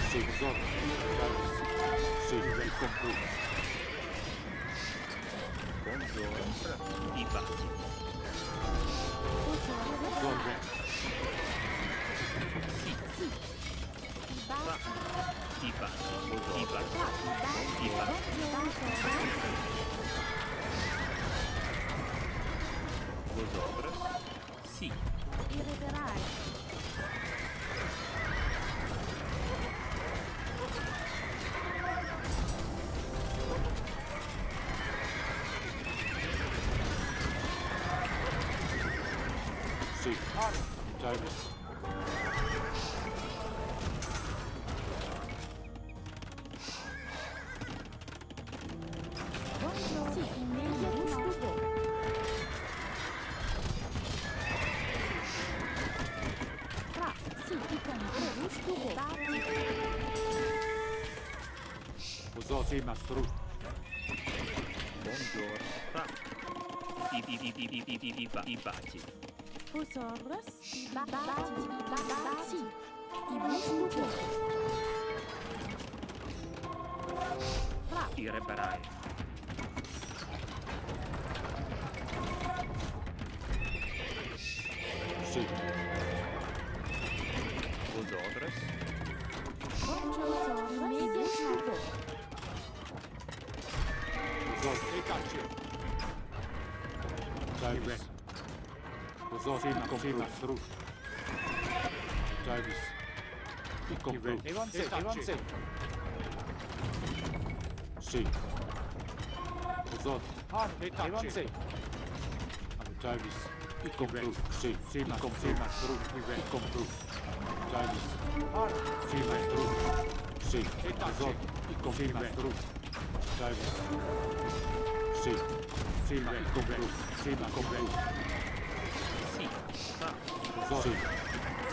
Sì, Uzot. Davis. Sì, il re. Il compru. Buongiorno. Ibati. Vosotros. Uzot, re. Sì. Ba. Ibati. Ibati. Fra. Ivan. Buongiorno. Vosotros. Sì. Irreverai. Sì. Davis. Buongiorno. Sì. Immediatamente. Fra. Sì. Ivan. Ba. Uzot, sì, mastru. Buongiorno. Fra. Ibati. Vosotros. Ba. Ba. Sì. Die Wurststube. I reparai. Sì. Os outros. Die Wurststube. Zot. Etace. Davis. Zot. Compru. Davis. I compru. Evanse. Sì. Zot. Evanse. Davis. I compru. Sì. I compru. I compru. Davis. Sì, maestro. Sì. Zot. I compru. Maestro. Davis. Sì. Sì, ma i compru. Sì, ma compru. Sì. Fa. Zot. Sì.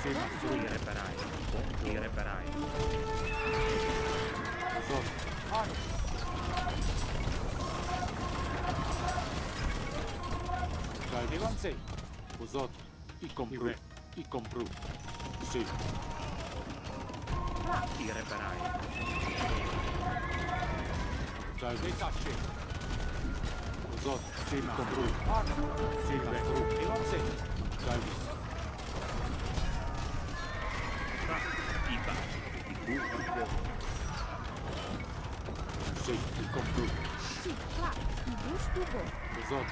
Sì, maestro. I reparai. I reparai. Zot. Davis. Zot. I compru. I compru. Sì. I reparai. Davis. Zot. Sì, ma compru. Sì, maestro. Davis. I baci. I buco. Sì, i compru. Sì, klar. Die Wurststube. Zot.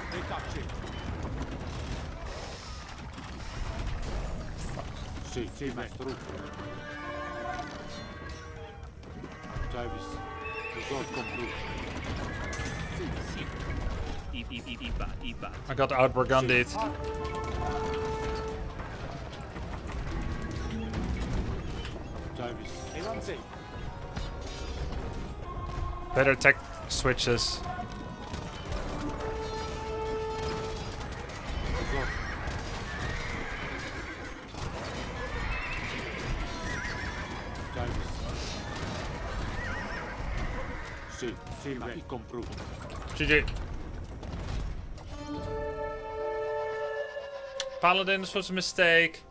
Sì, sì, maestro. Davis. Zot compru. Sì. I baci. I got outburgundied. Davis. Better tech switches. Zot. Davis. Sì, sì, ma i compru. GG. Paladins was a mistake.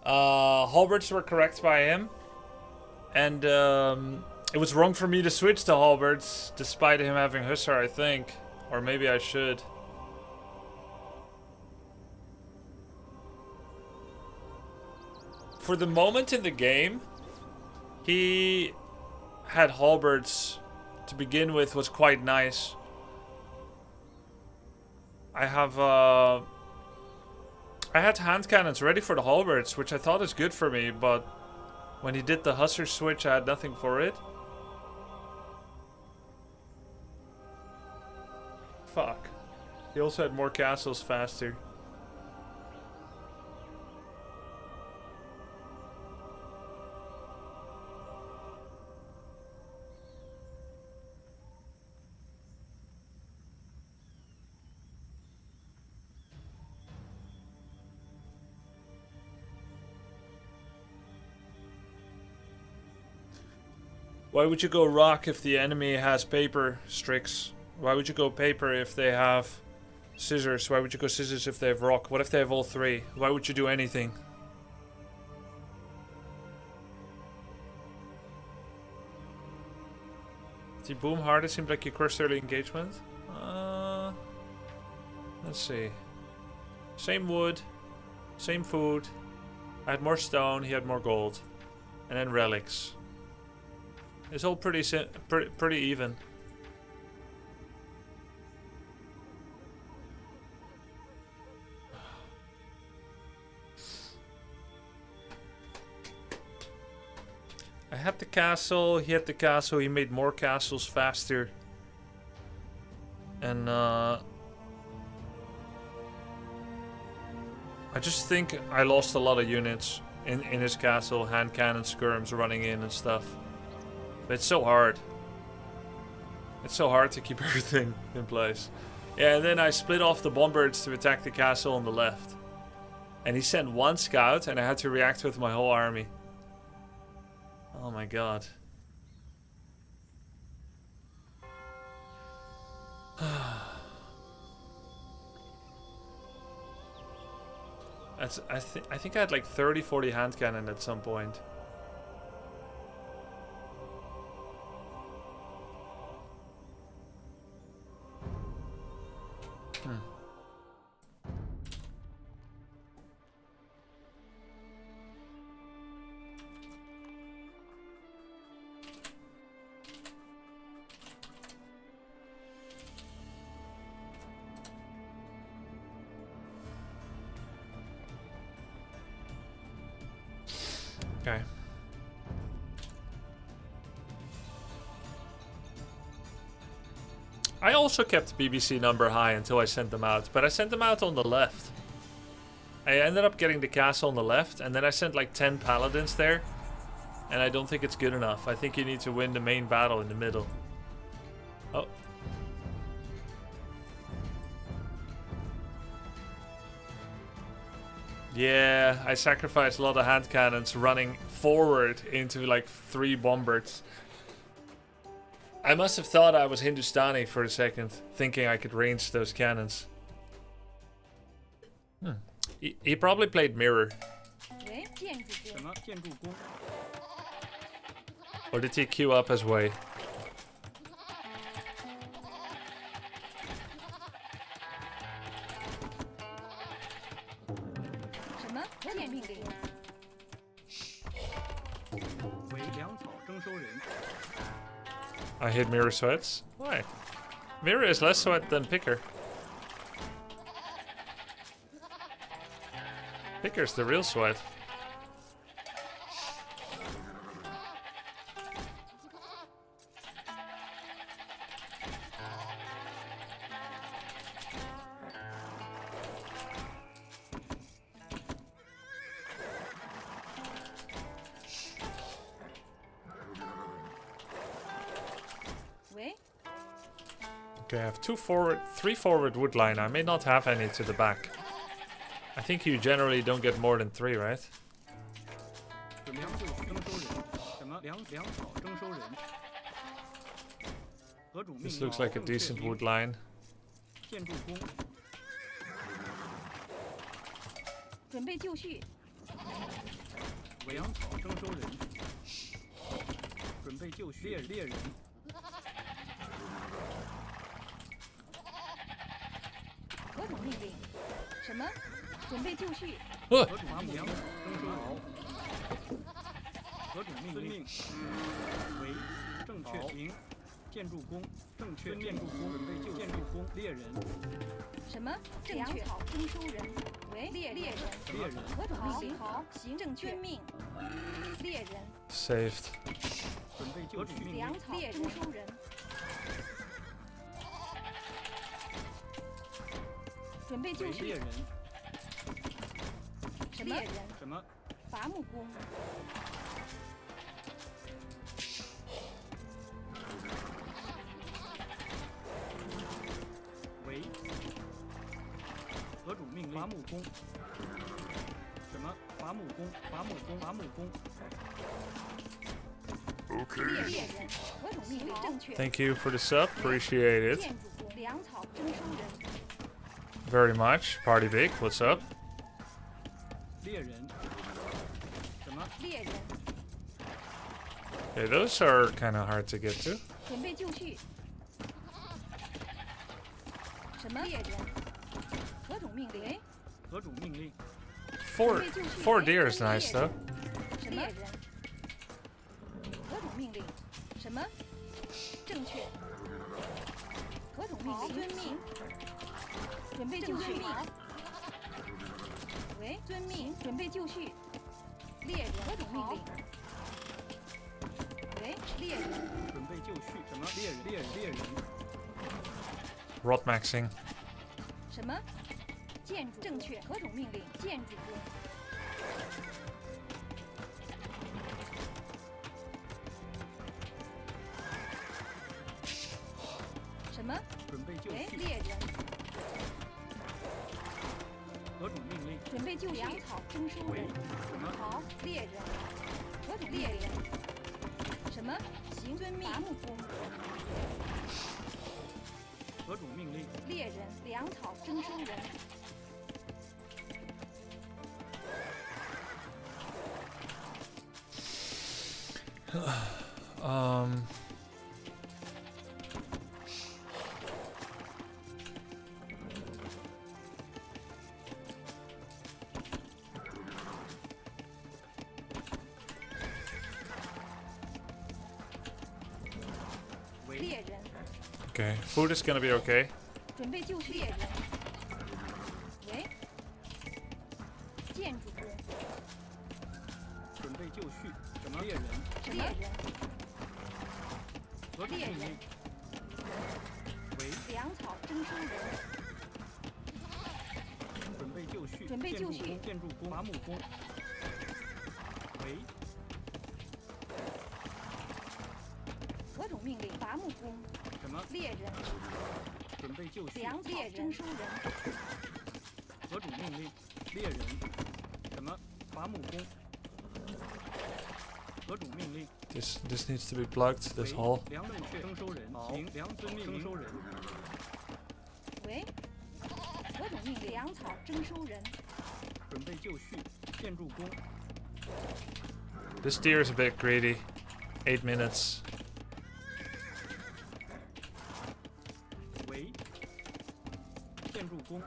Halberds were correct by him. And it was wrong for me to switch to halberds, despite him having Hussar, I think. Or maybe I should. For the moment in the game, he had halberds to begin with, was quite nice. I had hand cannons ready for the halberds, which I thought is good for me, but when he did the Hussar switch, I had nothing for it. Fuck. He also had more castles faster. Why would you go rock if the enemy has paper, Strix? Why would you go paper if they have scissors? Why would you go scissors if they have rock? What if they have all three? Why would you do anything? The boom hard, it seemed like you cursed early engagement. Let's see. Same wood, same food. I had more stone, he had more gold. And then relics. It's all pretty even. I had the castle, he had the castle, he made more castles faster. And I just think I lost a lot of units in his castle, hand cannon skirms running in and stuff. But it's so hard. It's so hard to keep everything in place. Yeah, and then I split off the bombards to attack the castle on the left. And he sent one scout and I had to react with my whole army. Oh my god. I think I had like 30, 40 hand cannon at some point. Okay. I also kept BBC number high until I sent them out, but I sent them out on the left. I ended up getting the castle on the left, and then I sent like 10 paladins there, and I don't think it's good enough. I think you need to win the main battle in the middle. Oh. Yeah, I sacrificed a lot of hand cannons running forward into like 3 bombards. I must have thought I was Hindustani for a second, thinking I could range those cannons. He probably played mirror. Or did he queue up as way? I hit mirror sweats. Why? Mirror is less sweat than picker. Picker's the real sweat. Okay, I have 3 forward wood line. I may not have any to the back. I think you generally don't get more than 3, right? This looks like a decent wood line. Saved. Thank you for the sub, appreciate it. Very much. Party Big, what's up? Okay, those are kind of hard to get to. Four deer is nice though. Rot maxing. 什么？建筑正确，何种命令？建筑工。什么？准备就绪。猎人。何种命令？准备就绪。粮草征收人。好，猎人。何种猎人？什么？行遵命。伐木工。何种命令？猎人，粮草征收人。猎人 Okay, food is gonna be okay. 准备就绪。猎人。喂。建筑工。准备就绪。什么？猎人。猎人。何种命令？喂。粮草征收人。准备就绪。准备就绪。建筑工。伐木工。喂。何种命令？伐木工。什么？猎人。准备就绪。粮草征收人。何种命令？猎人。什么？伐木工。何种命令？ This needs to be plugged. This hole. 粮正确征收人。行，粮遵命征收人。喂。何种命令？粮草征收人。准备就绪。建筑工。 This deer is a bit greedy. 8 minutes. 喂。建筑工。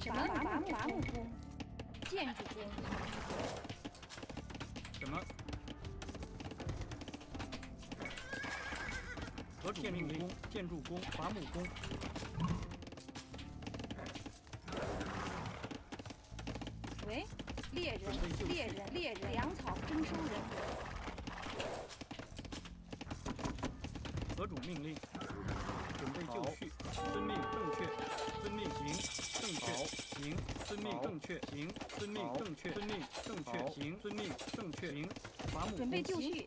什么？伐木工。建筑工。 什么？何种命令？建筑工、伐木工。喂，猎人，猎人，粮草征收人。何种命令？准备就绪，遵命正确，遵命行，正确行，遵命正确行，遵命正确，遵命正确行，遵命正确行，伐木工。准备就绪。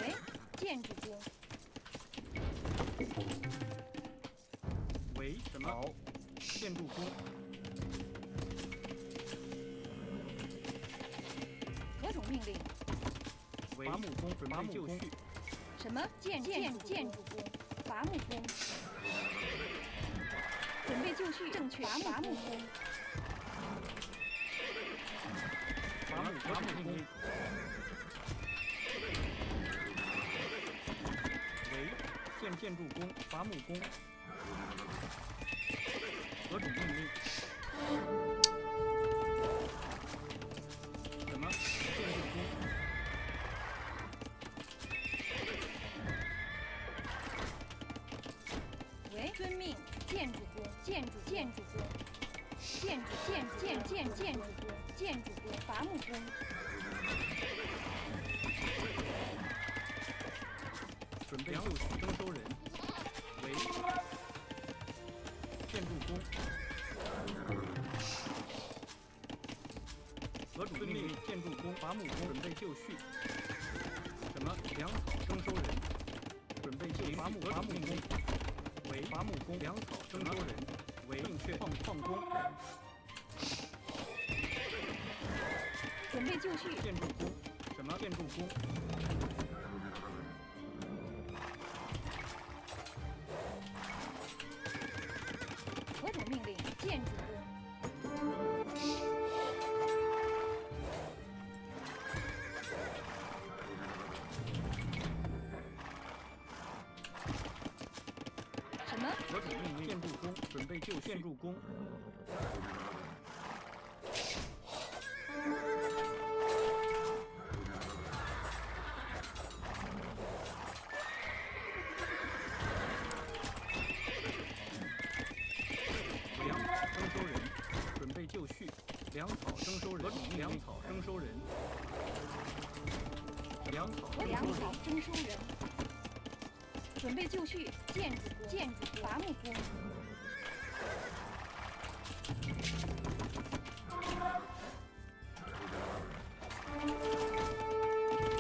喂，建筑工。喂，什么？建筑工。何种命令？伐木工，准备就绪。什么？建筑工，伐木工。准备就绪，正确。伐木工。伐木命令。喂，建筑工，伐木工。何种命令？什么？建筑工。 喂，遵命，建筑工，建筑工，建筑工，伐木工。准备就绪，征收人。喂，建筑工。何种命令？建筑工，伐木工。准备就绪。什么？粮草征收人。准备就绪，伐木工。 为伐木工，粮草征收人，为正确矿工。准备就绪。建筑工，什么建筑工？何种命令？建筑工。什么？何种命令？建筑工，准备就建筑工。粮草征收人，准备就绪。粮草征收人，粮草征收人。粮草征收人。准备就绪，建筑工，伐木工。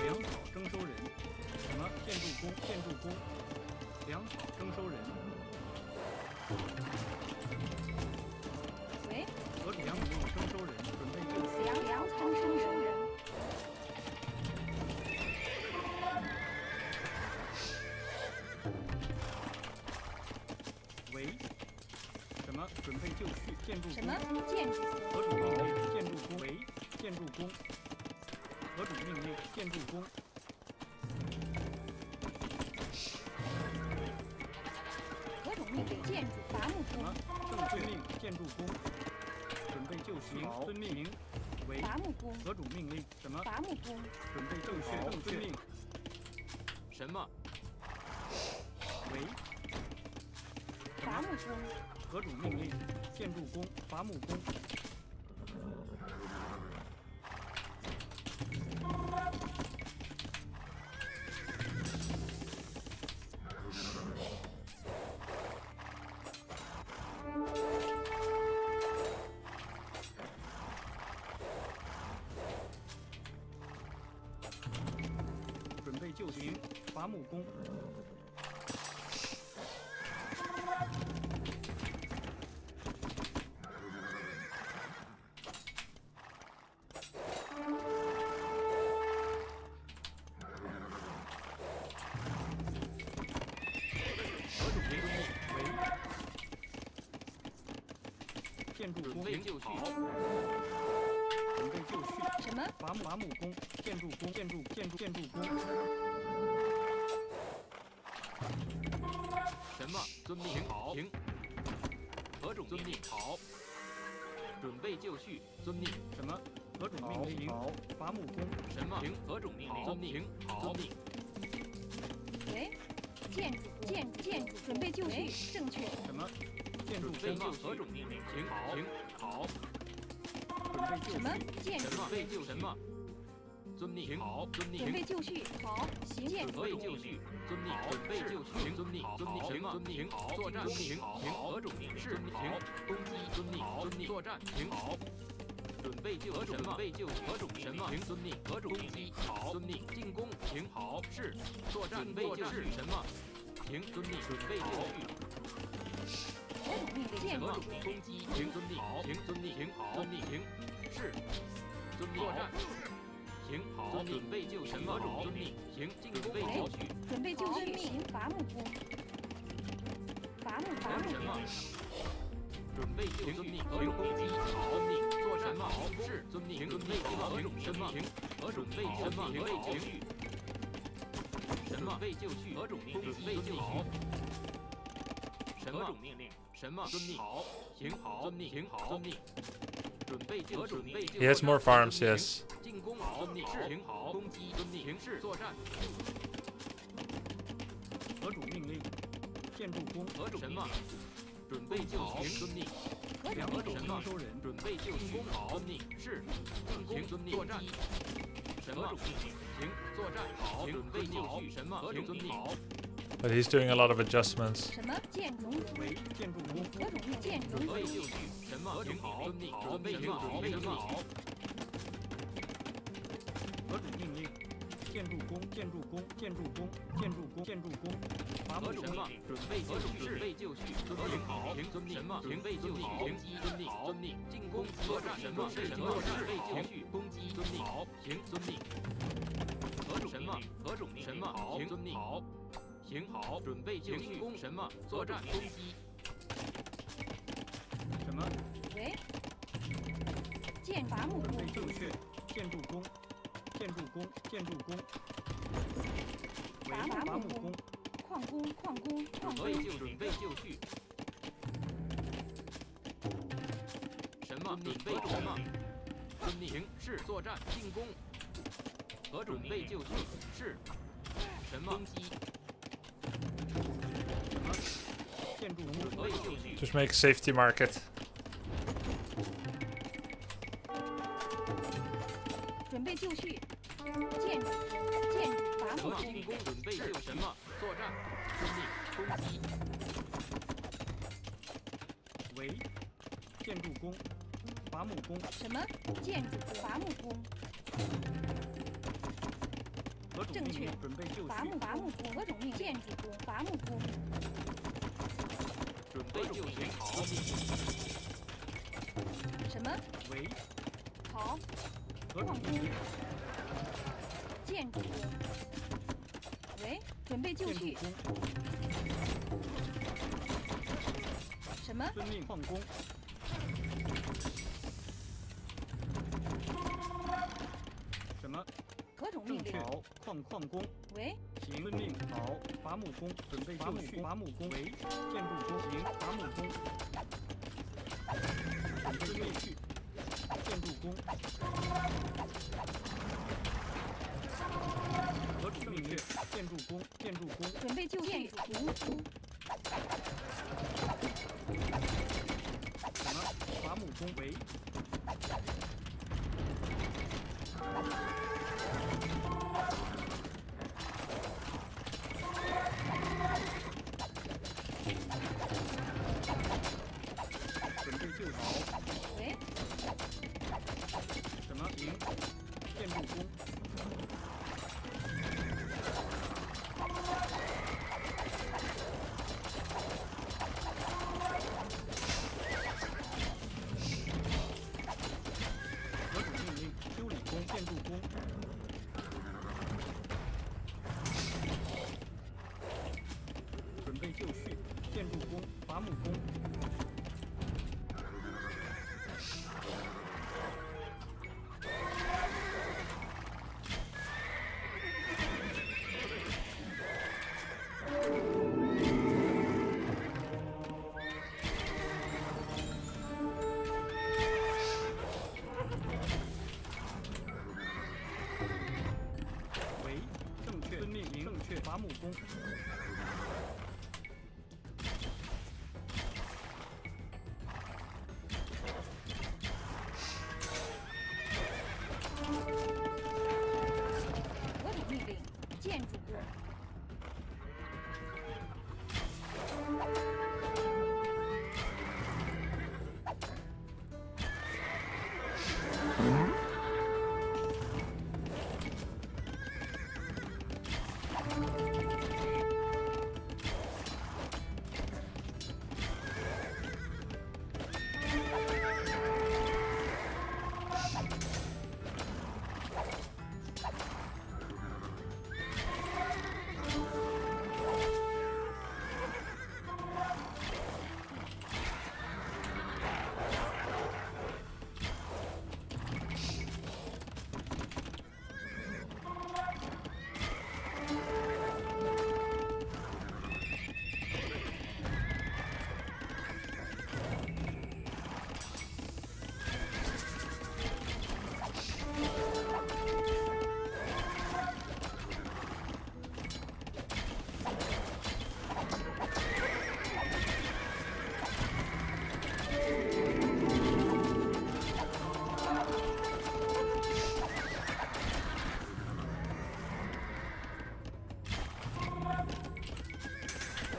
粮草征收人，什么建筑工？粮草征收人。喂，何种粮征收人，准备就绪。粮草征收人。 为什么？准备就绪，建筑工。什么？建筑工。何种命令？建筑工。为建筑工。何种命令？建筑工。何种命令？建筑伐木工。正遵命。建筑工。准备就绪。遵命。为伐木工。何种命令？什么？伐木工。准备就绪。正遵命。什么？为伐木工。何种命令？建筑工。伐木工。准备就绪。伐木工。何种命令？为建筑工。准备就绪。准备就绪。什么？伐木工。建筑工。建筑工。什么？遵命。好。停。何种遵命？好。准备就绪。遵命。什么？何种命令？好。伐木工。什么？停。何种命令？遵命。好。遵命。喂，建筑准备就绪，正确。什么？建筑准备就绪。何种命令？停。好。停。好。准备就绪。什么？建筑什么？备就什么？遵命。好。遵命。准备就绪，好，行。建准筑备就绪。遵命。准备就绪。遵命。遵命。什么？遵命。好。作战。遵命。停。何种命令？是。停。攻击。遵命。遵命。作战。停。好。准备就何种？准备就绪。何种命令？什么？停。遵命。何种攻击？好。遵命。进攻。停。好。是。作战。准备就绪。什么？停。遵命。准备就绪。何种命令？建筑何种攻击？停。遵命。好。停。遵命。停。好。遵命。停。是。遵命。作战。停。好。准备就什么？遵命。停。进攻。准备就绪。准备就绪，行。伐木工。伐木什么？工。准备就遵命。何种攻击？好。遵命。作战。好。是。遵命。准备就何种什么？何种备什么？准备就绪。什么？备就绪。何种命令？准备就绪。什么？何种命令？什么？遵命。好。行。好。遵命。行。好。遵命。准备就准备就。He has more farms, yes. 进攻。好。遵命。是。行。好。攻击。遵命。行。是。作战。何种命令？建筑工。何种什么？准备就绪。遵命。何种什么？收人？准备就绪。好。遵命。是。进攻。遵命。作战。什么？命令？行。作战。好。准备就绪。什么？何种遵命？好。But he's doing a lot of adjustments. 什么？建筑为建筑工。何种命？建筑准备就绪。什么？行。好。遵命。准备就绪。准备就绪。何种命令？建筑工。建筑工。建筑工。建筑工。建筑工。伐木什么？准备就绪。准备就绪。遵命。好。遵命。什么？准备就绪。攻击。遵命。遵命。进攻。作战。什么？什么？准备就绪。攻击。遵命。好。行。遵命。何种什么？何种命？什么？好。遵命。好。行。好。准备就绪。攻什么？作战。攻击。什么？喂，建伐木准备工。就绪。建筑工。建筑工。建筑工。伐伐木工。矿工。矿工。矿工。准备就绪。什么？准备什么？遵命。是。作战。进攻。何种备就绪？是。什么？攻击。什么？建筑工。准备就绪。 Just make a safety market. 准备就绪。建筑伐木工。进攻。准备就什么？作战。遵命。攻击。为建筑工。伐木工。什么？建筑伐木工。何种命令？准备就绪。伐木工。何种命？建筑工。伐木工。准备就绪。好。什么？为好。何种命令？建筑工。喂，准备就绪。什么？遵命。矿工。何种命令？好，矿工。喂，行，遵命。好，伐木工，准备就绪。伐木工，为建筑工。行，伐木工。准备就绪。建筑工。何种命令？建筑工，建筑工。准备就绪。建筑工。什么？伐木工为。准备就好。喂，什么？行，建筑工。何种命令？修理工，建筑工。准备就绪，建筑工，伐木工。为，正确，遵命，正确，伐木工。何种命令？建筑工。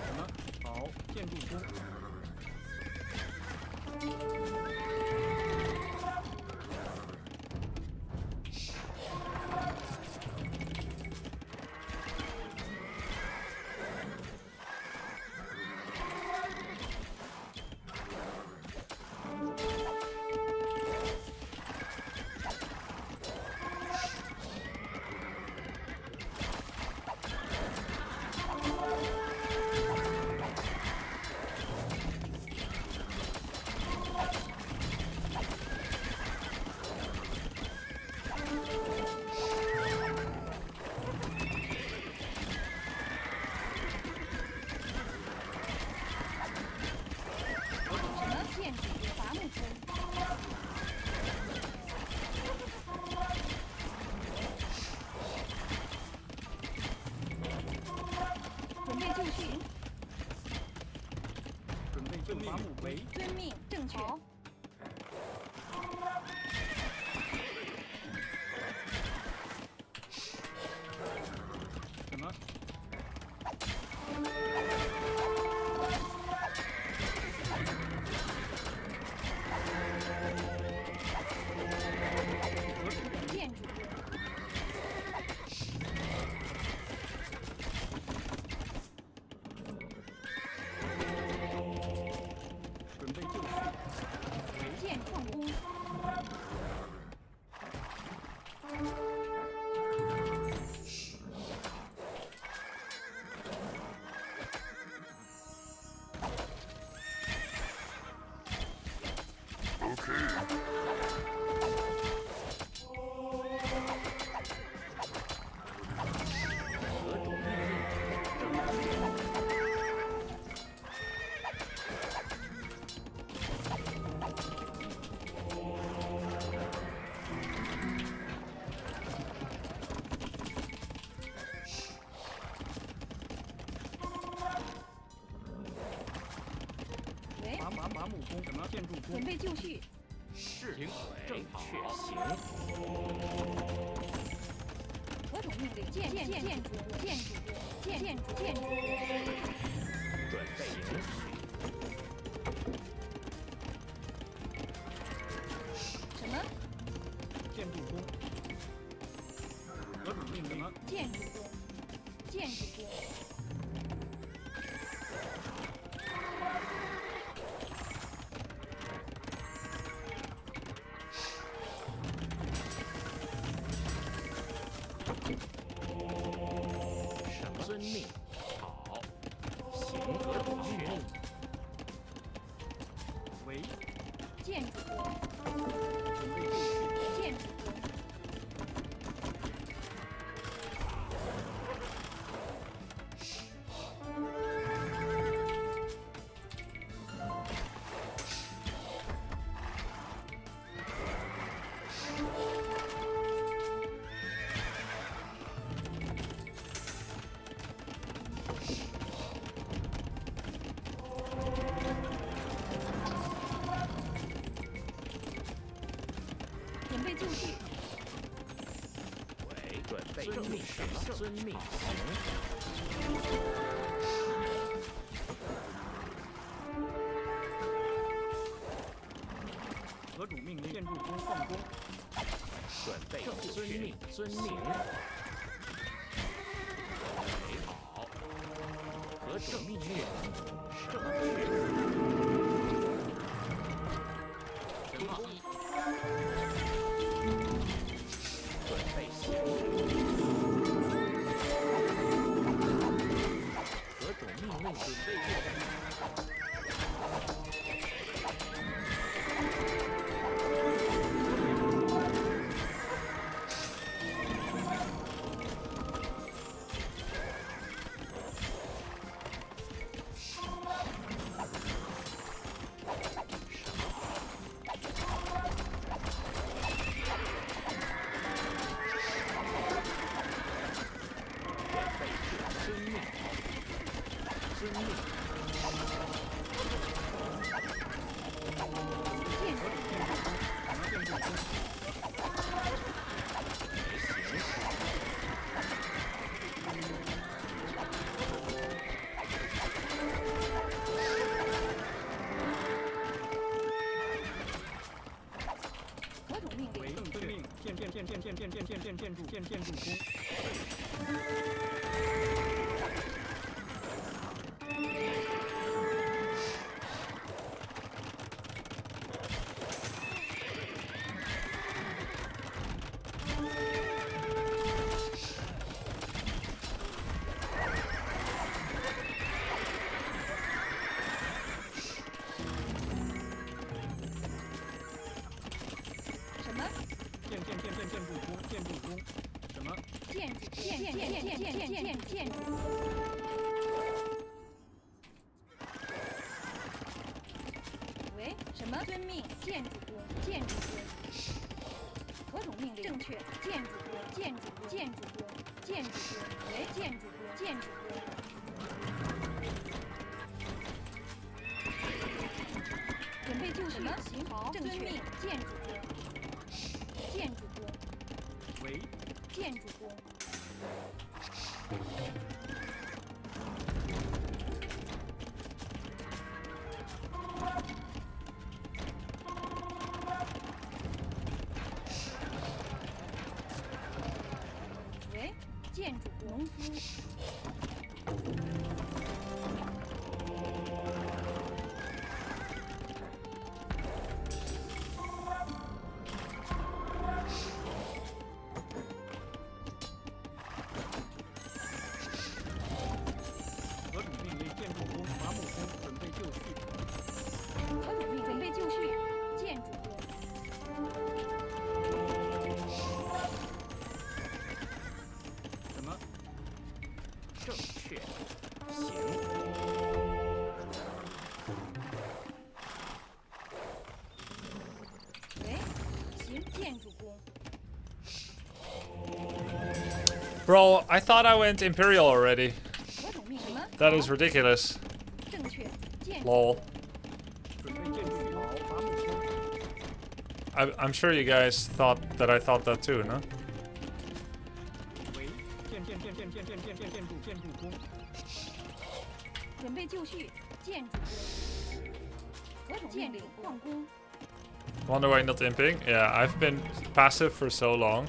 什么？好，建筑工。什么建筑伐木工？准备就绪。准备就伐木为。遵命，正确。什么？建筑工。准备就绪。建矿工。工什么？建筑工准备就绪。是行正为好确行。何种命令？建筑工，建筑工，建筑工。准备行使。什么？建筑工。何种命令？建筑工，建筑工。什么？遵命。好。行何种命令？为建筑工，准备就绪。建筑工。准备就绪。为准备遵命什么？遵命行。何种命令？建筑工放工。准备遵命遵命。为好。何种命令？正确。什么？准备行。何种命令？准备就绪。遵命，遵命。建筑工，何种命令？为正遵命。建筑工。什么？建筑工什么？建筑工。喂，什么？遵命。建筑工，建筑工。何种命令？正确。建筑工，建筑工，建筑工，建筑工。喂，建筑工，建筑工。准备就绪。行，好，正确。建筑工，建筑工。为建筑工。喂，建筑工。农夫。何种命令？建筑工伐木工准备就绪。何种命？准备就绪。建筑工。什么？正确。行。喂，行，建筑工。 Bro, I thought I went Imperial already. 何种命？什么？ That is ridiculous. 正确。建筑 Lol. 准备建筑 I'm sure you guys thought that I thought that too, no? 围建筑工，准备就绪，建筑工，何种建立矿工， Wonder why not imping? Yeah, I've been passive for so long.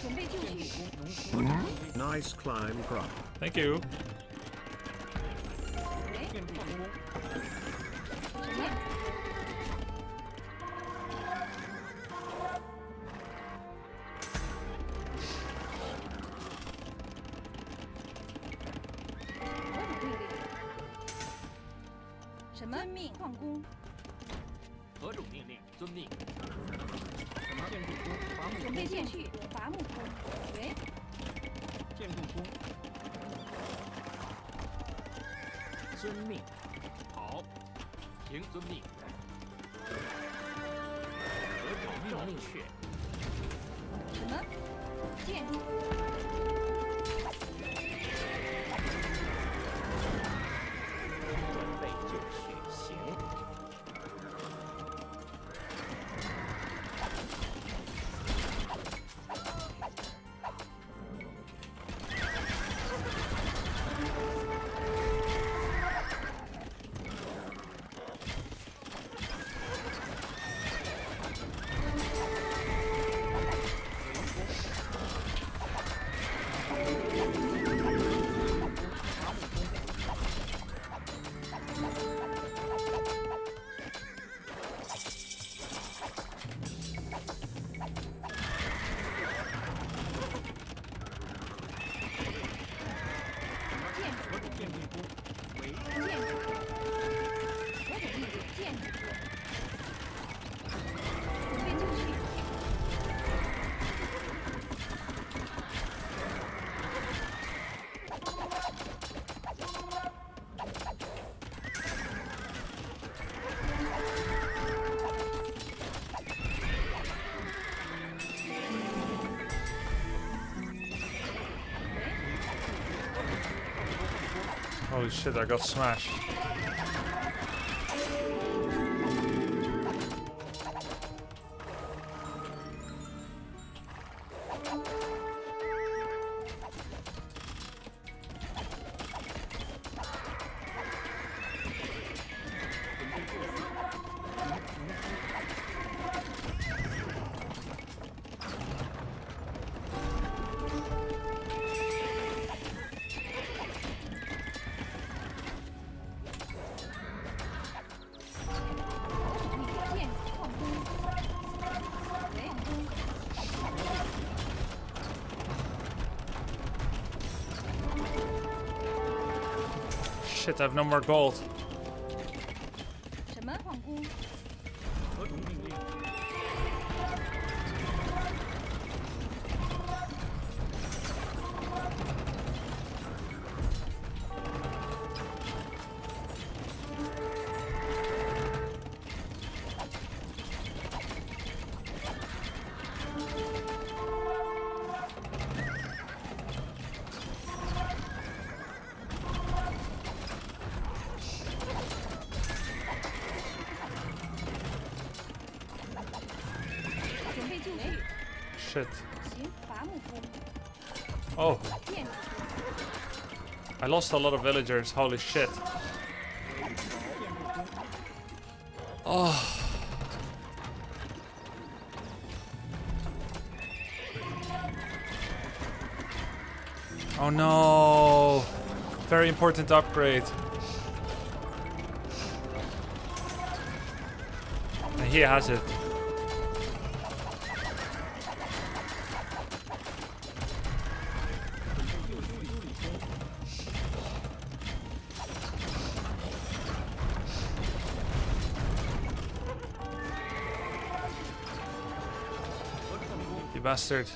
准备就绪， Nice climb, Grub. Thank you. 喂，建筑矿工，什么？何种命令？什么命？矿工，何种命令？遵命。什么建筑工，伐木工，准备就绪，伐木工，喂，建筑工，遵命。好，行，遵命。何种命令？确。什么？建筑，准备就绪，行。何种建筑工，围建筑，何种命令？建筑，准备就绪， Holy shit, I got smashed. Shit, I have no more gold. 什么矿工？何种命令？ 准备就绪， Shit. 行，伐木工， Oh, 建筑工， I lost a lot of villagers. Holy shit. Oh. Oh no. Very important upgrade. And he has it. You bastard.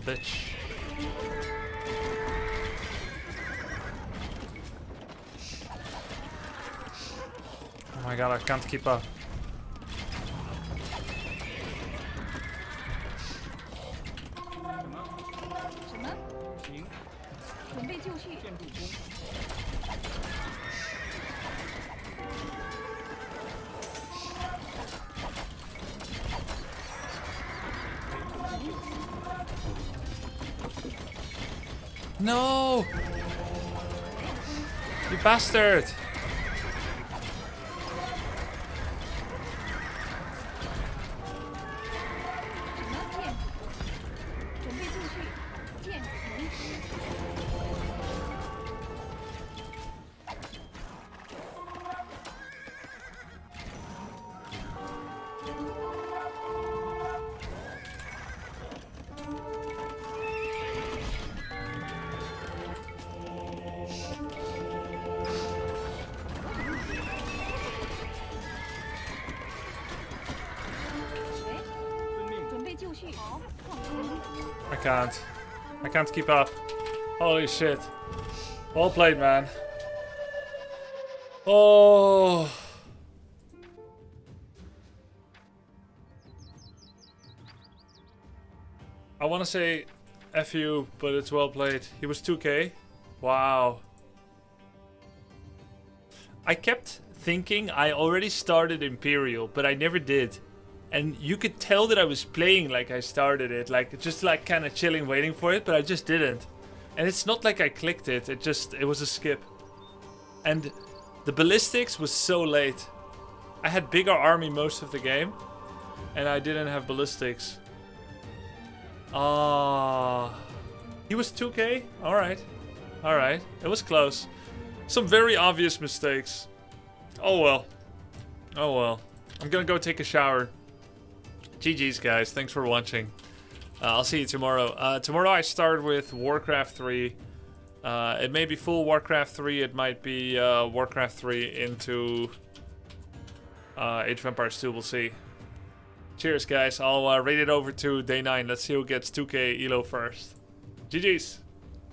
bitch. Oh my god, I can't keep up. 什么？停，准备就绪。建筑工， No! You bastard! 什么建筑？准备就绪。建筑工。喂，遵命，准备就绪。好，放空。 I can't. I can't keep up. Holy shit. Well played, man. Oh. I want to say F you, but it's well played. He was 2k. Wow. I kept thinking I already started Imperial, but I never did. And you could tell that I was playing like I started it, like just like kind of chilling, waiting for it, but I just didn't. And it's not like I clicked it, it was a skip. And the ballistics was so late. I had bigger army most of the game, and I didn't have ballistics. Ah, he was 2k? Alright. Alright, it was close. Some very obvious mistakes. Oh well. Oh well. I'm gonna go take a shower. GG's guys, thanks for watching. I'll see you tomorrow. Tomorrow I start with Warcraft 3. It may be full Warcraft 3, it might be Warcraft 3 into Age of Empires 2, we'll see. Cheers guys, I'll rate it over to day 9. Let's see who gets 2k elo first. GG's.